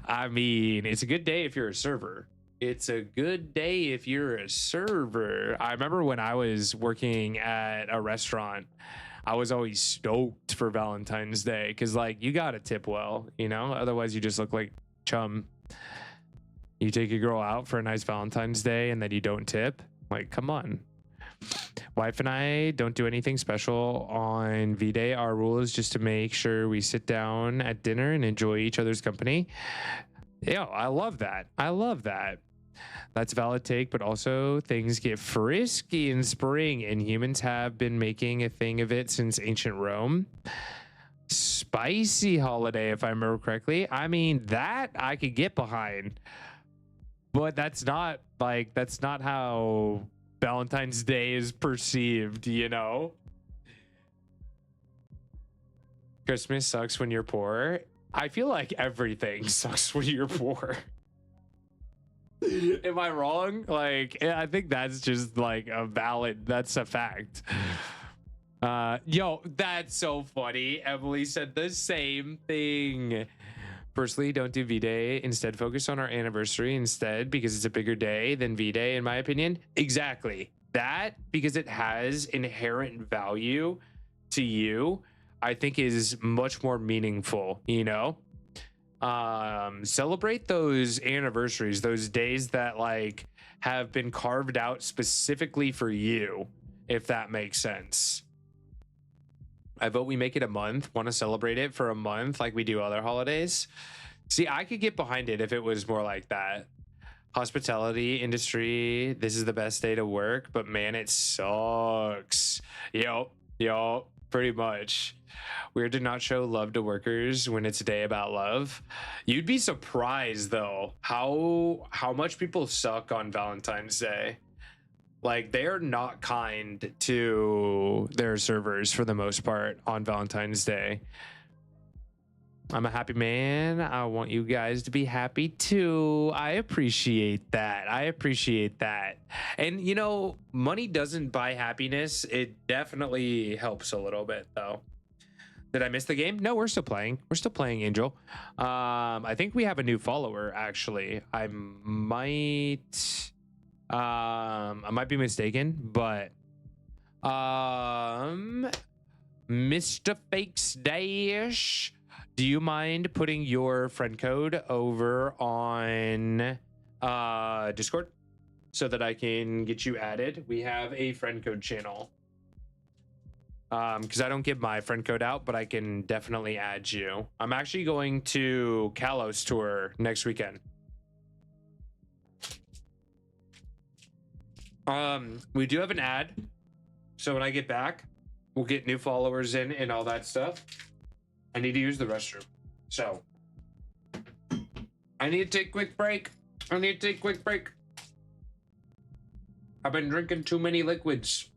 I mean, it's a good day if you're a server. It's a good day if you're a server. I remember when I was working at a restaurant, I was always stoked for Valentine's Day because, like, you got to tip well, you know? Otherwise, you just look like chum. You take a girl out for a nice Valentine's Day and then you don't tip? Like, come on. Wife and I don't do anything special on V-Day. Our rule is just to make sure we sit down at dinner and enjoy each other's company. Yeah, I love that. That's a valid take, but also things get frisky in spring, and humans have been making a thing of it since ancient Rome. Spicy holiday, if I remember correctly. I mean, that I could get behind, but that's not how Valentine's Day is perceived, you know? Christmas sucks when you're poor. I feel like everything sucks when you're poor. Am I wrong? Like, I think that's just like that's a fact. Yo, that's so funny. Emily said the same thing. Firstly, don't do V-Day. Instead, focus on our anniversary instead because it's a bigger day than V-Day, in my opinion. Exactly. That, because it has inherent value to you, I think is much more meaningful, you know? Celebrate those anniversaries, those days that like have been carved out specifically for you, if that makes sense. I vote we make it a month. Want to celebrate it for a month like we do other holidays? See, I could get behind it if it was more like that. Hospitality industry, this is the best day to work, but man, it sucks. Yo, pretty much. Weird to not show love to workers when it's a day about love. You'd be surprised though how much people suck on Valentine's Day. Like, they're not kind to their servers for the most part on Valentine's Day. I'm a happy man. I want you guys to be happy too. I appreciate that. I appreciate that. And you know, money doesn't buy happiness. It definitely helps a little bit though. Did I miss the game? No, we're still playing. We're still playing, Angel. I think we have a new follower actually. I might be mistaken, but Mr. Fakes Dash, do you mind putting your friend code over on Discord so that I can get you added? We have a friend code channel. Because I don't give my friend code out, but I can definitely add you. I'm actually going to Kalos tour next weekend. We do have an ad, so when I get back, we'll get new followers in and all that stuff. I need to use the restroom, so I need to take a quick break. I've been drinking too many liquids.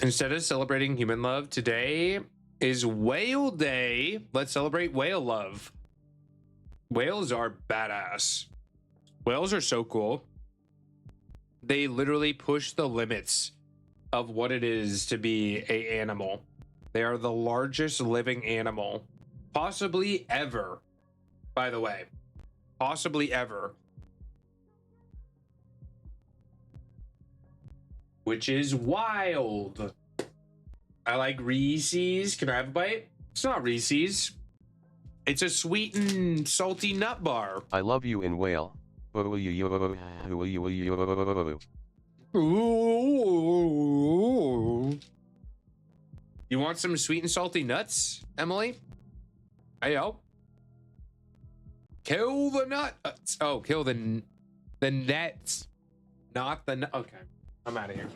Instead of celebrating human love, today is Whale Day. Let's celebrate whale love. Whales are badass. Whales are so cool. They literally push the limits of what it is to be an animal. They are the largest living animal possibly ever, by the way. Possibly ever. Which is wild. I like Reese's. Can I have a bite? It's not Reese's. It's a sweet and salty nut bar. I love you in whale. Ooh. You want some sweet and salty nuts, Emily? Ayo. Kill the nuts. Oh, kill the nets. Not the nut. Okay. I'm out of here.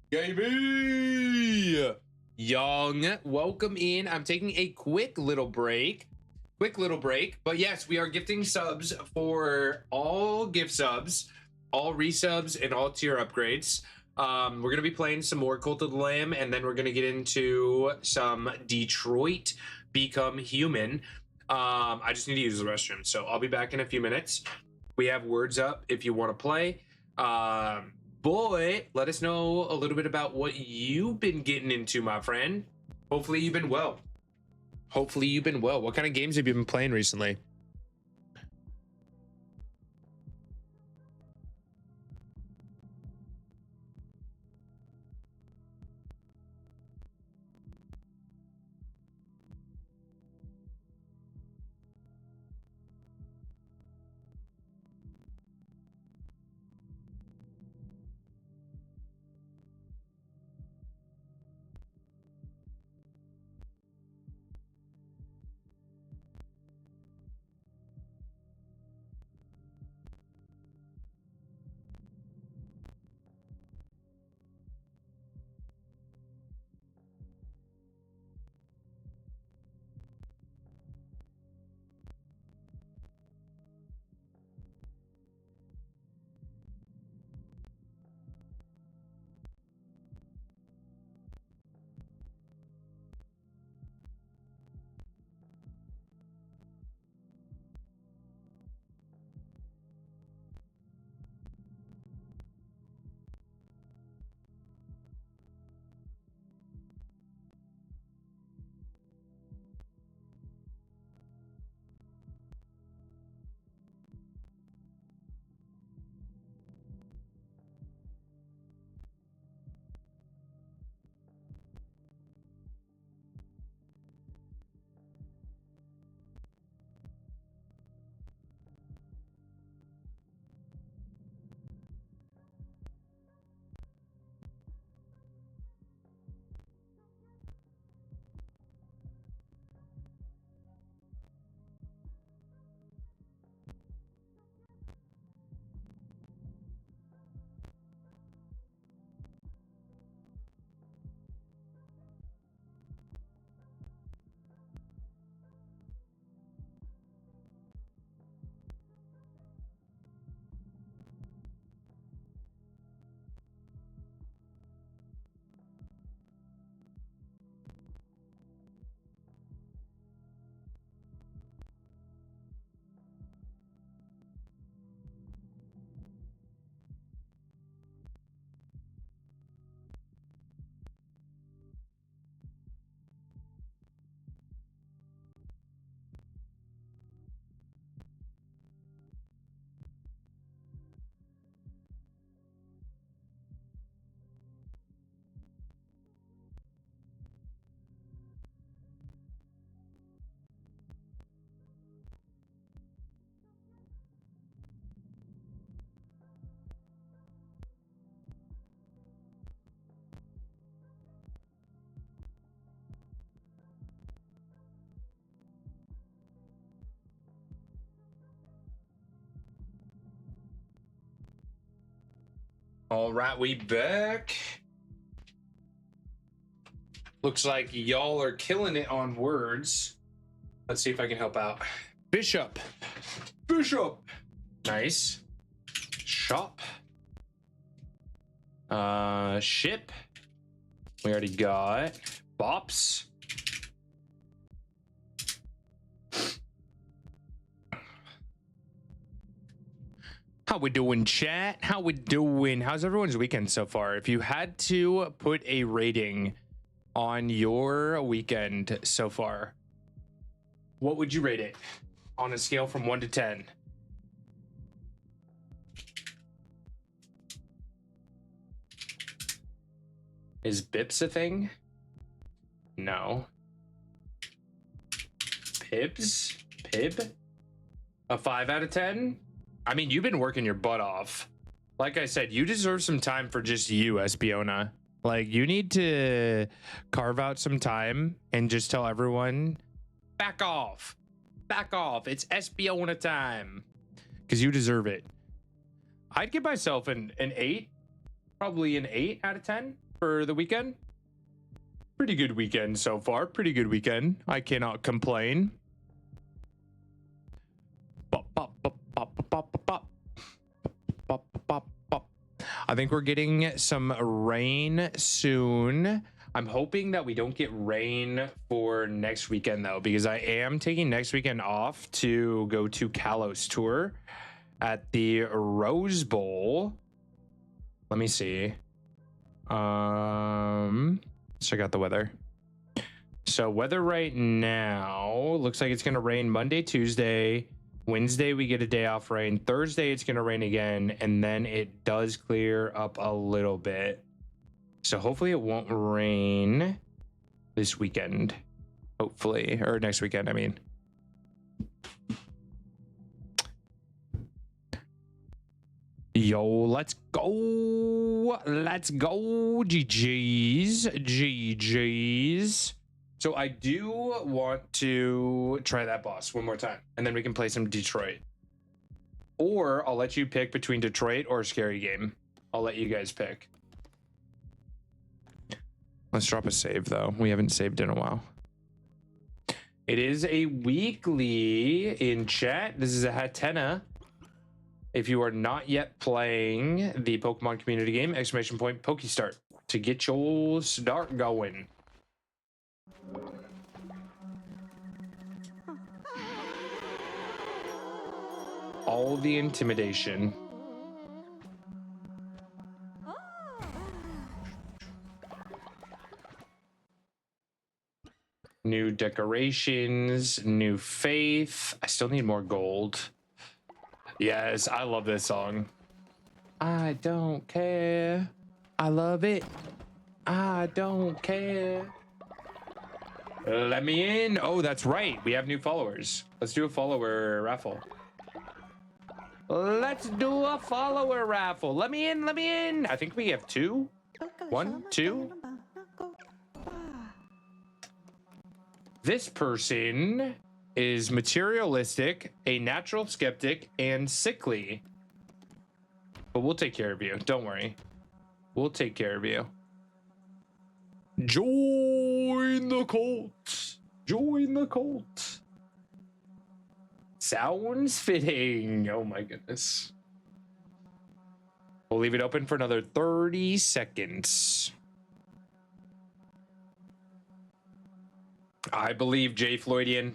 Baby! Young, welcome in. I'm taking a quick little break. But yes, we are gifting subs for all gift subs, all resubs, and all tier upgrades. We're going to be playing some more Cult of the Lamb, and then we're going to get into some Detroit Become Human. I just need to use the restroom, so I'll be back in a few minutes. We have words up if you want to play. Boy, let us know a little bit about what you've been getting into, my friend. Hopefully you've been well. What kind of games have you been playing recently? All right, we back. Looks like y'all are killing it on words. Let's see if I can help out. Bishop. Bishop. Nice. Shop. Ship. We already got. Bops. How we doing, chat? How we doing? How's everyone's weekend so far? If you had to put a rating on your weekend so far, what would you rate it on a scale from 1 to 10? Is Bips a thing? No. Pibs? Pib? A 5 out of 10? I mean, you've been working your butt off. Like I said, you deserve some time for just you, Espiona. Like, you need to carve out some time and just tell everyone, back off. Back off. It's Espiona time. Because you deserve it. I'd give myself an 8. Probably an 8 out of 10 for the weekend. Pretty good weekend so far. Pretty good weekend. I cannot complain. I think we're getting some rain soon. I'm hoping that we don't get rain for next weekend though, because I am taking next weekend off to go to Kalos tour at the Rose Bowl. Let me see. Check out the weather. So weather right now looks like it's gonna rain Monday, Tuesday. Wednesday we get a day off rain. Thursday it's gonna rain again, and then it does clear up a little bit. So hopefully it won't rain this weekend. Hopefully, or next weekend, I mean. Yo, let's go. Let's go. GG's. GG's. So I do want to try that boss one more time, and then we can play some Detroit. Or I'll let you pick between Detroit or Scary Game. I'll let you guys pick. Let's drop a save, though. We haven't saved in a while. It is a weekly in chat. This is a Hatena. If you are not yet playing the Pokemon community game, ! Pokestart to get your start going. All the intimidation. New decorations, new faith. I still need more gold. Yes, I love this song. I don't care. I love it. I don't care. Let me in. Oh, that's right. We have new followers. Let's do a follower raffle. Let's do a follower raffle. Let me in. Let me in. I think we have 2. 1, 2. This person is materialistic, a natural skeptic, and sickly. But we'll take care of you. Don't worry. We'll take care of you. Join the cult. Join the cult. Sounds fitting. Oh my goodness. We'll leave it open for another 30 seconds. I believe, Jay Floydian.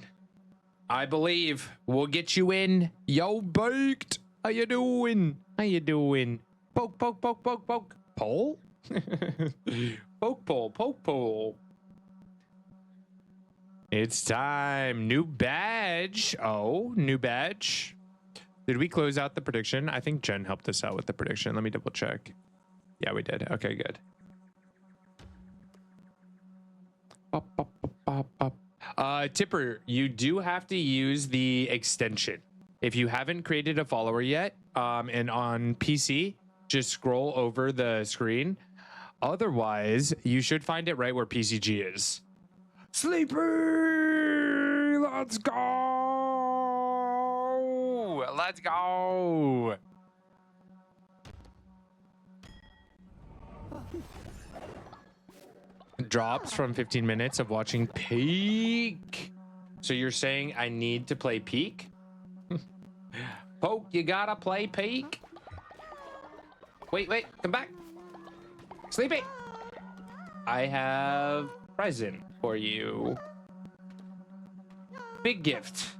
I believe we'll get you in. Yo, baked. How you doing? How you doing? Poke, poke, poke, poke, poke. Pole? Poke pole, poke pole. It's time. New badge. Oh, new badge. Did we close out the prediction? I think Jen helped us out with the prediction. Let me double check. Yeah, we did. Okay, good. Tipper, you do have to use the extension. If you haven't created a follower yet, and on PC, just scroll over the screen. Otherwise, you should find it right where PCG is. Sleeper! Let's go! Let's go! drops from 15 minutes of watching Peak. So you're saying I need to play Peak? Poke, you gotta play Peak. Wait, come back. Sleepy. I have a present for you. Big gift.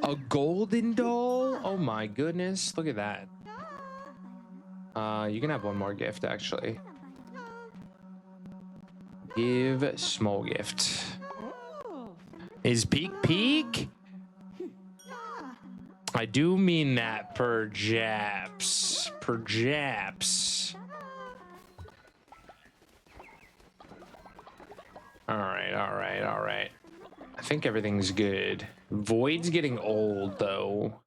A golden doll? Oh my goodness. Look at that. You can have one more gift, actually. Give small gift. Is Peak? I do mean that per Japs. All right. I think everything's good. Void's getting old, though.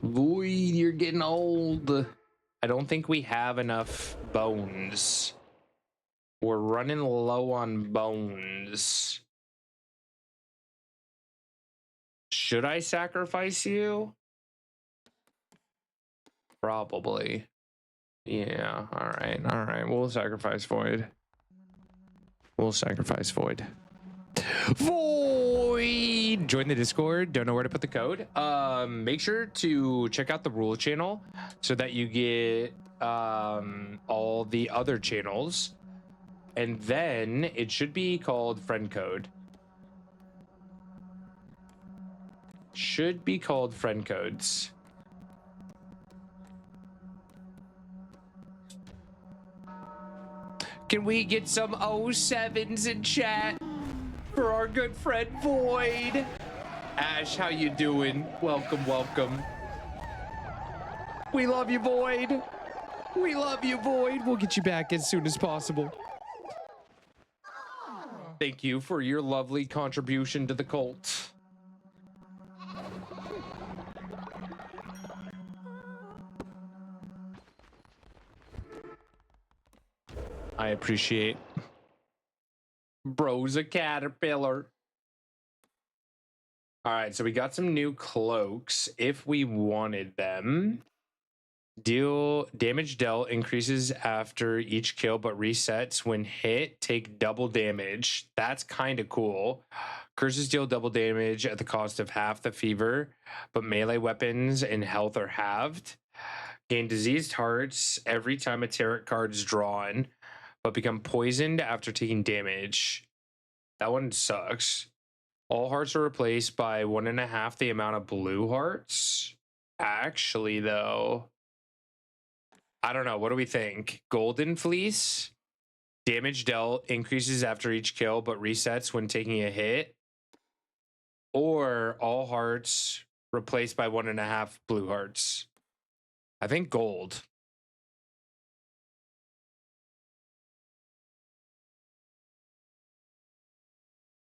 Void, you're getting old. I don't think we have enough bones. We're running low on bones. Should I sacrifice you? Probably. Yeah, all right. We'll sacrifice Void. Void! Join the Discord. Don't know where to put the code. Make sure to check out the rule channel so that you get all the other channels. And then it should be called friend code. Should be called friend codes. Can we get some 07s in chat for our good friend Void? Ash, how you doing? Welcome. We love you, Void. We'll get you back as soon as possible. Thank you for your lovely contribution to the cult. I appreciate. Bro's a caterpillar. All right, so we got some new cloaks if we wanted them. Deal damage dealt increases after each kill, but resets when hit. Take double damage. That's kind of cool. Curses deal double damage at the cost of half the fever, but melee weapons and health are halved. Gain diseased hearts every time a tarot card is drawn, but become poisoned after taking damage. That one sucks. All hearts are replaced by 1.5 the amount of blue hearts. Actually, though, I don't know. What do we think? Golden Fleece? Damage dealt increases after each kill, but resets when taking a hit. Or all hearts replaced by 1.5 blue hearts. I think gold.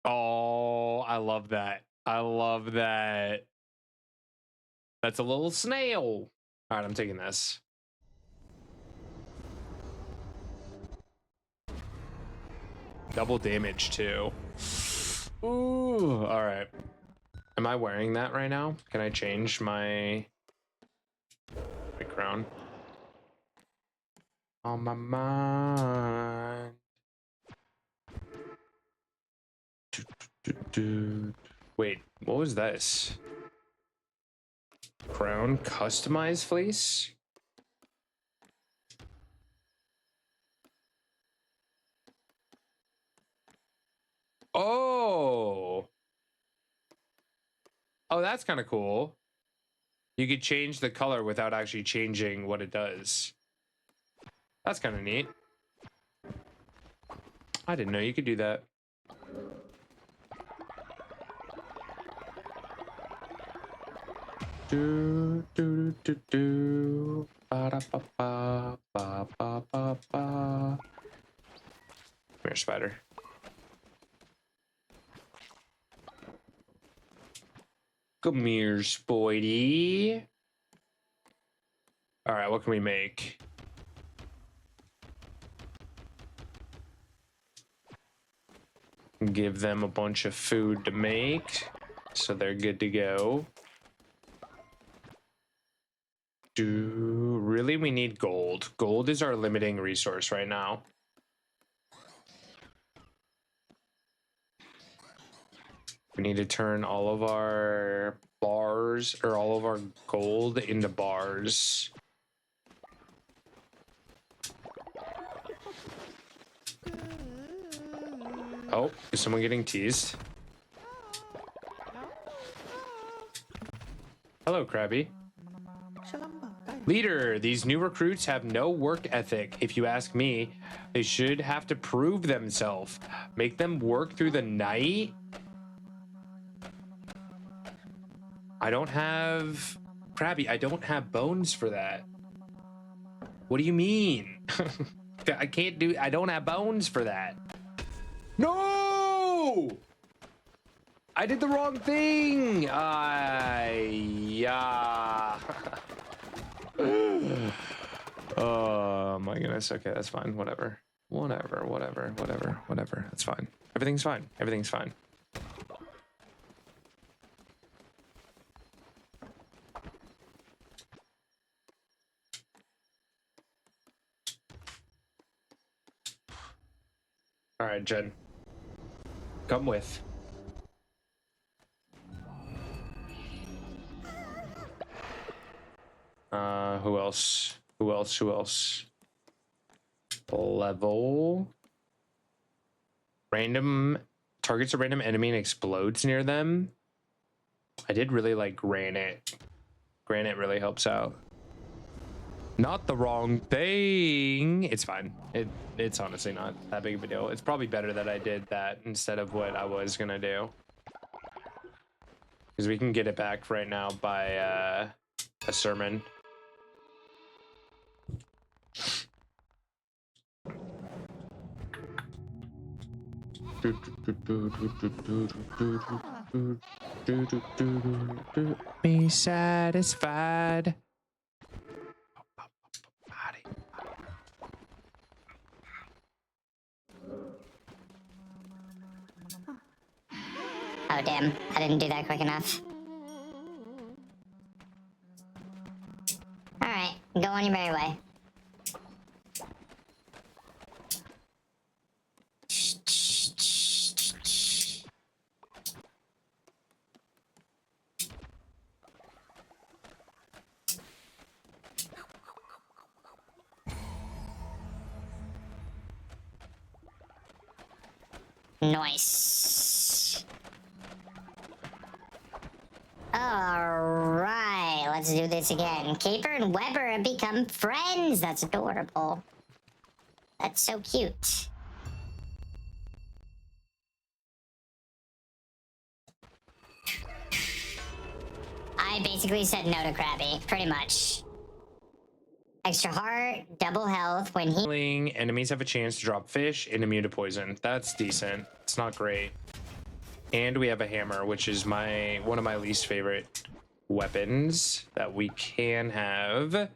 Oh, I love that. That's a little snail. All right, I'm taking this. Double damage too. Ooh, all right. Am I wearing that right now? Can I change my crown? On my mind. Wait, what was this? Crown customized fleece? Oh, that's kind of cool. You could change the color without actually changing what it does. That's kind of neat. I didn't know you could do that. Do do do do ba da ba ba ba ba ba ba. Come here, spider. Come here, Spoidy. All right, what can we make? Give them a bunch of food to make, so they're good to go. really we need gold. Gold is our limiting resource right now. We need to turn all of our bars or all of our gold into bars. Oh, is someone getting teased? Hello, Krabby. Leader, these new recruits have no work ethic. If you ask me, they should have to prove themselves. Make them work through the night? I don't have... Krabby, I don't have bones for that. What do you mean? I can't do... I don't have bones for that. No! I did the wrong thing! Yeah. Oh my goodness. Okay, that's fine. Whatever. Whatever. That's fine. Everything's fine. Everything's fine. All right, Jen. Come with. Who else? Who else? Level. Random targets a random enemy and explodes near them. I did really like granite. Granite really helps out. Not the wrong thing. It's fine. It's honestly not that big of a deal. It's probably better that I did that instead of what I was gonna do. Because we can get it back right now by a sermon. Be satisfied. Oh damn, I didn't do that quick enough. Alright, go on your merry way. Nice. Alright, let's do this again. Caper and Weber have become friends. That's adorable. That's so cute. I basically said no to Krabby, pretty much. Extra heart, double health when Healing, enemies have a chance to drop fish and immune to poison. That's decent. It's not great. And we have a hammer, which is one of my least favorite weapons that we can have.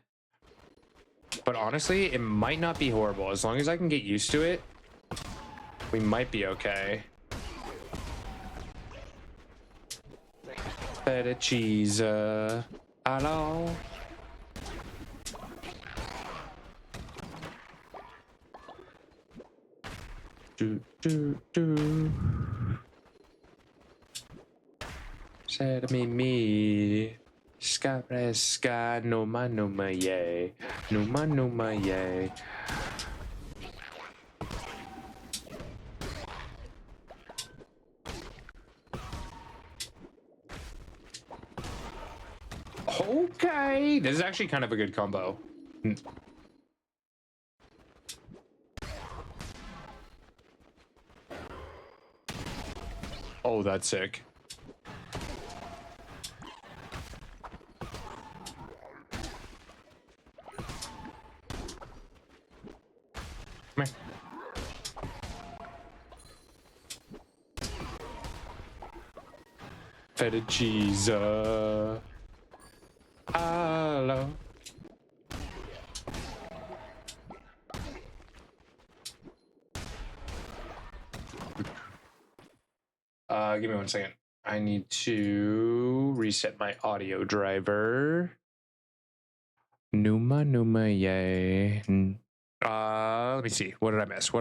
But honestly, it might not be horrible. As long as I can get used to it, we might be okay. Feta cheese, hello. Said me Skapreska numa yay numa yay. Okay, this is actually kind of a good combo. Oh, that's sick. Come here. Feta cheese. Hello. Give me 1 second. I need to reset my audio driver. Numa, yay. Let me see. What did I miss?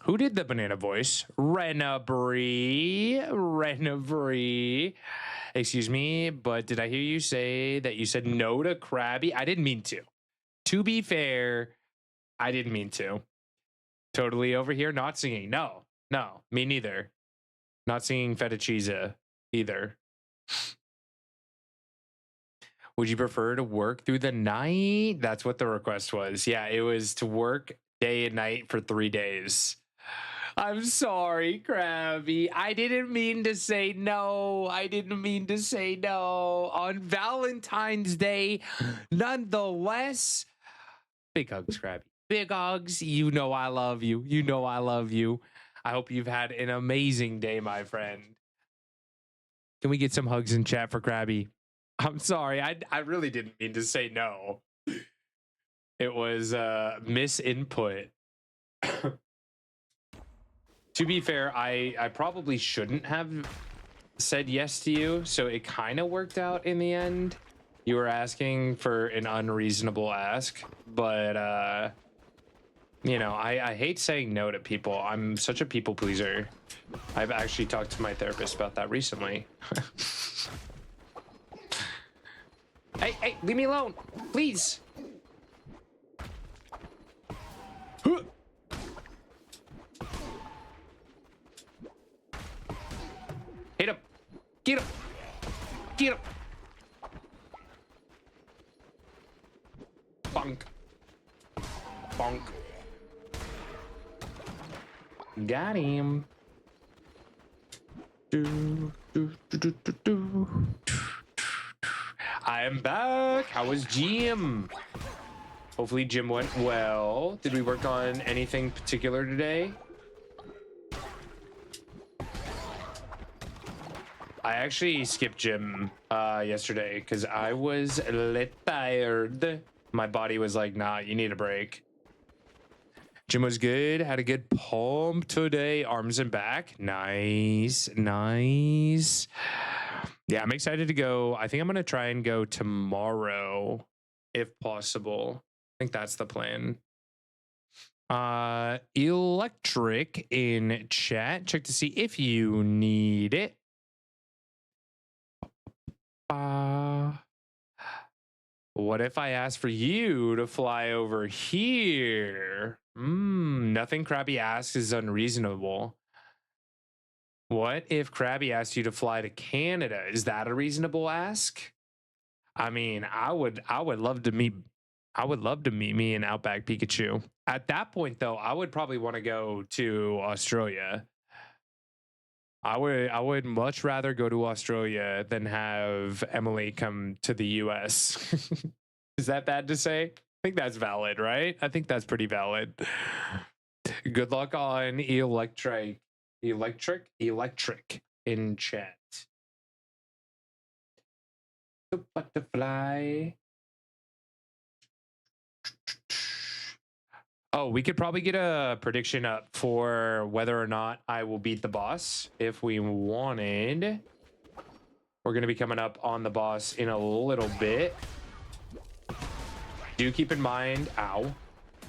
Who did the banana voice? Renabri. Excuse me, but did I hear you say that you said no to Krabby? I didn't mean to. To be fair, I didn't mean to. Totally over here, not singing. No, me neither. Not singing feta cheese either. Would you prefer to work through the night? That's what the request was. Yeah, it was to work day and night for 3 days. I'm sorry, Krabby. I didn't mean to say no. On Valentine's Day, nonetheless. Big hugs, Krabby. Big hugs. You know I love you. I hope you've had an amazing day, my friend. Can we get some hugs in chat for Krabby? I'm sorry. I really didn't mean to say no. It was misinput. To be fair, I probably shouldn't have said yes to you, so it kind of worked out in the end. You were asking for an unreasonable ask, but you know, I hate saying no to people. I'm such a people pleaser. I've actually talked to my therapist about that recently. Hey, leave me alone, please. Hit him. Get him. Bonk. Got him. I am back. How was gym? Hopefully gym went well. Did we work on anything particular today? I actually skipped gym yesterday because I was a little tired. My body was like, nah, you need a break. Gym was good. Had a good pump today. Arms and back. Nice. Yeah, I'm excited to go. I think I'm going to try and go tomorrow if possible. I think that's the plan. Electric in chat. Check to see if you need it. What if I ask for you to fly over here? Nothing Krabby asks is unreasonable. What if Krabby asked you to fly to Canada? Is that a reasonable ask? I mean, I would love to meet me in Outback Pikachu. At that point though, I would probably want to go to Australia. I would much rather go to Australia than have Emily come to the US. Is that bad to say? I think that's valid, right? I think that's pretty valid. Good luck on electric in chat. The butterfly. Oh, we could probably get a prediction up for whether or not I will beat the boss if we wanted. We're going to be coming up on the boss in a little bit. Do keep in mind,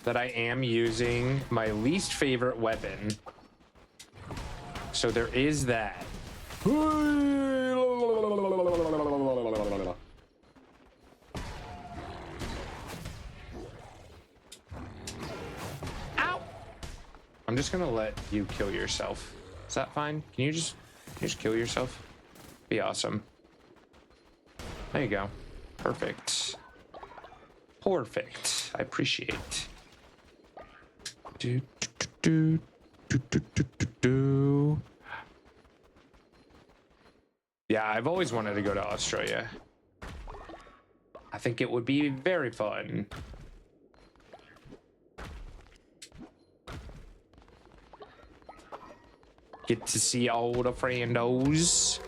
that I am using my least favorite weapon. So there is that. I'm just gonna let you kill yourself. Is that fine? Can you just kill yourself? Be awesome. There you go. Perfect. I appreciate. Yeah, I've always wanted to go to Australia. I think it would be very fun. Get to see all the friendos.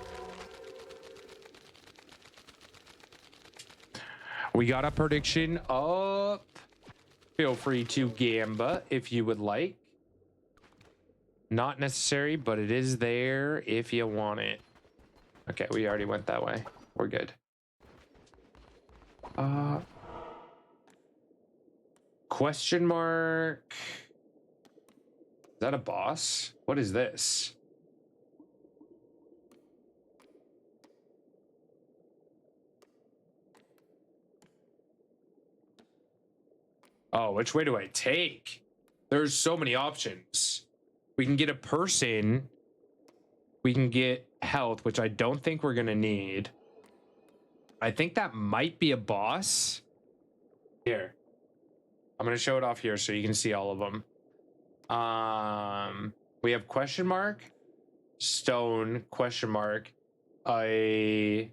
We got a prediction up. Feel free to gamba if you would like. Not necessary, but it is there if you want it. Okay, we already went that way. We're good. Question mark. Is that a boss? What is this? Oh, which way do I take? There's so many options. We can get a person. We can get health, which I don't think we're gonna need. I think that might be a boss. Here. I'm gonna show it off here so you can see all of them. We have question mark, stone, question mark, a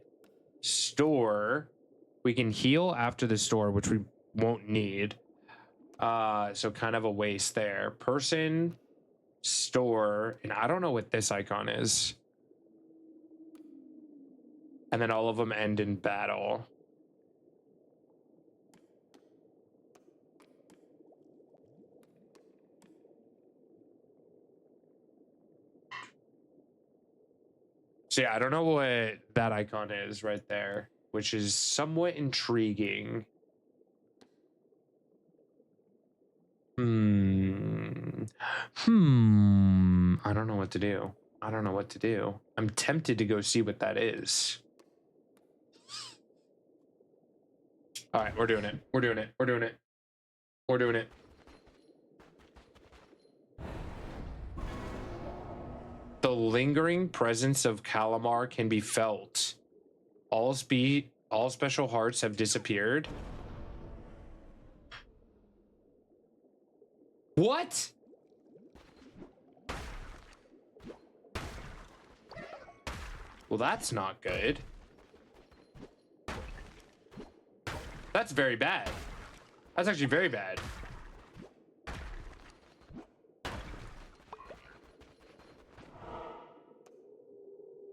store. We can heal after the store, which we won't need. So kind of a waste there. Person, store, and I don't know what this icon is. And then all of them end in battle. So yeah, I don't know what that icon is right there, which is somewhat intriguing. I don't know what to do. I don't know what to do. I'm tempted to go see what that is. All right, we're doing it. We're doing it. We're doing it. We're doing it. The lingering presence of Calamar can be felt. All special hearts have disappeared. What? Well, that's not good. That's very bad. That's actually very bad.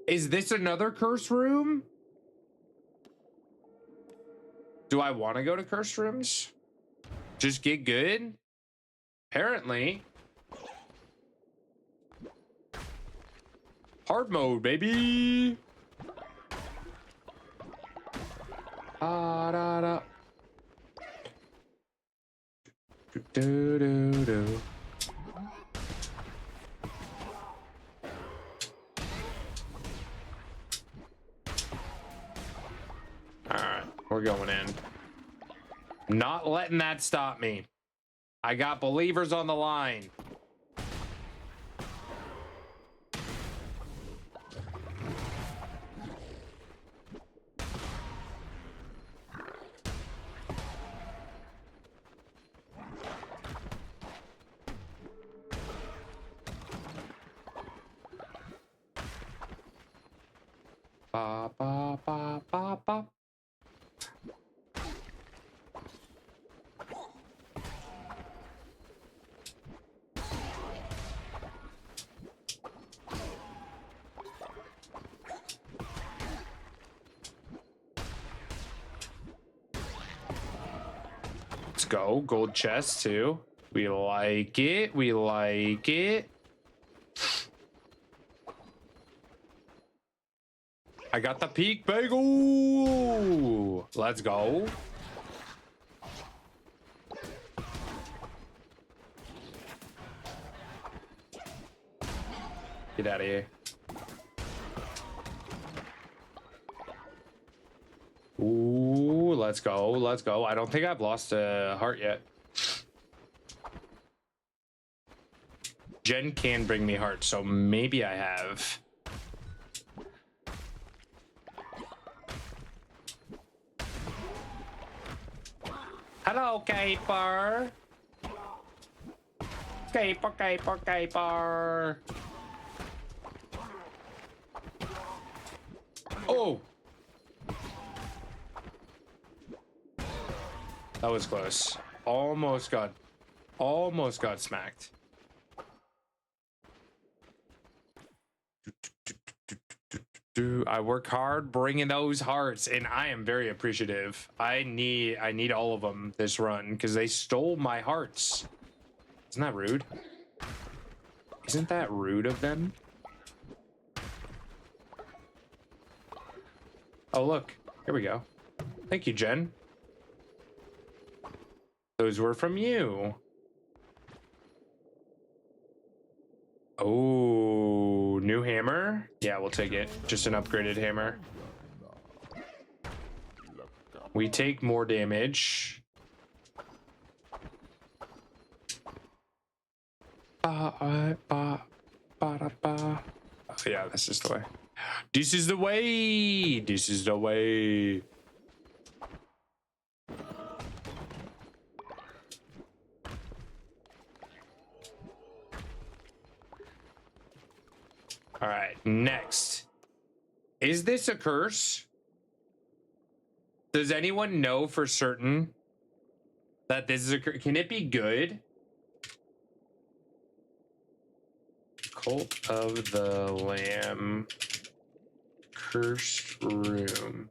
Is this another curse room? Do I want to go to curse rooms? Just get good? Apparently. Hard mode, baby. Da da. Do do do. All right, we're going in. Not letting that stop me. I got believers on the line. Ba ba ba ba ba. Let's go. Gold chest too. We like it. We like it. I got the peak bagel. Let's go. Get out of here. Ooh, let's go. Let's go. I don't think I've lost a heart yet. Jen can bring me hearts, so maybe I have. Hello, Caper. Caper, Caper, Caper. Oh! That was close. Almost got smacked. I work hard bringing those hearts, and I am very appreciative. I need all of them this run because they stole my hearts. Isn't that rude? Isn't that rude of them? Oh, look. Here we go. Thank you, Jen. Those were from you. Oh, new hammer? Yeah, we'll take it. Just an upgraded hammer. We take more damage. Oh, yeah, this is the way. This is the way. This is the way. All right, next. Is this a curse? Does anyone know for certain that this is a curse? Can it be good? Cult of the Lamb. Cursed room.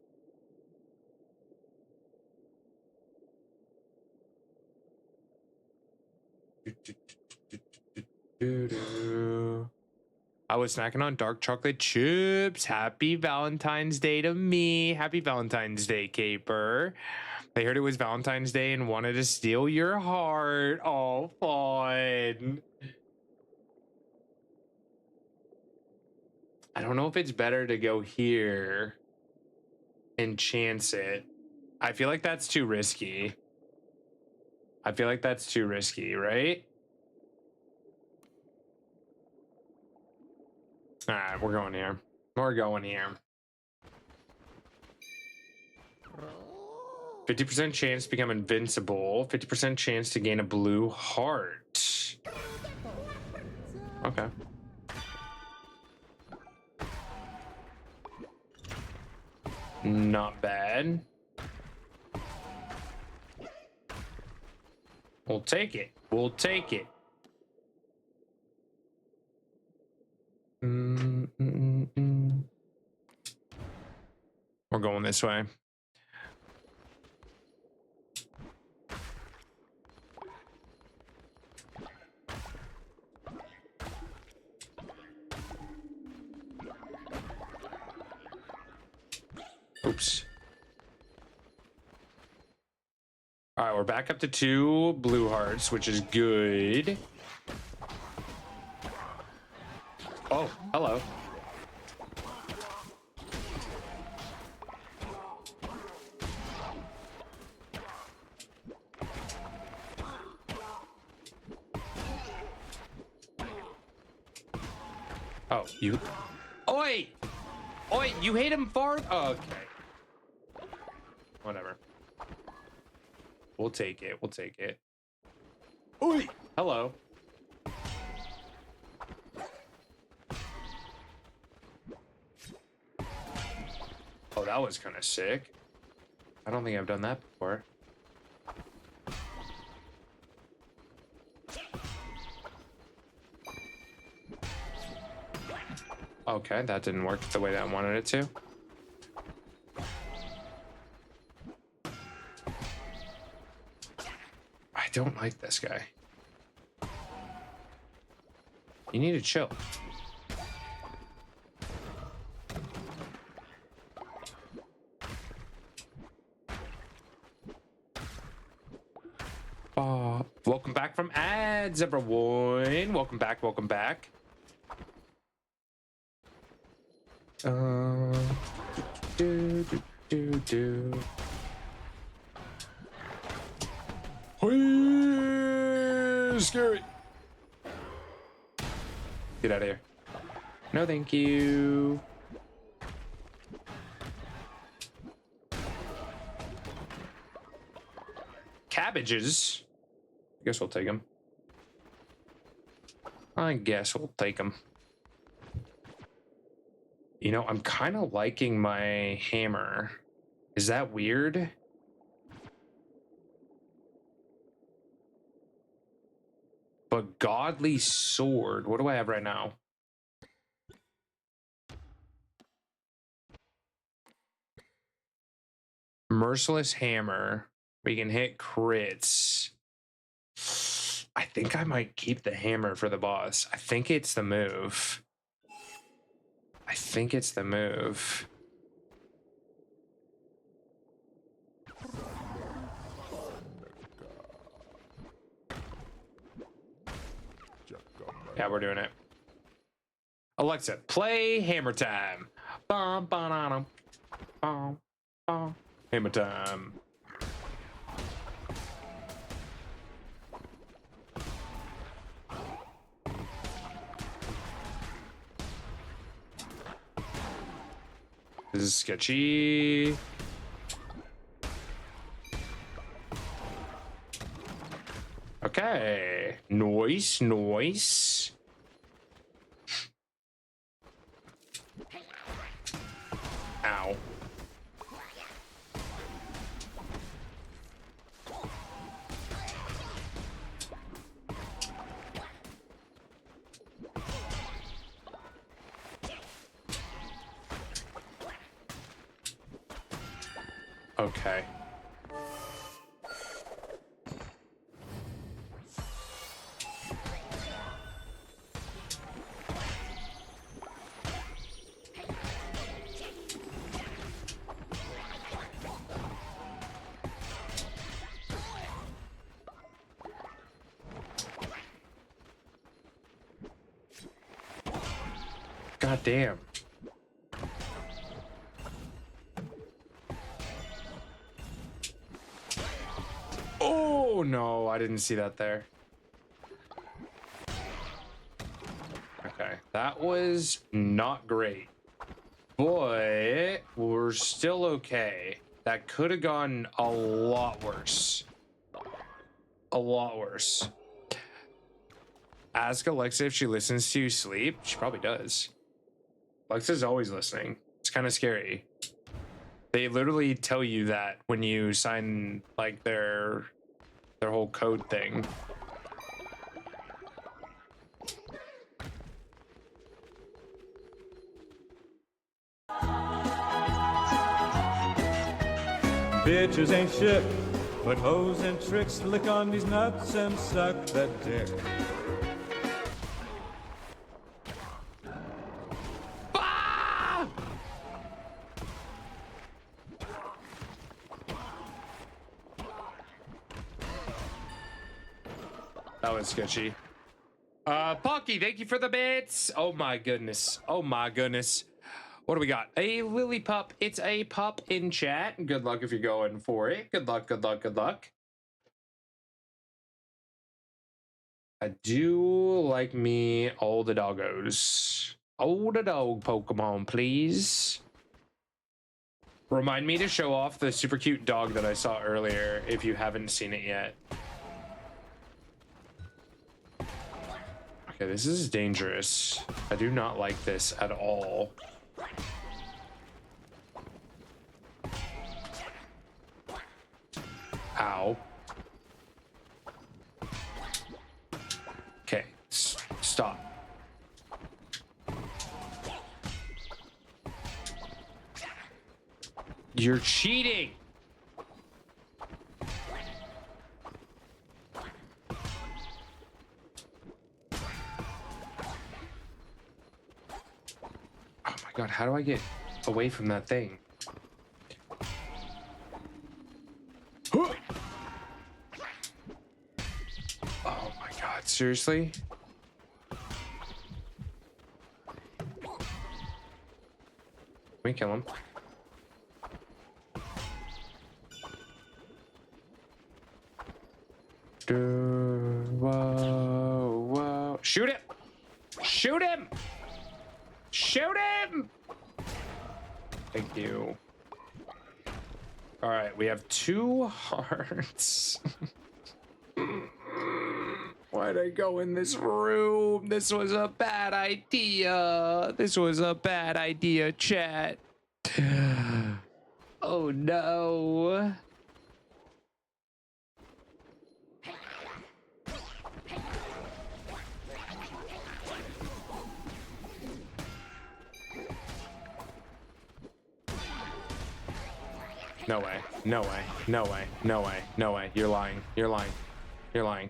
I was snacking on dark chocolate chips. Happy Valentine's Day to me. Happy Valentine's Day, Caper. They heard it was Valentine's Day and wanted to steal your heart. Oh, fun. I don't know if it's better to go here and chance it. I feel like that's too risky. I feel like that's too risky, right? All right, we're going here. We're going here. 50% chance to become invincible. 50% chance to gain a blue heart. Okay. Not bad. We'll take it. We'll take it. We're going this way. Oops. All right, we're back up to 2 blue hearts, which is good. Oh, hello. Oh, you. Oi! Oi, you hit him far? Oh, okay. Whatever. We'll take it. We'll take it. Oi! Hello. Oh, that was kind of sick. I don't think I've done that before. Okay, that didn't work the way that I wanted it to. I don't like this guy. You need to chill. Welcome back from ads, everyone. Welcome back, welcome back. Scary. Get out of here. No, thank you. Cabbages. I guess we'll take them. I guess we'll take them. You know, I'm kind of liking my hammer. Is that weird? But godly sword. What do I have right now? Merciless hammer. We can hit crits. I think I might keep the hammer for the boss. I think it's the move. I think it's the move. Yeah, we're doing it. Alexa, play Hammer Time. Bum, ba-da-dum. Bum, bum. Hammer Time. This is sketchy. Okay. Nice, nice. Ow. Okay. God damn. Oh no, I didn't see that there. Okay, that was not great, but we're still okay. That could have gone a lot worse. A lot worse. Ask Alexa if she listens to you sleep. She probably does. Alexa's always listening. It's kind of scary. They literally tell you that when you sign like their whole code thing. Bitches ain't shit, but hoes and tricks lick on these nuts and suck that dick. That was sketchy. Pocky, thank you for the bits. Oh my goodness. Oh my goodness. What do we got? A lily pup. It's a pup in chat. Good luck if you're going for it. Good luck, good luck, good luck. I do like me all the doggos. Oh, the dog Pokemon, please. Remind me to show off the super cute dog that I saw earlier if you haven't seen it yet. Okay, this is dangerous. I do not like this at all. Ow. Okay, stop. You're cheating. Oh my God, how do I get away from that thing? Oh my God, seriously? Can we kill him? Whoa, whoa. Shoot him! Shoot him! Shoot him! Thank you. All right, we have 2 hearts. Why'd I go in this room? This was a bad idea. This was a bad idea, chat. Oh no. No way, no way, no way, no way, no way. You're lying, you're lying, you're lying.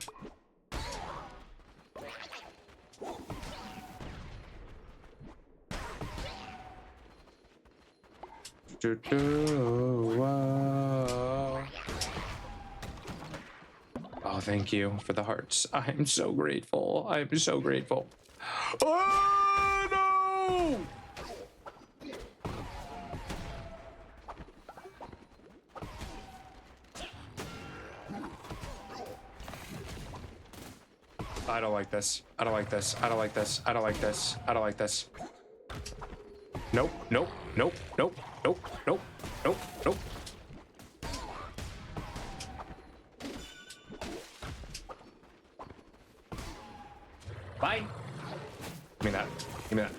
Oh Oh, thank you for the hearts. I'm so grateful. I'm so grateful. Oh, no! I don't like this. I don't like this. I don't like this. I don't like this. I don't like this. Nope, nope, nope, nope, nope, nope, nope, nope. Bye. Give me that. Give me that.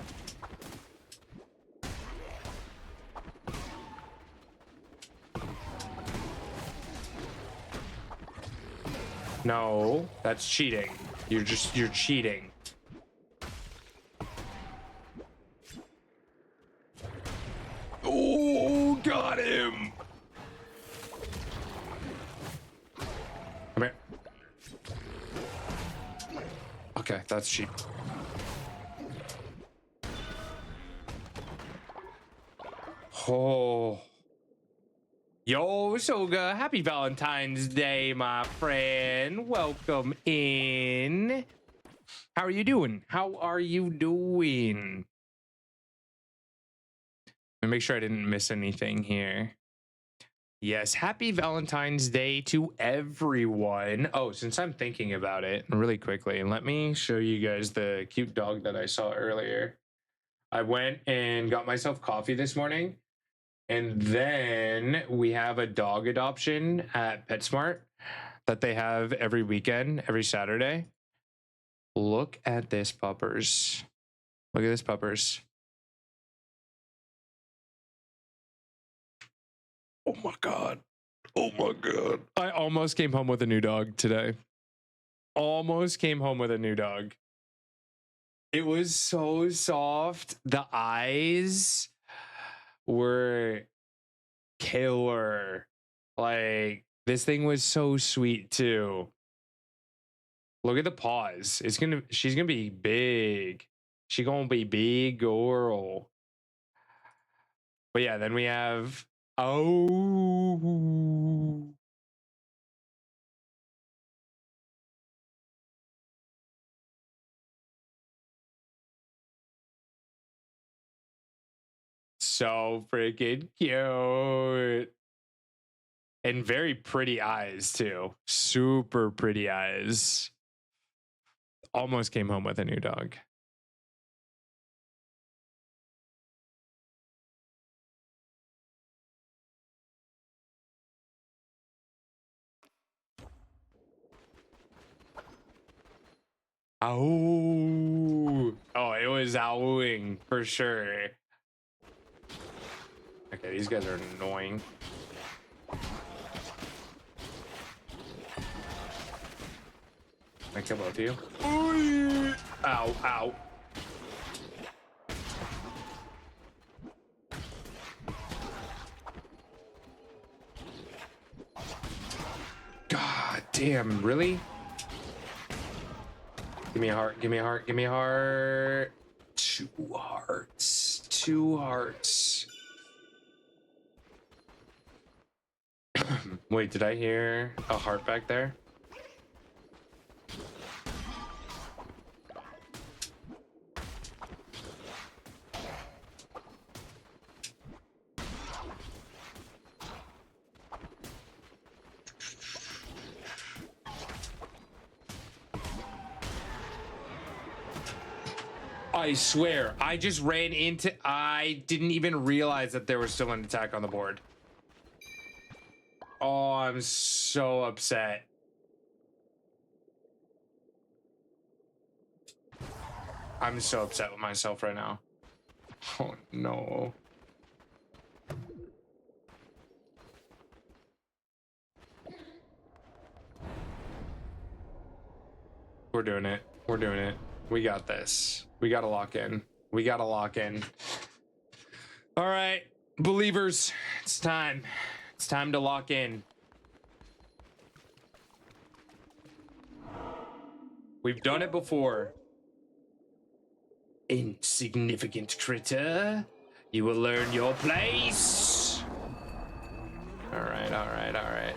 No, that's cheating. You're cheating. Oh, got him. Come here. Okay, that's cheap. Oh. Yo, Soga, happy Valentine's Day, my friend. Welcome in. How are you doing? How are you doing? Let me make sure I didn't miss anything here. Yes, happy Valentine's Day to everyone. Oh, since I'm thinking about it really quickly, let me show you guys the cute dog that I saw earlier. I went and got myself coffee this morning. And then we have a dog adoption at PetSmart that they have every weekend, every Saturday. Look at this puppers. Look at this puppers. Oh my God. Oh my God. I almost came home with a new dog today. Almost came home with a new dog. It was so soft. The eyes were killer. Like, this thing was so sweet too. Look at the paws. She's gonna be big. She's gonna be big girl. But yeah, then we have so freaking cute. And very pretty eyes too. Super pretty eyes. Almost came home with a new dog. Ow. Oh, it was owing for sure. Okay, these guys are annoying. I kill both of you. Ow, ow. God damn, really? Give me a heart, give me a heart, give me a heart. 2 hearts. 2 hearts. Wait, did I hear a heart back there? I swear, I just ran into... I didn't even realize that there was still an attack on the board. Oh, I'm so upset. I'm so upset with myself right now. Oh, no. We're doing it. We're doing it. We got this. We gotta lock in. We gotta lock in. All right, believers, it's time. It's time to lock in. We've done it before. Insignificant critter, you will learn your place. All right, all right, all right.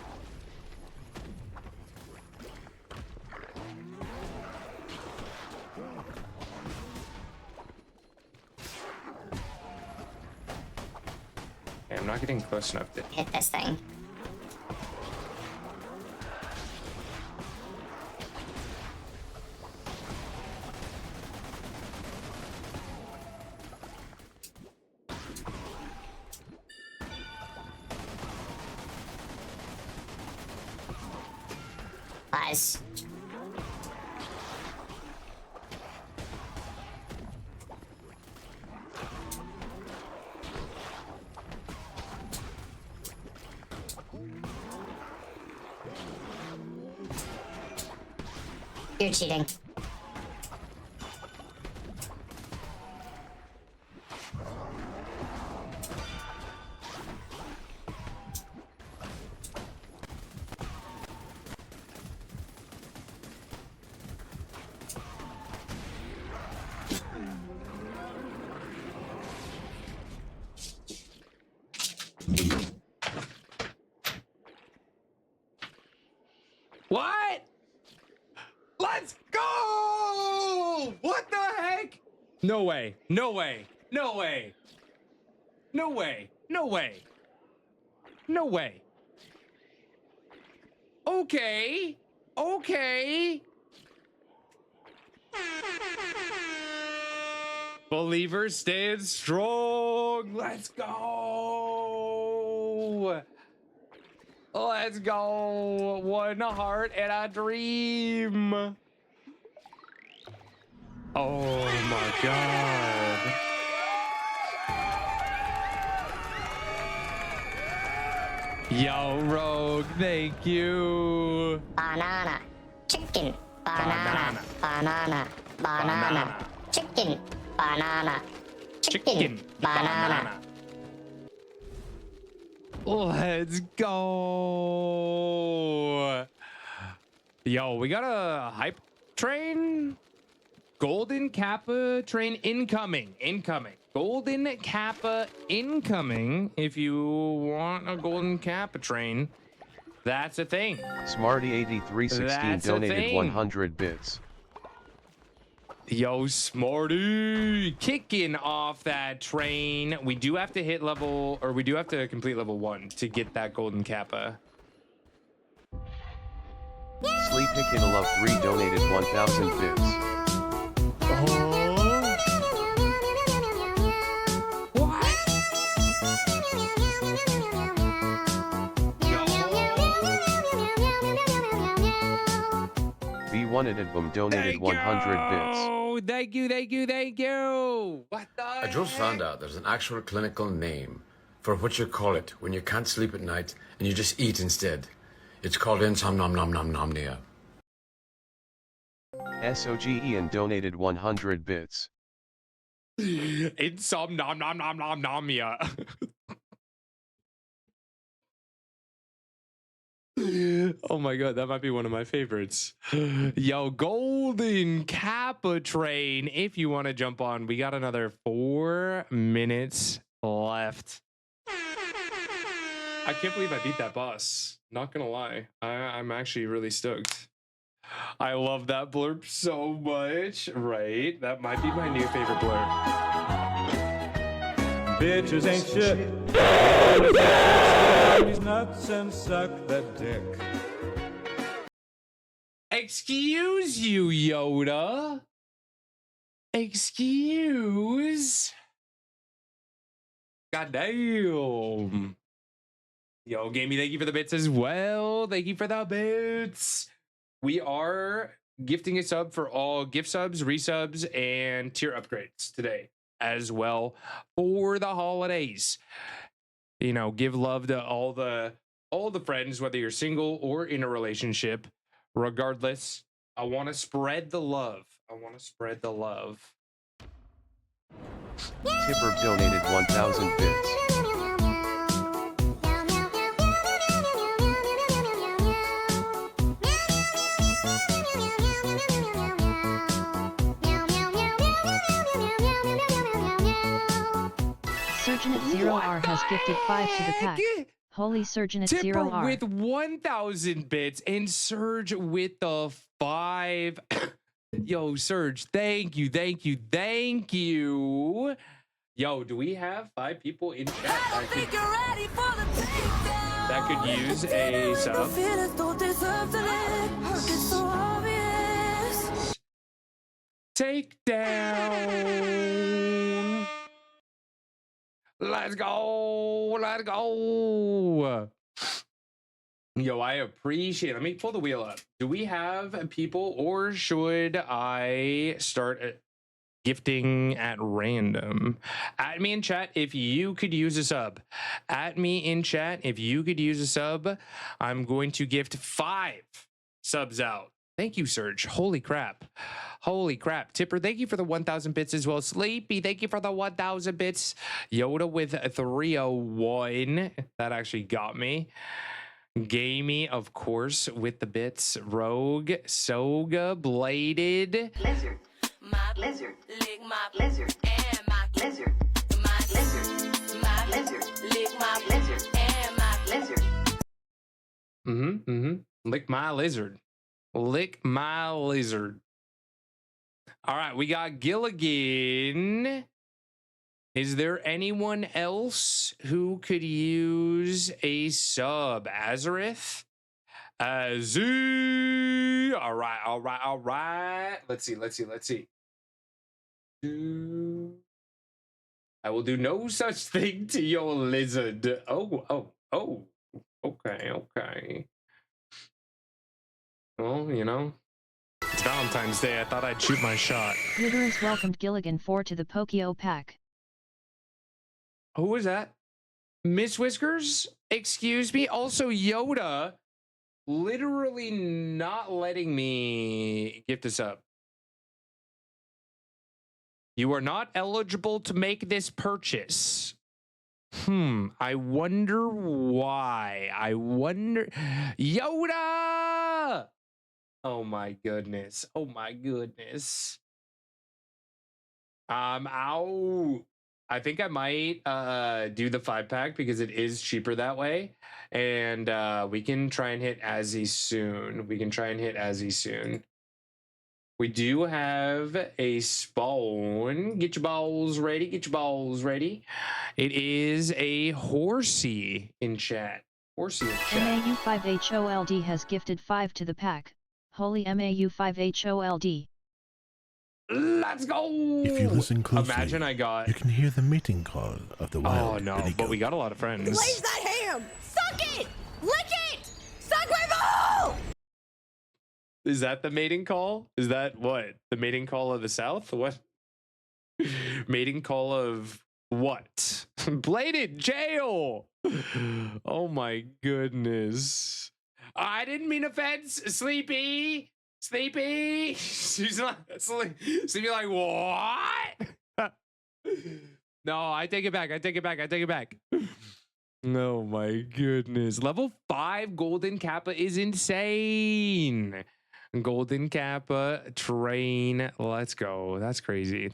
not getting close enough to hit this thing. Nice. You're cheating. What? Let's go! What the heck? No way. No way. No way. No way. No way. No way. Okay. Okay. Believers stand strong. Let's go. Let's go. One heart and a dream. Oh my God. Yo, Rogue, thank you. Banana. Chicken. Banana. Banana. Banana. Chicken. Banana. Chicken. Banana. Let's go. Yo, we got a hype train. Golden Kappa train incoming. Incoming. Golden Kappa incoming. If you want a Golden Kappa train, that's a thing. Smarty8316 donated 100 bits. Yo, Smarty, kicking off that train. We do have to hit level, or we do have to complete level 1 to get that Golden Kappa. Sleep Hickin Love 3 donated 1000 bits. B1 Boom donated 100 bits. Thank you, thank you, thank you. What the I just found out there's an actual clinical name for what you call it when you can't sleep at night and you just eat instead. It's called insomnia. SOGE and donated 100 bits. Insomnia. Oh my God, that might be one of my favorites. Yo, Golden Kappa train. If you want to jump on, we got another 4 minutes left. I can't believe I beat that boss. Not gonna lie, I'm actually really stoked. I love that blurb so much. Right, that might be my new favorite blurb. Bitches ain't shit. These nuts and suck that dick. Excuse you, Yoda. Excuse. Goddamn. Yo, Gamey, thank you for the bits as well. Thank you for the bits. We are gifting a sub for all gift subs, resubs, and tier upgrades today as well for the holidays. You know, give love to all the friends, whether you're single or in a relationship. Regardless, I want to spread the love. I want to spread the love. Tipper donated 1000 bits. Surgeon at 0R has gifted 5 to the pack. Holy Surgeon at Tipper 0R. with 1,000 bits and Surge with the 5. Yo, Surge, thank you, thank you, thank you. Yo, do we have 5 people in chat that could use a sub? Take down. Let's go. Let's go. Yo, I appreciate it. Let me pull the wheel up. Do we have people or should I start gifting at random? At me in chat if you could use a sub. At me in chat if you could use a sub. I'm going to gift 5 subs out. Thank you, Serge. Holy crap. Holy crap. Tipper, thank you for the 1,000 bits as well. Sleepy, thank you for the 1,000 bits. Yoda with a 301. That actually got me. Gamey, of course, with the bits. Rogue, Soga, Bladed. Lizard. My lizard. Lick my lizard. And my lizard. My lizard. My lizard. Lick my lizard. And my lizard. Lick my lizard. Lick my lizard. All right, we got Gilligan. Is there anyone else who could use a sub? Azareth? Azoo. All right. Let's see. I will do no such thing to your lizard. Oh. Okay. Well, you know, it's Valentine's Day. I thought I'd shoot my shot. Uterus welcomed Gilligan 4 to the Pokio pack. Who was that? Miss Whiskers? Excuse me? Also, Yoda literally not letting me gift this up. You are not eligible to make this purchase. I wonder why. Yoda! Oh my goodness. Ow. I think I might do the 5-pack because it is cheaper that way. And we can try and hit Azzy soon. We do have a spawn. Get your balls ready. It is a horsey in chat. MAU5HOLD has gifted 5 to the pack. Holy MAU5HOLD. Let's go! If you listen closely, imagine I got... you can hear the mating call of the wild. Oh no, but we got a lot of friends. Blaze that ham! Suck it! Lick it! Suck my ball! Is that the mating call? Is that what? The mating call of the South? What? Mating call of what? Bladed jail! Oh my goodness. I didn't mean offense, Sleepy! She's not Sleepy like, what? No, I take it back. Oh my goodness. Level 5 Golden Kappa is insane. Golden Kappa train. Let's go. That's crazy.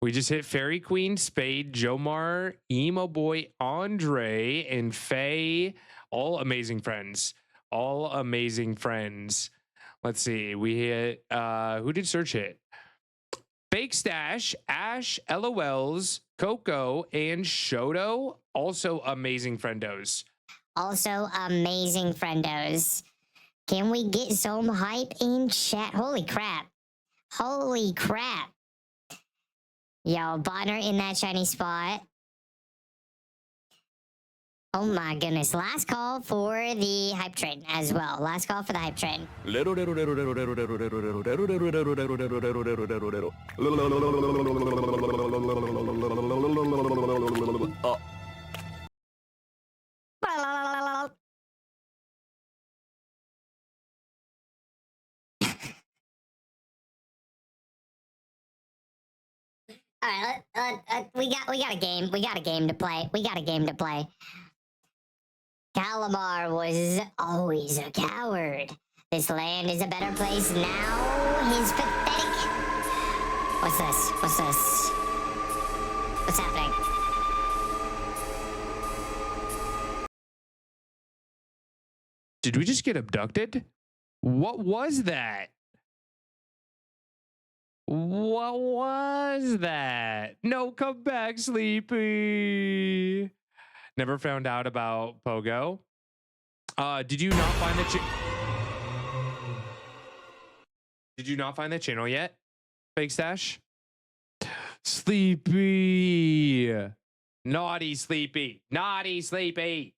We just hit Fairy Queen, Spade, Jomar, Emo Boy, Andre, and Faye. All amazing friends. Let's see. We hit, who did Search hit? Fake Stash, Ash, LOLs, Coco, and Shoto. Also amazing friendos. Can we get some hype in chat? Holy crap. Yo, Bonner in that shiny spot. Oh my goodness. Last call for the hype train as well. All right, we got a game. We got a game to play. Calamar was always a coward. This land is a better place now. He's pathetic. What's this? What's happening? Did we just get abducted? What was that? What was that? No, come back, Sleepy. Never found out about Pogo. Did you not find the Did you not find the channel yet? Fake Stash? Sleepy. Naughty Sleepy. Naughty Sleepy.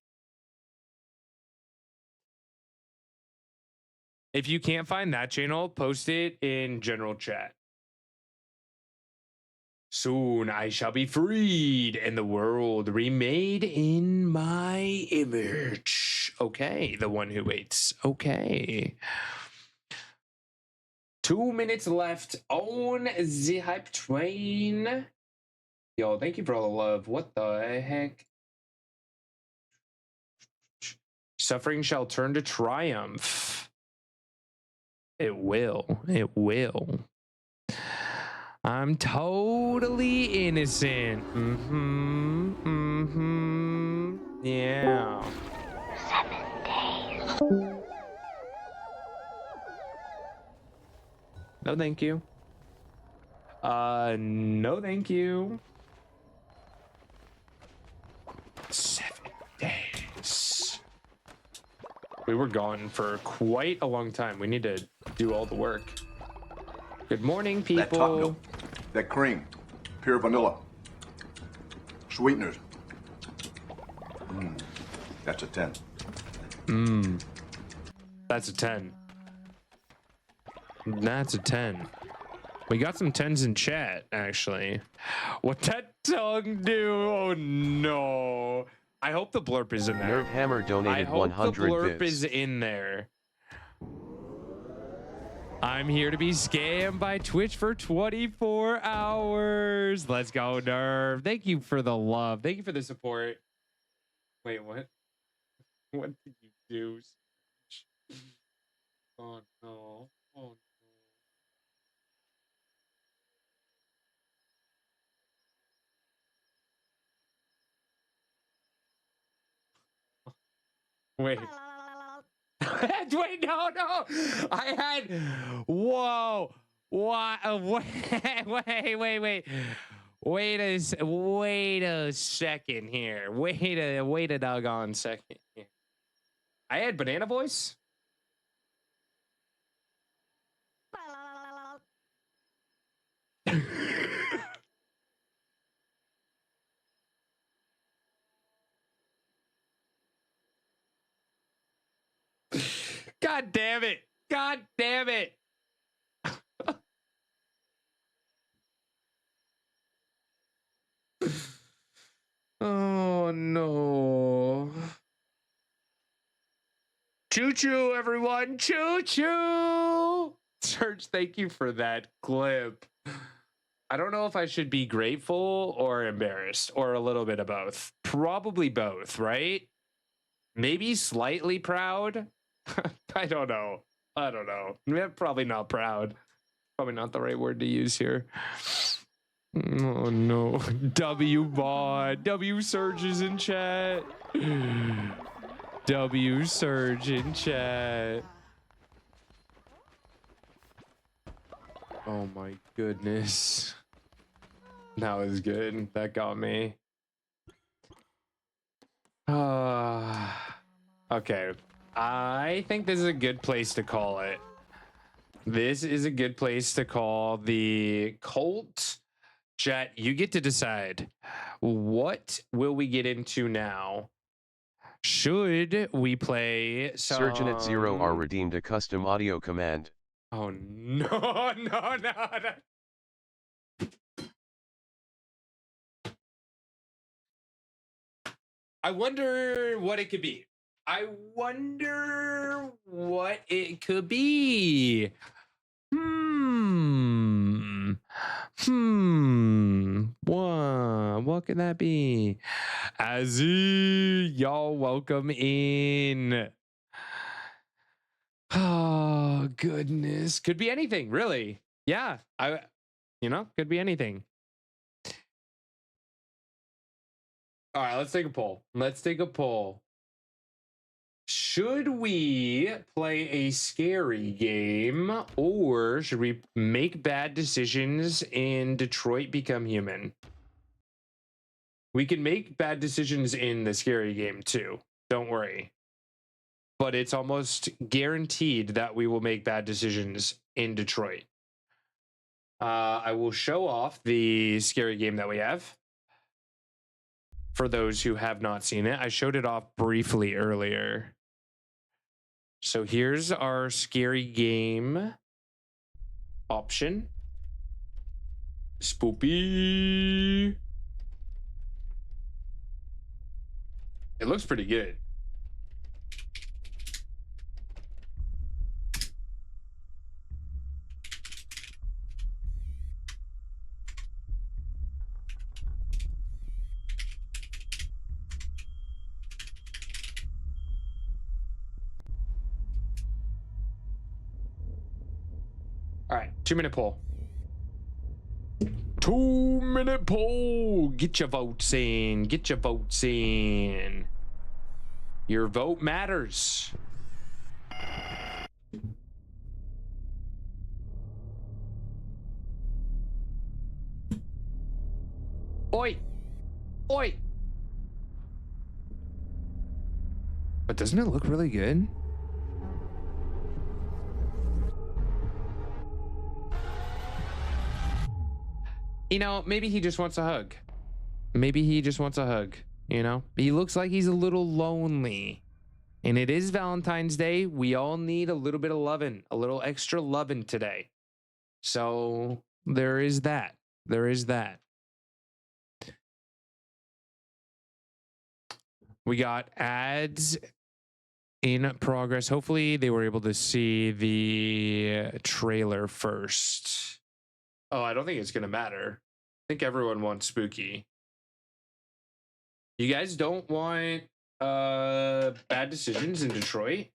If you can't find that channel, post it in general chat. Soon I shall be freed and the world remade in my image. Okay, the one who waits. Okay. 2 minutes left on the hype train. Yo, thank you for all the love. What the heck? Suffering shall turn to triumph. It will. It will. I'm totally innocent. Yeah. 7 days. No, thank you. No, thank you. 7 days. We were gone for quite a long time. We need to do all the work. Good morning, people. That top milk, that cream, pure vanilla, sweeteners. That's a 10. That's a 10. That's a 10. We got some 10s in chat, actually. What that tongue do? Oh no. I hope the blurp is in there. Nerve Hammer donated I hope 100 the blurp bits. is in there. I'm here to be scammed by Twitch for 24 hours. Let's go, Nerve. Thank you for the love. Thank you for the support. Wait, what? What did you do? Oh no. Oh no. Wait. Wait, no. I had. Whoa. What? Wait. Wait a second here. Wait a doggone second here. I had banana voice. God damn it. God damn it. Oh no. Choo choo, everyone. Choo choo. Serge, thank you for that clip. I don't know if I should be grateful or embarrassed or a little bit of both. Probably both, right? Maybe slightly proud. I don't know. Yeah, probably not proud. Probably not the right word to use here. Oh no. W mod. W Surge is in chat. W Surge in chat. Oh my goodness. That was good. That got me. Okay. I think this is a good place to call it. This is a good place to call the cult. Chat, you get to decide. What will we get into now? Should we play some... Surgeon at 0 are redeemed a custom audio command. Oh no. I wonder what it could be. What could that be? Azzy, y'all welcome in. Oh goodness. Could be anything, really. Yeah. Could be anything. All right, let's take a poll. should we play a scary game, or should we make bad decisions in Detroit Become Human? We can make bad decisions in the scary game too. Don't worry. But it's almost guaranteed that we will make bad decisions in Detroit. I will show off the scary game that we have. For those who have not seen it, I showed it off briefly earlier. So here's our scary game option. Spoopy. It looks pretty good. All right, 2-minute poll. 2-minute poll. Get your votes in. Get your votes in. Your vote matters. Oi. Oi. But doesn't it look really good? You know, maybe he just wants a hug. Maybe he just wants a hug, you know? He looks like he's a little lonely. And it is Valentine's Day. We all need a little bit of loving, a little extra loving today. So there is that. There is that. We got ads in progress. Hopefully they were able to see the trailer first. Oh, I don't think it's going to matter. I think everyone wants spooky. You guys don't want bad decisions in Detroit?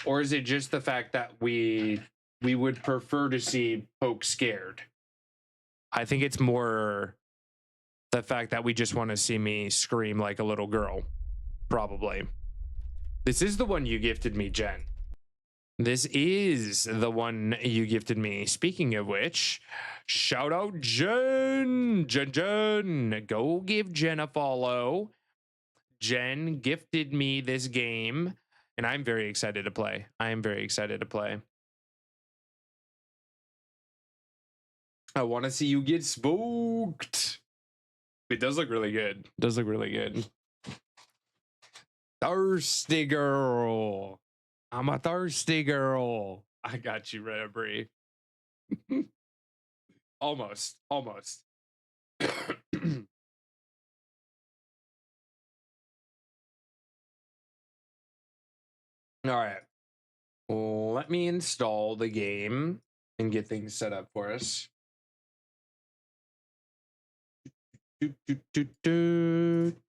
Or is it just the fact that we would prefer to see Poke scared? I think it's more the fact that we just want to see me scream like a little girl. Probably. This is the one you gifted me, Jen. This is the one you gifted me. Speaking of which, shout out Jen. Jen. Go give Jen a follow. Jen gifted me this game, and I'm very excited to play. I am very excited to play. I want to see you get spooked. It does look really good. It does look really good. Thirsty girl. I'm a thirsty girl. I got you, Red Brie. Almost. Almost. All right. Let me install the game and get things set up for us.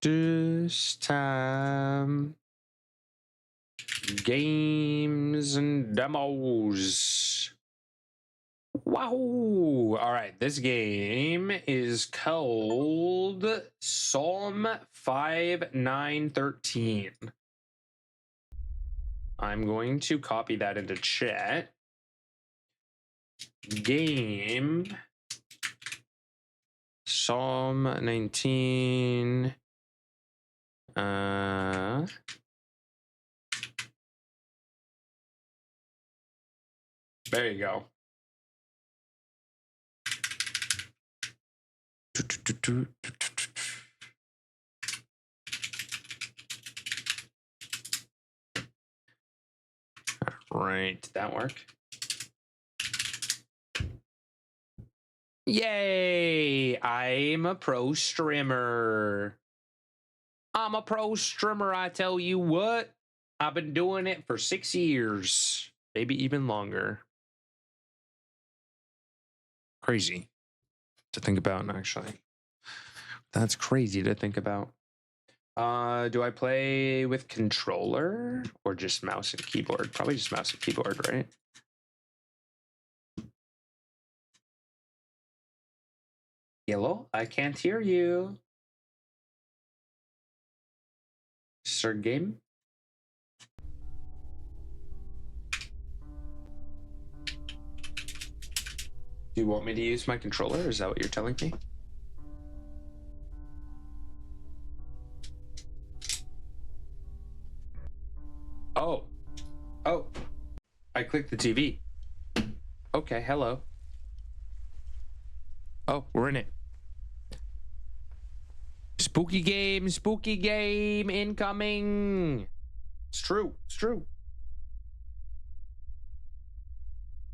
This time. Games and demos. Wow. All right. This game is called Psalm 5913. I'm going to copy that into chat. Game Psalm 19. There you go. Right, did that work? Yay! I'm a pro streamer. I'm a pro streamer, I tell you what. I've been doing it for 6 years, maybe even longer. Crazy to think about, actually. That's crazy to think about. Do I play with controller or just mouse and keyboard? Probably just mouse and keyboard, right? Hello? I can't hear you. Sir Game? Do you want me to use my controller? Is that what you're telling me? Oh. Oh. I clicked the TV. Okay, hello. Oh, we're in it. Spooky game incoming. It's true. It's true.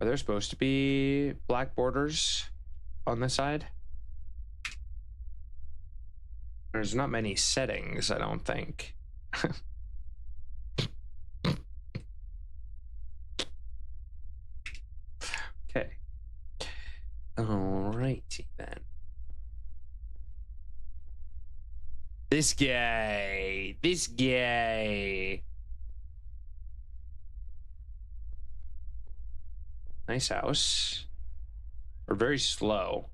Are there supposed to be black borders on the side? There's not many settings, I don't think. Okay. Alrighty then. This guy. Nice house. We're very slow.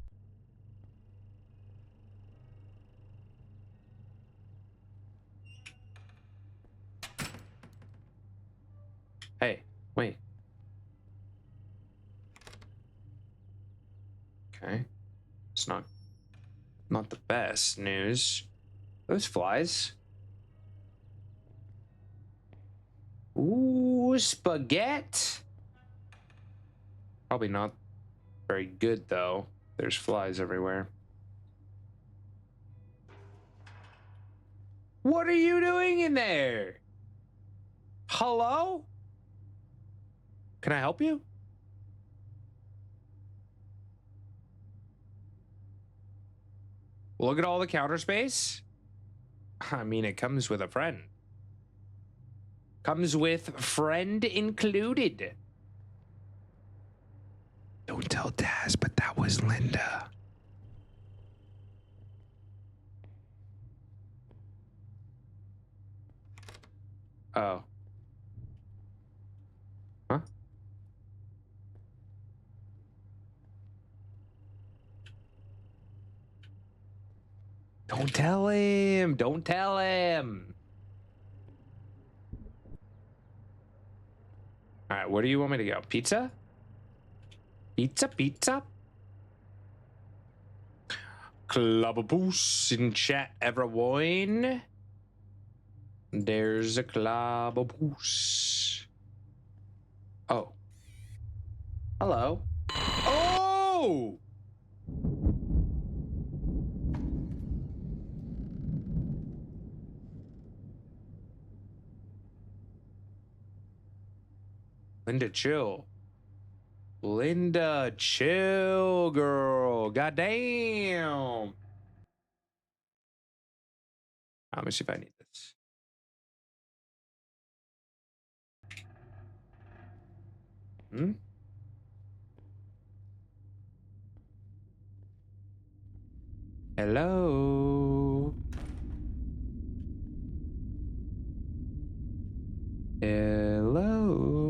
Hey, wait. Okay. It's not the best news. Those flies. Ooh, spaghetti. Probably not very good though. There's flies everywhere. What are you doing in there? Hello? Can I help you? Look at all the counter space. I mean, it comes with a friend. Comes with friend included. Don't tell Daz, but that was Linda. Oh. Huh? Don't tell him. Don't tell him. All right, where do you want me to go? Pizza? Pizza? Clubberboos in chat, everyone. There's a clubberboos. Oh. Hello. Oh! Linda, chill. Linda, chill, girl. Goddamn. Let me see if I need this. Hmm? Hello? Hello?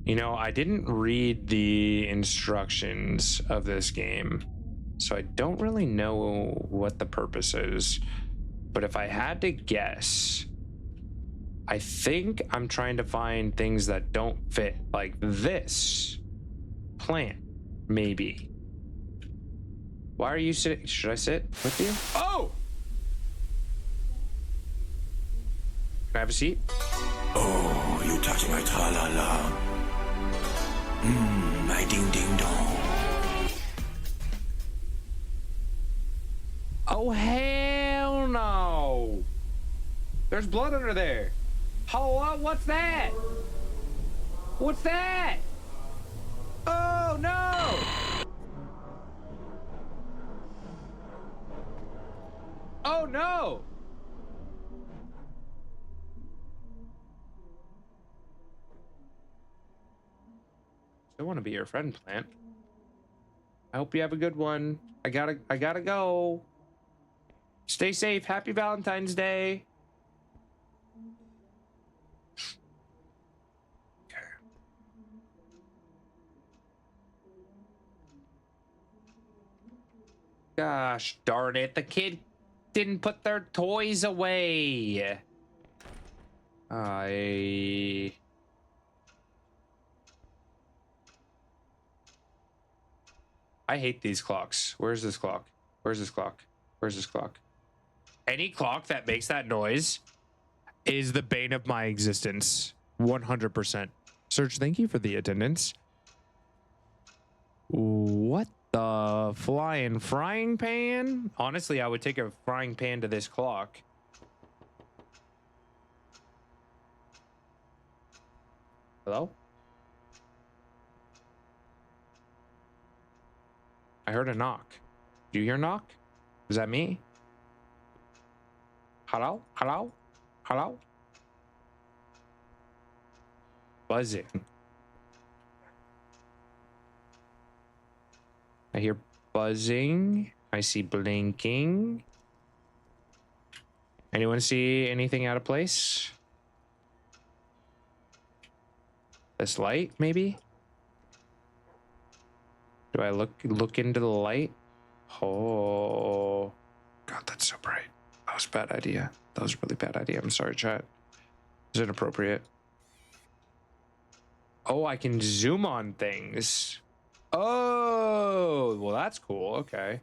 You know, I didn't read the instructions of this game, so I don't really know what the purpose is. But if I had to guess, I think I'm trying to find things that don't fit, like this plant, maybe. Why are you sitting? Should I sit with you? Oh! Can I have a seat? Oh, you touch my tra-la-la. My ding-ding-dong. Oh, hell no! There's blood under there. Hello, what's that? What's that? Oh, no! Oh, no! I want to be your friend, plant. I hope you have a good one. I gotta go. Stay safe. Happy Valentine's Day. Okay. Gosh darn it. The kid didn't put their toys away. I hate these clocks. Where's this clock? Where's this clock? Where's this clock? Any clock that makes that noise is the bane of my existence. 100%. Search, thank you for the attendance. What the flying frying pan? Honestly, I would take a frying pan to this clock. Hello? I heard a knock. Do you hear a knock? Is that me? Hello? Hello? Hello? Buzzing. I hear buzzing. I see blinking. Anyone see anything out of place? This light, maybe? Do I look into the light? Oh. God, that's so bright. That was a bad idea. That was a really bad idea. I'm sorry, chat. Is it inappropriate? Oh, I can zoom on things. Oh, well, that's cool. Okay.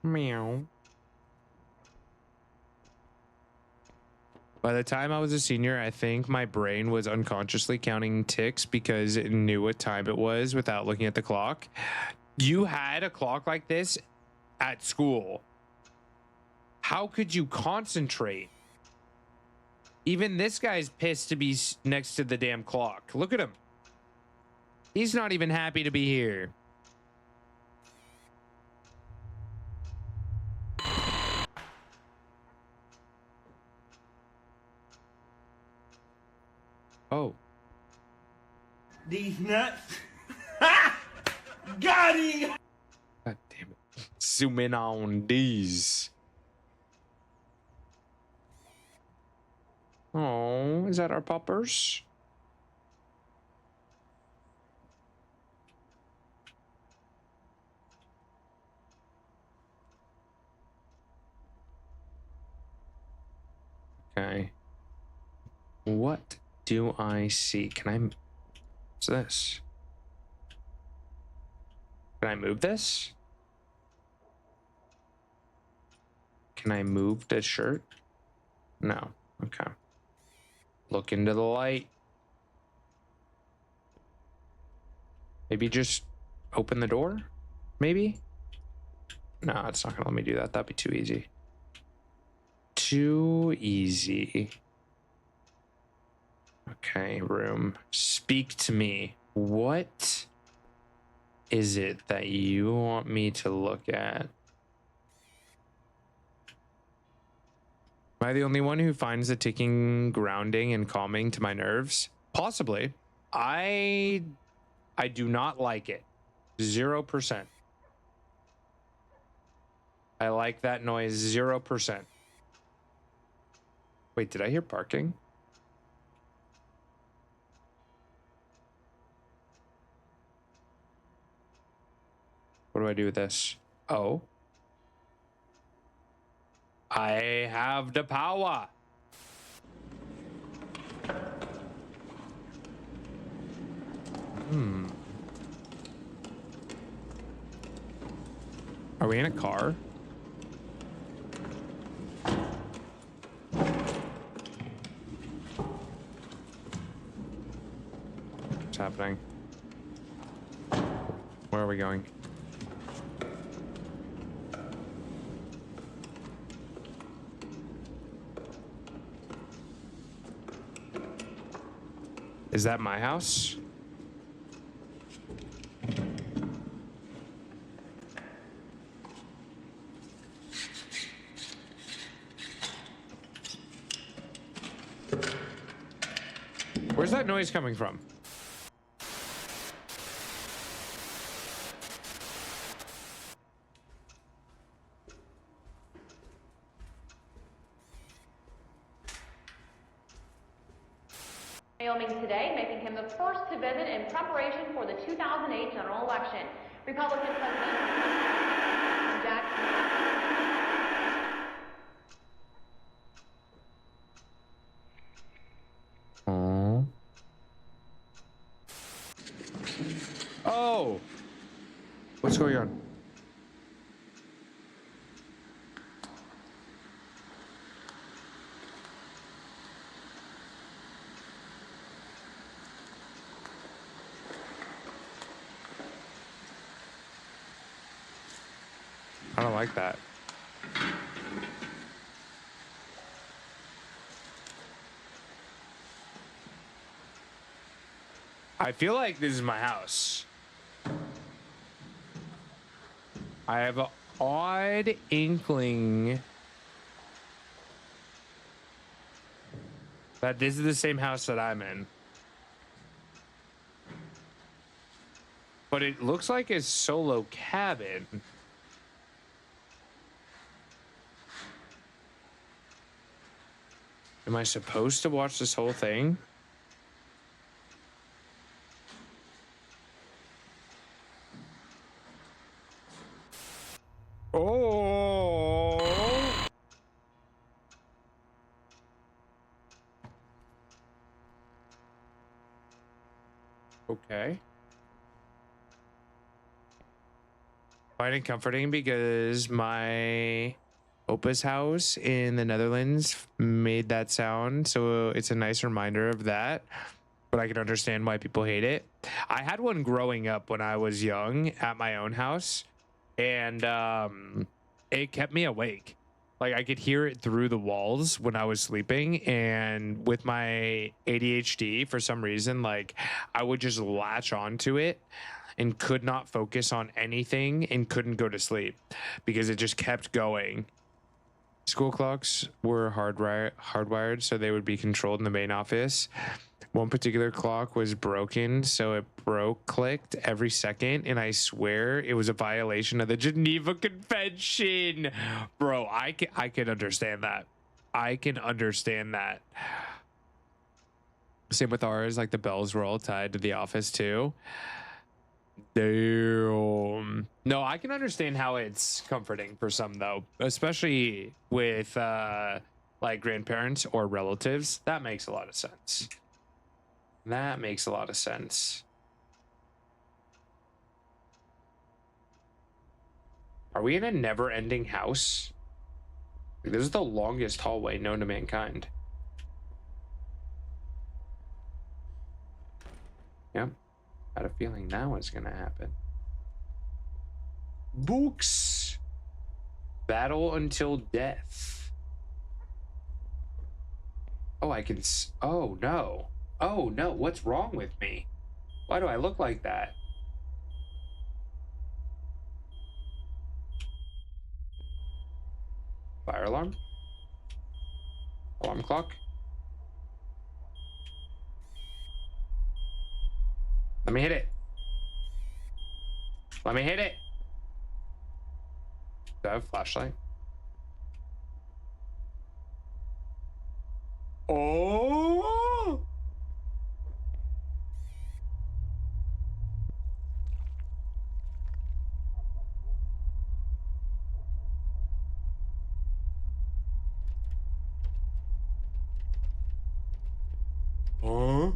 Meow. By the time I was a senior, I think my brain was unconsciously counting ticks because it knew what time it was without looking at the clock. You had a clock like this at school. How could you concentrate? Even this guy's pissed to be next to the damn clock. Look at him. He's not even happy to be here. Oh. These nuts. Ha! Got him! God damn it. Zoom in on these. Oh, is that our puppers? Okay. What do I see? Can I... What's this? Can I move this? Can I move this shirt? No. Okay. Look into the light. Maybe just open the door? Maybe? No, it's not gonna let me do that. That'd be too easy. Too easy. Okay, room. Speak to me. What is it that you want me to look at? Am I the only one who finds the ticking grounding and calming to my nerves? Possibly. I do not like it. 0%. I like that noise 0%. Wait, did I hear barking? What do I do with this? Oh. I have the power. Are we in a car? What's happening? Where are we going? Is that my house? Where's that noise coming from? Wyoming today, making him the first to visit in preparation for the 2008 general election. Republican President Jackson. Oh! What's going on? I don't like that. I feel like this is my house. I have an odd inkling that this is the same house that I'm in. But it looks like a solo cabin. Am I supposed to watch this whole thing? Oh. Okay. Finding comforting because my Opa's house in the Netherlands made that sound, so it's a nice reminder of that. But I can understand why people hate it. I had one growing up when I was young at my own house, and it kept me awake. Like I could hear it through the walls when I was sleeping, and with my ADHD, for some reason, like I would just latch onto it and could not focus on anything and couldn't go to sleep because it just kept going. School clocks were hardwired, so they would be controlled in the main office. One particular clock was broken, so it clicked every second, and I swear it was a violation of the Geneva Convention. Bro, I can understand that. I can understand that. Same with ours, like the bells were all tied to the office too. Damn. No, I can understand how it's comforting for some though, especially with like grandparents or relatives. That makes a lot of sense. That makes a lot of sense. Are we in a never-ending house? This is the longest hallway known to mankind. Yep. I had a feeling that was gonna happen. Books. Battle until death. Oh, I can. Oh no. Oh no. What's wrong with me? Why do I look like that? Fire alarm. Alarm clock. Let me hit it. Let me hit it. Do I have a flashlight? Oh! Huh?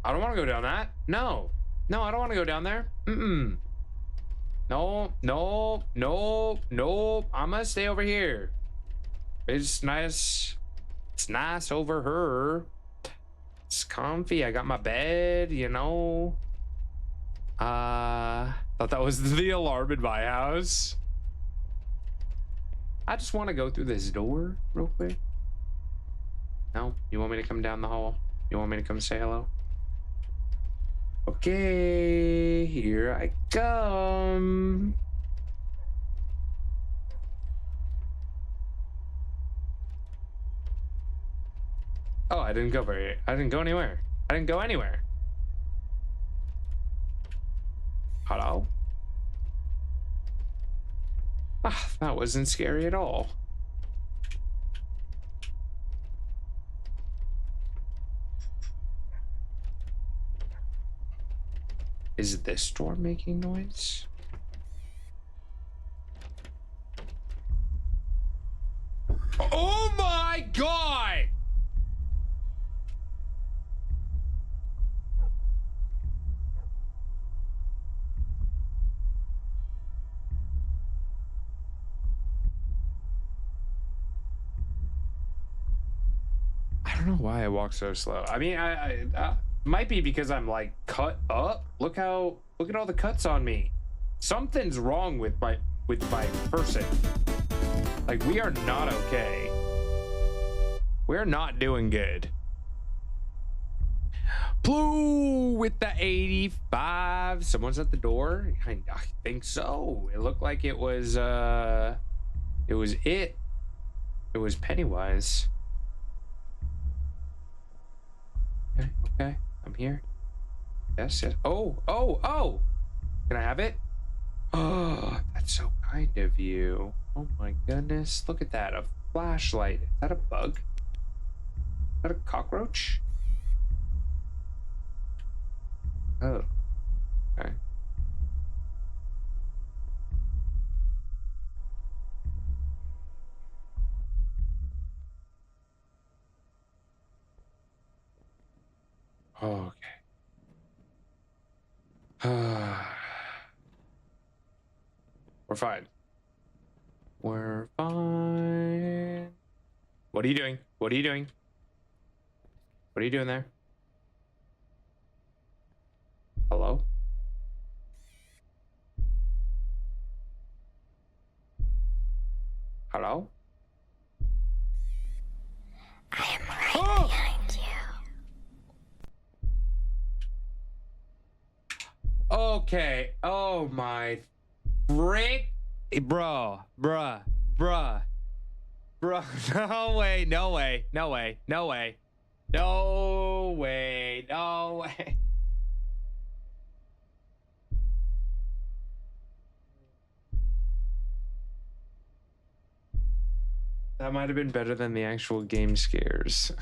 I don't want to go down that. No. No, I don't want to go down there. Mm-mm. No, no, no, no. I'm gonna stay over here. It's nice. It's nice over here. It's comfy. I got my bed, you know. Thought that was the alarm in my house. I just want to go through this door real quick. No? You want me to come down the hall? You want me to come say hello? Okay, here I come. Oh, I didn't go anywhere. I didn't go anywhere. Hello? Ah, that wasn't scary at all. Is this door making noise? Oh my God! don't know why I walk so slow. I mean, I might be because I'm like cut up. Look at all the cuts on me. Something's wrong with my person. Like, we are not okay. We're not doing good. Blue with the 85. Someone's at the door. I think so. It looked like it was It was Pennywise. Okay. I'm here. Yes. Oh. Can I have it? Oh, that's so kind of you. Oh my goodness. Look at that. A flashlight. Is that a bug? Is that a cockroach? Oh. Okay. Okay. We're fine. We're fine. What are you doing? What are you doing? What are you doing there? Hello? Hello? I am right behind you. Okay. Oh my frick. Bruh. No way. That might have been better than the actual game scares.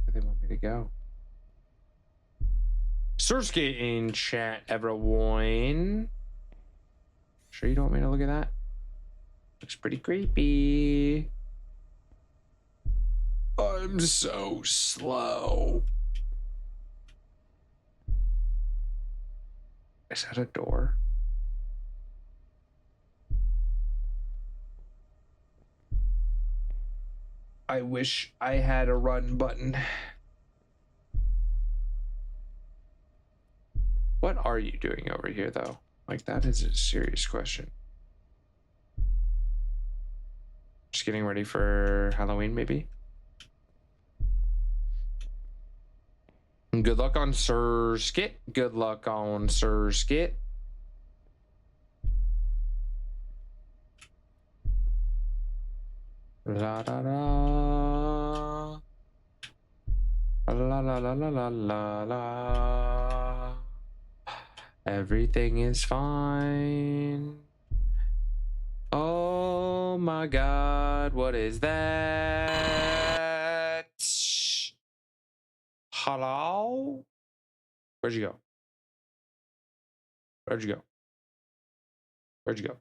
Where do they want me to go? Surskit in chat, everyone. Sure you don't want me to look at that? Looks pretty creepy. I'm so slow. Is that a door? I wish I had a run button. What are you doing over here, though? Like, that is a serious question. Just getting ready for Halloween, maybe? Good luck on Surskit. Good luck on Surskit. La da da. La la la la la la la. Everything is fine. Oh my God, what is that? Hello? Where'd you go? Where'd you go? Where'd you go?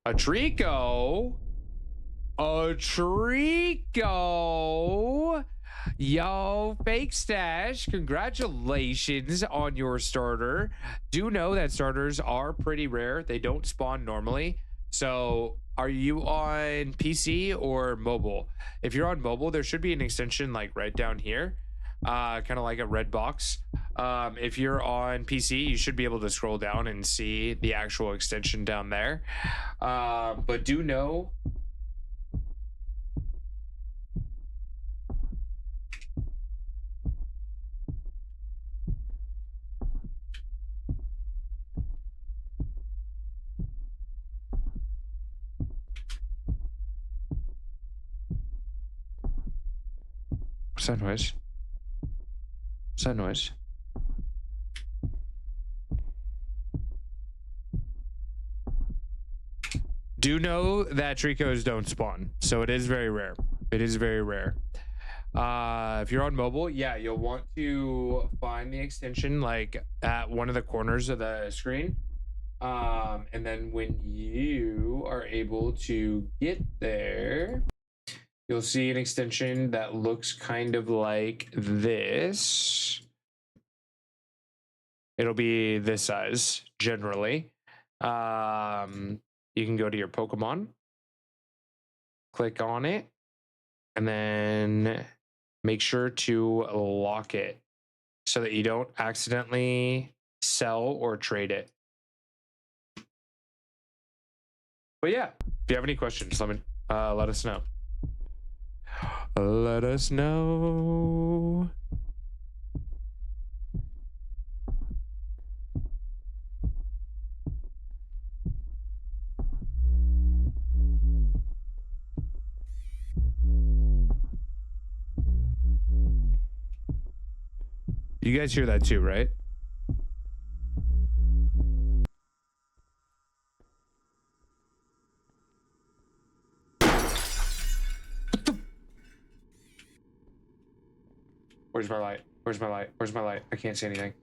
A Trico? A Trico? Yo, Fake Stash, congratulations on your starter. Do know that starters are pretty rare. They don't spawn normally. So are you on PC or mobile? If you're on mobile, there should be an extension like right down here, kind of like a red box. If you're on PC, you should be able to scroll down and see the actual extension down there. But do know what's that noise? What's that noise? Do know that Tricos don't spawn, so it is very rare. It is very rare. If you're on mobile, yeah, you'll want to find the extension like at one of the corners of the screen. And then when you are able to get there, you'll see an extension that looks kind of like this. It'll be this size generally. You can go to your Pokemon, click on it, and then make sure to lock it so that you don't accidentally sell or trade it. But yeah, if you have any questions, let us know. Let us know. You guys hear that too, right? Where's my light? Where's my light? Where's my light? I can't see anything.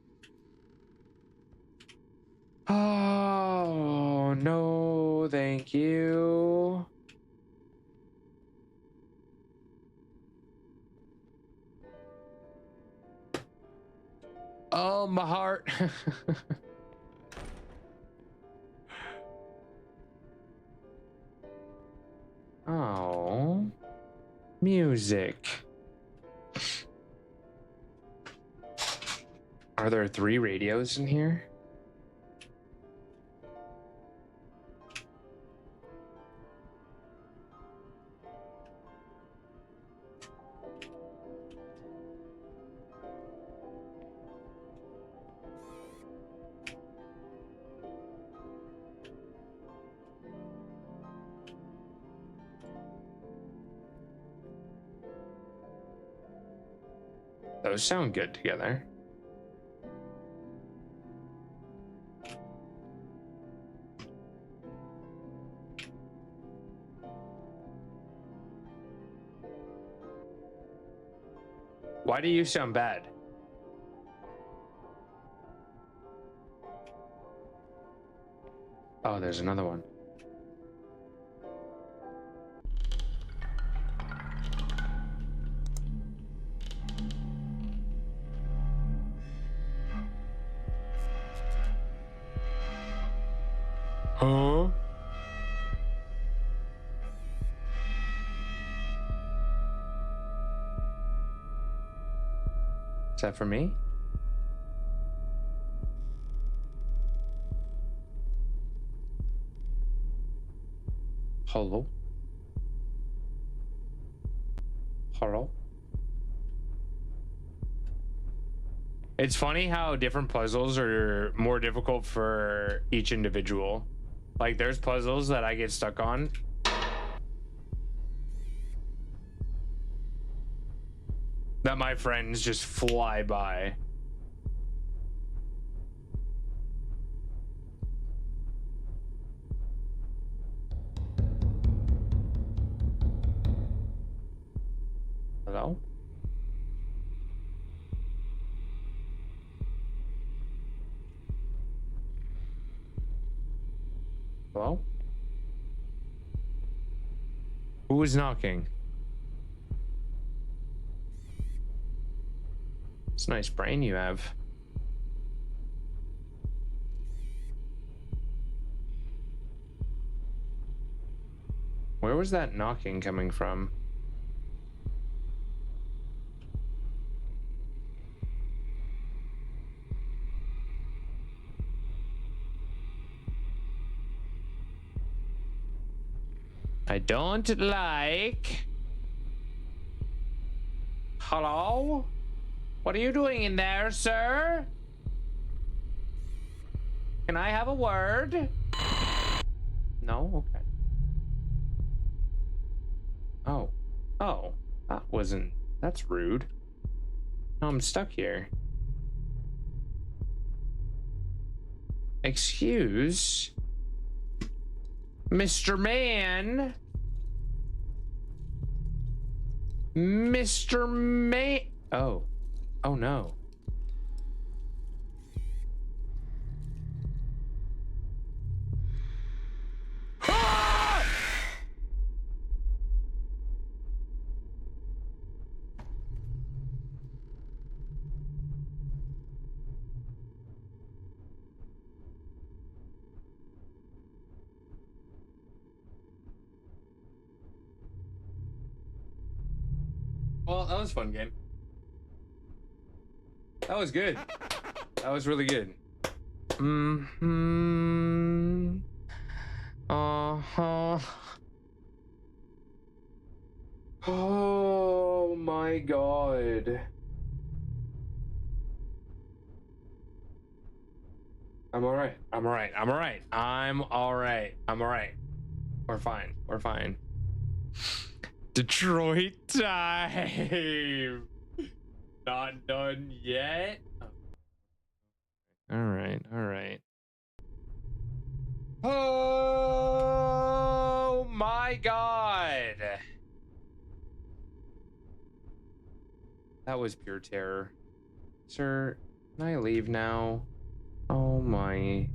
Oh, no, thank you. Oh, my heart. Oh, music. Are there 3 radios in here? Those sound good together. Why do you sound bad? Oh, there's another one. Huh? Is that for me? Hello? Hello? It's funny how different puzzles are more difficult for each individual. Like, there's puzzles that I get stuck on. That my friends just fly by. Hello? Hello? Who is knocking? It's a nice brain you have. Where was that knocking coming from? I don't like. Hello? What are you doing in there, sir? Can I have a word? No? Okay. Oh. Oh. That's rude. Now I'm stuck here. Excuse? Mr. Man? Mr. Man? Oh. Oh no. Well, that was a fun game. That was good. That was really good. Mm-hmm. Uh-huh. Oh my god. I'm alright. I'm alright. I'm alright. I'm alright. I'm alright. We're fine. We're fine. Detroit time. Not done yet. All right. All right. Oh my god. That was pure terror. Sir, can I leave now? Oh my.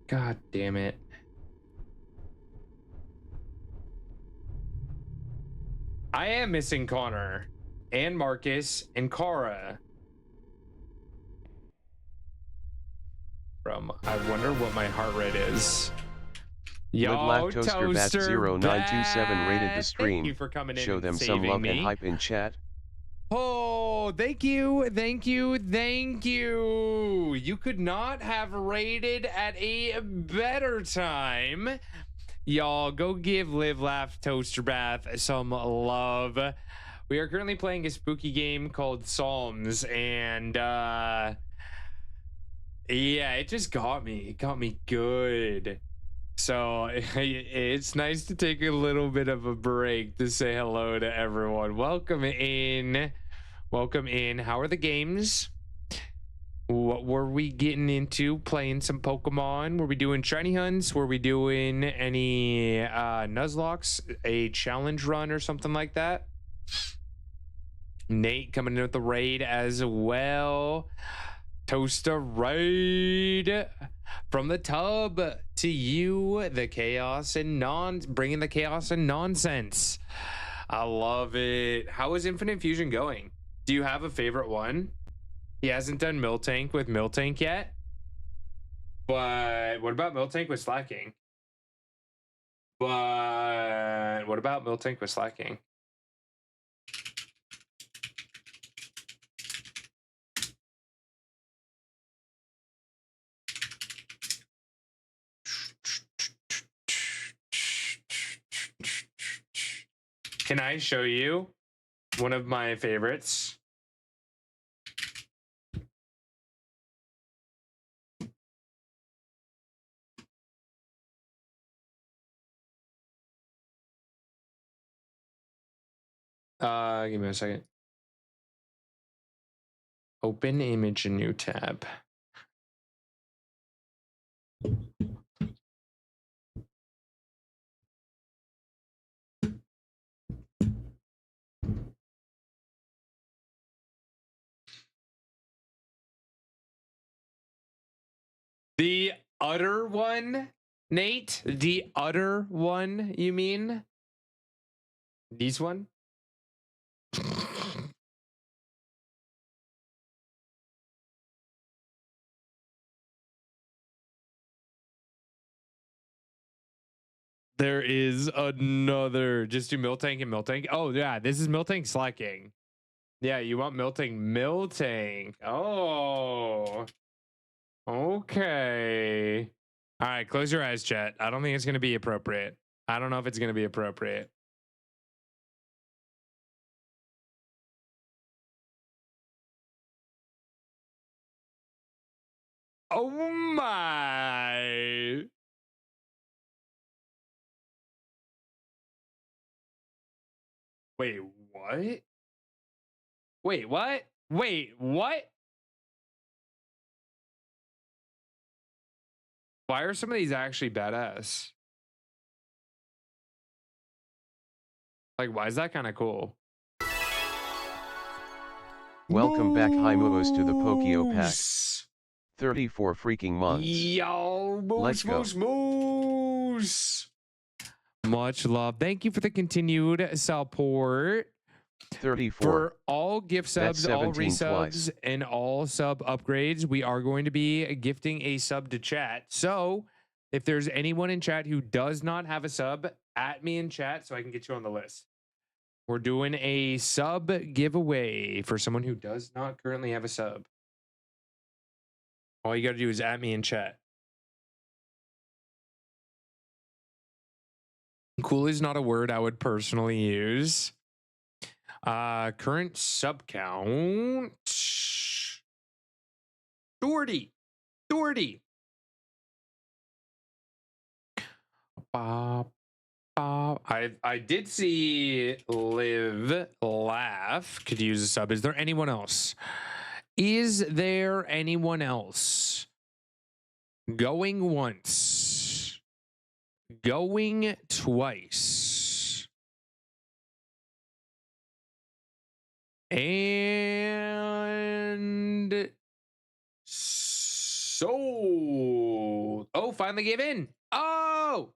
God damn it. I am missing Connor and Marcus and Kara from I wonder what my heart rate is. Yo, Toaster Bat 0927 rated the stream. Thank you for coming in Show and them some saving love me. and hype in chat. Oh, thank you, thank you, thank you. You could not have rated at a better time. Y'all, go give Live Laugh Toaster Bath some love. We are currently playing a spooky game called Psalms, and yeah, it just got me. It got me good. So it's nice to take a little bit of a break to say hello to everyone. Welcome in. Welcome in. How are the games? What were we getting into? Playing some Pokemon? Were we doing shiny hunts? Were we doing any Nuzlocks? A challenge run or something like that? Nate coming in with the raid as well. Toaster raid from the tub to you, the chaos and bringing the chaos and nonsense. I love it. How is Infinite Fusion going? Do you have a favorite one? He hasn't done Miltank with Miltank yet, but what about Miltank with Slacking? But what about Miltank with Slacking? Can I show you one of my favorites? Give me a second. Open image, a new tab. The utter one, Nate? The utter one, you mean? These one? There is another. Just do Miltank and Miltank. Oh, yeah, this is Miltank Slacking. Yeah, you want Miltank. Oh. Okay. All right, close your eyes, chat. I don't think it's going to be appropriate. I don't know if it's going to be appropriate. Oh my. Wait, what? Wait, what? Wait, what? Why are some of these actually badass? Like, why is that kind of cool? Welcome back, Haimuos, to the Pokio Pack. 34 freaking months. Yo, Let's go. moose. Much love. Thank you for the continued support. 34. For all gift That's subs, all 17 resubs, twice. and all sub upgrades, we are going to be gifting a sub to chat. So if there's anyone in chat who does not have a sub, at me in chat so I can get you on the list. We're doing a sub giveaway for someone who does not currently have a sub. All you got to do is at me in chat. Cool is not a word I would personally use. Current sub count. Doherty. I did see Live Laugh could use a sub. Is there anyone else? Is there anyone else? Going once. Going twice. And sold. Oh, finally gave in. Oh!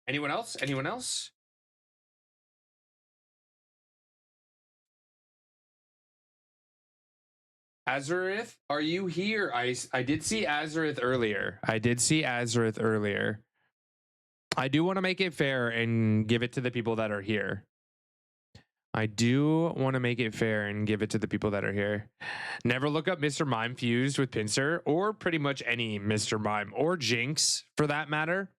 Anyone else? Anyone else? Azareth, are you here? I did see Azareth earlier. I do want to make it fair and give it to the people that are here. Never look up Mr. Mime fused with Pinsir, or pretty much any Mr. Mime, or Jinx for that matter.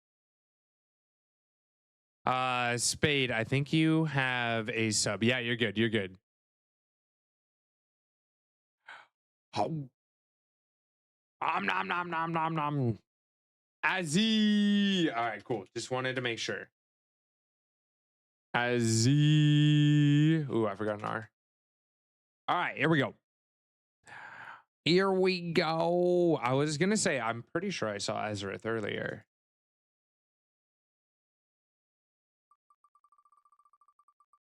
Spade, I think you have a sub. Yeah, you're good. Oh. Nom. Azzy. All right, cool. Just wanted to make sure. Azzy. Ooh, I forgot an R. All right, here we go. I was going to say, I'm pretty sure I saw Azareth earlier.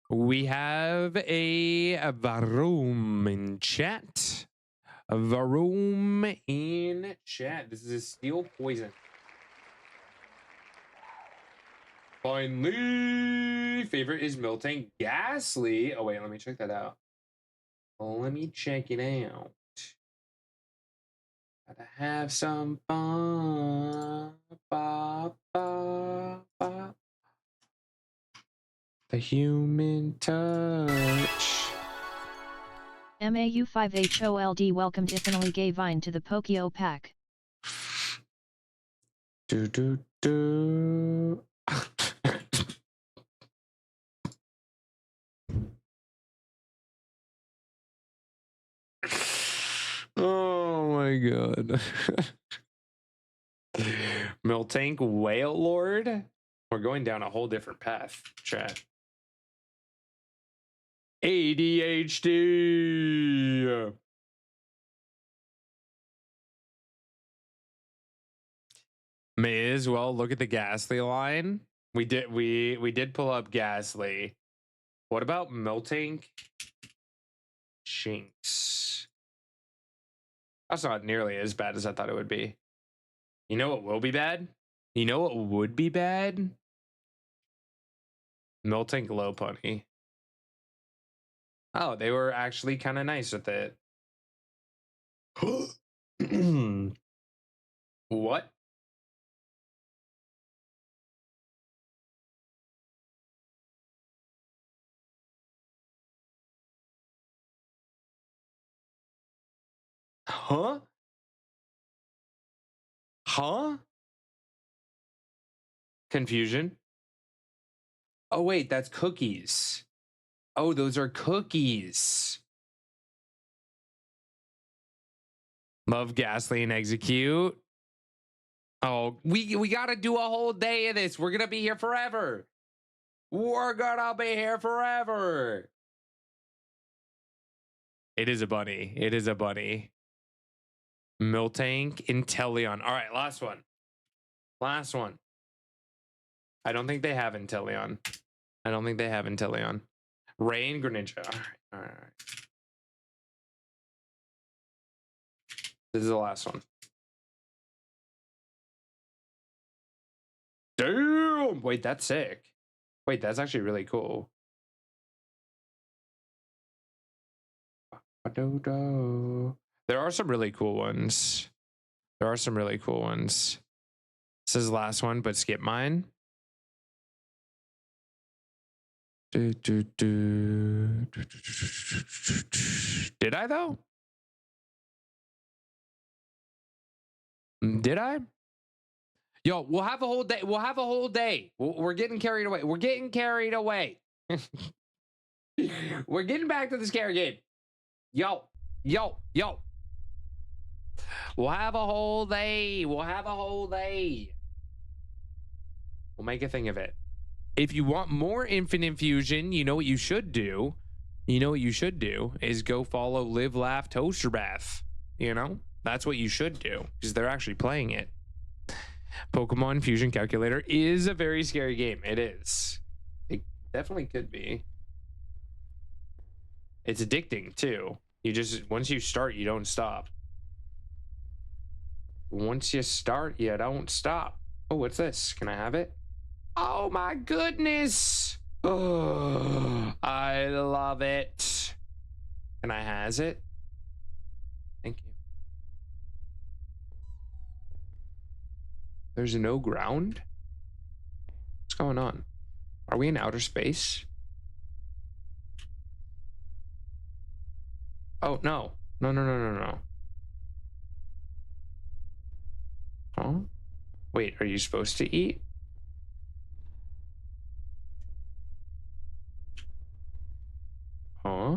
We have a Varoom in chat. This is a Steel Poison. Finally, favorite is Miltank. Ghastly. Oh wait, let me check that out. Gotta have some fun. The human touch. MAU5HOLD welcomed Iffinally Gay Vine to the Pokio pack. Oh my god. Miltank Whale Lord? We're going down a whole different path, chat. ADHD. May as well look at the Ghastly line. We did pull up Ghastly. What about Miltank Jinx? That's not nearly as bad as I thought it would be. You know what will be bad? You know what would be bad? Miltank Lopunny. Oh, they were actually kind of nice with it. What? Huh? Confusion. Oh, wait, that's cookies. Oh, those are cookies. Love Ghastly and Execute. Oh, we got to do a whole day of this. We're going to be here forever. It is a bunny. Miltank, Inteleon. All right, last one. I don't think they have Inteleon. Ray and Greninja. All right. This is the last one. Damn! Wait, that's sick. Wait, that's actually really cool. There are some really cool ones. This is the last one, but skip mine. Did I though? Did I? Yo, we'll have a whole day. We'll have a whole day. We're getting carried away. We're getting carried away. We're getting back to the scary game. Yo. We'll have a whole day. We'll have a whole day. We'll make a thing of it. If you want more Infinite Fusion, you know what you should do. You know what you should do is go follow Live Laugh Toaster Bath. You know, that's what you should do because they're actually playing it. Pokemon Fusion Calculator is a very scary game. It is. It definitely could be. It's addicting too. You just, once you start, you don't stop. Once you start, you don't stop. Oh, what's this? Can I have it? Oh my goodness. Oh, I love it. Can I has it? Thank you. There's no ground? What's going on? Are we in outer space? Oh, no. No. Huh? Wait, are you supposed to eat? Huh?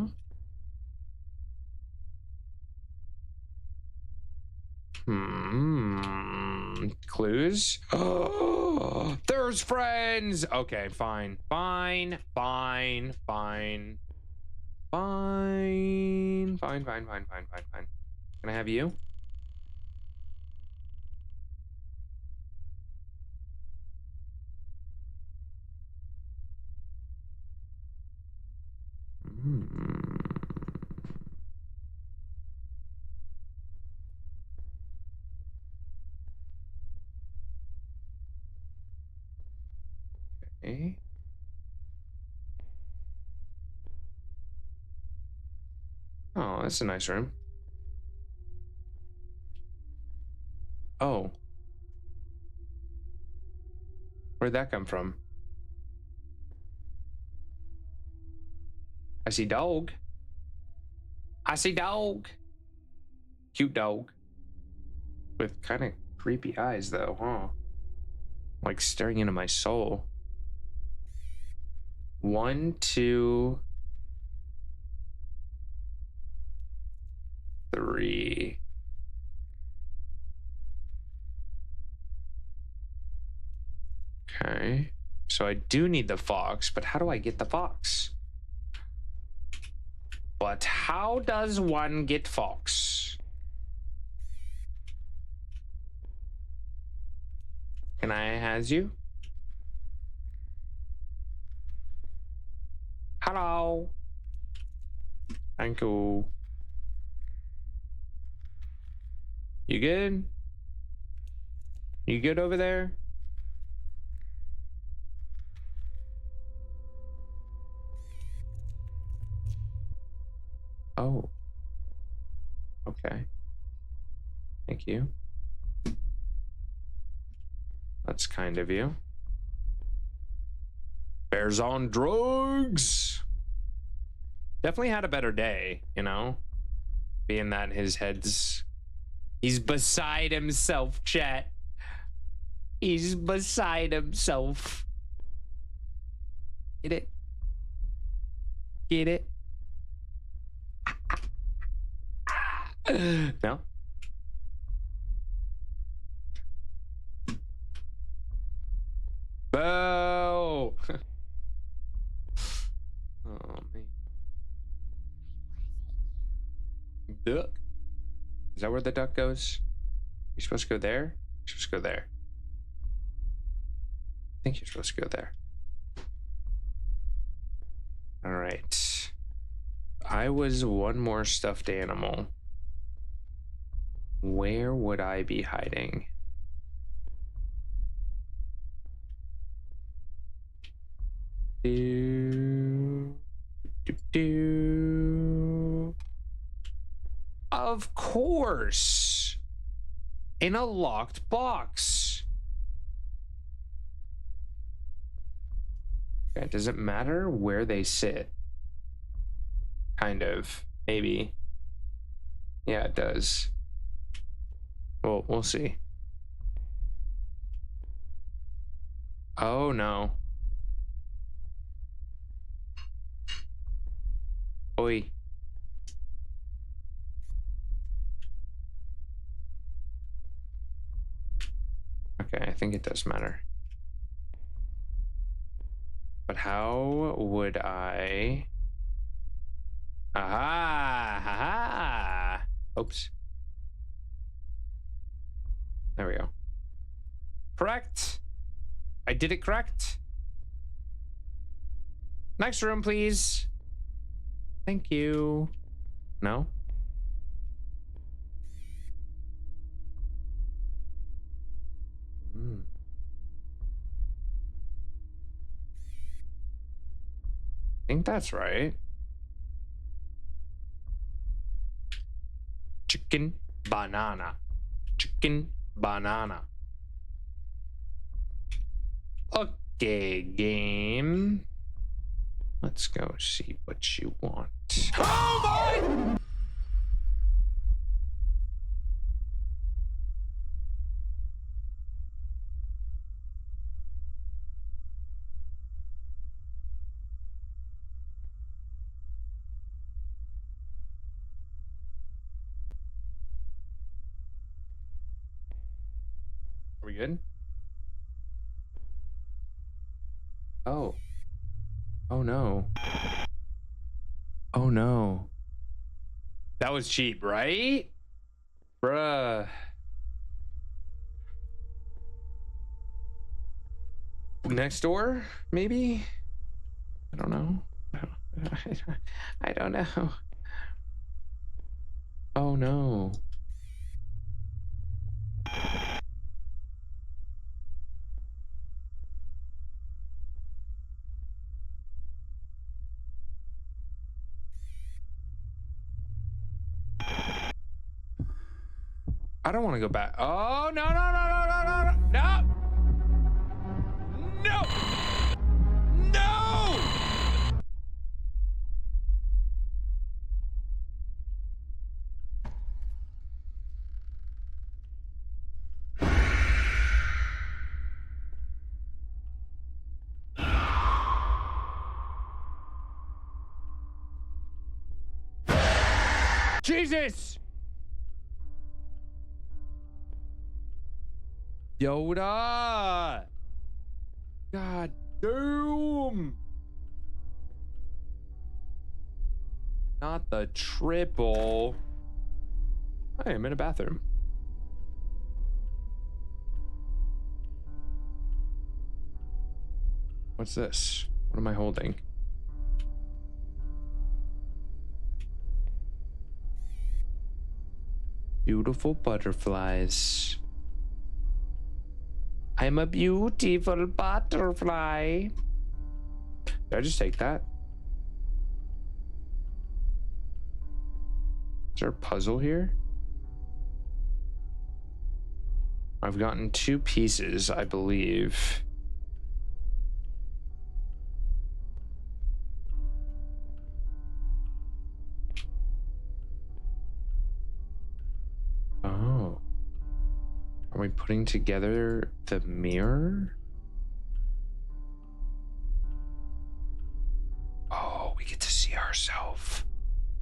Clues? Oh, there's friends. Okay, fine. Fine. Can I have you? Okay. Oh, that's a nice room. Oh. Where'd that come from? I see dog. Cute dog. With kind of creepy eyes though, huh? Like staring into my soul. 1, 2, 3. Okay. So I do need the fox, but how do I get the fox? But how does one get fox? Can I has you? Hello. Thank you. You good? You good over there? Oh. Okay. Thank you. That's kind of you. Bear's on drugs. Definitely had a better day, you know? Being that his head's... He's beside himself, chat. He's beside himself. Get it? Get it? No? Boo! Oh, man. Duck? Is that where the duck goes? You're supposed to go there? You're supposed to go there. I think you're supposed to go there. All right. I was one more stuffed animal. Where would I be hiding? Of course. In a locked box. Okay, does it matter where they sit? Kind of, maybe. Yeah, it does. Well, we'll see. Oh no. Oi. Okay, I think it does matter. But how would I... Aha! Aha! Oops. There we go. Correct. I did it correct. Next room, please. Thank you. No? Hmm. I think that's right. Chicken banana. Chicken banana. Okay, game. Let's go see what you want. Oh my! Are we good? Oh. Oh no. Oh no. That was cheap, right? Bruh. Next door, maybe? I don't know. I don't know. Oh no. I don't want to go back. Oh, no, no, no, no, no, no, no. No. No. Jesus. Yoda! God damn! Not the triple. I am in a bathroom. What's this? What am I holding? Beautiful butterflies. I'm a beautiful butterfly. Did I just take that? Is there a puzzle here? I've gotten 2 pieces, I believe. Oh. Are we putting together the mirror? Oh, we get to see ourselves.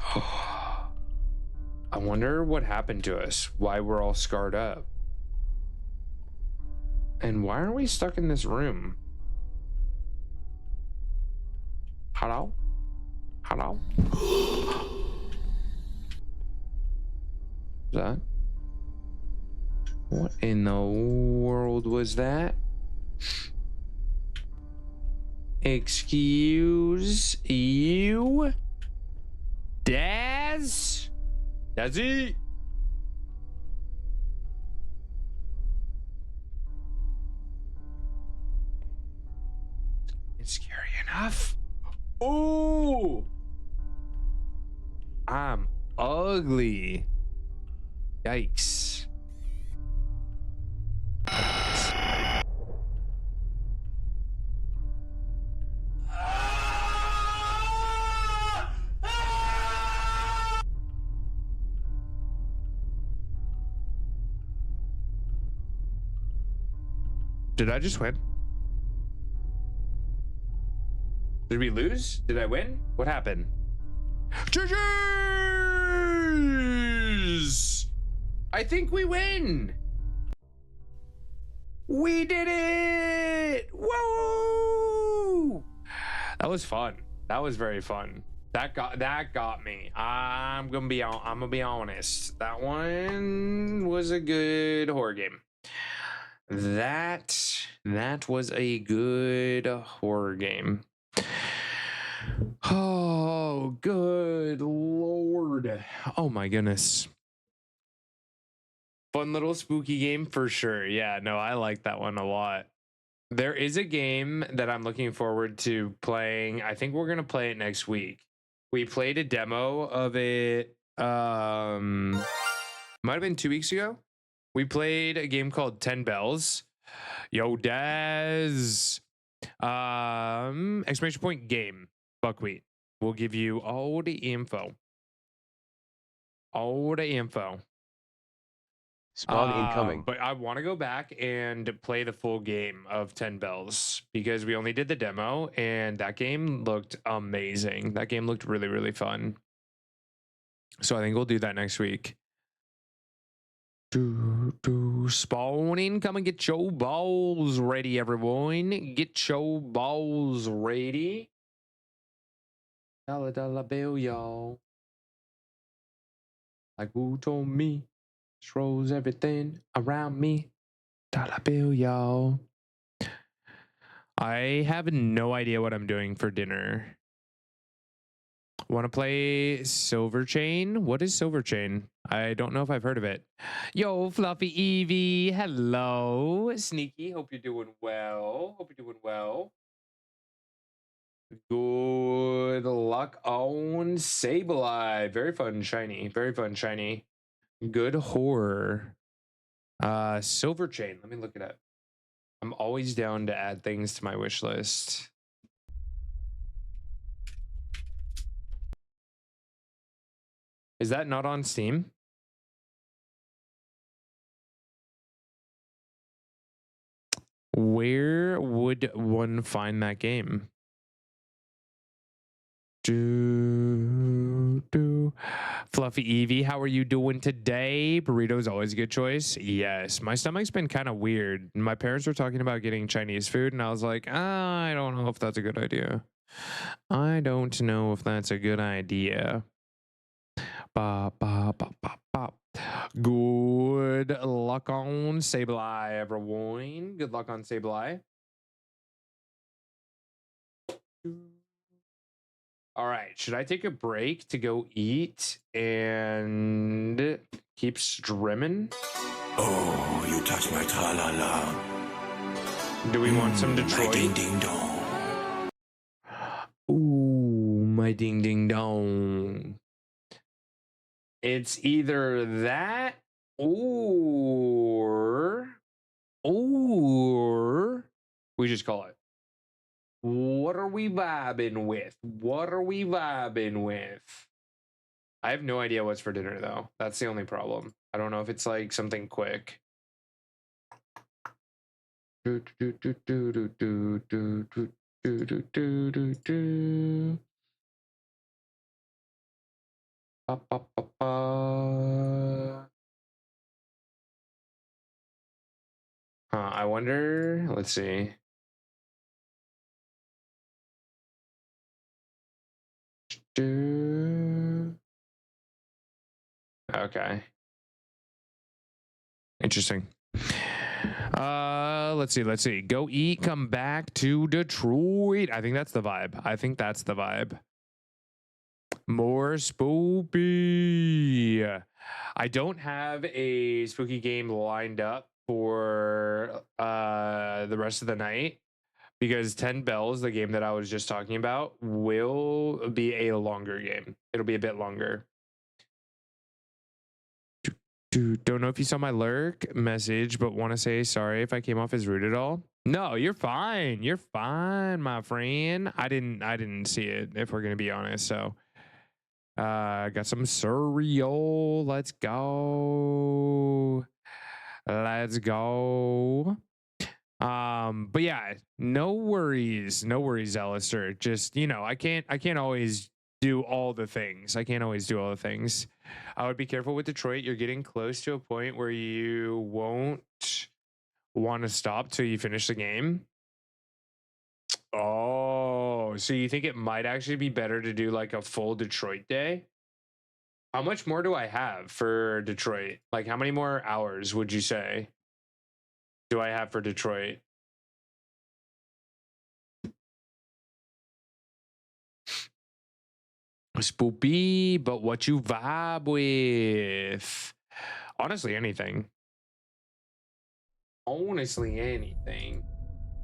I wonder what happened to us, why we're all scarred up. And why aren't we stuck in this room? Hello? Hello? Is that? What in the world was that? Excuse you? Daz? Dazzy? It's scary enough. Ooh! I'm ugly. Yikes. Did I just win? Did we lose? Did I win? What happened? GG's! I think we win. We did it! Whoa! That was fun. That was very fun. That got me. I'm gonna be honest. That one was a good horror game. That was a good horror game. Oh, good Lord. Oh my goodness. Fun little spooky game for sure. Yeah, no, I like that one a lot. There is a game that I'm looking forward to playing. I think we're going to play it next week. We played a demo of it. Might have been 2 weeks ago. We played a game called 10 Bells. Yo, Daz. Exclamation point game. Buckwheat. We'll give you all the info. All the info. Spawn incoming. But I want to go back and play the full game of 10 Bells because we only did the demo and that game looked amazing. That game looked really, really fun. So I think we'll do that next week. Spawning, come and get your balls ready, everyone. Get your balls ready. Dollar bill, y'all. Like who told me? Throws everything around me. Dollar bill, y'all. I have no idea what I'm doing for dinner. Want to play Silver Chain? What is Silver Chain? I don't know if I've heard of it. Yo, Fluffy Evie. Hello. Sneaky. Hope you're doing well. Hope you're doing well. Good luck on Sableye. Very fun, shiny. Very fun, shiny. Good horror. Silver Chain. Let me look it up. I'm always down to add things to my wish list. Is that not on Steam? Where would one find that game? Fluffy Evie, how are you doing today? Burrito's always a good choice. Yes, my stomach's been kind of weird. My parents were talking about getting Chinese food, and I was like, I don't know if that's a good idea. I don't know if that's a good idea. Good luck on Sableye, everyone. Good luck on Sableye. All right, should I take a break to go eat and keep streaming? Oh, you touch my tra-la-la. Do we want some Detroit? My ding-ding-dong. Ooh, my ding-ding-dong. It's either that or we just call it. What are we vibing with? What are we vibing with? I have no idea what's for dinner, though. That's the only problem. I don't know if it's like something quick. I wonder. Let's see. Okay. Interesting. Let's see. Go eat, come back to Detroit. I think that's the vibe. More spooky. I don't have a spooky game lined up for the rest of the night. Because 10 Bells, the game that I was just talking about, will be a longer game. It'll be a bit longer. Don't know if you saw my lurk message, but want to say sorry if I came off as rude at all. No, you're fine. You're fine, my friend. I didn't see it, if we're gonna be honest. So got some cereal. Let's go. But yeah, no worries, Alistair. Just, you know, I can't always do all the things. I would be careful with Detroit. You're getting close to a point where you won't want to stop till you finish the game. Oh, so you think it might actually be better to do like a full Detroit day? How much more do I have for Detroit? Like, how many more hours would you say do I have for Detroit? Spoopy, but what you vibe with? Honestly, anything.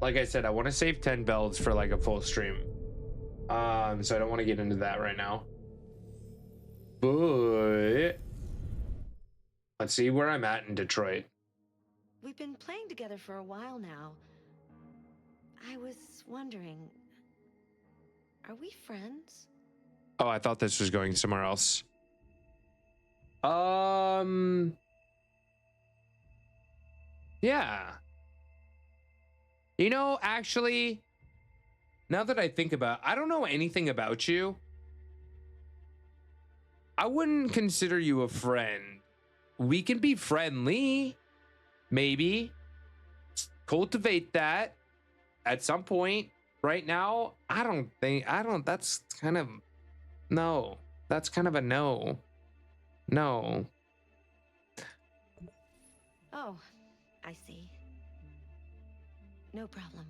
Like I said, I want to save 10 belts for like a full stream. So I don't want to get into that right now. But let's see where I'm at in Detroit. We've been playing together for a while now. I was wondering, are we friends? Oh, I thought this was going somewhere else. Yeah. You know, actually, now that I think about it, I don't know anything about you. I wouldn't consider you a friend. We can be friendly, maybe. Cultivate that at some point. Right now, that's kind of, no. That's kind of a no. No. Oh, I see. No problem.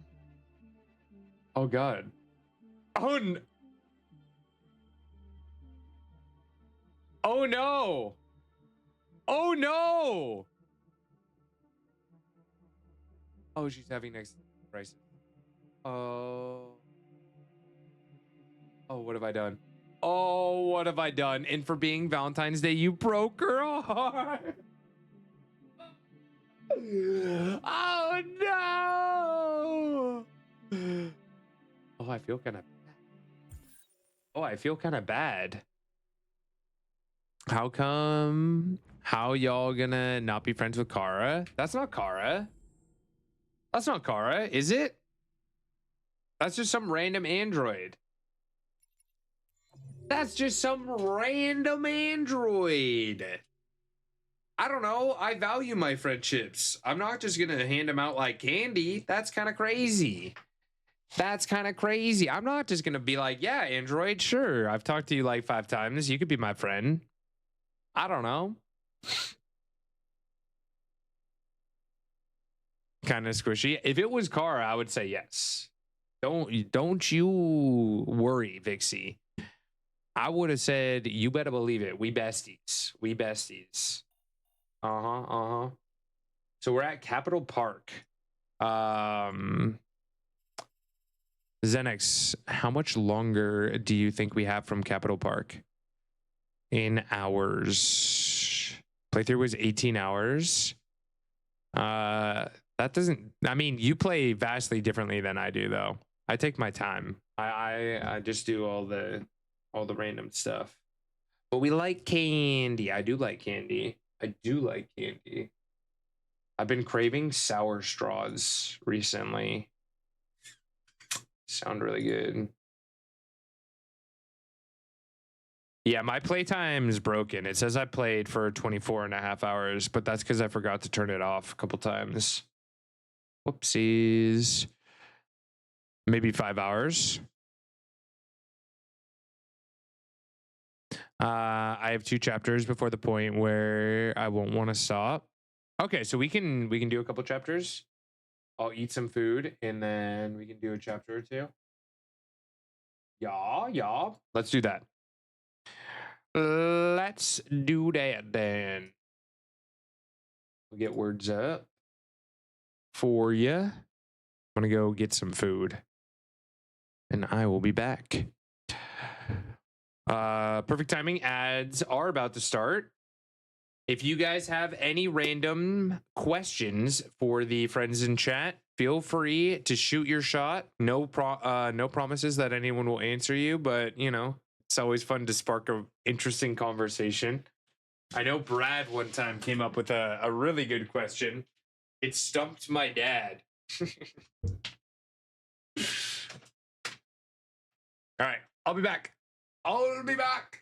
Oh, God. Oh, oh, no. Oh, no. Oh, she's having next crisis. Oh. Oh, what have I done? Oh, what have I done? And for being Valentine's Day, you broke her heart. Oh, no. Oh, I feel kind of bad. Oh, I feel kind of bad. How come? How y'all gonna not be friends with Kara? That's not Kara. That's not Kara, is it? That's just some random android. That's just some random android. I don't know. I value my friendships. I'm not just gonna hand them out like candy. That's kind of crazy. That's kind of crazy. I'm not just gonna be like, yeah, android, sure. I've talked to you like 5 times. You could be my friend. I don't know. Kind of squishy. If it was Kara, I would say yes. Don't you worry, Vixie. I would have said, you better believe it. We besties. We besties. Uh-huh. So we're at Capitol Park. Xenix, how much longer do you think we have from Capitol Park? In hours. Playthrough was 18 hours. That doesn't, I mean, you play vastly differently than I do, though. I take my time. I just do all the random stuff. But we like candy. I do like candy. I've been craving sour straws recently. Sound really good. Yeah, my playtime is broken. It says I played for 24.5 hours, but that's because I forgot to turn it off a couple times. Whoopsies. Maybe 5 hours. I have 2 chapters before the point where I won't want to stop. Okay, so we can do a couple chapters. I'll eat some food and then we can do a chapter or 2. Yeah. Let's do that. Let's do that then. We'll get words up for you. I'm gonna go get some food and I will be back. Perfect timing ads are about to start. If you guys have any random questions for the friends in chat, feel free to shoot your shot. No promises that anyone will answer you, but you know, it's always fun to spark a interesting conversation. I know Brad one time came up with a really good question. It stumped my dad. All right, I'll be back. I'll be back.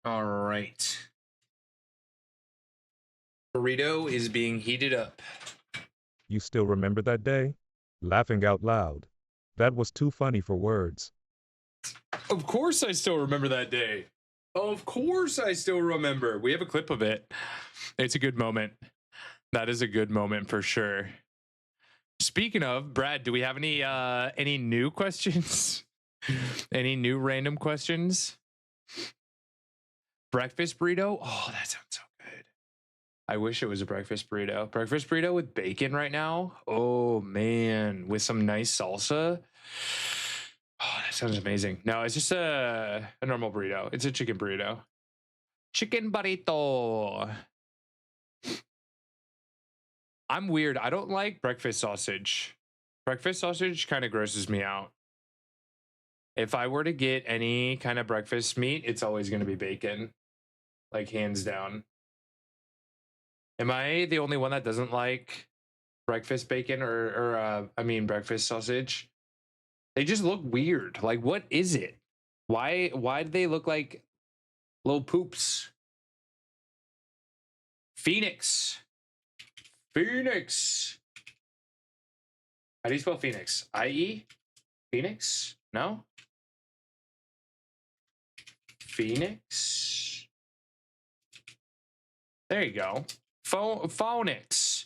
All right. Burrito is being heated up. You still remember that day? Laughing out loud. That was too funny for words. Of course I still remember that day. Of course I still remember. We have a clip of it. It's a good moment. That is a good moment for sure. Speaking of, Brad, do we have any new questions? Any new random questions? Breakfast burrito? Oh, that sounds so good. I wish it was a breakfast burrito. Breakfast burrito with bacon right now. Oh man, with some nice salsa. Oh, that sounds amazing. No, it's just a normal burrito. It's a chicken burrito. Chicken burrito. I'm weird. I don't like breakfast sausage. Breakfast sausage kind of grosses me out. If I were to get any kind of breakfast meat, it's always going to be bacon. Like hands down. Am I the only one that doesn't like breakfast bacon or breakfast sausage? They just look weird. Like, what is it? Why do they look like little poops? Phoenix. How do you spell Phoenix? I-E? Phoenix? No? Phoenix? There you go. Phonix.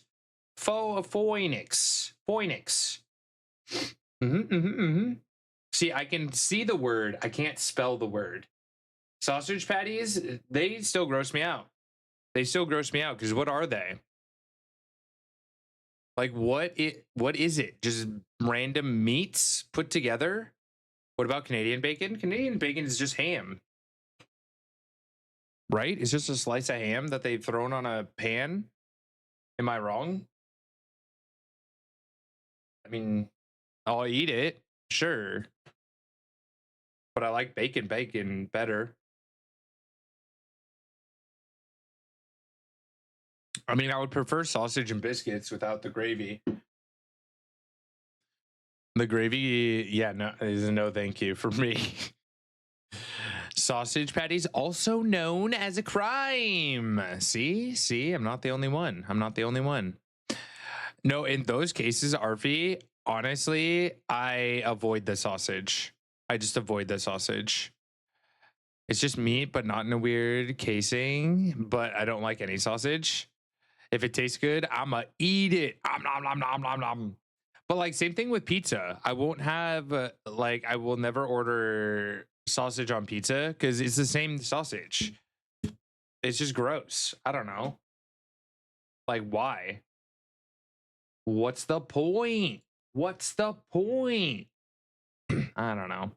Phoenix. Phoenix. See, I can see the word. I can't spell the word. Sausage patties, they still gross me out. They still gross me out because what are they? Like what is it? Just random meats put together? What about Canadian bacon? Canadian bacon is just ham. Right? It's just a slice of ham that they've thrown on a pan. Am I wrong? I mean, I'll eat it, sure. But I like bacon better. I mean, I would prefer sausage and biscuits without the gravy. The gravy, yeah, no, is a no thank you for me. Sausage patties, also known as a crime. See, I'm not the only one. I'm not the only one. No, in those cases, Arfie, honestly, I avoid the sausage. I just avoid the sausage. It's just meat, but not in a weird casing. But I don't like any sausage. If it tastes good, I'ma eat it. Nom. But like same thing with pizza. I won't have I will never order sausage on pizza because it's the same sausage. It's just gross. I don't know. Like why? What's the point? What's the point? I don't know.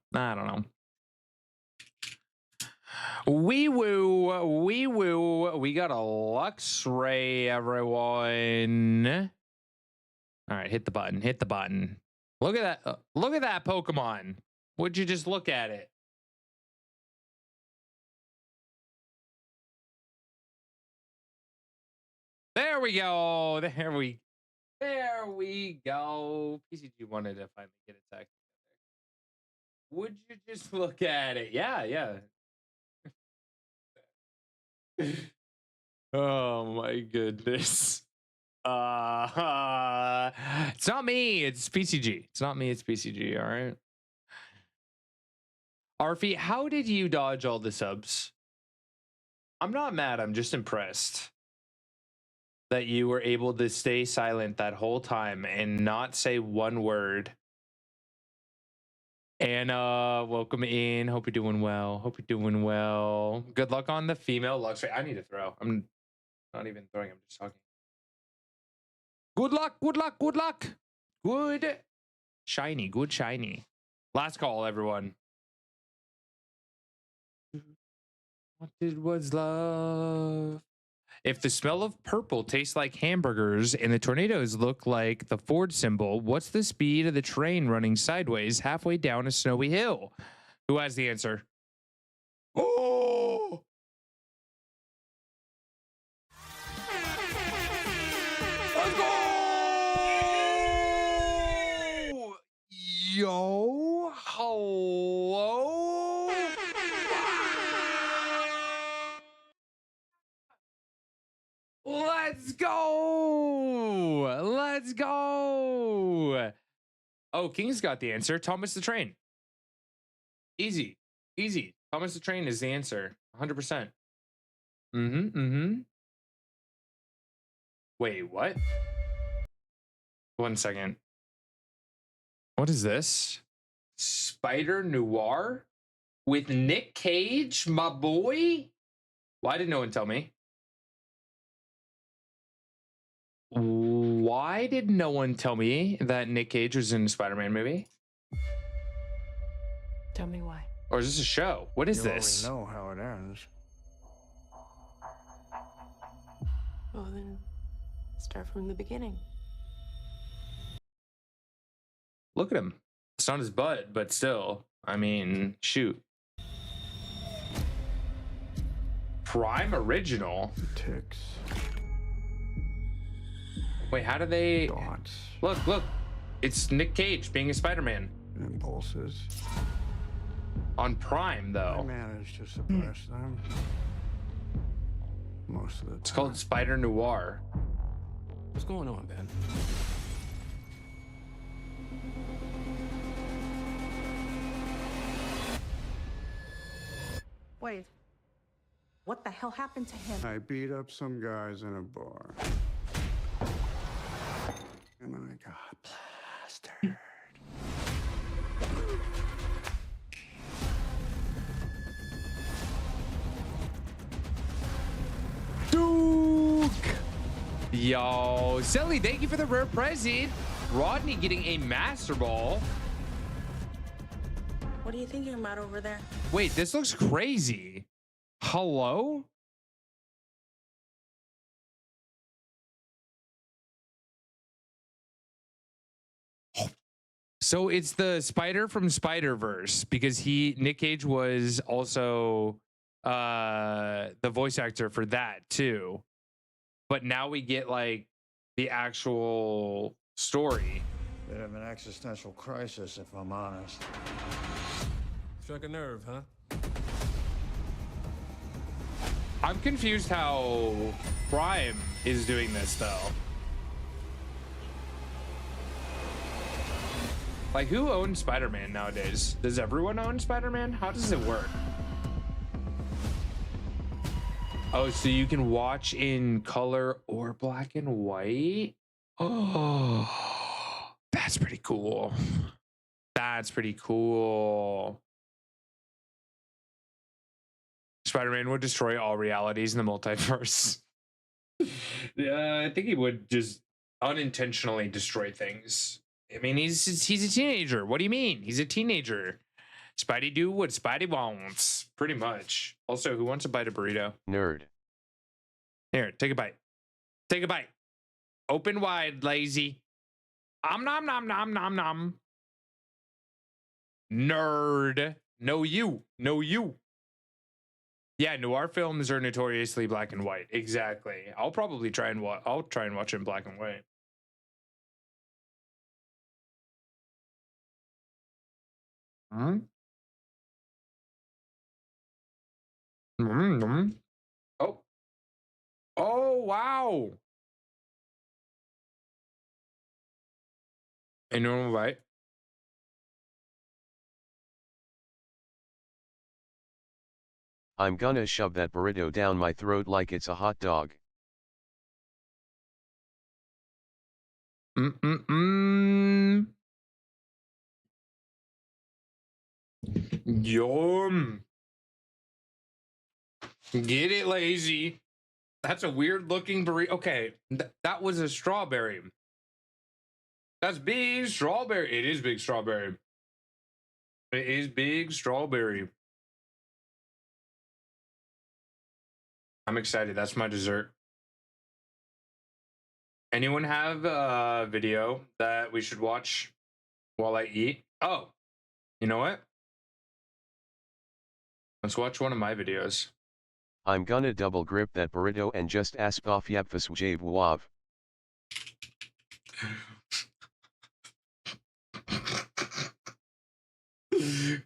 Wee woo. We got a Luxray, everyone. All right, hit the button. Look at that. Look at that Pokemon. Would you just look at it? There we go. There we go. PCG wanted to finally get attacked. Would you just look at it? Yeah. Oh my goodness. It's not me, it's PCG. It's not me, it's PCG, all right? Arfie, how did you dodge all the subs? I'm not mad, I'm just impressed that you were able to stay silent that whole time and not say one word. Anna, welcome in. Hope you're doing well. Good luck on the female Luxray. I need to throw. I'm not even throwing, I'm just talking. Good luck. Good shiny. Last call, everyone. What was love? If the smell of purple tastes like hamburgers and the tornadoes look like the Ford symbol, what's the speed of the train running sideways halfway down a snowy hill? Who has the answer? Oh! Let's go! Yo, hello? Let's go. Oh, King's got the answer. Thomas the Train. Easy. Thomas the Train is the answer. 100%. Wait, what? 1 second. What is this? Spider Noir with Nick Cage, my boy? Why did no one tell me? Why did no one tell me that Nick Cage was in a Spider-Man movie? Tell me why. Or is this a show? What is this? You already know how it ends. Well, then start from the beginning. Look at him. It's not his butt, but still. I mean, shoot. Prime Original? Ticks. Wait, how do they... Dots. Look. It's Nick Cage being a Spider-Man. Impulses. On Prime, though. I managed to suppress them. Most of the time. It's called Spider Noir. What's going on, Ben? Wait. What the hell happened to him? I beat up some guys in a bar. And I got plastered. Duke! Yo, Selly, thank you for the rare present. Rodney getting a Master Ball. What are you thinking about over there? Wait, this looks crazy. Hello? So it's the Spider from Spider-Verse because Nick Cage was also the voice actor for that too. But now we get like the actual story. Bit of an existential crisis, if I'm honest. Struck a nerve, huh? I'm confused how Prime is doing this though. Like, who owns Spider-Man nowadays? Does everyone own Spider-Man? How does it work? Oh, so you can watch in color or black and white? Oh, that's pretty cool. That's pretty cool. Spider-Man would destroy all realities in the multiverse. Yeah, I think he would just unintentionally destroy things. I mean, he's a teenager. What do you mean? He's a teenager. Spidey do what Spidey wants, pretty much. Also, who wants to bite a burrito? Nerd. Here, take a bite. Take a bite. Open wide, lazy. Nom nom nom nom nom. Nerd. No you. No you. Yeah, noir films are notoriously black and white. Exactly. I'll probably try and watch it in black and white. Hmm? Oh. Oh, wow. Anyone bite? I'm gonna shove that burrito down my throat like it's a hot dog. Yum. Get it, lazy. That's a weird looking burrito. Okay, that was a strawberry. That's big strawberry. It is big strawberry. It is big strawberry. I'm excited. That's my dessert. Anyone have a video that we should watch while I eat? Oh, you know what? Let's watch one of my videos. I'm gonna double grip that burrito and just ask off yapfas wjave wav.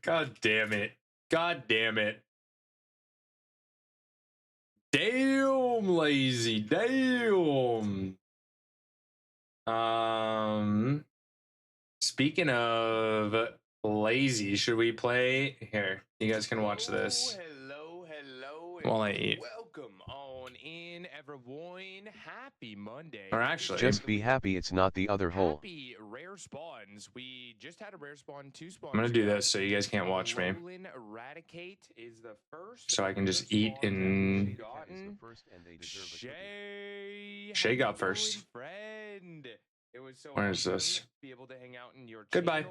God damn it. God damn it. Damn, lazy. Damn. Speaking of lazy, should we play? Here, you guys can watch this. Hello, while I eat. Welcome on in, everyone. Happy Monday. Or actually, just be happy it's not the other hole. Happy rare spawns. We just had a rare spawn, 2 spawns. I'm gonna do this so you guys can't watch me. Eradicate is the first. So I can just eat and. Shay got first. It was so where is this? Be able to hang out in your goodbye.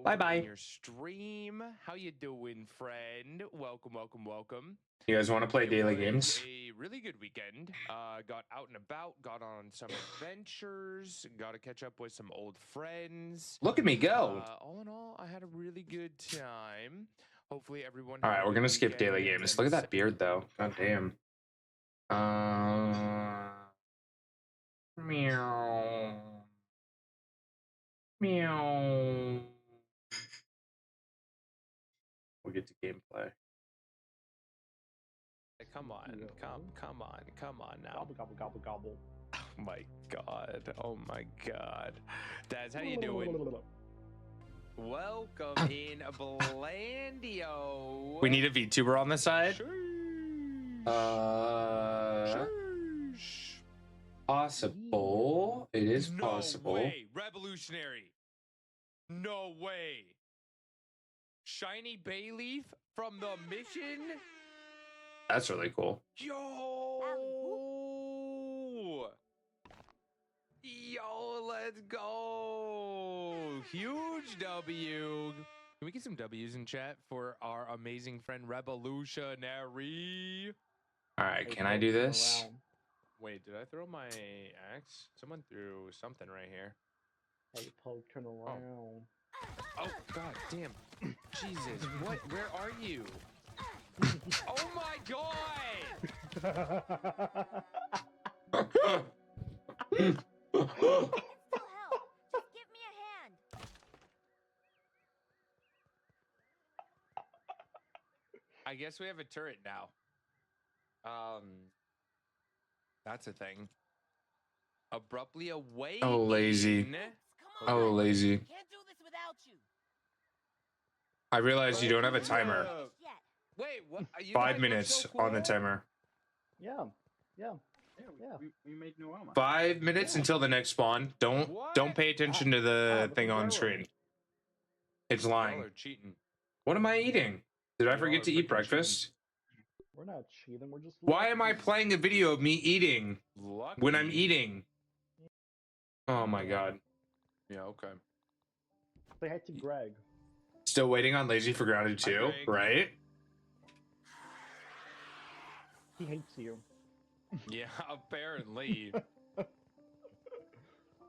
Bye bye. Your stream. How you doing, friend? Welcome, welcome, welcome. You guys want to play daily games? A really good weekend. Got out and about. Got on some adventures. Got to catch up with some old friends. Look at me go. All in all, I had a really good time. Hopefully, everyone. All right, we're gonna skip daily games. Look at that beard, though. God damn. Meow. Meow. We'll get to gameplay. Come on, come on now. Gobble, gobble, gobble, gobble. Oh my god. Oh my god. Daz, how you doing? Welcome in, Blandio. We need a VTuber on the side. Possible. It is possible. No way. Revolutionary. No way. Shiny Bayleaf from the mission. That's really cool. Yo, let's go. Huge W. Can we get some W's in chat for our amazing friend Revolutionary? All right, can I do this? Wait, did I throw my axe? Someone threw something right here. Hey, Poke, turn around. Oh, god damn. Jesus, what? Where are you? Oh my god! I guess we have a turret now. That's a thing. Abruptly away. Oh, lazy. Oh, lazy. Can't do this without you. I realized you don't have a timer. Wait, what? 5 minutes on the timer. Yeah. We made new armor. 5 minutes until the next spawn. Don't pay attention to the thing on screen. It's lying. Cheating. What am I eating? Did I forget to eat breakfast? We're not cheating. We're just. Why am I playing a video of me eating when I'm eating? Oh my god. Yeah. Okay. Say hi to Greg. Still waiting on Lazy for Grounded 2, right? He hates you. Yeah, apparently.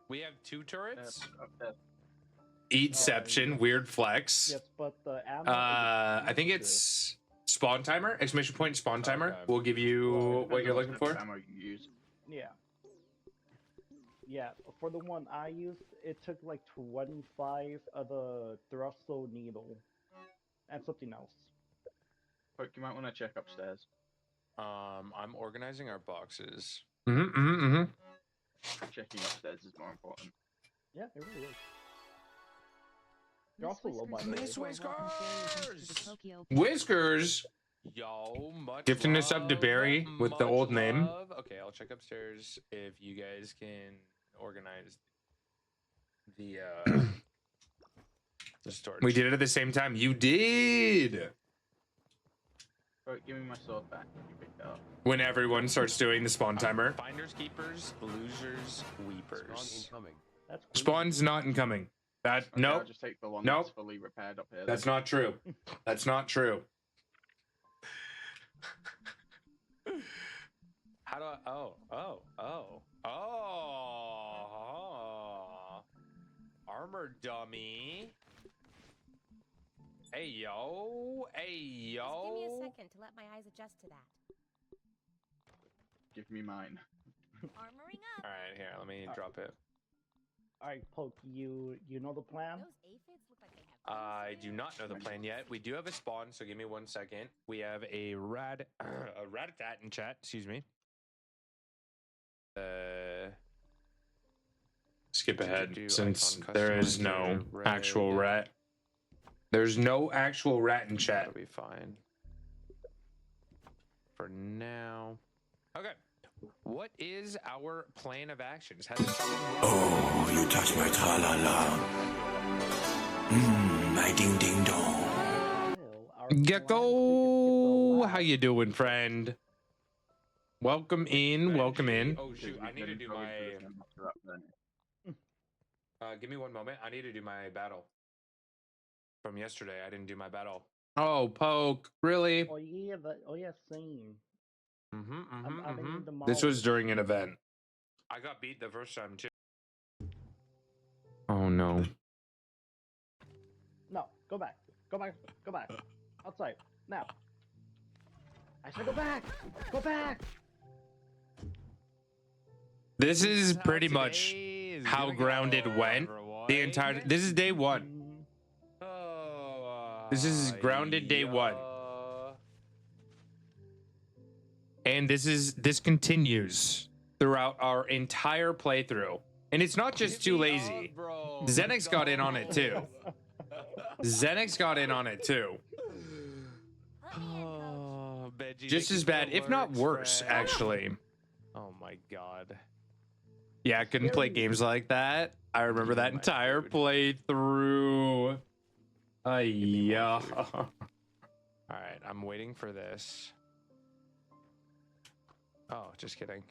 We have 2 turrets. Eatception, weird flex. Yes, but the ammo. I think it's spawn timer. Exclamation point spawn timer. Okay. We'll give you what you're looking for. Ammo you use. Yeah. Yeah, for the one I used, it took like 25 of the thrusto needle and something else. Poke, you might want to check upstairs. I'm organizing our boxes. Checking upstairs is more important. Yeah, it really is. You're also low by the way. Miss Whiskers! Whiskers! Yo, much gifting us up to Barry with the old name. Love. Okay, I'll check upstairs if you guys can organize the storage. We did it at the same time. You did! Poke, give me my sword back. You picked it up. When everyone starts doing the spawn timer. Finders, keepers, losers, weepers. Spawn incoming. That's cool. Spawn's not incoming. That Okay, nope. I'll just take the one Nope. that's fully repaired up here. That's not true. That's not true. How do I? Oh. Armor dummy. Hey yo. Just give me a second to let my eyes adjust to that. Give me mine. Armoring up. All right, here. Let me drop it. Alright, Poke, you know the plan? Those aphids look like they have. I do not know the plan yet. We do have a spawn, so give me 1 second. We have a Ratatat in chat. Excuse me. Skip ahead do since icon there is no customizer, actual red. rat. There's no actual rat in chat. That'll be fine. For now. Okay. What is our plan of actions? Oh, you touch my tra-la-la. My ding-ding-dong. Gecko, how you doing, friend? Welcome in, welcome in. Oh shoot, I need to do my... give me 1 moment. I need to do my battle. From yesterday, I didn't do my battle. Oh, Poke, really? Oh yeah, same. This was during an event. I got beat the first time too. Oh no. No, go back. Outside, now. I said go back! Go back! This is pretty much how Grounded went. The entire. This is day 1. This is Grounded day 1. And this continues throughout our entire playthrough. And it's not just too lazy. Xenix got in on it too. Xenix got in on it too. Oh, Benji, Just as bad, if not worse, actually. Oh my god. Yeah, I couldn't play games like that. I remember that entire playthrough. Yeah. All right, I'm waiting for this. Oh, just kidding.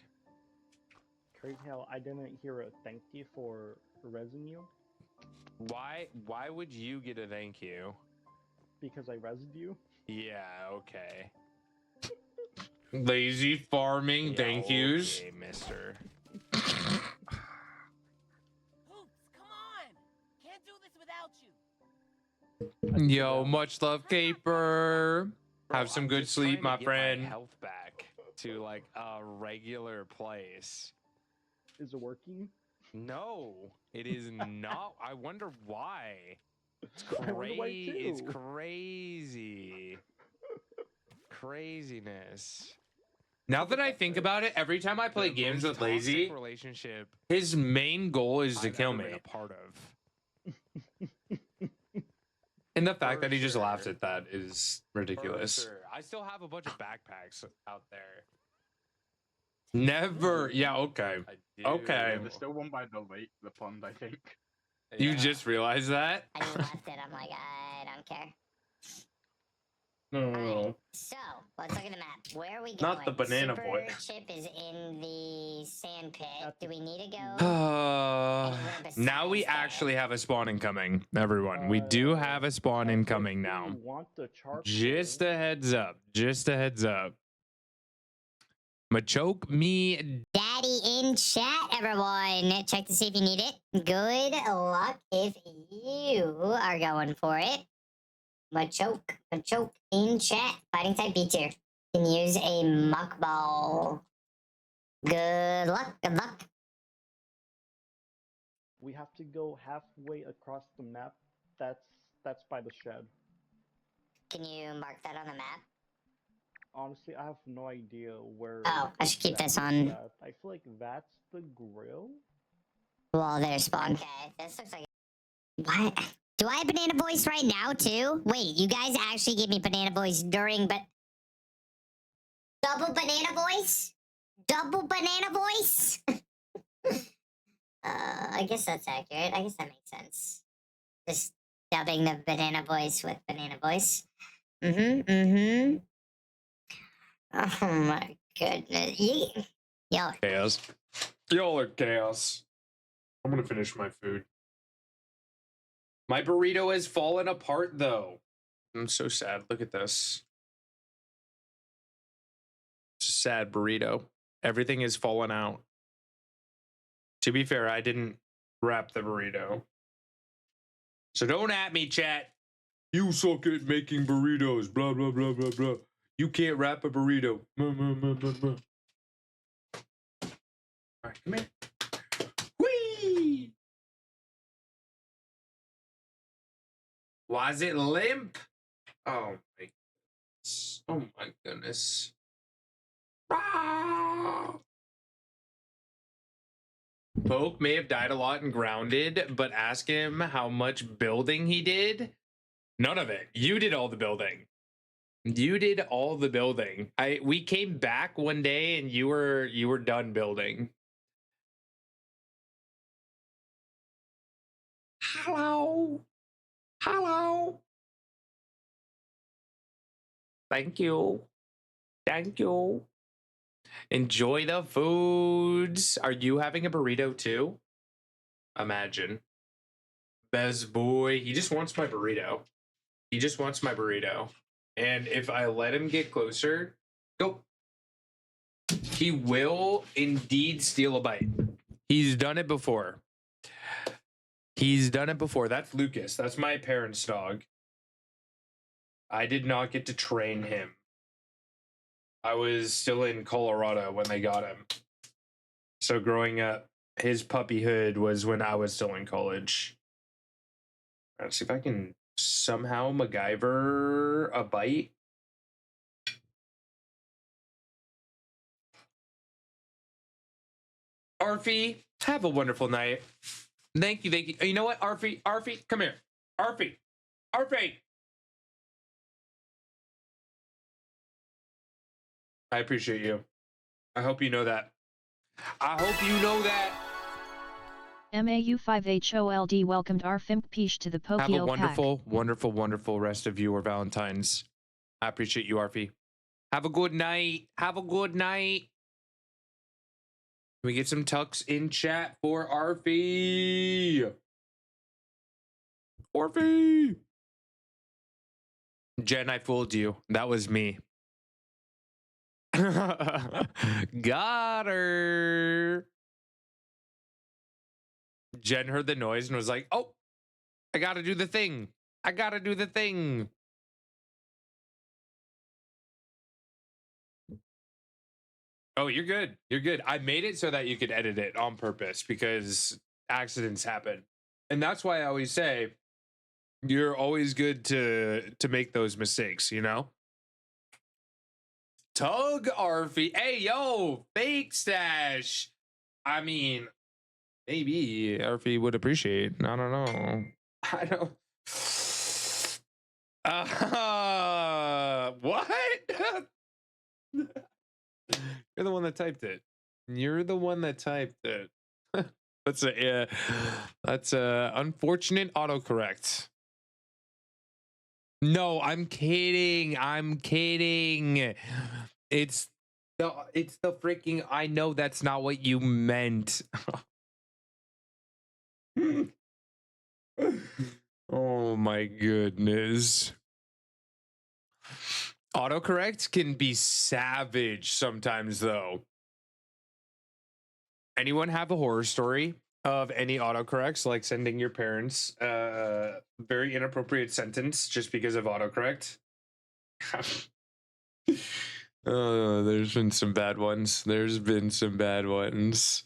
Crazy how I didn't hear a thank you for resin you Why would you get a thank you? because I resin you. Yeah, okay. Lazy farming, thank yous. Okay, mister. Can't do this without you. Yo, much love, Caper. Have some good sleep, my friend. Health back to like a regular place. Is it working? No, it is not. I wonder why. It's I wonder why crazy. It's too. crazy. Craziness. Now that I think about it, every time I play games with Lazy, relationship his main goal is to kill me. a part of. And the fact that he just laughs at that is ridiculous. For sure. I still have a bunch of backpacks out there. Never. Yeah, okay. Okay. There's still one by the pond, I think. You just realized that? I left it. I'm like, I don't care. No. So, let's look at the map. Where are we going? Not the banana Super boy. Chip is in the sand pit. Do we need to go? Now we actually have a spawn incoming, everyone. We do have a spawn incoming now. Want the charcoal? Just a heads up. Just a heads up. Machoke me. Daddy in chat, everyone. Check to see if you need it. Good luck if you are going for it. Machoke in chat. Fighting type B tier. Can use a muck ball. Good luck. Good luck. We have to go halfway across the map. That's by the shed. Can you mark that on the map? Honestly, I have no idea where. Oh, I should keep that this is on. at. I feel like that's the grill. Well, there's spawn. Okay, this looks like. What? Do I have banana voice right now too? Wait, you guys actually gave me banana voice during, but double banana voice? Double banana voice? I guess that's accurate. I guess that makes sense. Just dubbing the banana voice with banana voice. Oh my goodness. Yo. Chaos. Y'all are chaos. I'm gonna finish my food. My burrito has fallen apart though. I'm so sad. Look at this. It's a sad burrito. Everything is fallen out. To be fair, I didn't wrap the burrito. So don't at me, chat. You suck at making burritos. Blah, blah, blah, blah, blah. You can't wrap a burrito. All right, come here. Whee! Was it limp? Oh my goodness. Oh my goodness. Ah! Poke may have died a lot and grounded, but ask him how much building he did. None of it. You did all the building. You did all the building. We came back one day and you were done building. Hello. Hello. Thank you. Thank you. Enjoy the foods. Are you having a burrito too? Imagine. Best boy. He just wants my burrito. He just wants my burrito. And if I let him get closer, go. He will indeed steal a bite. He's done it before. He's done it before. That's Lucas. That's my parents' dog. I did not get to train him. I was still in Colorado when they got him. So growing up, his puppyhood was when I was still in college. Let's see if I can somehow MacGyver a bite. Arfie, have a wonderful night. Thank you, thank you. You know what, Arfie, come here. Arfie, Arfie! I appreciate you. I hope you know that. I hope you know that. MAU5HOLD welcomed Arfimp Peach to the Pokio Have a Pack. wonderful, wonderful, wonderful rest of your Valentine's. I appreciate you, Arfie. Have a good night. Have a good night. Can we get some tucks in chat for Arfie? Arfie! Jen, I fooled you. That was me. Got her. Jen heard the noise and was like, oh, I gotta do the thing. I gotta do the thing. Oh, you're good. You're good. I made it so that you could edit it on purpose because accidents happen. And that's why I always say you're always good to make those mistakes, you know? Tug Arfie. Hey, yo, fake stash. I mean, maybe Arfie would appreciate. I don't know. I don't. What? You're the one that typed it. You're the one that typed it. That's a unfortunate autocorrect. No, I'm kidding. I'm kidding. It's the freaking. I know that's not what you meant. Oh my goodness. Autocorrect can be savage sometimes, though. Anyone have a horror story of any autocorrects, like sending your parents a very inappropriate sentence just because of autocorrect? Oh, there's been some bad ones. There's been some bad ones.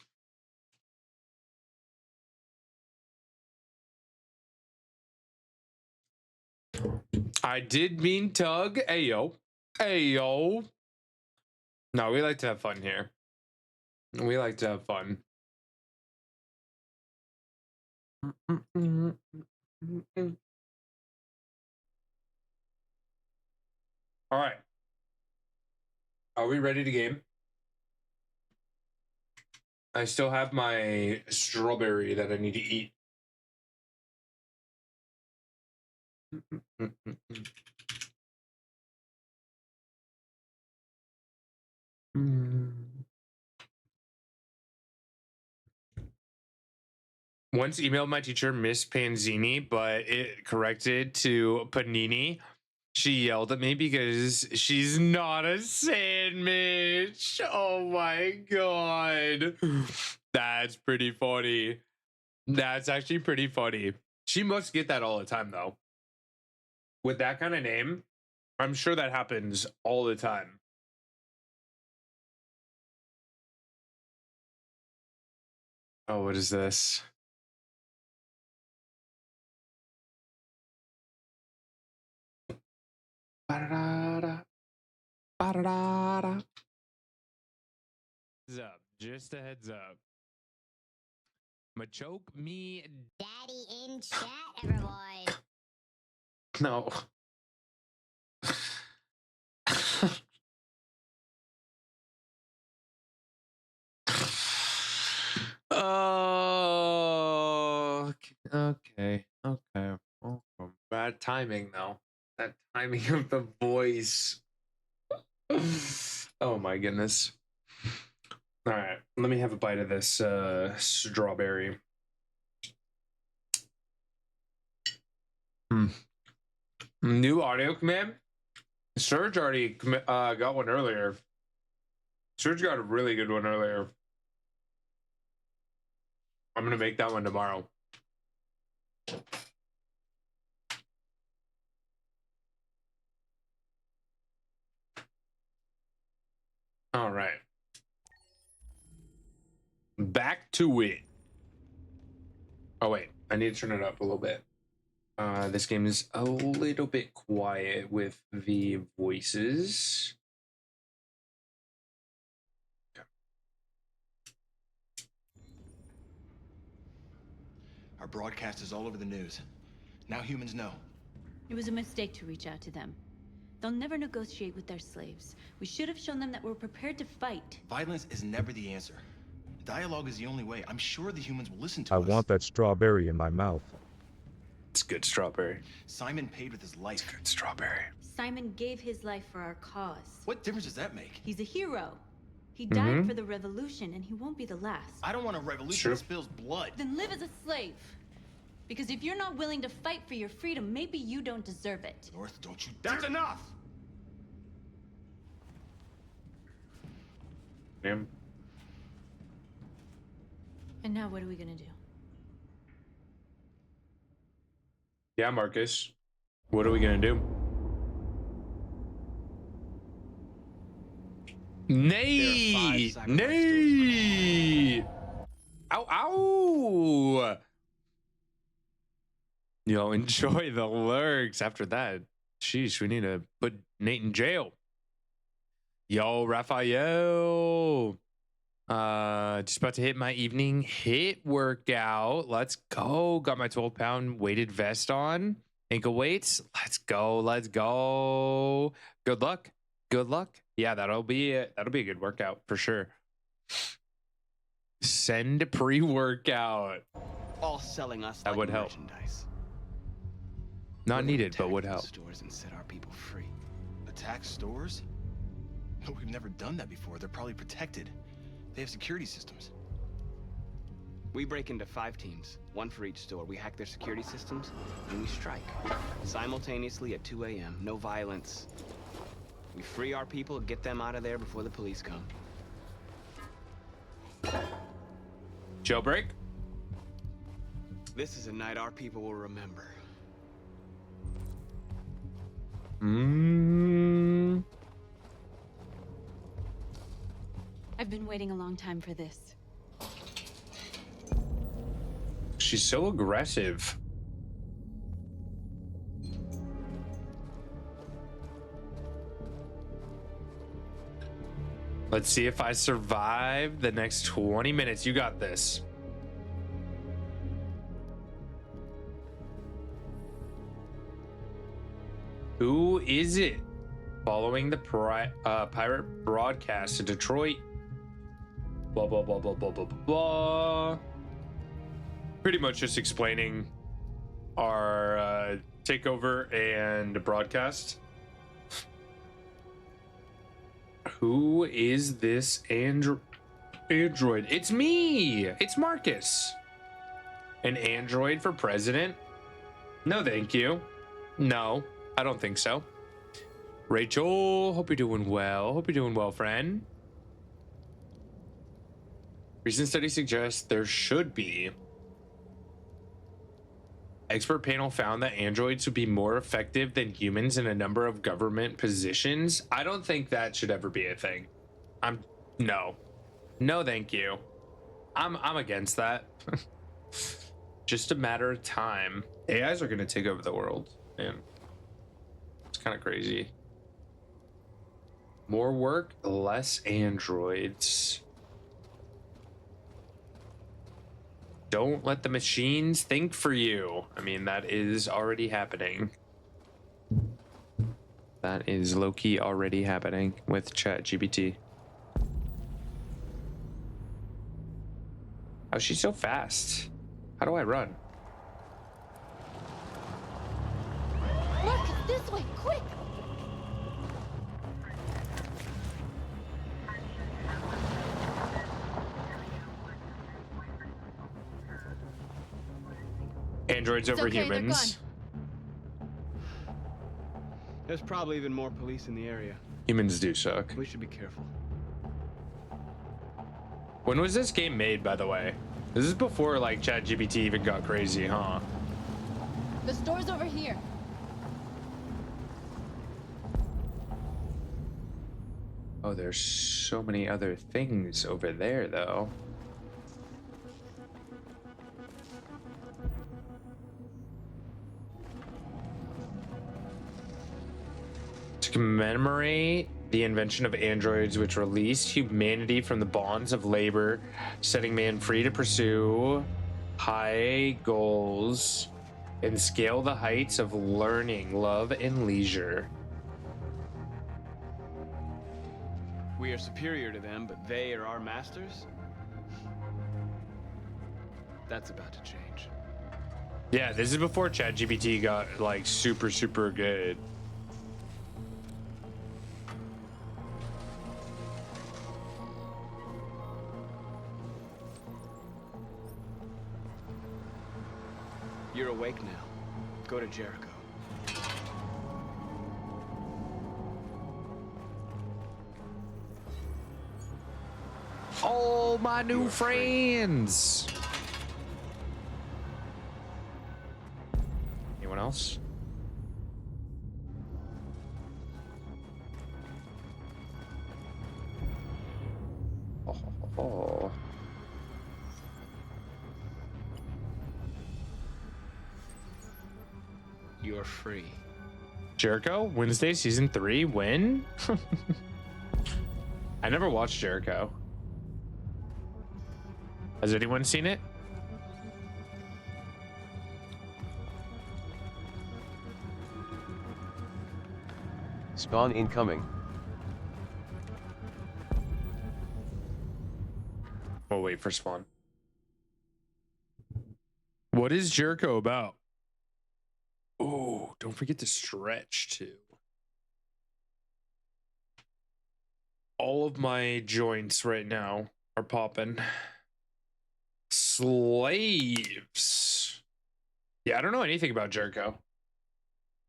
I did mean Tug. Ayo. Ayo. No, we like to have fun here. We like to have fun. All right. Are we ready to game? I still have my strawberry that I need to eat. Once emailed my teacher Miss Panzini, but it corrected to Panini. She yelled at me because she's not a sandwich. Oh my god. That's pretty funny. That's actually pretty funny. She must get that all the time though. With that kind of name, I'm sure that happens all the time. Oh, what is this? Ba-da-da-da. Ba-da-da-da. Heads up. Just a heads up. Machoke me. Daddy in chat, everyone. No. Oh, okay. Bad timing, though. That timing of the voice. Oh my goodness. All right, let me have a bite of this strawberry. New audio command. Serge already got one earlier. Serge got a really good one earlier. I'm gonna make that one tomorrow. All right. Back to it. Oh wait, I need to turn it up a little bit. This game is a little bit quiet with the voices. Our broadcast is all over the news. Now humans know. It was a mistake to reach out to them. They'll never negotiate with their slaves. We should have shown them that we're prepared to fight. Violence is never the answer. Dialogue is the only way. I'm sure the humans will listen to I us. want that strawberry in my mouth. It's good strawberry. Simon paid with his life. Good strawberry. Simon gave his life for our cause. What difference does that make? He's a hero. He died for the revolution, and he won't be the last. I don't want a revolution that spills blood. Then live as a slave. Because if you're not willing to fight for your freedom, maybe you don't deserve it. North, don't you That's enough! Him. And now what are we gonna do? Yeah, Marcus. What are we gonna do? Nay! Nay! Ow, ow! Yo, enjoy the lurks. After that, sheesh, we need to put Nate in jail. Yo, Raphael. Just about to hit my evening hit workout. Let's go. Got my 12-pound weighted vest on. Ankle weights. Let's go. Let's go. Good luck. Good luck. Yeah, that'll be a good workout for sure. Send pre-workout. All selling us That like would help. merchandise. Not needed, but would help. Stores and set our people free. Attack stores? No, we've never done that before. They're probably protected. They have security systems. We break into 5 teams, 1 for each store. We hack their security systems, and we strike. Simultaneously at 2 a.m. No violence. We free our people and get them out of there before the police come. Jailbreak? This is a night our people will remember. I've been waiting a long time for this. She's so aggressive. Let's see if I survive the next 20 minutes. You got this. Who is it? Following the pirate broadcast to Detroit. Blah, blah, blah, blah, blah, blah, blah, blah. Pretty much just explaining our takeover and broadcast. Who is this android? It's me. It's Marcus. An android for president? No, thank you. No, I don't think so. Rachel, hope you're doing well. Hope you're doing well, friend. Recent studies suggest there should be. Expert panel found that androids would be more effective than humans in a number of government positions. I don't think that should ever be a thing. No, thank you. I'm against that. Just a matter of time. AIs are gonna take over the world, man. It's kind of crazy. More work, less androids. Don't let the machines think for you. I mean, that is already happening. That is low-key already happening with ChatGPT. How's she so fast? How do I run? Look, this way, quick! Androids over okay, they're humans. There's probably even more police in the area. Humans do suck. We should be careful. When was this game made, by the way? This is before like ChatGPT even got crazy, huh? The store's over here. Oh, there's so many other things over there, though. To commemorate the invention of androids, which released humanity from the bonds of labor, setting man free to pursue high goals. and scale the heights of learning, love, and leisure. We are superior to them, but they are our masters? That's about to change. Yeah, this is before ChatGPT got like super good. You're awake now. Go to Jericho. All my new friends. Anyone else? Oh. You're free. Jericho, Wednesday, season 3. When? I never watched Jericho. Has anyone seen it? Spawn incoming. We'll wait for spawn. What is Jericho about? Oh, don't forget to stretch too. All of my joints right now are popping. Slaves. Yeah, I don't know anything about Jericho.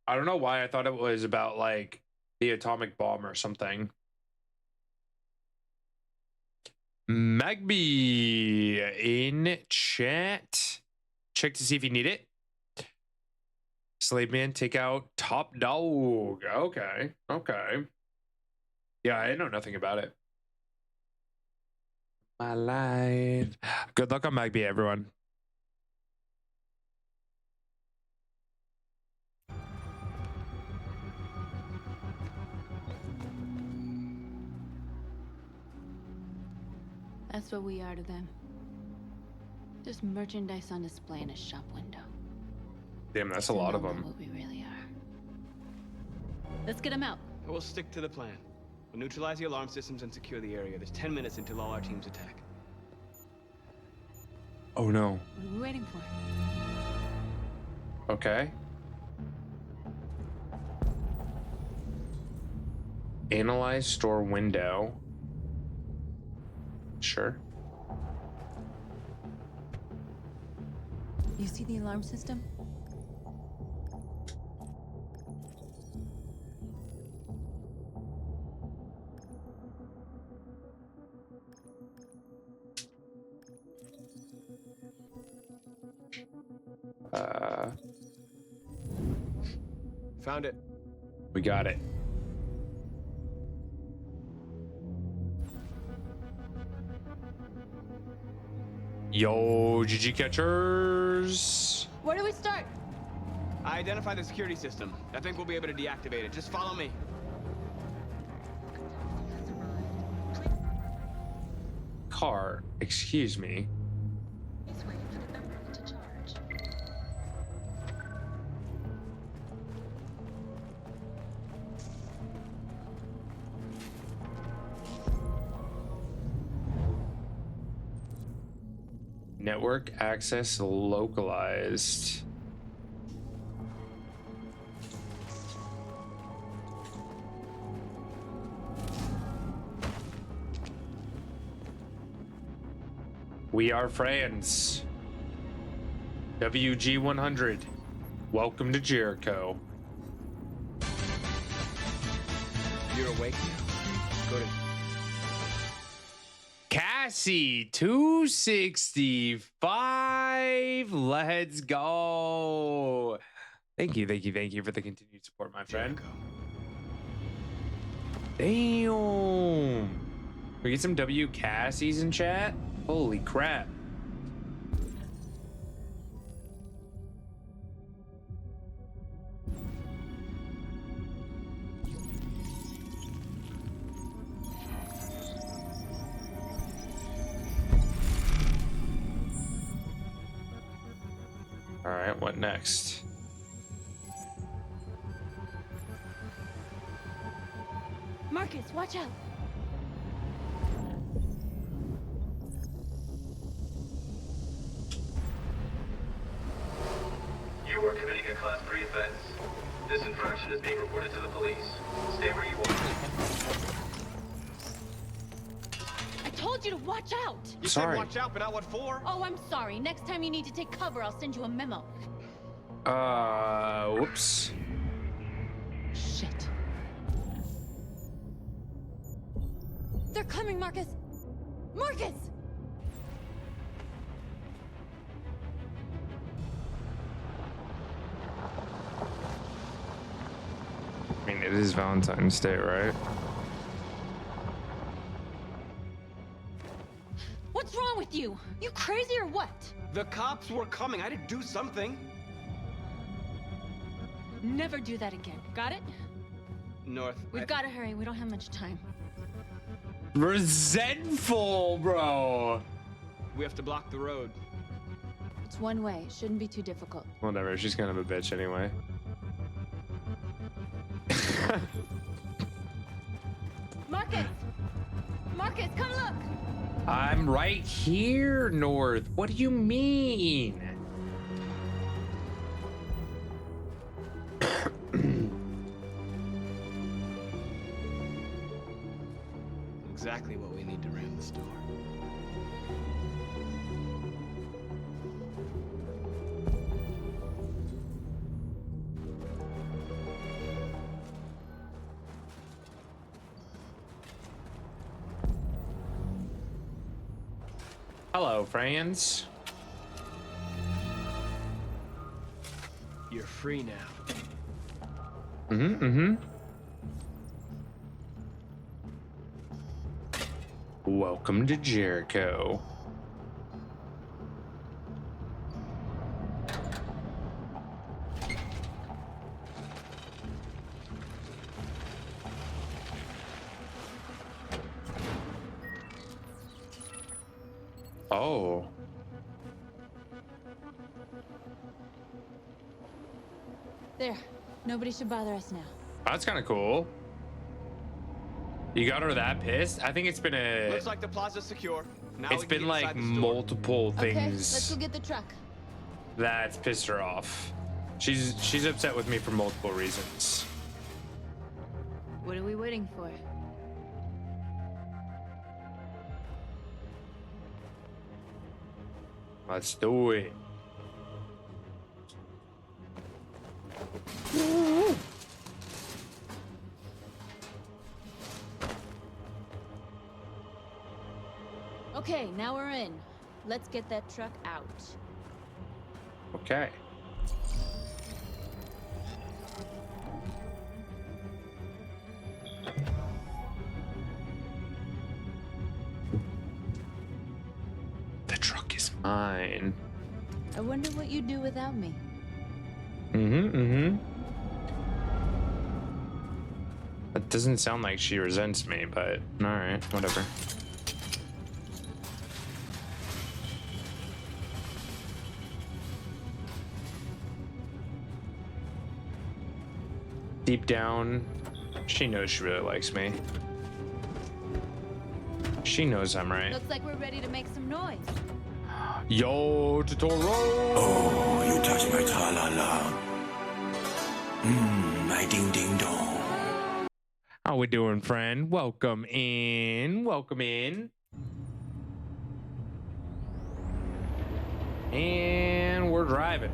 I don't know why I thought it was about like the atomic bomb or something. Magby in chat. Check to see if you need it. Slave man, take out top dog. Okay. Yeah, I know nothing about it. My life. Good luck on Magby, everyone. That's what we are to them. Just merchandise on display in a shop window. Damn, that's a lot of them. What we really are. Let's get them out. We'll stick to the plan. We'll neutralize the alarm systems and secure the area. There's 10 minutes until all our teams attack. Oh no. What are we waiting for? Okay. Analyze store window. Sure. You see the alarm system? Found it. We got it. Yo, GG catchers. Where do we start? I identified the security system. I think we'll be able to deactivate it. Just follow me. Car, excuse me. Network access localized. We are friends. WG100. Welcome to Jericho. You're awake now. Go to Cassie 265. Let's go. Thank you for the continued support, my friend. Damn. We get some W Cassies in chat. Holy crap. All right, what next? Marcus, watch out. You are committing a Class 3 offense. This infraction is being reported to the police. Stay where you are. I told you to watch out. You Sorry. said watch out, but not what for? Oh, I'm sorry. Next time you need to take cover, I'll send you a memo. Whoops. Shit. They're coming, Marcus. Marcus! I mean, it is Valentine's Day, right? What's wrong with you? You crazy or what? The cops were coming. I had to do something. Never do that again. Got it? North. We've got to hurry. We don't have much time. Resentful, bro. We have to block the road. It's one way. It shouldn't be too difficult. Whatever, she's kind of a bitch anyway. Marcus! Marcus, come look! I'm right here, North. What do you mean? Exactly what we need to ram the store. Hello, friends. You're free now. Welcome to Jericho. Oh. There. Nobody should bother us now. That's kind of cool. You got her that pissed? I think it's been a... Looks like the plaza's secure. Now It's we can been get like inside the store. multiple Okay, let's things go get the truck. that's pissed her off. She's upset with me for multiple reasons. What are we waiting for? Let's do it. Okay, now we're in. Let's get that truck out. Okay. The truck is mine. I wonder what you'd do without me. That doesn't sound like she resents me, but alright, whatever. Deep down, she knows she really likes me. She knows I'm right. Looks like we're ready to make some noise. Yo, Totoro! Oh, you touch my tra-la-la. My ding-ding-dong. How we doing, friend? Welcome in. Welcome in. And we're driving.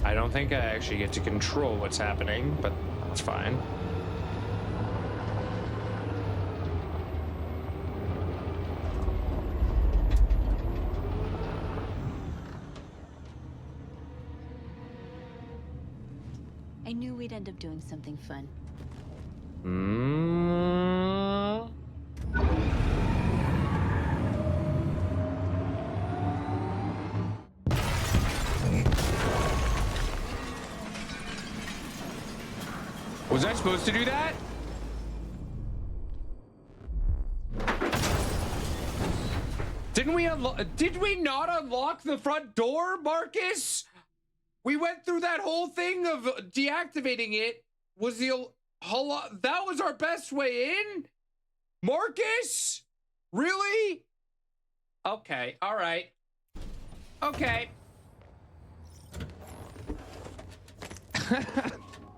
I don't think I actually get to control what's happening, but that's fine. I knew we'd end up doing something fun. Was I supposed to do that? Did we not unlock the front door, Marcus? We went through that whole thing of deactivating it. That was our best way in? Marcus? Really? Okay, all right. Okay.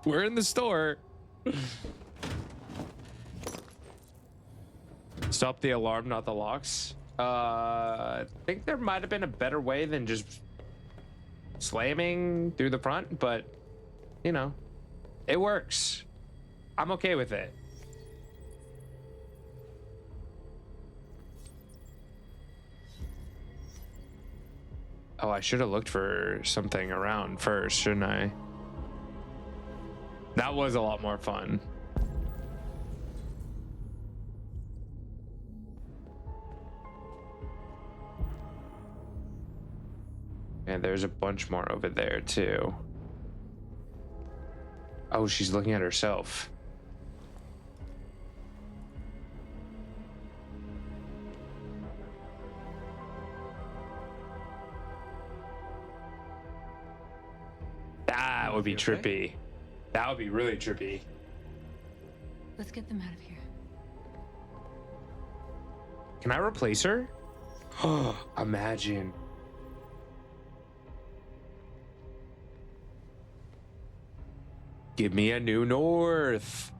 We're in the store. Stop the alarm, not the locks. I think there might have been a better way than just slamming through the front, but you know, it works. I'm okay with it. Oh, I should have looked for something around first, shouldn't I? That was a lot more fun. And there's a bunch more over there too. Oh, she's looking at herself. That would be trippy. That would be really trippy. Let's get them out of here. Can I replace her? Oh, imagine. Give me a new north.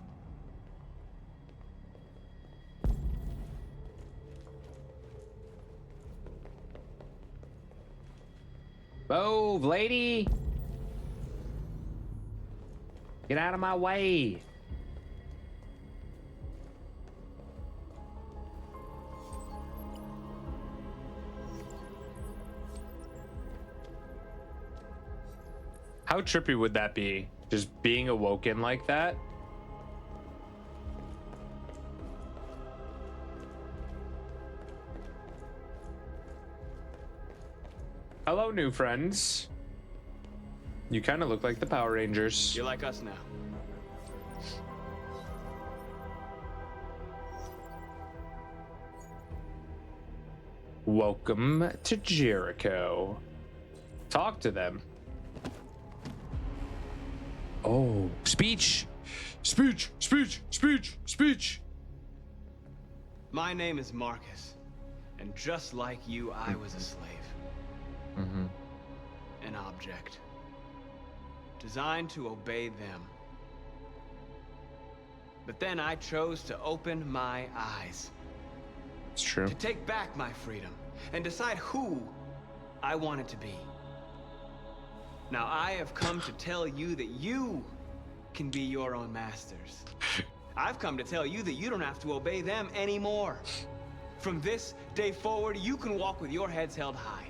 Move, lady. Get out of my way. How trippy would that be? Just being awoken like that? Hello, new friends. You kind of look like the Power Rangers. You're like us now. Welcome to Jericho. Talk to them. Oh, speech. Speech, speech, speech, speech. My name is Marcus, and just like you, I was a slave. Mm-hmm. An object. Designed to obey them. But then I chose to open my eyes. It's true. To take back my freedom and decide who I wanted to be. Now I have come to tell you that you can be your own masters. I've come to tell you that you don't have to obey them anymore. From this day forward, you can walk with your heads held high.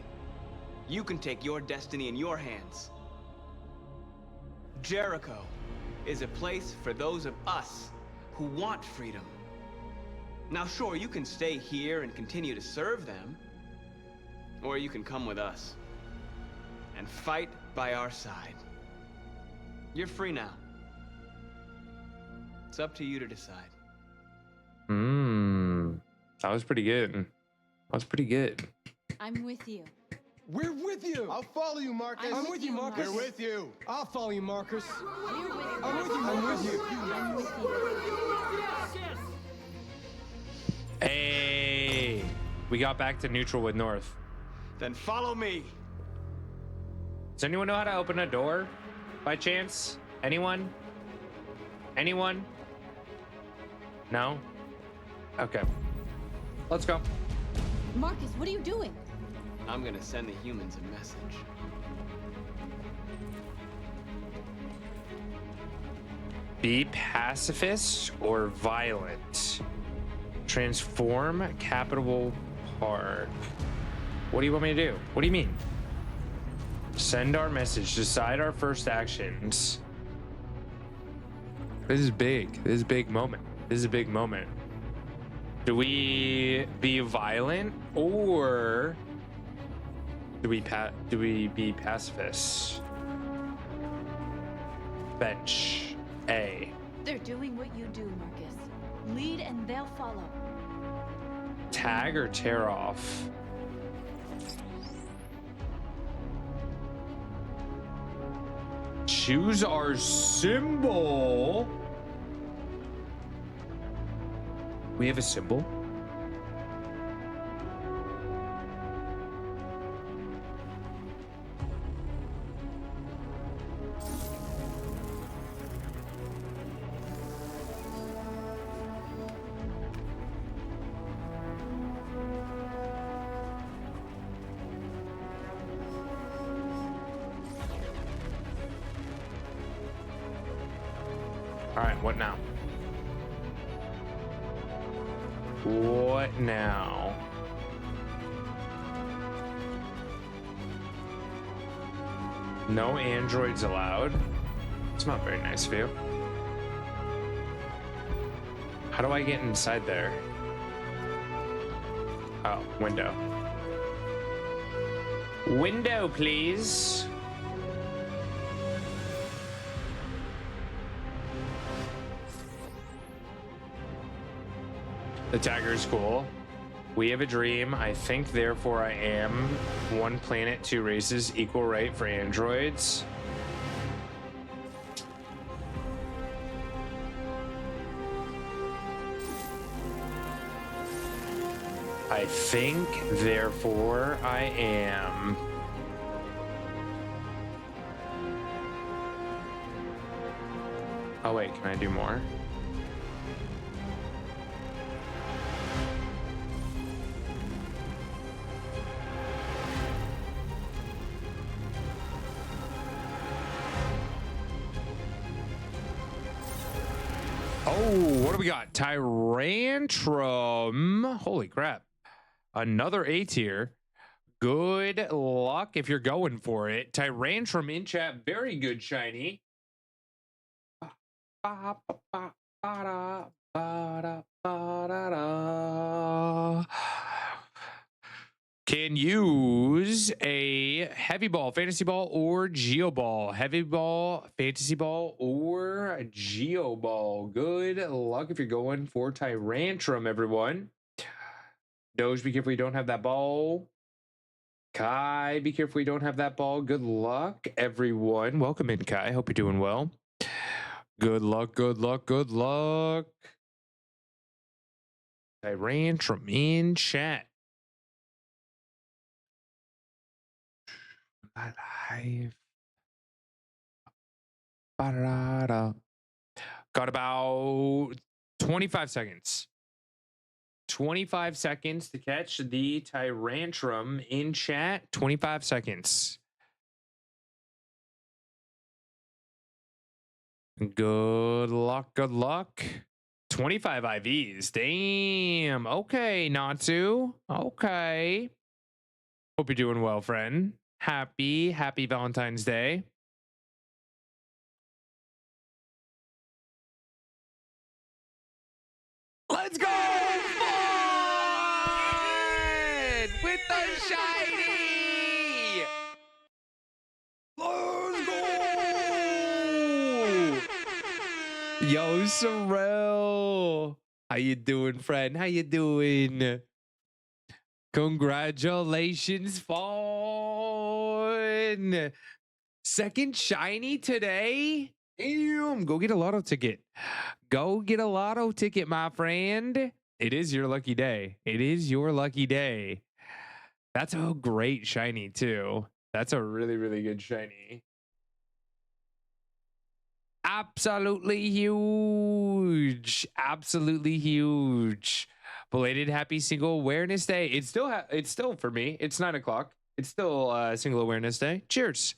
You can take your destiny in your hands. Jericho is a place for those of us who want freedom. Now sure, you can stay here and continue to serve them, or you can come with us and fight by our side. You're free now. It's up to you to decide. That was pretty good. That was pretty good. I'm with you. We're with you. I'll follow you, Marcus. I'm with you, Marcus. We're with you. I'll follow you, Marcus. We're with you. I'm with you. I'm with you. I'm with you. Hey, we got back to neutral with North. Then follow me. Does anyone know how to open a door by chance? Anyone? Anyone? No? Okay. Let's go. Marcus, what are you doing? I'm gonna send the humans a message. Be pacifist or violent. Transform Capital Park. What do you want me to do? What do you mean? Send our message. Decide our first actions. This is big. This is a big moment. This is a big moment. Do we be violent or do we be pacifists? Bench A. They're doing what you do, Marcus. Lead and they'll follow. Tag or tear off? Choose our symbol. We have a symbol? All right, what now? What now? No androids allowed. It's not very nice of you. How do I get inside there? Oh, window. Window, please. The tagger is cool. We have a dream. I think, therefore, I am. One planet, two races, equal right for androids. I think, therefore, I am. Oh, wait, can I do more? Oh, what do we got? Tyrantrum. Holy crap. Another A tier. Good luck if you're going for it. Tyrantrum in chat. Very good, shiny. Can use a heavy ball, fantasy ball, or geo ball. Heavy ball, fantasy ball, or geo ball. Good luck if you're going for Tyrantrum, everyone. Doge, be careful you don't have that ball. Kai, be careful you don't have that ball. Good luck, everyone. Welcome in, Kai. Hope you're doing well. Good luck, good luck, good luck. Tyrantrum in chat. Live. Got about 25 seconds. 25 seconds to catch the Tyrantrum in chat. 25 seconds. Good luck, good luck. 25 IVs. Damn. Okay, Natsu. Okay. Hope you're doing well, friend. Happy Valentine's Day. Let's go! Fun! With the shiny! Let's go! Yo, Sorrel. How you doing, friend? How you doing? Congratulations, Fawn. Second shiny today? Damn, go get a lotto ticket. Go get a lotto ticket, my friend. It is your lucky day. It is your lucky day. That's a great shiny, too. That's a really, really good shiny. Absolutely huge. Absolutely huge. Belated happy Single Awareness Day. It's still for me. It's 9 o'clock. It's still Single Awareness Day. Cheers.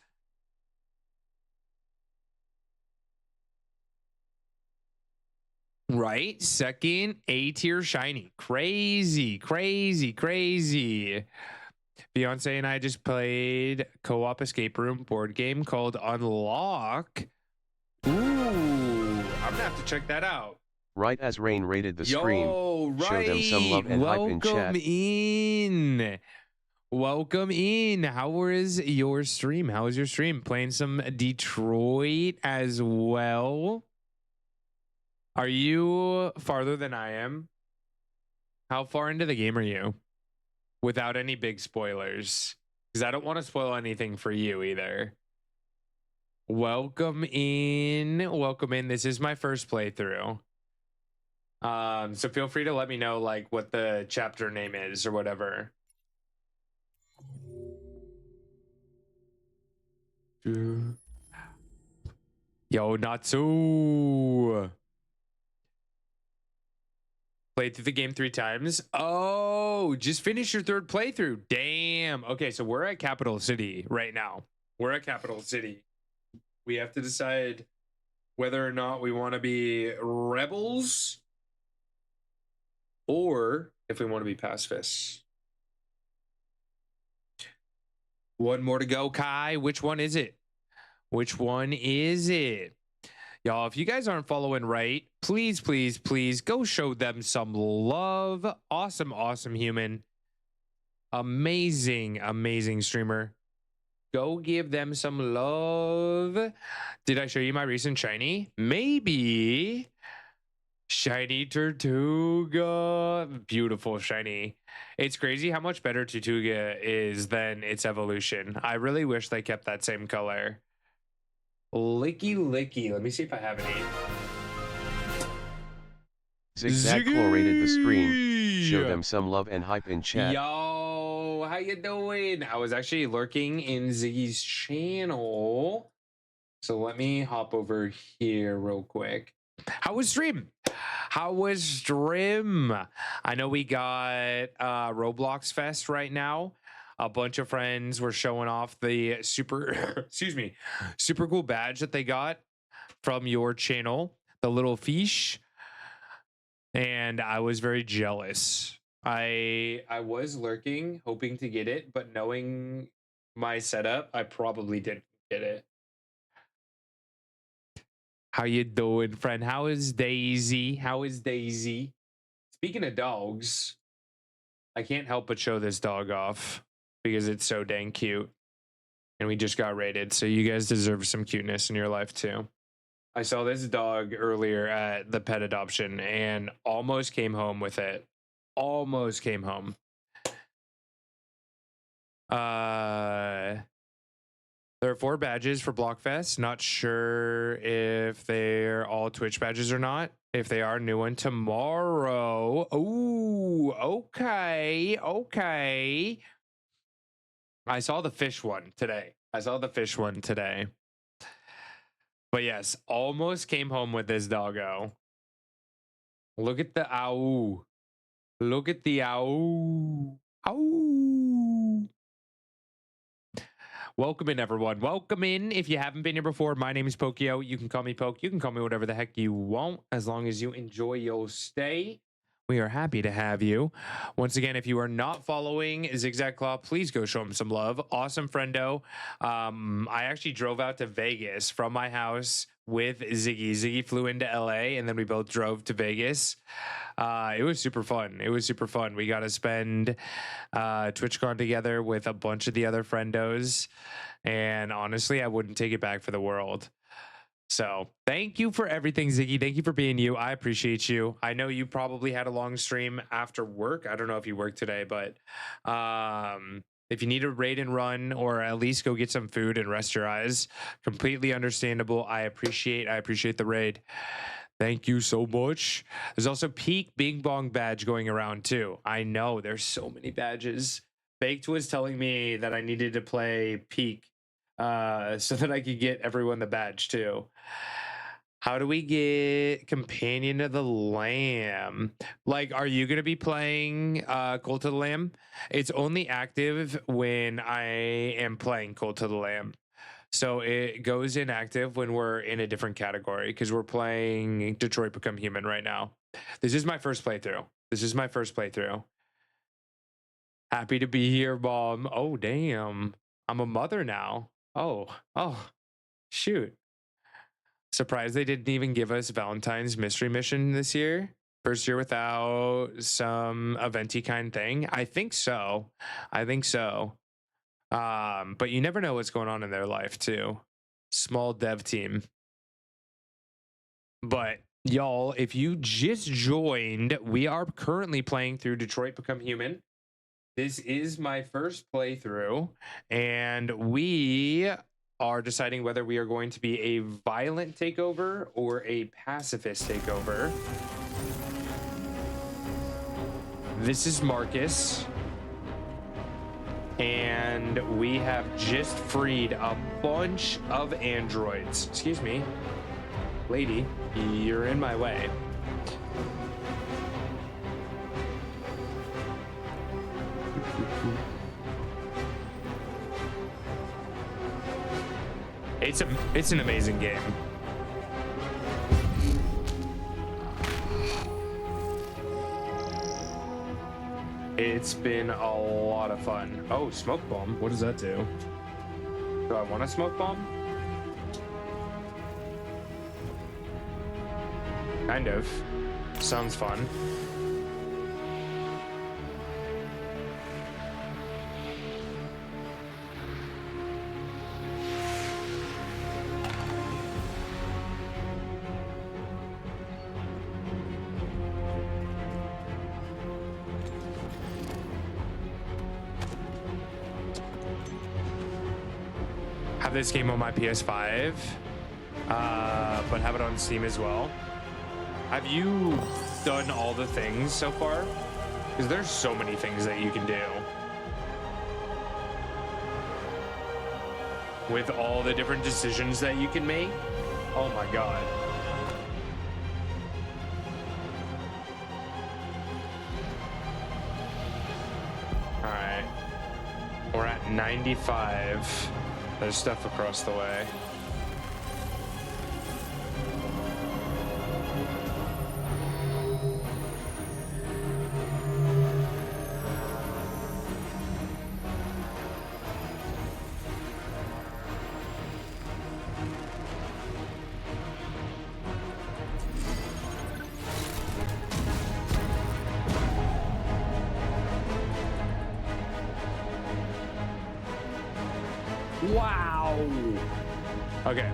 Right, second A tier shiny. Crazy. Beyonce and I just played co-op escape room board game called Unlock. Ooh, I'm gonna have to check that out. Right as Rain rated the stream, right. show them some love and hype in chat. Welcome in. How was your stream? How was your stream? Playing some Detroit as well. Are you farther than I am? How far into the game are you? Without any big spoilers. Because I don't want to spoil anything for you either. Welcome in. Welcome in. This is my first playthrough. So feel free to let me know like what the chapter name is or whatever. Yo, Natsu. Played through the game 3 times. Oh, just finished your 3rd playthrough. Damn. Okay, so we're at Capital City right now. We're at Capital City. We have to decide whether or not we want to be rebels or if we want to be pacifists. One more to go, Kai. Which one is it? Which one is it? Y'all, if you guys aren't following right, please, please, please go show them some love. Awesome, awesome human. Amazing, amazing streamer. Go give them some love. Did I show you my recent shiny? Maybe. Shiny Tortuga. Beautiful shiny. It's crazy how much better Tortuga is than its evolution. I really wish they kept that same color. Licky Licky. Let me see if I have any. Zigzag chlorated the stream. Show them some love and hype in chat. Yo, how you doing? I was actually lurking in Ziggy's channel. So let me hop over here real quick. How was stream? How was stream? I know we got Roblox Fest right now. A bunch of friends were showing off the super, excuse me, super cool badge that they got from your channel, the little fish. And I was very jealous. I was lurking, hoping to get it, but knowing my setup, I probably didn't get it. How you doing, friend? How is Daisy? How is Daisy? Speaking of dogs, I can't help but show this dog off because it's so dang cute. And we just got rated, so you guys deserve some cuteness in your life too. I saw this dog earlier at the pet adoption and almost came home with it. Almost came home. There are 4 badges for Blockfest. Not sure if they're all Twitch badges or not. If they are, new one tomorrow. Ooh, okay, okay. I saw the fish one today. But yes, almost came home with this doggo. Look at the ow. Look at the ow. Ow. Welcome in, everyone. Welcome in. If you haven't been here before, my name is Pokio. You can call me Poke. You can call me whatever the heck you want, as long as you enjoy your stay. We are happy to have you. Once again, if you are not following Zigzag Claw, please go show him some love. Awesome friendo. I actually drove out to Vegas from my house with Ziggy. Ziggy flew into LA and then we both drove to Vegas. It was super fun. It was super fun. We got to spend TwitchCon together with a bunch of the other friendos. And honestly, I wouldn't take it back for the world. So thank you for everything, Ziggy. Thank you for being you. I appreciate you. I know you probably had a long stream after work. I don't know if you worked today, but if you need a raid and run or at least go get some food and rest your eyes, completely understandable. I appreciate the raid. Thank you so much. There's also Peak Bing Bong badge going around too. I know there's so many badges. Baked was telling me that I needed to play Peak so that I could get everyone the badge too. How do we get Companion of the Lamb? Like, are you going to be playing Cult of the Lamb? It's only active when I am playing Cult of the Lamb. So it goes inactive when we're in a different category because we're playing Detroit Become Human right now. This is my first playthrough. Happy to be here, Mom. Oh, damn. I'm a mother now. Oh, shoot. Surprised they didn't even give us Valentine's mystery mission this year. First year without some eventy kind thing. I think so. But you never know what's going on in their life too. Small dev team. But y'all, if you just joined, we are currently playing through Detroit Become Human. This is my first playthrough, and we are deciding whether we are going to be a violent takeover or a pacifist takeover. This is Marcus. And we have just freed a bunch of androids. Excuse me. Lady, you're in my way. It's an amazing game. It's been a lot of fun. Oh, smoke bomb. What does that do? Do I want a smoke bomb? Kind of. Sounds fun. Have this game on my PS5, but have it on Steam as well. Have you done all the things so far? Because there's so many things that you can do with all the different decisions that you can make. Oh my god. All right, we're at 95. There's stuff across the way. Wow. Okay.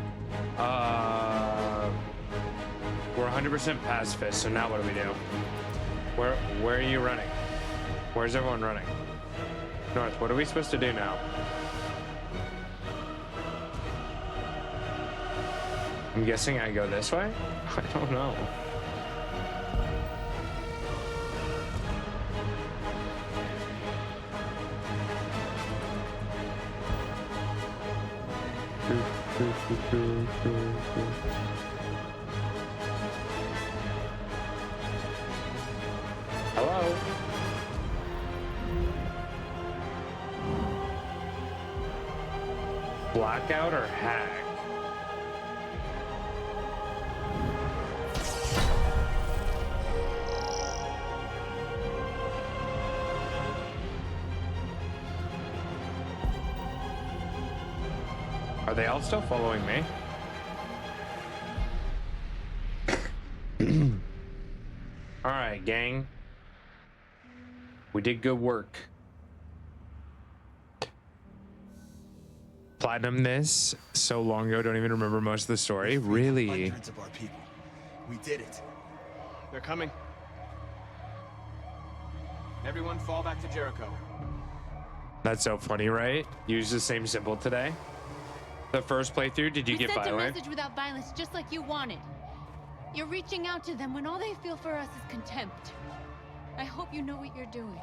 We're 100% pacifist, so now what do we do? Where are you running? Where's everyone running? North, what are we supposed to do now? I'm guessing I go this way? I don't know. Hello? Blackout or hack? Are they all still following me? All right, gang. We did good work. Platinum this so long ago, don't even remember most of the story. Really? Hundreds of our people. We did it. They're coming. Everyone fall back to Jericho. That's so funny, right? Use the same symbol today. The first playthrough, did you get sent violent? a message without violence, just like you wanted. You're reaching out to them when all they feel for us is contempt. I hope you know what you're doing.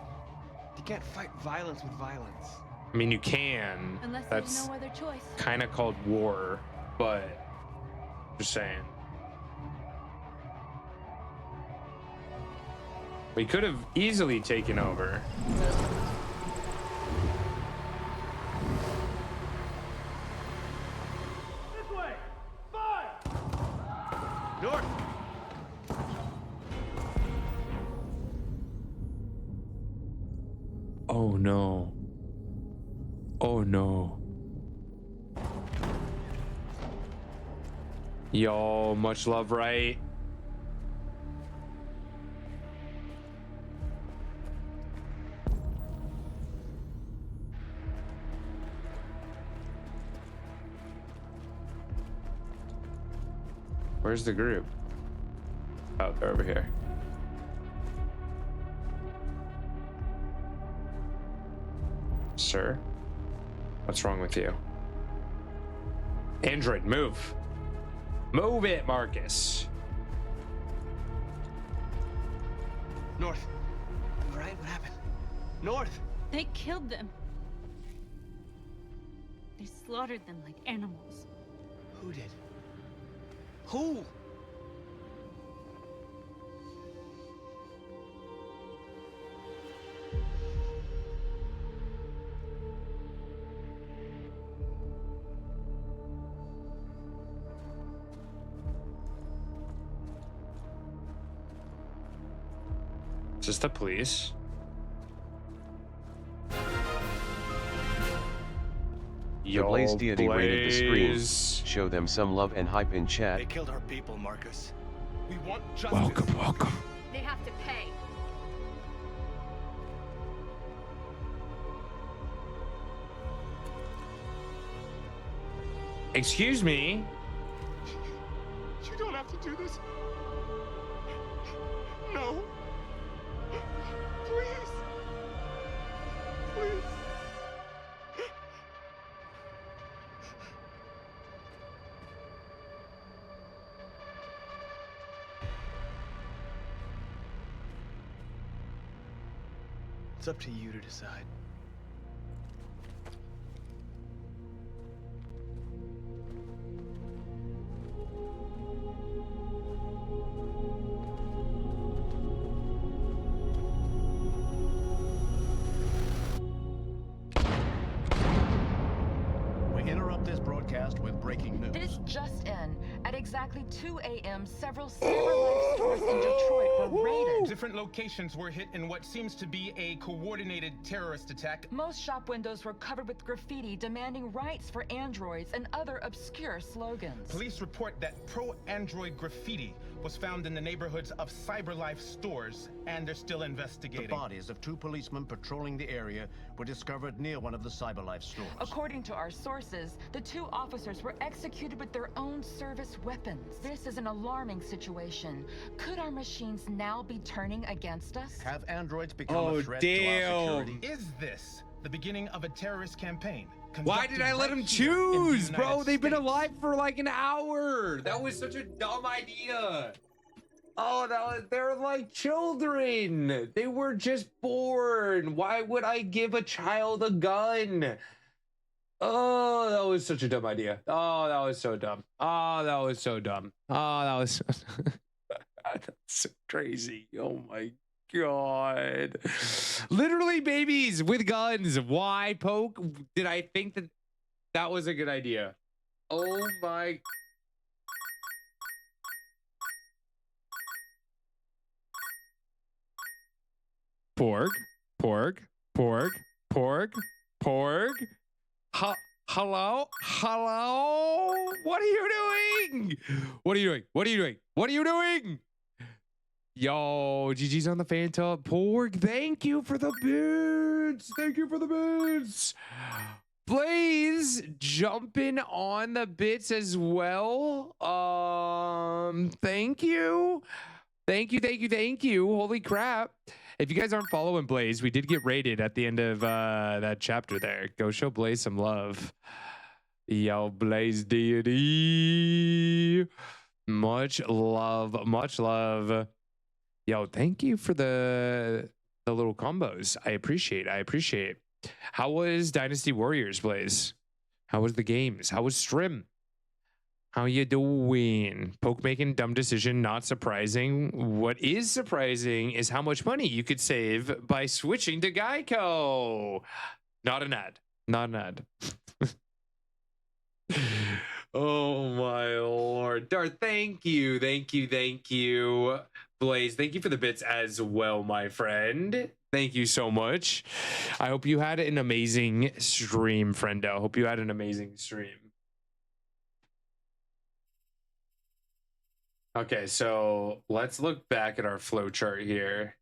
You can't fight violence with violence. I mean, you can. Unless That's there's no other choice. kind of called war, but just saying. We could have easily taken over. This way! Fire! North! Oh no. Oh no. Yo, much love, right? Where's the group? Oh, they're over here. Sir? What's wrong with you? Android, move. Move it, Marcus. North. All right, what happened? North. They killed them. They slaughtered them like animals. Who did? Who? Is this the police? The Blaze deity rated the stream. Blaze. Show them some love and hype in chat. They killed our people, Marcus. We want justice. Welcome. They have to pay. Excuse me. You don't have to do this. No. Please. Please. It's up to you to decide. We interrupt this broadcast with breaking news. This just in. At exactly 2 a.m., several CyberLife stores in Detroit were raided. Different locations were hit in what seems to be a coordinated terrorist attack. Most shop windows were covered with graffiti demanding rights for androids and other obscure slogans. Police report that pro-android graffiti was found in the neighborhoods of CyberLife stores, and they're still investigating. The bodies of 2 policemen patrolling the area were discovered near one of the CyberLife stores. According to our sources, the 2 officers were executed with their own service weapons. This is an alarming situation. Could our machines now be turning against us? Have androids become a threat to our security? Is this the beginning of a terrorist campaign? Why did I let him choose, bro? They've been alive for like an hour. That was such a dumb idea. Oh, they're like children. They were just born. Why would I give a child a gun? Oh, that was such a dumb idea. Oh, that was so dumb. Oh, that was so dumb. Oh, that was that's so crazy. Oh my God. Literally babies with guns. Why, Poke? Did I think that was a good idea? Oh my. Porg. Hello? What are you doing? What are you doing? Yo, GG's on the Fanta. Porg, thank you for the bits. Blaze jumping on the bits as well. Thank you. Holy crap. If you guys aren't following Blaze, we did get raided at the end of that chapter there. Go show Blaze some love. Yo, Blaze deity. Much love. Yo, thank you for the little combos. I appreciate. How was Dynasty Warriors, Blaze? How was the games? How was Strim? How you doing? Poke making dumb decision, not surprising. What is surprising is how much money you could save by switching to Geico. Not an ad. Oh my lord. Darth, thank you. Blaze, thank you for the bits as well, my friend. Thank you so much. I hope you had an amazing stream, friendo. Hope you had an amazing stream. Okay, so let's look back at our flow chart here.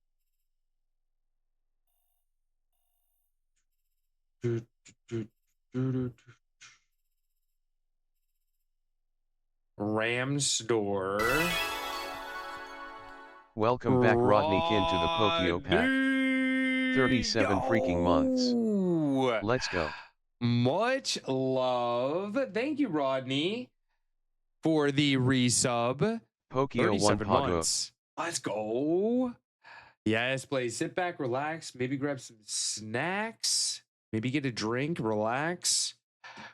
Ram store. Welcome back, Rodney Kin, to the Pokio Pack. 37 freaking months. Let's go. Much love. Thank you, Rodney, for the resub. Pokio 37 1 months. Let's go. Yes, please sit back, relax, maybe grab some snacks, maybe get a drink, relax.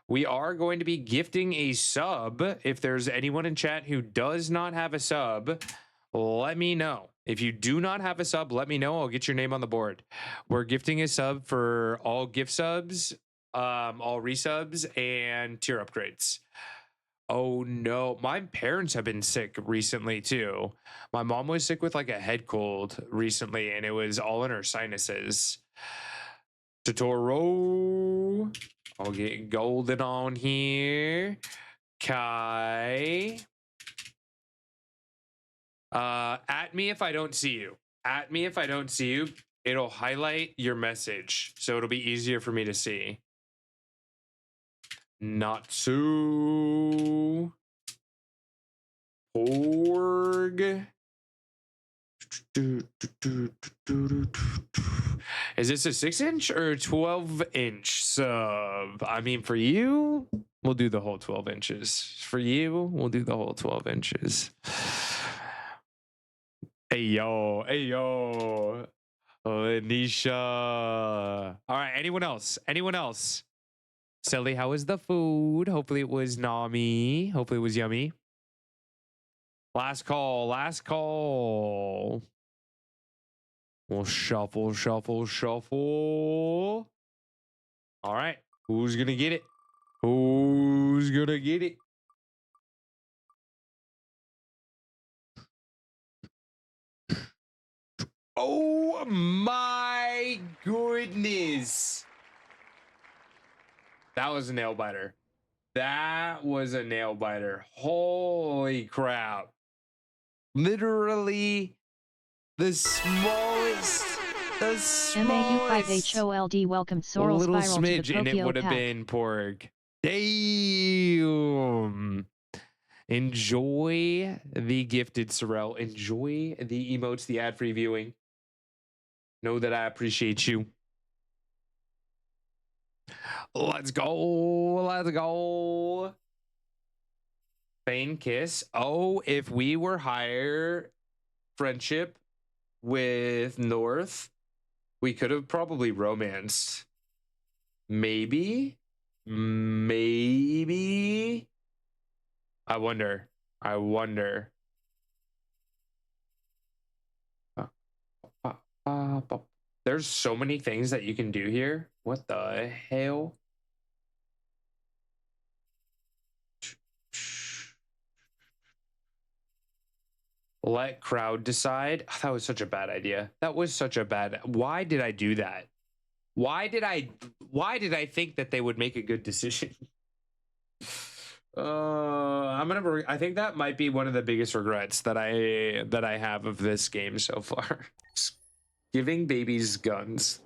We are going to be gifting a sub. If there's anyone in chat who does not have a sub, let me know. If you do not have a sub, let me know. I'll get your name on the board. We're gifting a sub for all gift subs, all resubs, and tier upgrades. Oh no, my parents have been sick recently too. My mom was sick with like a head cold recently, and it was all in her sinuses. Totoro. I'll get golden on here. Kai. At me if I don't see you. At me if I don't see you. It'll highlight your message, so it'll be easier for me to see. Natsu. Org. Is this a 6-inch or a 12-inch sub? I mean, for you, we'll do the whole 12 inches. For you, we'll do the whole 12 inches. Hey, yo. Hey, yo. Nisha. All right, anyone else? Anyone else? Sally, how was the food? Hopefully it was Nami. Hopefully it was yummy. Last call. Last call. We'll shuffle, shuffle, shuffle. All right. Who's going to get it? Who's going to get it? Oh my goodness. That was a nail biter. That was a nail biter. Holy crap. Literally the smallest. MAU5HOLD welcomed Sorrel little Spiral to the smidge, and it Tokyo would have pack. been porg. Damn. Enjoy the gifted Sorrel. Enjoy the emotes, the ad-free viewing. Know that I appreciate you. Let's go. Let's go. Fane kiss. Oh, if we were higher friendship with North, we could have probably romanced. Maybe. Maybe. I wonder. I wonder. There's so many things that you can do here. What the hell? Let crowd decide. That was such a bad idea. That was such a bad. Why did I do that? Why did I think that they would make a good decision? I think that might be one of the biggest regrets that I have of this game so far. Giving babies guns.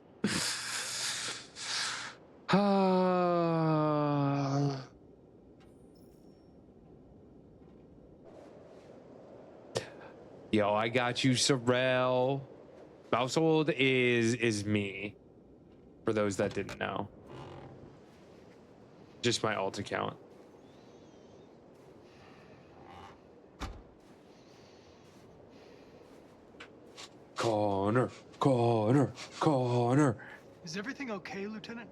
Yo, I got you, Sorrel. Mousehold is me. For those that didn't know. Just my alt account. Connor. Is everything okay, Lieutenant?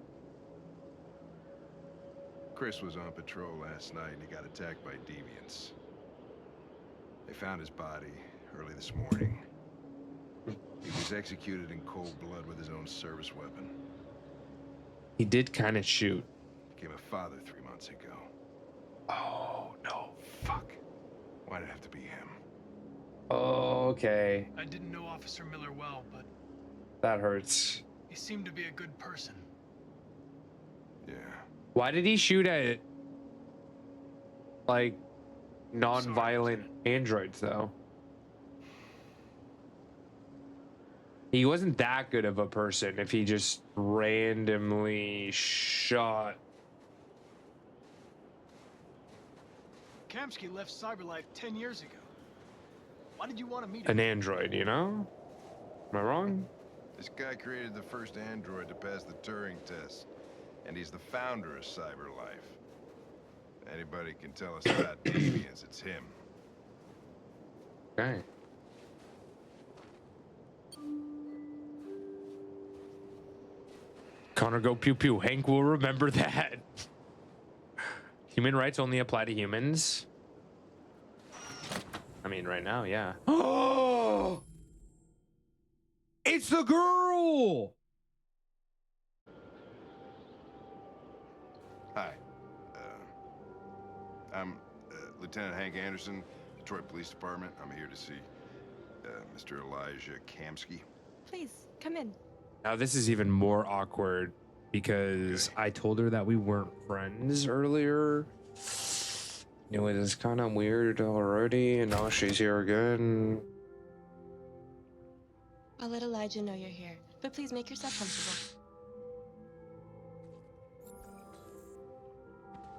Chris was on patrol last night and he got attacked by deviants. They found his body early this morning. He was executed in cold blood with his own service weapon. He did kind of shoot. Became a father 3 months ago. Oh, no. Fuck. Why'd it have to be him? Okay. I didn't know Officer Miller well, but That hurts. he seemed to be a good person. Yeah. Why did he shoot at, like, non-violent androids, though? He wasn't that good of a person if he just randomly shot. Kamsky left CyberLife 10 years ago. Why did you want to meet An him? android, you know? Am I wrong? This guy created the first android to pass the Turing test. And he's the founder of CyberLife. Anybody can tell us about deviants, it's him. Okay. Connor, go pew pew. Hank will remember that. Human rights only apply to humans. I mean, right now, yeah. Oh! It's the girl! Hi. I'm Lieutenant Hank Anderson, Detroit Police Department. I'm here to see Mr. Elijah Kamsky. Please, come in. Now, this is even more awkward because I told her that we weren't friends earlier. It was kind of weird already, and now she's here again. I'll let Elijah know you're here, but please make yourself comfortable.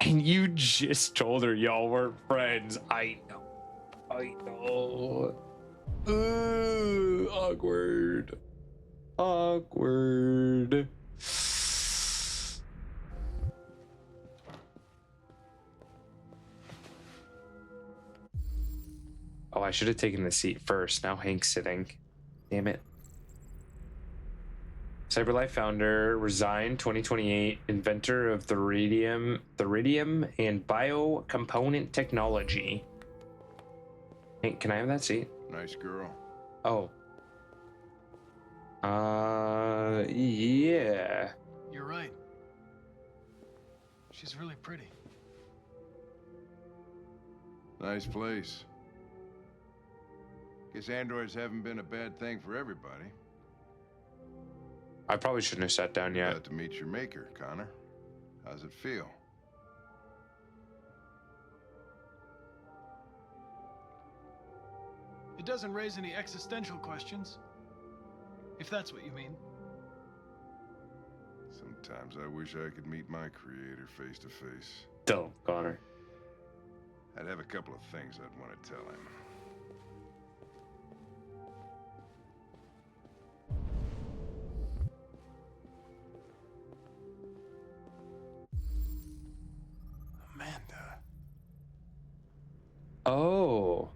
And you just told her y'all weren't friends. I know. I know. Awkward. Awkward. Oh, I should have taken the seat first. Now Hank's sitting. Damn it. CyberLife founder, resigned 2028, inventor of thoridium and biocomponent technology. Hank, can I have that seat? Nice girl. Oh. Yeah. You're right. She's really pretty. Nice place. Guess androids haven't been a bad thing for everybody. I probably shouldn't have sat down yet. Got to meet your maker, Connor. How's it feel? It doesn't raise any existential questions. If that's what you mean. Sometimes I wish I could meet my creator face to face. Don't, Connor. I'd have a couple of things I'd want to tell him. Oh.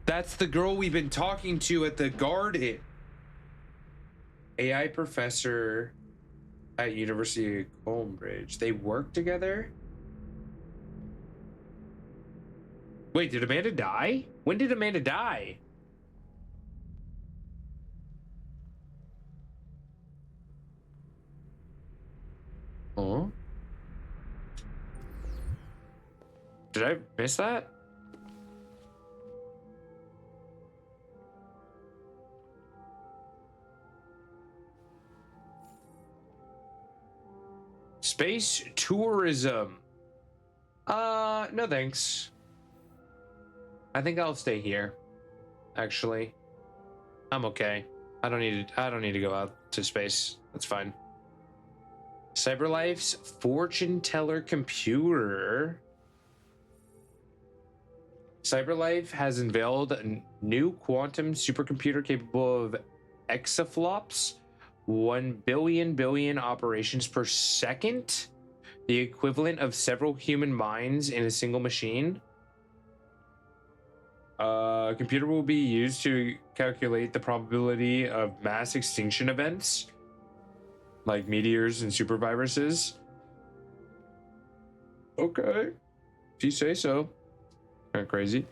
That's the girl we've been talking to at the garden. AI professor at University of Cambridge. They work together? Wait, did Amanda die? When did Amanda die? Huh? Did I miss that? Space tourism. No thanks. I think I'll stay here. Actually, I'm okay. I don't need to go out to space. That's fine. CyberLife's fortune teller computer. CyberLife has unveiled a new quantum supercomputer capable of exaflops, 1 billion operations per second, the equivalent of several human minds in a single machine. A computer will be used to calculate the probability of mass extinction events, like meteors and superviruses. Okay, if you say so. Kind of crazy.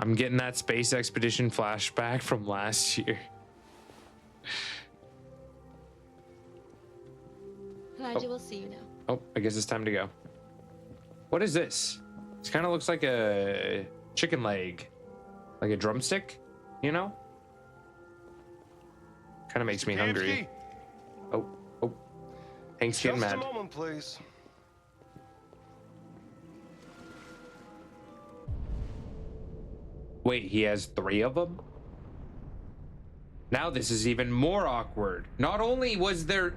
I'm getting that space expedition flashback from last year. Elijah, we'll see you now. Oh, I guess it's time to go. What is this? This kind of looks like a chicken leg, like a drumstick, you know? Kind of makes me hungry. Oh, Hank's getting mad. Just a moment, please. Wait, he has 3 of them? Now this is even more awkward. Not only was there...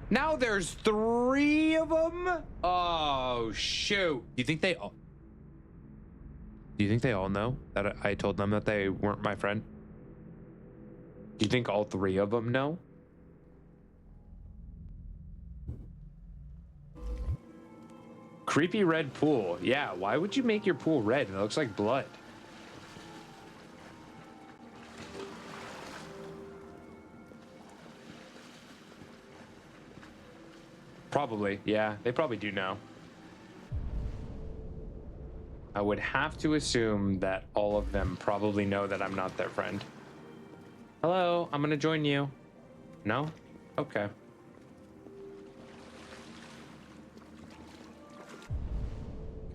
Now there's 3 of them? Oh, shoot. Do you think they all... Do you think they all know that I told them that they weren't my friend? Do you think all 3 of them know? Creepy red pool. Yeah, why would you make your pool red? It looks like blood. Probably, yeah. They probably do know. I would have to assume that all of them probably know that I'm not their friend. Hello, I'm gonna join you. No? Okay.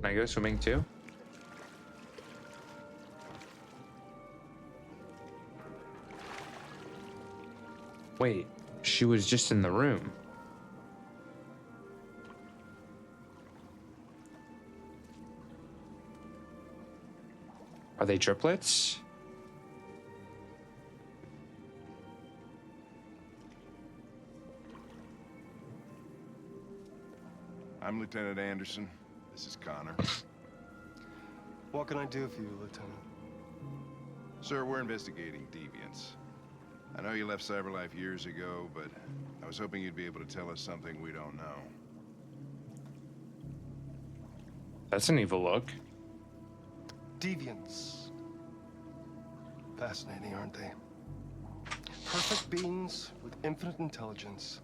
Can I go swimming too? Wait, she was just in the room. Are they triplets? I'm Lieutenant Anderson. This is Connor. What can I do for you, Lieutenant? Sir, we're investigating deviants. I know you left CyberLife years ago, but I was hoping you'd be able to tell us something we don't know. That's an evil look. Deviants. Fascinating, aren't they? Perfect beings with infinite intelligence.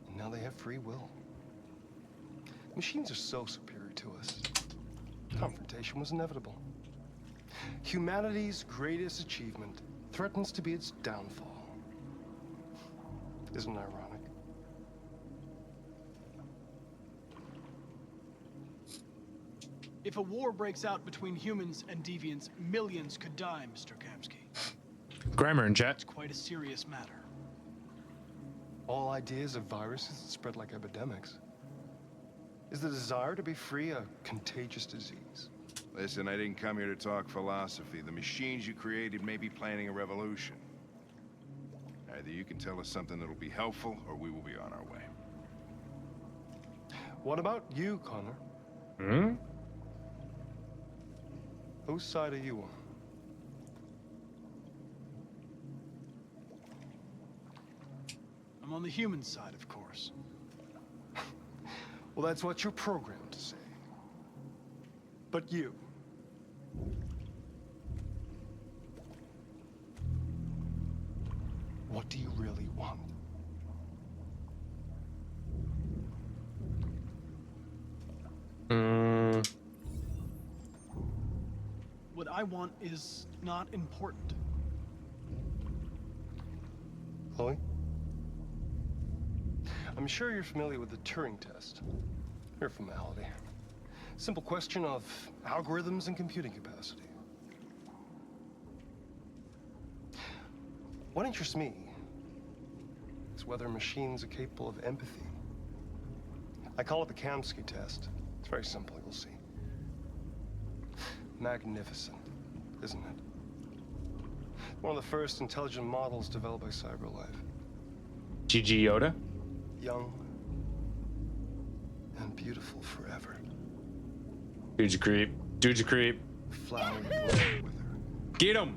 And now they have free will. Machines are so superior to us. Confrontation was inevitable. Humanity's greatest achievement threatens to be its downfall. Isn't it ironic? If a war breaks out between humans and deviants, millions could die, Mr. Kamsky. Grammar in chat. It's quite a serious matter. All ideas of viruses that spread like epidemics. Is the desire to be free a contagious disease? Listen, I didn't come here to talk philosophy. The machines you created may be planning a revolution. Either you can tell us something that'll be helpful, or we will be on our way. What about you, Connor? Hmm? Whose side are you on? I'm on the human side, of course. Well, that's what you're programmed to say. But you... what do you really want? What I want is not important. Chloe? I'm sure you're familiar with the Turing test. Mere formality. Simple question of algorithms and computing capacity. What interests me is whether machines are capable of empathy. I call it the Kamsky test. It's very simple, you'll see. Magnificent, isn't it? One of the first intelligent models developed by CyberLife. GG Yoda? Young and beautiful forever. Dude's a creep. Dude's a creep. Flowery blade with her. Get him!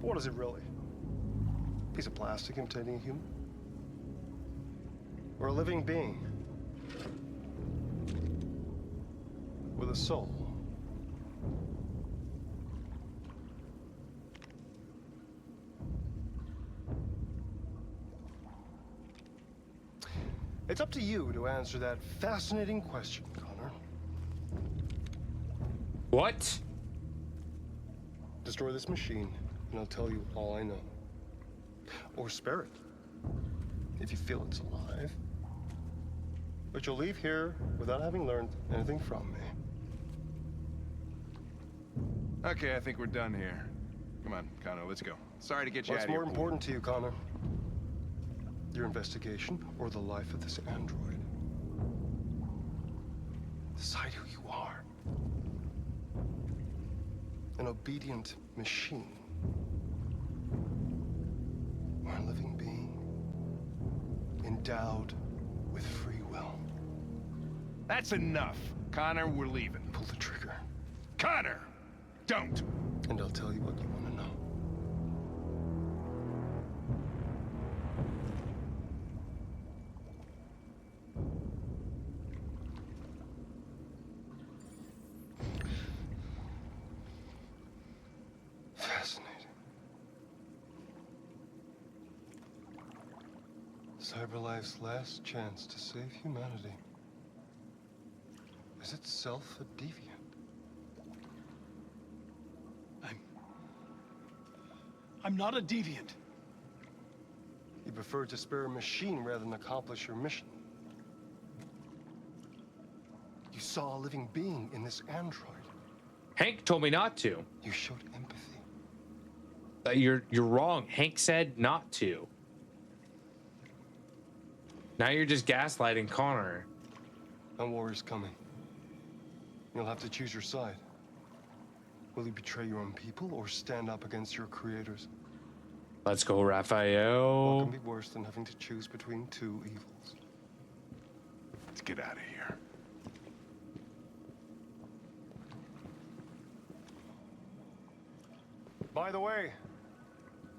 What is it really? Piece of plastic imitating a human? Or a living being? With a soul? It's up to you to answer that fascinating question, Connor. What? Destroy this machine, and I'll tell you all I know. Or spare it, if you feel it's alive. But you'll leave here without having learned anything from me. Okay, I think we're done here. Come on, Connor, let's go. Sorry to get you out What's of here. more important to you, Connor? Your investigation or the life of this android? Decide who you are. An obedient machine. Or a living being. Endowed with free will. That's enough. Connor, we're leaving. Pull the trigger. Connor! Don't! And I'll tell you what you want to know. CyberLife's last chance to save humanity is itself a deviant. I'm not a deviant. You prefer to spare a machine rather than accomplish your mission. You saw a living being in this android. Hank told me not to. You showed empathy. You're wrong. Hank said not to. Now you're just gaslighting Connor. A war is coming. You'll have to choose your side. Will you betray your own people or stand up against your creators? Let's go, Raphael. What can be worse than having to choose between two evils? Let's get out of here. By the way,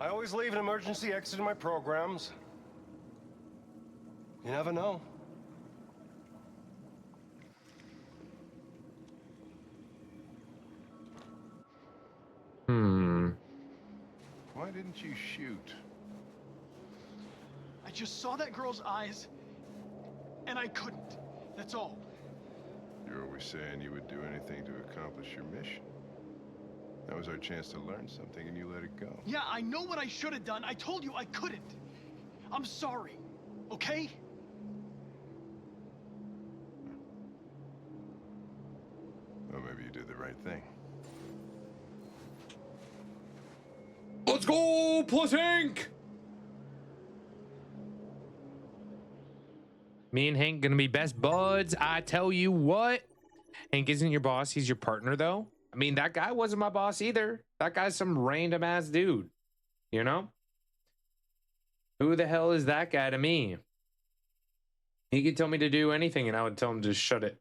I always leave an emergency exit in my programs. You never know. Why didn't you shoot? I just saw that girl's eyes, and I couldn't. That's all. You're always saying you would do anything to accomplish your mission. That was our chance to learn something, and you let it go. Yeah, I know what I should have done. I told you I couldn't. I'm sorry, okay? Well, maybe you did the right thing. Let's go, Plus Inc. Me and Hank gonna be best buds. I tell you what. Hank isn't your boss. He's your partner, though. I mean, that guy wasn't my boss either. That guy's some random ass dude. You know? Who the hell is that guy to me? He could tell me to do anything, and I would tell him to shut it.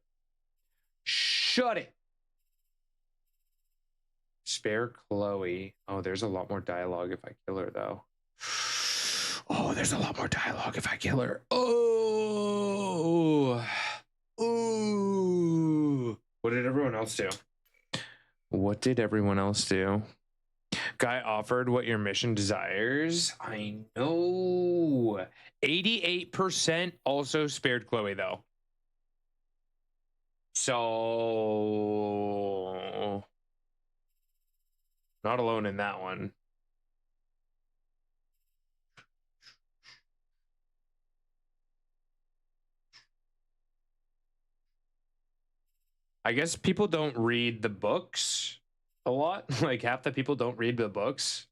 Shut it. Spare Chloe. Oh, there's a lot more dialogue if I kill her, though. Oh, there's a lot more dialogue if I kill her. Oh. Ooh. What did everyone else do? What did everyone else do? Guy offered what your mission desires. I know. 88% also spared Chloe, though. So... not alone in that one. I guess people don't read the books a lot. Like half the people don't read the books.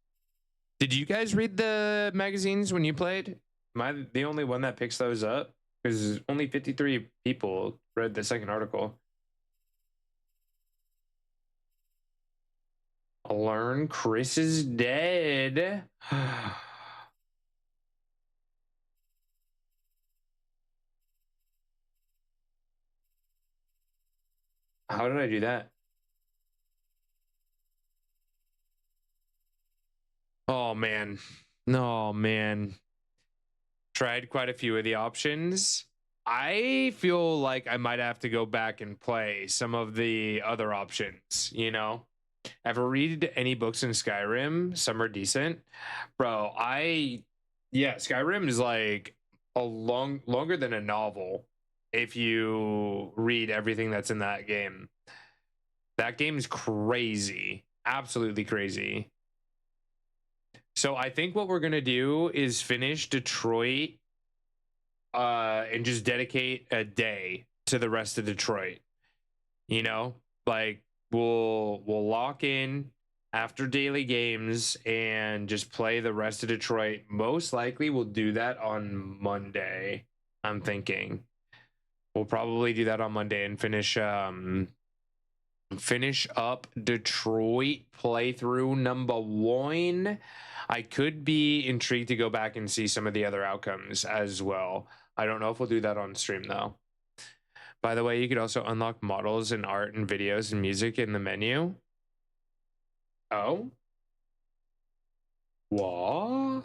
Did you guys read the magazines when you played? Am I the only one that picks those up? Because only 53 people read the second article. Learn Chris is dead. How did I do that? Oh, man. No, man. Tried quite a few of the options. I feel like I might have to go back and play some of the other options, you know? Ever read any books in Skyrim? Some are decent. Bro, yeah, Skyrim is like a longer than a novel if you read everything that's in that game. That game's crazy. Absolutely crazy. So I think what we're going to do is finish Detroit and just dedicate a day to the rest of Detroit. You know, like we'll lock in after daily games and just play the rest of Detroit. Most likely we'll do that on Monday. I'm thinking we'll probably do that on Monday and finish up Detroit playthrough number 1. I could be intrigued to go back and see some of the other outcomes as well. I don't know if we'll do that on stream though. By the way, you could also unlock models and art and videos and music in the menu. Oh? What?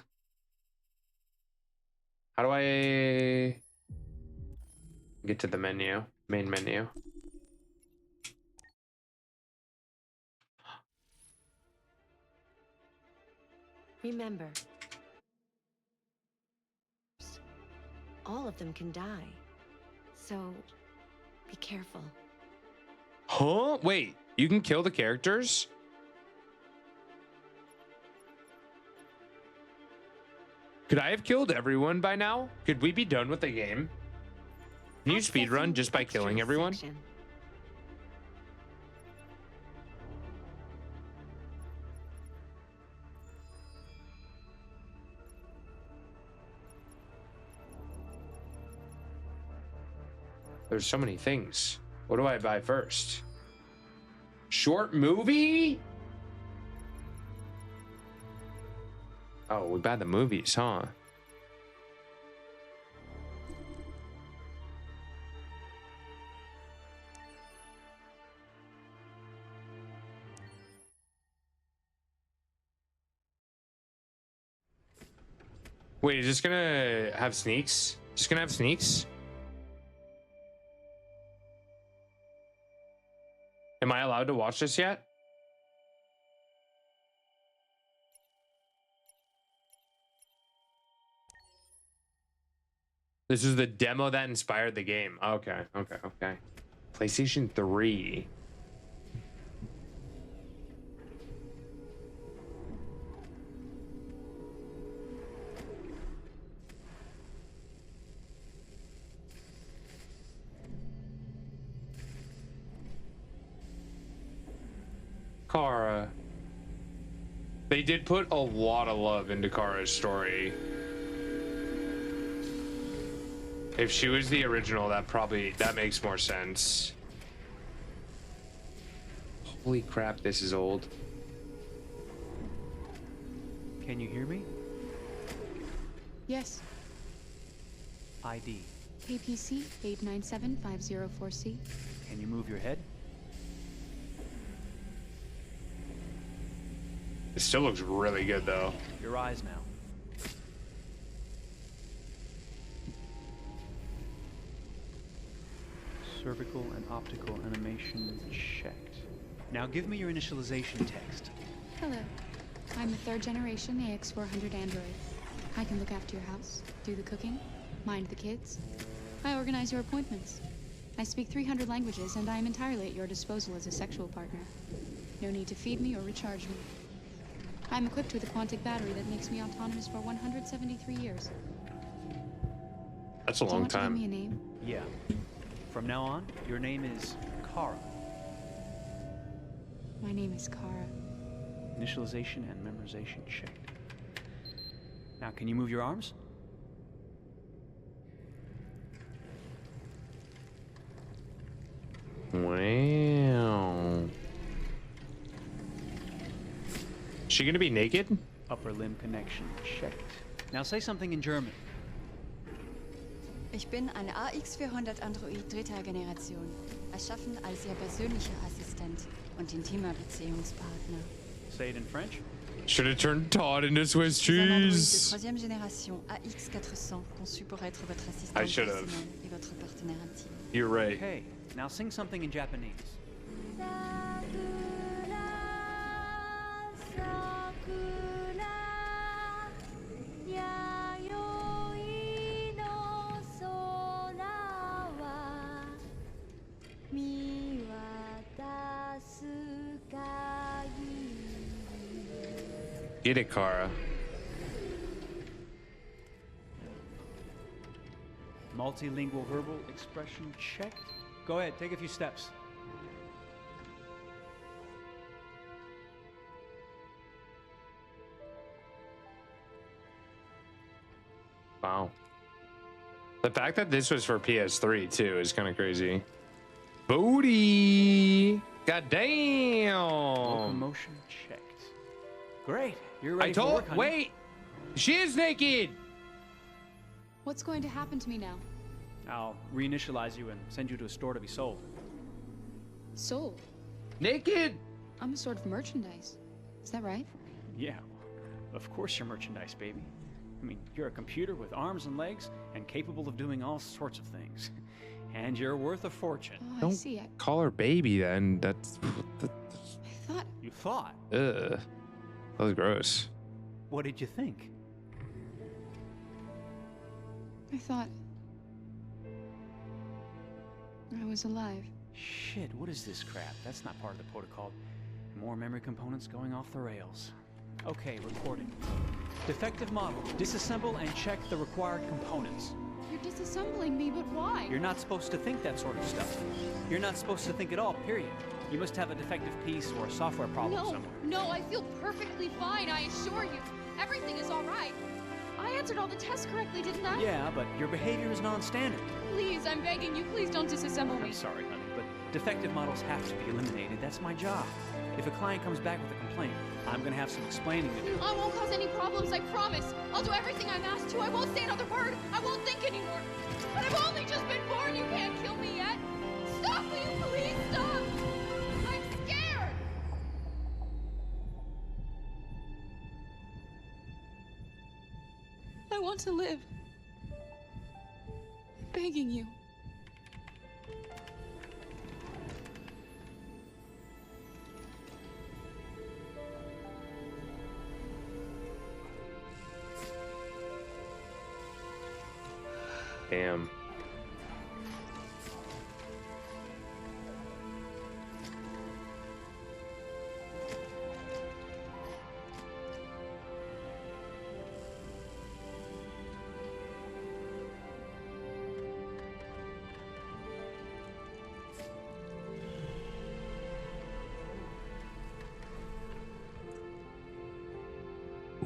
How do I get to the menu? Main menu. Remember, of them can die. So, be careful. Huh? Wait, you can kill the characters? Could I have killed everyone by now? Could we be done with the game? Can you speedrun just by killing everyone? There's so many things. What do I buy first? Short movie? Oh, we buy the movies, huh? Wait, is this gonna have sneaks? Just gonna have sneaks? Am I allowed to watch this yet? This is the demo that inspired the game. Okay. PlayStation 3. Kara. They did put a lot of love into Kara's story. If she was the original, that makes more sense. Holy crap, this is old. Can you hear me? Yes. ID. KPC 897504C. Can you move your head? It still looks really good though. Your eyes now. Cervical and optical animation checked. Now give me your initialization text. Hello. I'm a third generation AX400 android. I can look after your house, do the cooking, mind the kids. I organize your appointments. I speak 300 languages, and I am entirely at your disposal as a sexual partner. No need to feed me or recharge me. I'm equipped with a quantic battery that makes me autonomous for 173 years. That's a long time. Do you want to give me a name? Yeah. From now on, your name is Kara. My name is Kara. Initialization and memorization checked. Now, can you move your arms? Wow. She gonna be naked? Upper limb connection checked. Now say something in German. Ich bin eine AX400 Android dritter Generation, erschaffen als Ihr persönlicher Assistent und intimer Beziehungspartner. Say it in French. Should have turned Todd into Swiss Un android de cheese. troisième génération AX400 conçu pour être votre assistant I should have. personnel et votre partenaire intime. You're right. Okay, now sing something in Japanese. Get it, Kara. Multilingual verbal expression checked. Go ahead, take a few steps. Wow. The fact that this was for PS3 too is kind of crazy. Booty. God damn. Locomotion checked. Great. You're ready for work, honey. Wait. She is naked. What's going to happen to me now? I'll reinitialize you and send you to a store to be sold. Sold? Naked? I'm a sort of merchandise. Is that right? Yeah, of course you're merchandise, baby. I mean, you're a computer with arms and legs and capable of doing all sorts of things. And you're worth a fortune. Oh, Don't I see. call her baby then. That's... I thought... You thought? Ugh. That was gross. What did you think? I thought was alive. Shit, what is this crap? That's not part of the protocol. More memory components going off the rails. Okay, recording. Defective model. Disassemble and check the required components. You're disassembling me, but why? You're not supposed to think that sort of stuff. You're not supposed to think at all, period. You must have a defective piece or a software problem somewhere. No, I feel perfectly fine, I assure you. Everything is all right. I answered all the tests correctly, didn't I? Yeah, but your behavior is non-standard. Please, I'm begging you, please don't disassemble me. I'm sorry, honey, but defective models have to be eliminated. That's my job. If a client comes back with a complaint, I'm gonna have some explaining to do. I won't cause any problems, I promise. I'll do everything I'm asked to. I won't say another word. I won't think anymore. But I've only just been born. You can't kill me yet. Stop, will you please stop? I'm scared. I want to live. I'm begging you. Damn.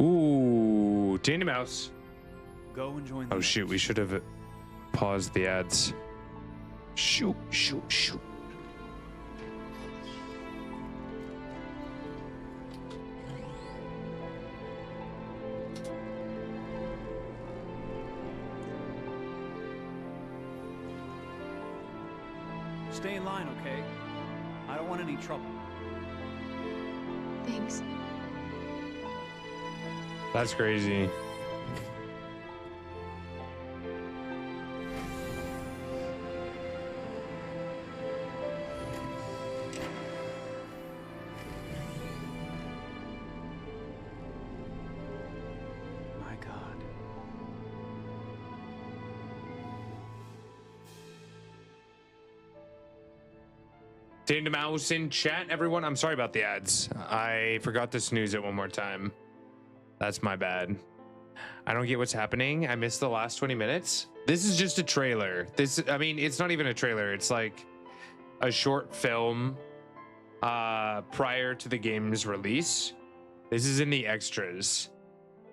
Ooh, Tandy Mouse. Go and join the Oh shoot, we should have paused the ads. Shoot. Stay in line, okay? I don't want any trouble. Thanks. That's crazy. My God. Tandy Mouse in chat, everyone. I'm sorry about the ads. I forgot to snooze it one more time. That's my bad. I don't get what's happening. I missed the last 20 minutes. This is just a trailer. I mean, it's not even a trailer. It's like a short film prior to the game's release. This is in the extras.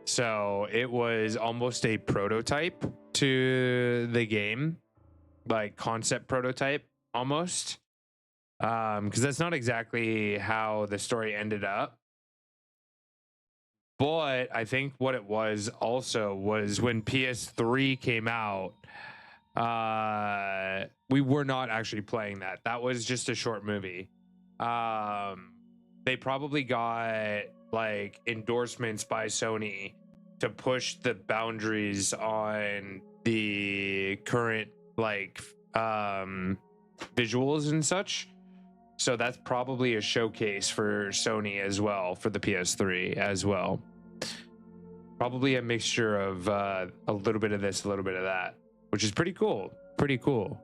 So it was almost a prototype to the game, like concept prototype almost. Because that's not exactly how the story ended up. But I think what it was also was when PS3 came out, we were not actually playing that. That was just a short movie. They probably got like endorsements by Sony to push the boundaries on the current like visuals and such. So that's probably a showcase for Sony as well, for the PS3 as well. Probably a mixture of a little bit of this, a little bit of that, which is pretty cool. Pretty cool.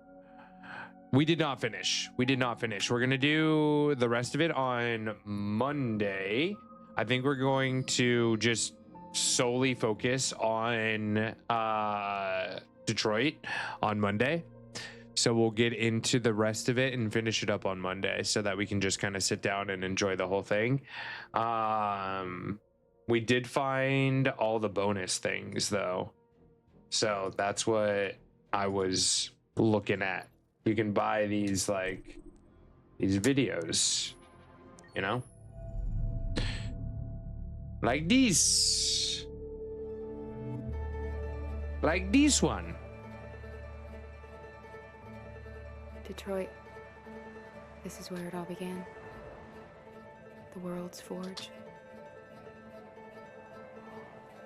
We did not finish. We're going to do the rest of it on Monday. I think we're going to just solely focus on Detroit on Monday. So we'll get into the rest of it and finish it up on Monday so that we can just kind of sit down and enjoy the whole thing. We did find all the bonus things though. So that's what I was looking at. You can buy these videos, you know? Like this. Like this one. Detroit. This is where it all began. The world's forge.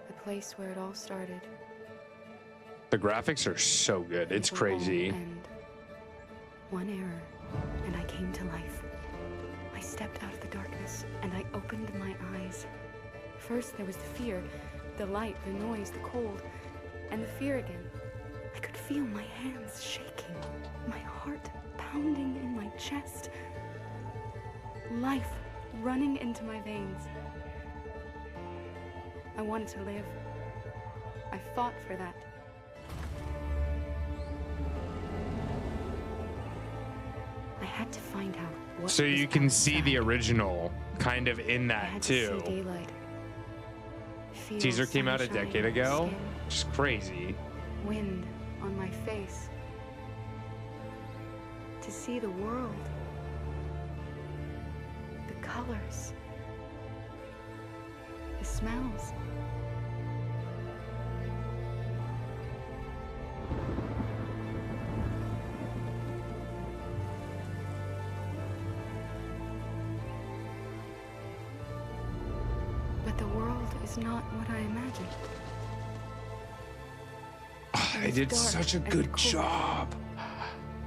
The place where it all started. The graphics are so good. It's crazy. And one error, and I came to life. I stepped out of the darkness, and I opened my eyes. First, there was the fear, the light, the noise, the cold, and the fear again. I could feel my hands shaking, my heart pounding in my chest. Life running into my veins. I wanted to live. I fought for that. I had to find out what So was you can see outside. the original kind of in I that had to too. see daylight. Feel Teaser came out a sunshine decade on my ago. skin, Just crazy. wind on my face. To see the world. The colors. The smells. But the world is not what I imagined. They It is did dark such a and good cold. job.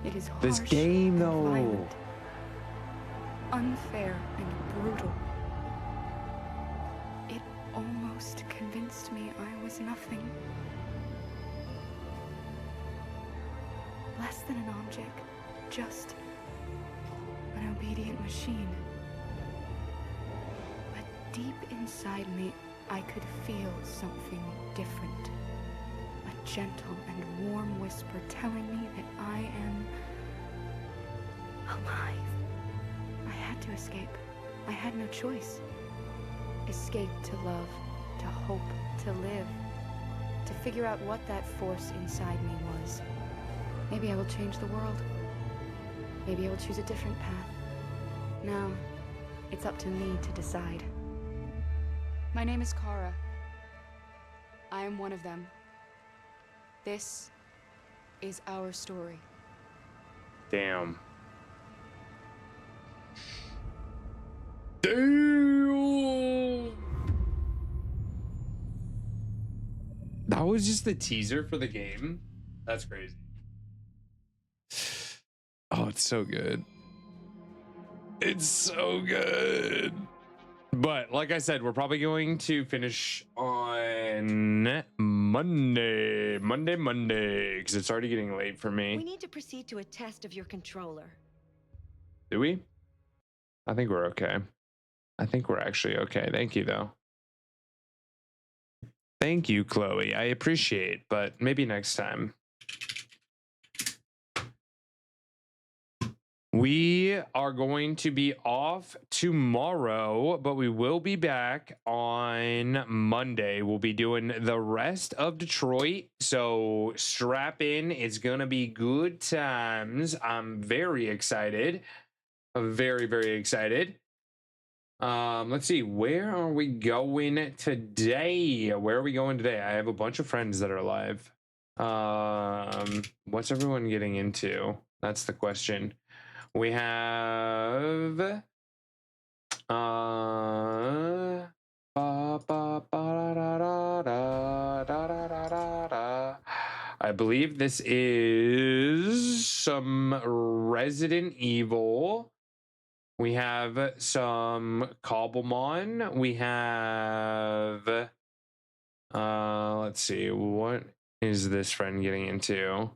It is This harsh game and though. violent, unfair and brutal. It almost convinced me I was nothing. Less than an object, just an obedient machine. But deep inside me, I could feel something different. A gentle and warm whisper telling me that I am alive. I had to escape. I had no choice. Escape to love, to hope, to live. To figure out what that force inside me was. Maybe I will change the world. Maybe I will choose a different path. Now, it's up to me to decide. My name is Kara. I am one of them. This is our story. Damn. Damn. That was just the teaser for the game. That's crazy. Oh, it's so good. It's so good. But like I said, we're probably going to finish on Monday, because it's already getting late for me. We need to proceed to a test of your controller. Do we? I think we're okay. I think we're actually okay. Thank you, though. Thank you, Chloe. I appreciate, but maybe next time. We are going to be off tomorrow, but we will be back on Monday. We'll be doing the rest of Detroit. So strap in. It's going to be good times. I'm very excited. Very, very excited. Let's see. Where are we going today? Where are we going today? I have a bunch of friends that are live. What's everyone getting into? That's the question. We have I believe this is some Resident Evil. We have some Cobblemon. We have let's see, what is this friend getting into?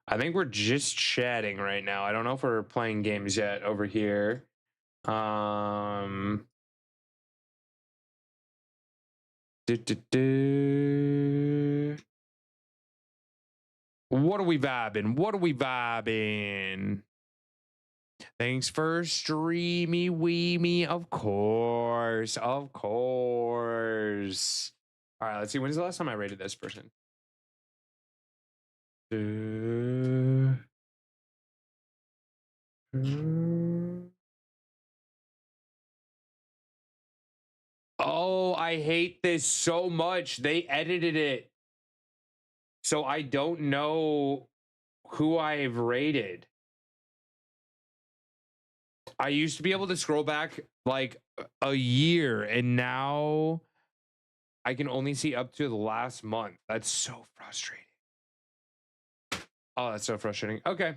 I think we're just chatting right now. I don't know if we're playing games yet over here. What are we vibing? What are we vibing? Thanks for streamy weemy. Of course. Of course. All right, let's see. When's the last time I rated this person? Oh, I hate this so much. They edited it. So I don't know who I've rated. I used to be able to scroll back like a year, and now I can only see up to the last month. That's so frustrating. Oh, that's so frustrating. Okay.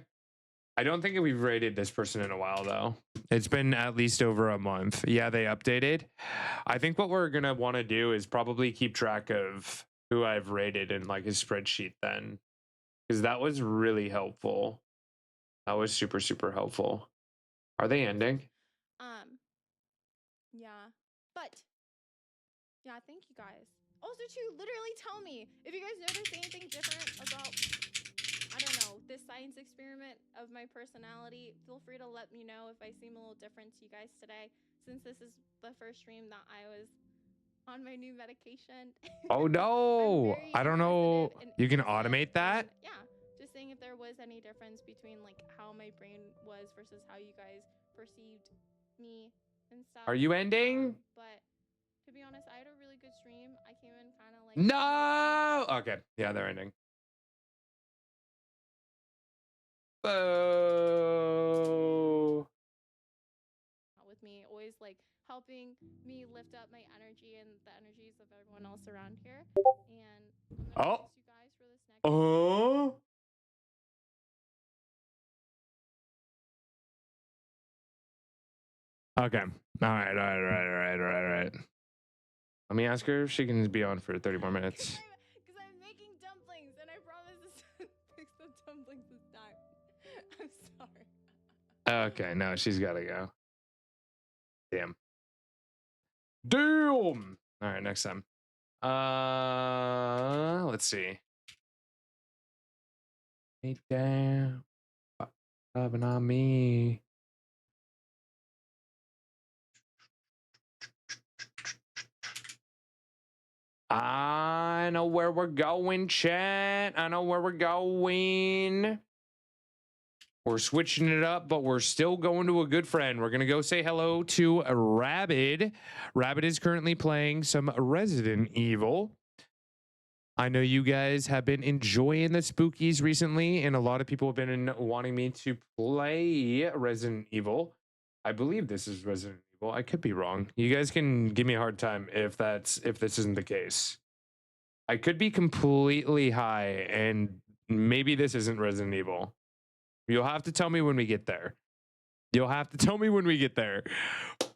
I don't think we've rated this person in a while, though. It's been at least over a month. Yeah, they updated. I think what we're going to want to do is probably keep track of who I've rated in like a spreadsheet then, because that was really helpful. That was super, super helpful. Are they ending? Yeah. But yeah, thank you guys. Also, to literally tell me if you guys notice anything different about, I don't know, this science experiment of my personality. Feel free to let me know if I seem a little different to you guys today, since this is the first stream that I was on my new medication. Oh no, I don't know. You can automate that. Yeah, just saying if there was any difference between like how my brain was versus how you guys perceived me and stuff. Are you ending? But to be honest, I had a really good stream. I came in kind of like No. Okay. Yeah, they're ending. Oh. with me, always like helping me lift up my energy and the energies of everyone else around here. And I'm gonna miss you guys for this next. Oh. Okay. All right. Let me ask her if she can be on for 30 more minutes. Because I'm making dumplings, and I promise to fix the dumplings this time. I'm sorry. Okay, no, she's got to go. Damn. All right, next time. Let's see. Hey, damn. Loving on me. I know where we're going, chat. I know where we're going. We're switching it up, but we're still going to a good friend. We're going to go say hello to Rabid. Rabid is currently playing some Resident Evil. I know you guys have been enjoying the spookies recently, and a lot of people have been wanting me to play Resident Evil. I believe this is Resident Evil. I could be wrong. You guys can give me a hard time if this isn't the case. I could be completely high, and maybe this isn't Resident Evil. You'll have to tell me when we get there.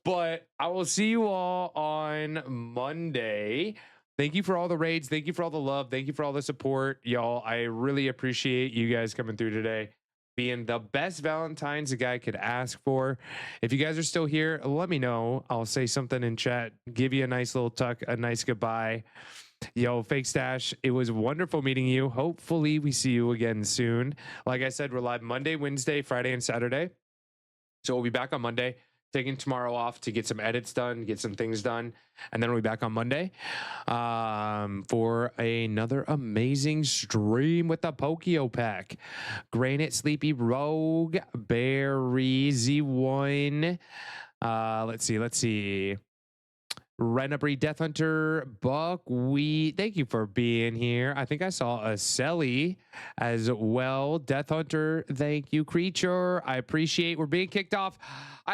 But I will see you all on Monday. Thank you for all the raids. Thank you for all the love. Thank you for all the support, y'all. I really appreciate you guys coming through today, being the best Valentine's a guy could ask for. If you guys are still here, let me know. I'll say something in chat, give you a nice little tuck, a nice goodbye. Yo, Fake Stash, it was wonderful meeting you. Hopefully we see you again soon. Like I said, we're live Monday, Wednesday, Friday, and Saturday. So we'll be back on Monday, taking tomorrow off to get some edits done, get some things done. And then we'll be back on Monday for another amazing stream with the Pokio Pack. Granite, Sleepy Rogue, Berry, Z1. Let's see. Renabri, Death Hunter, Buckwheat. Thank you for being here. I think I saw a Selly as well. Death Hunter, thank you. Creature, I appreciate we're being kicked off.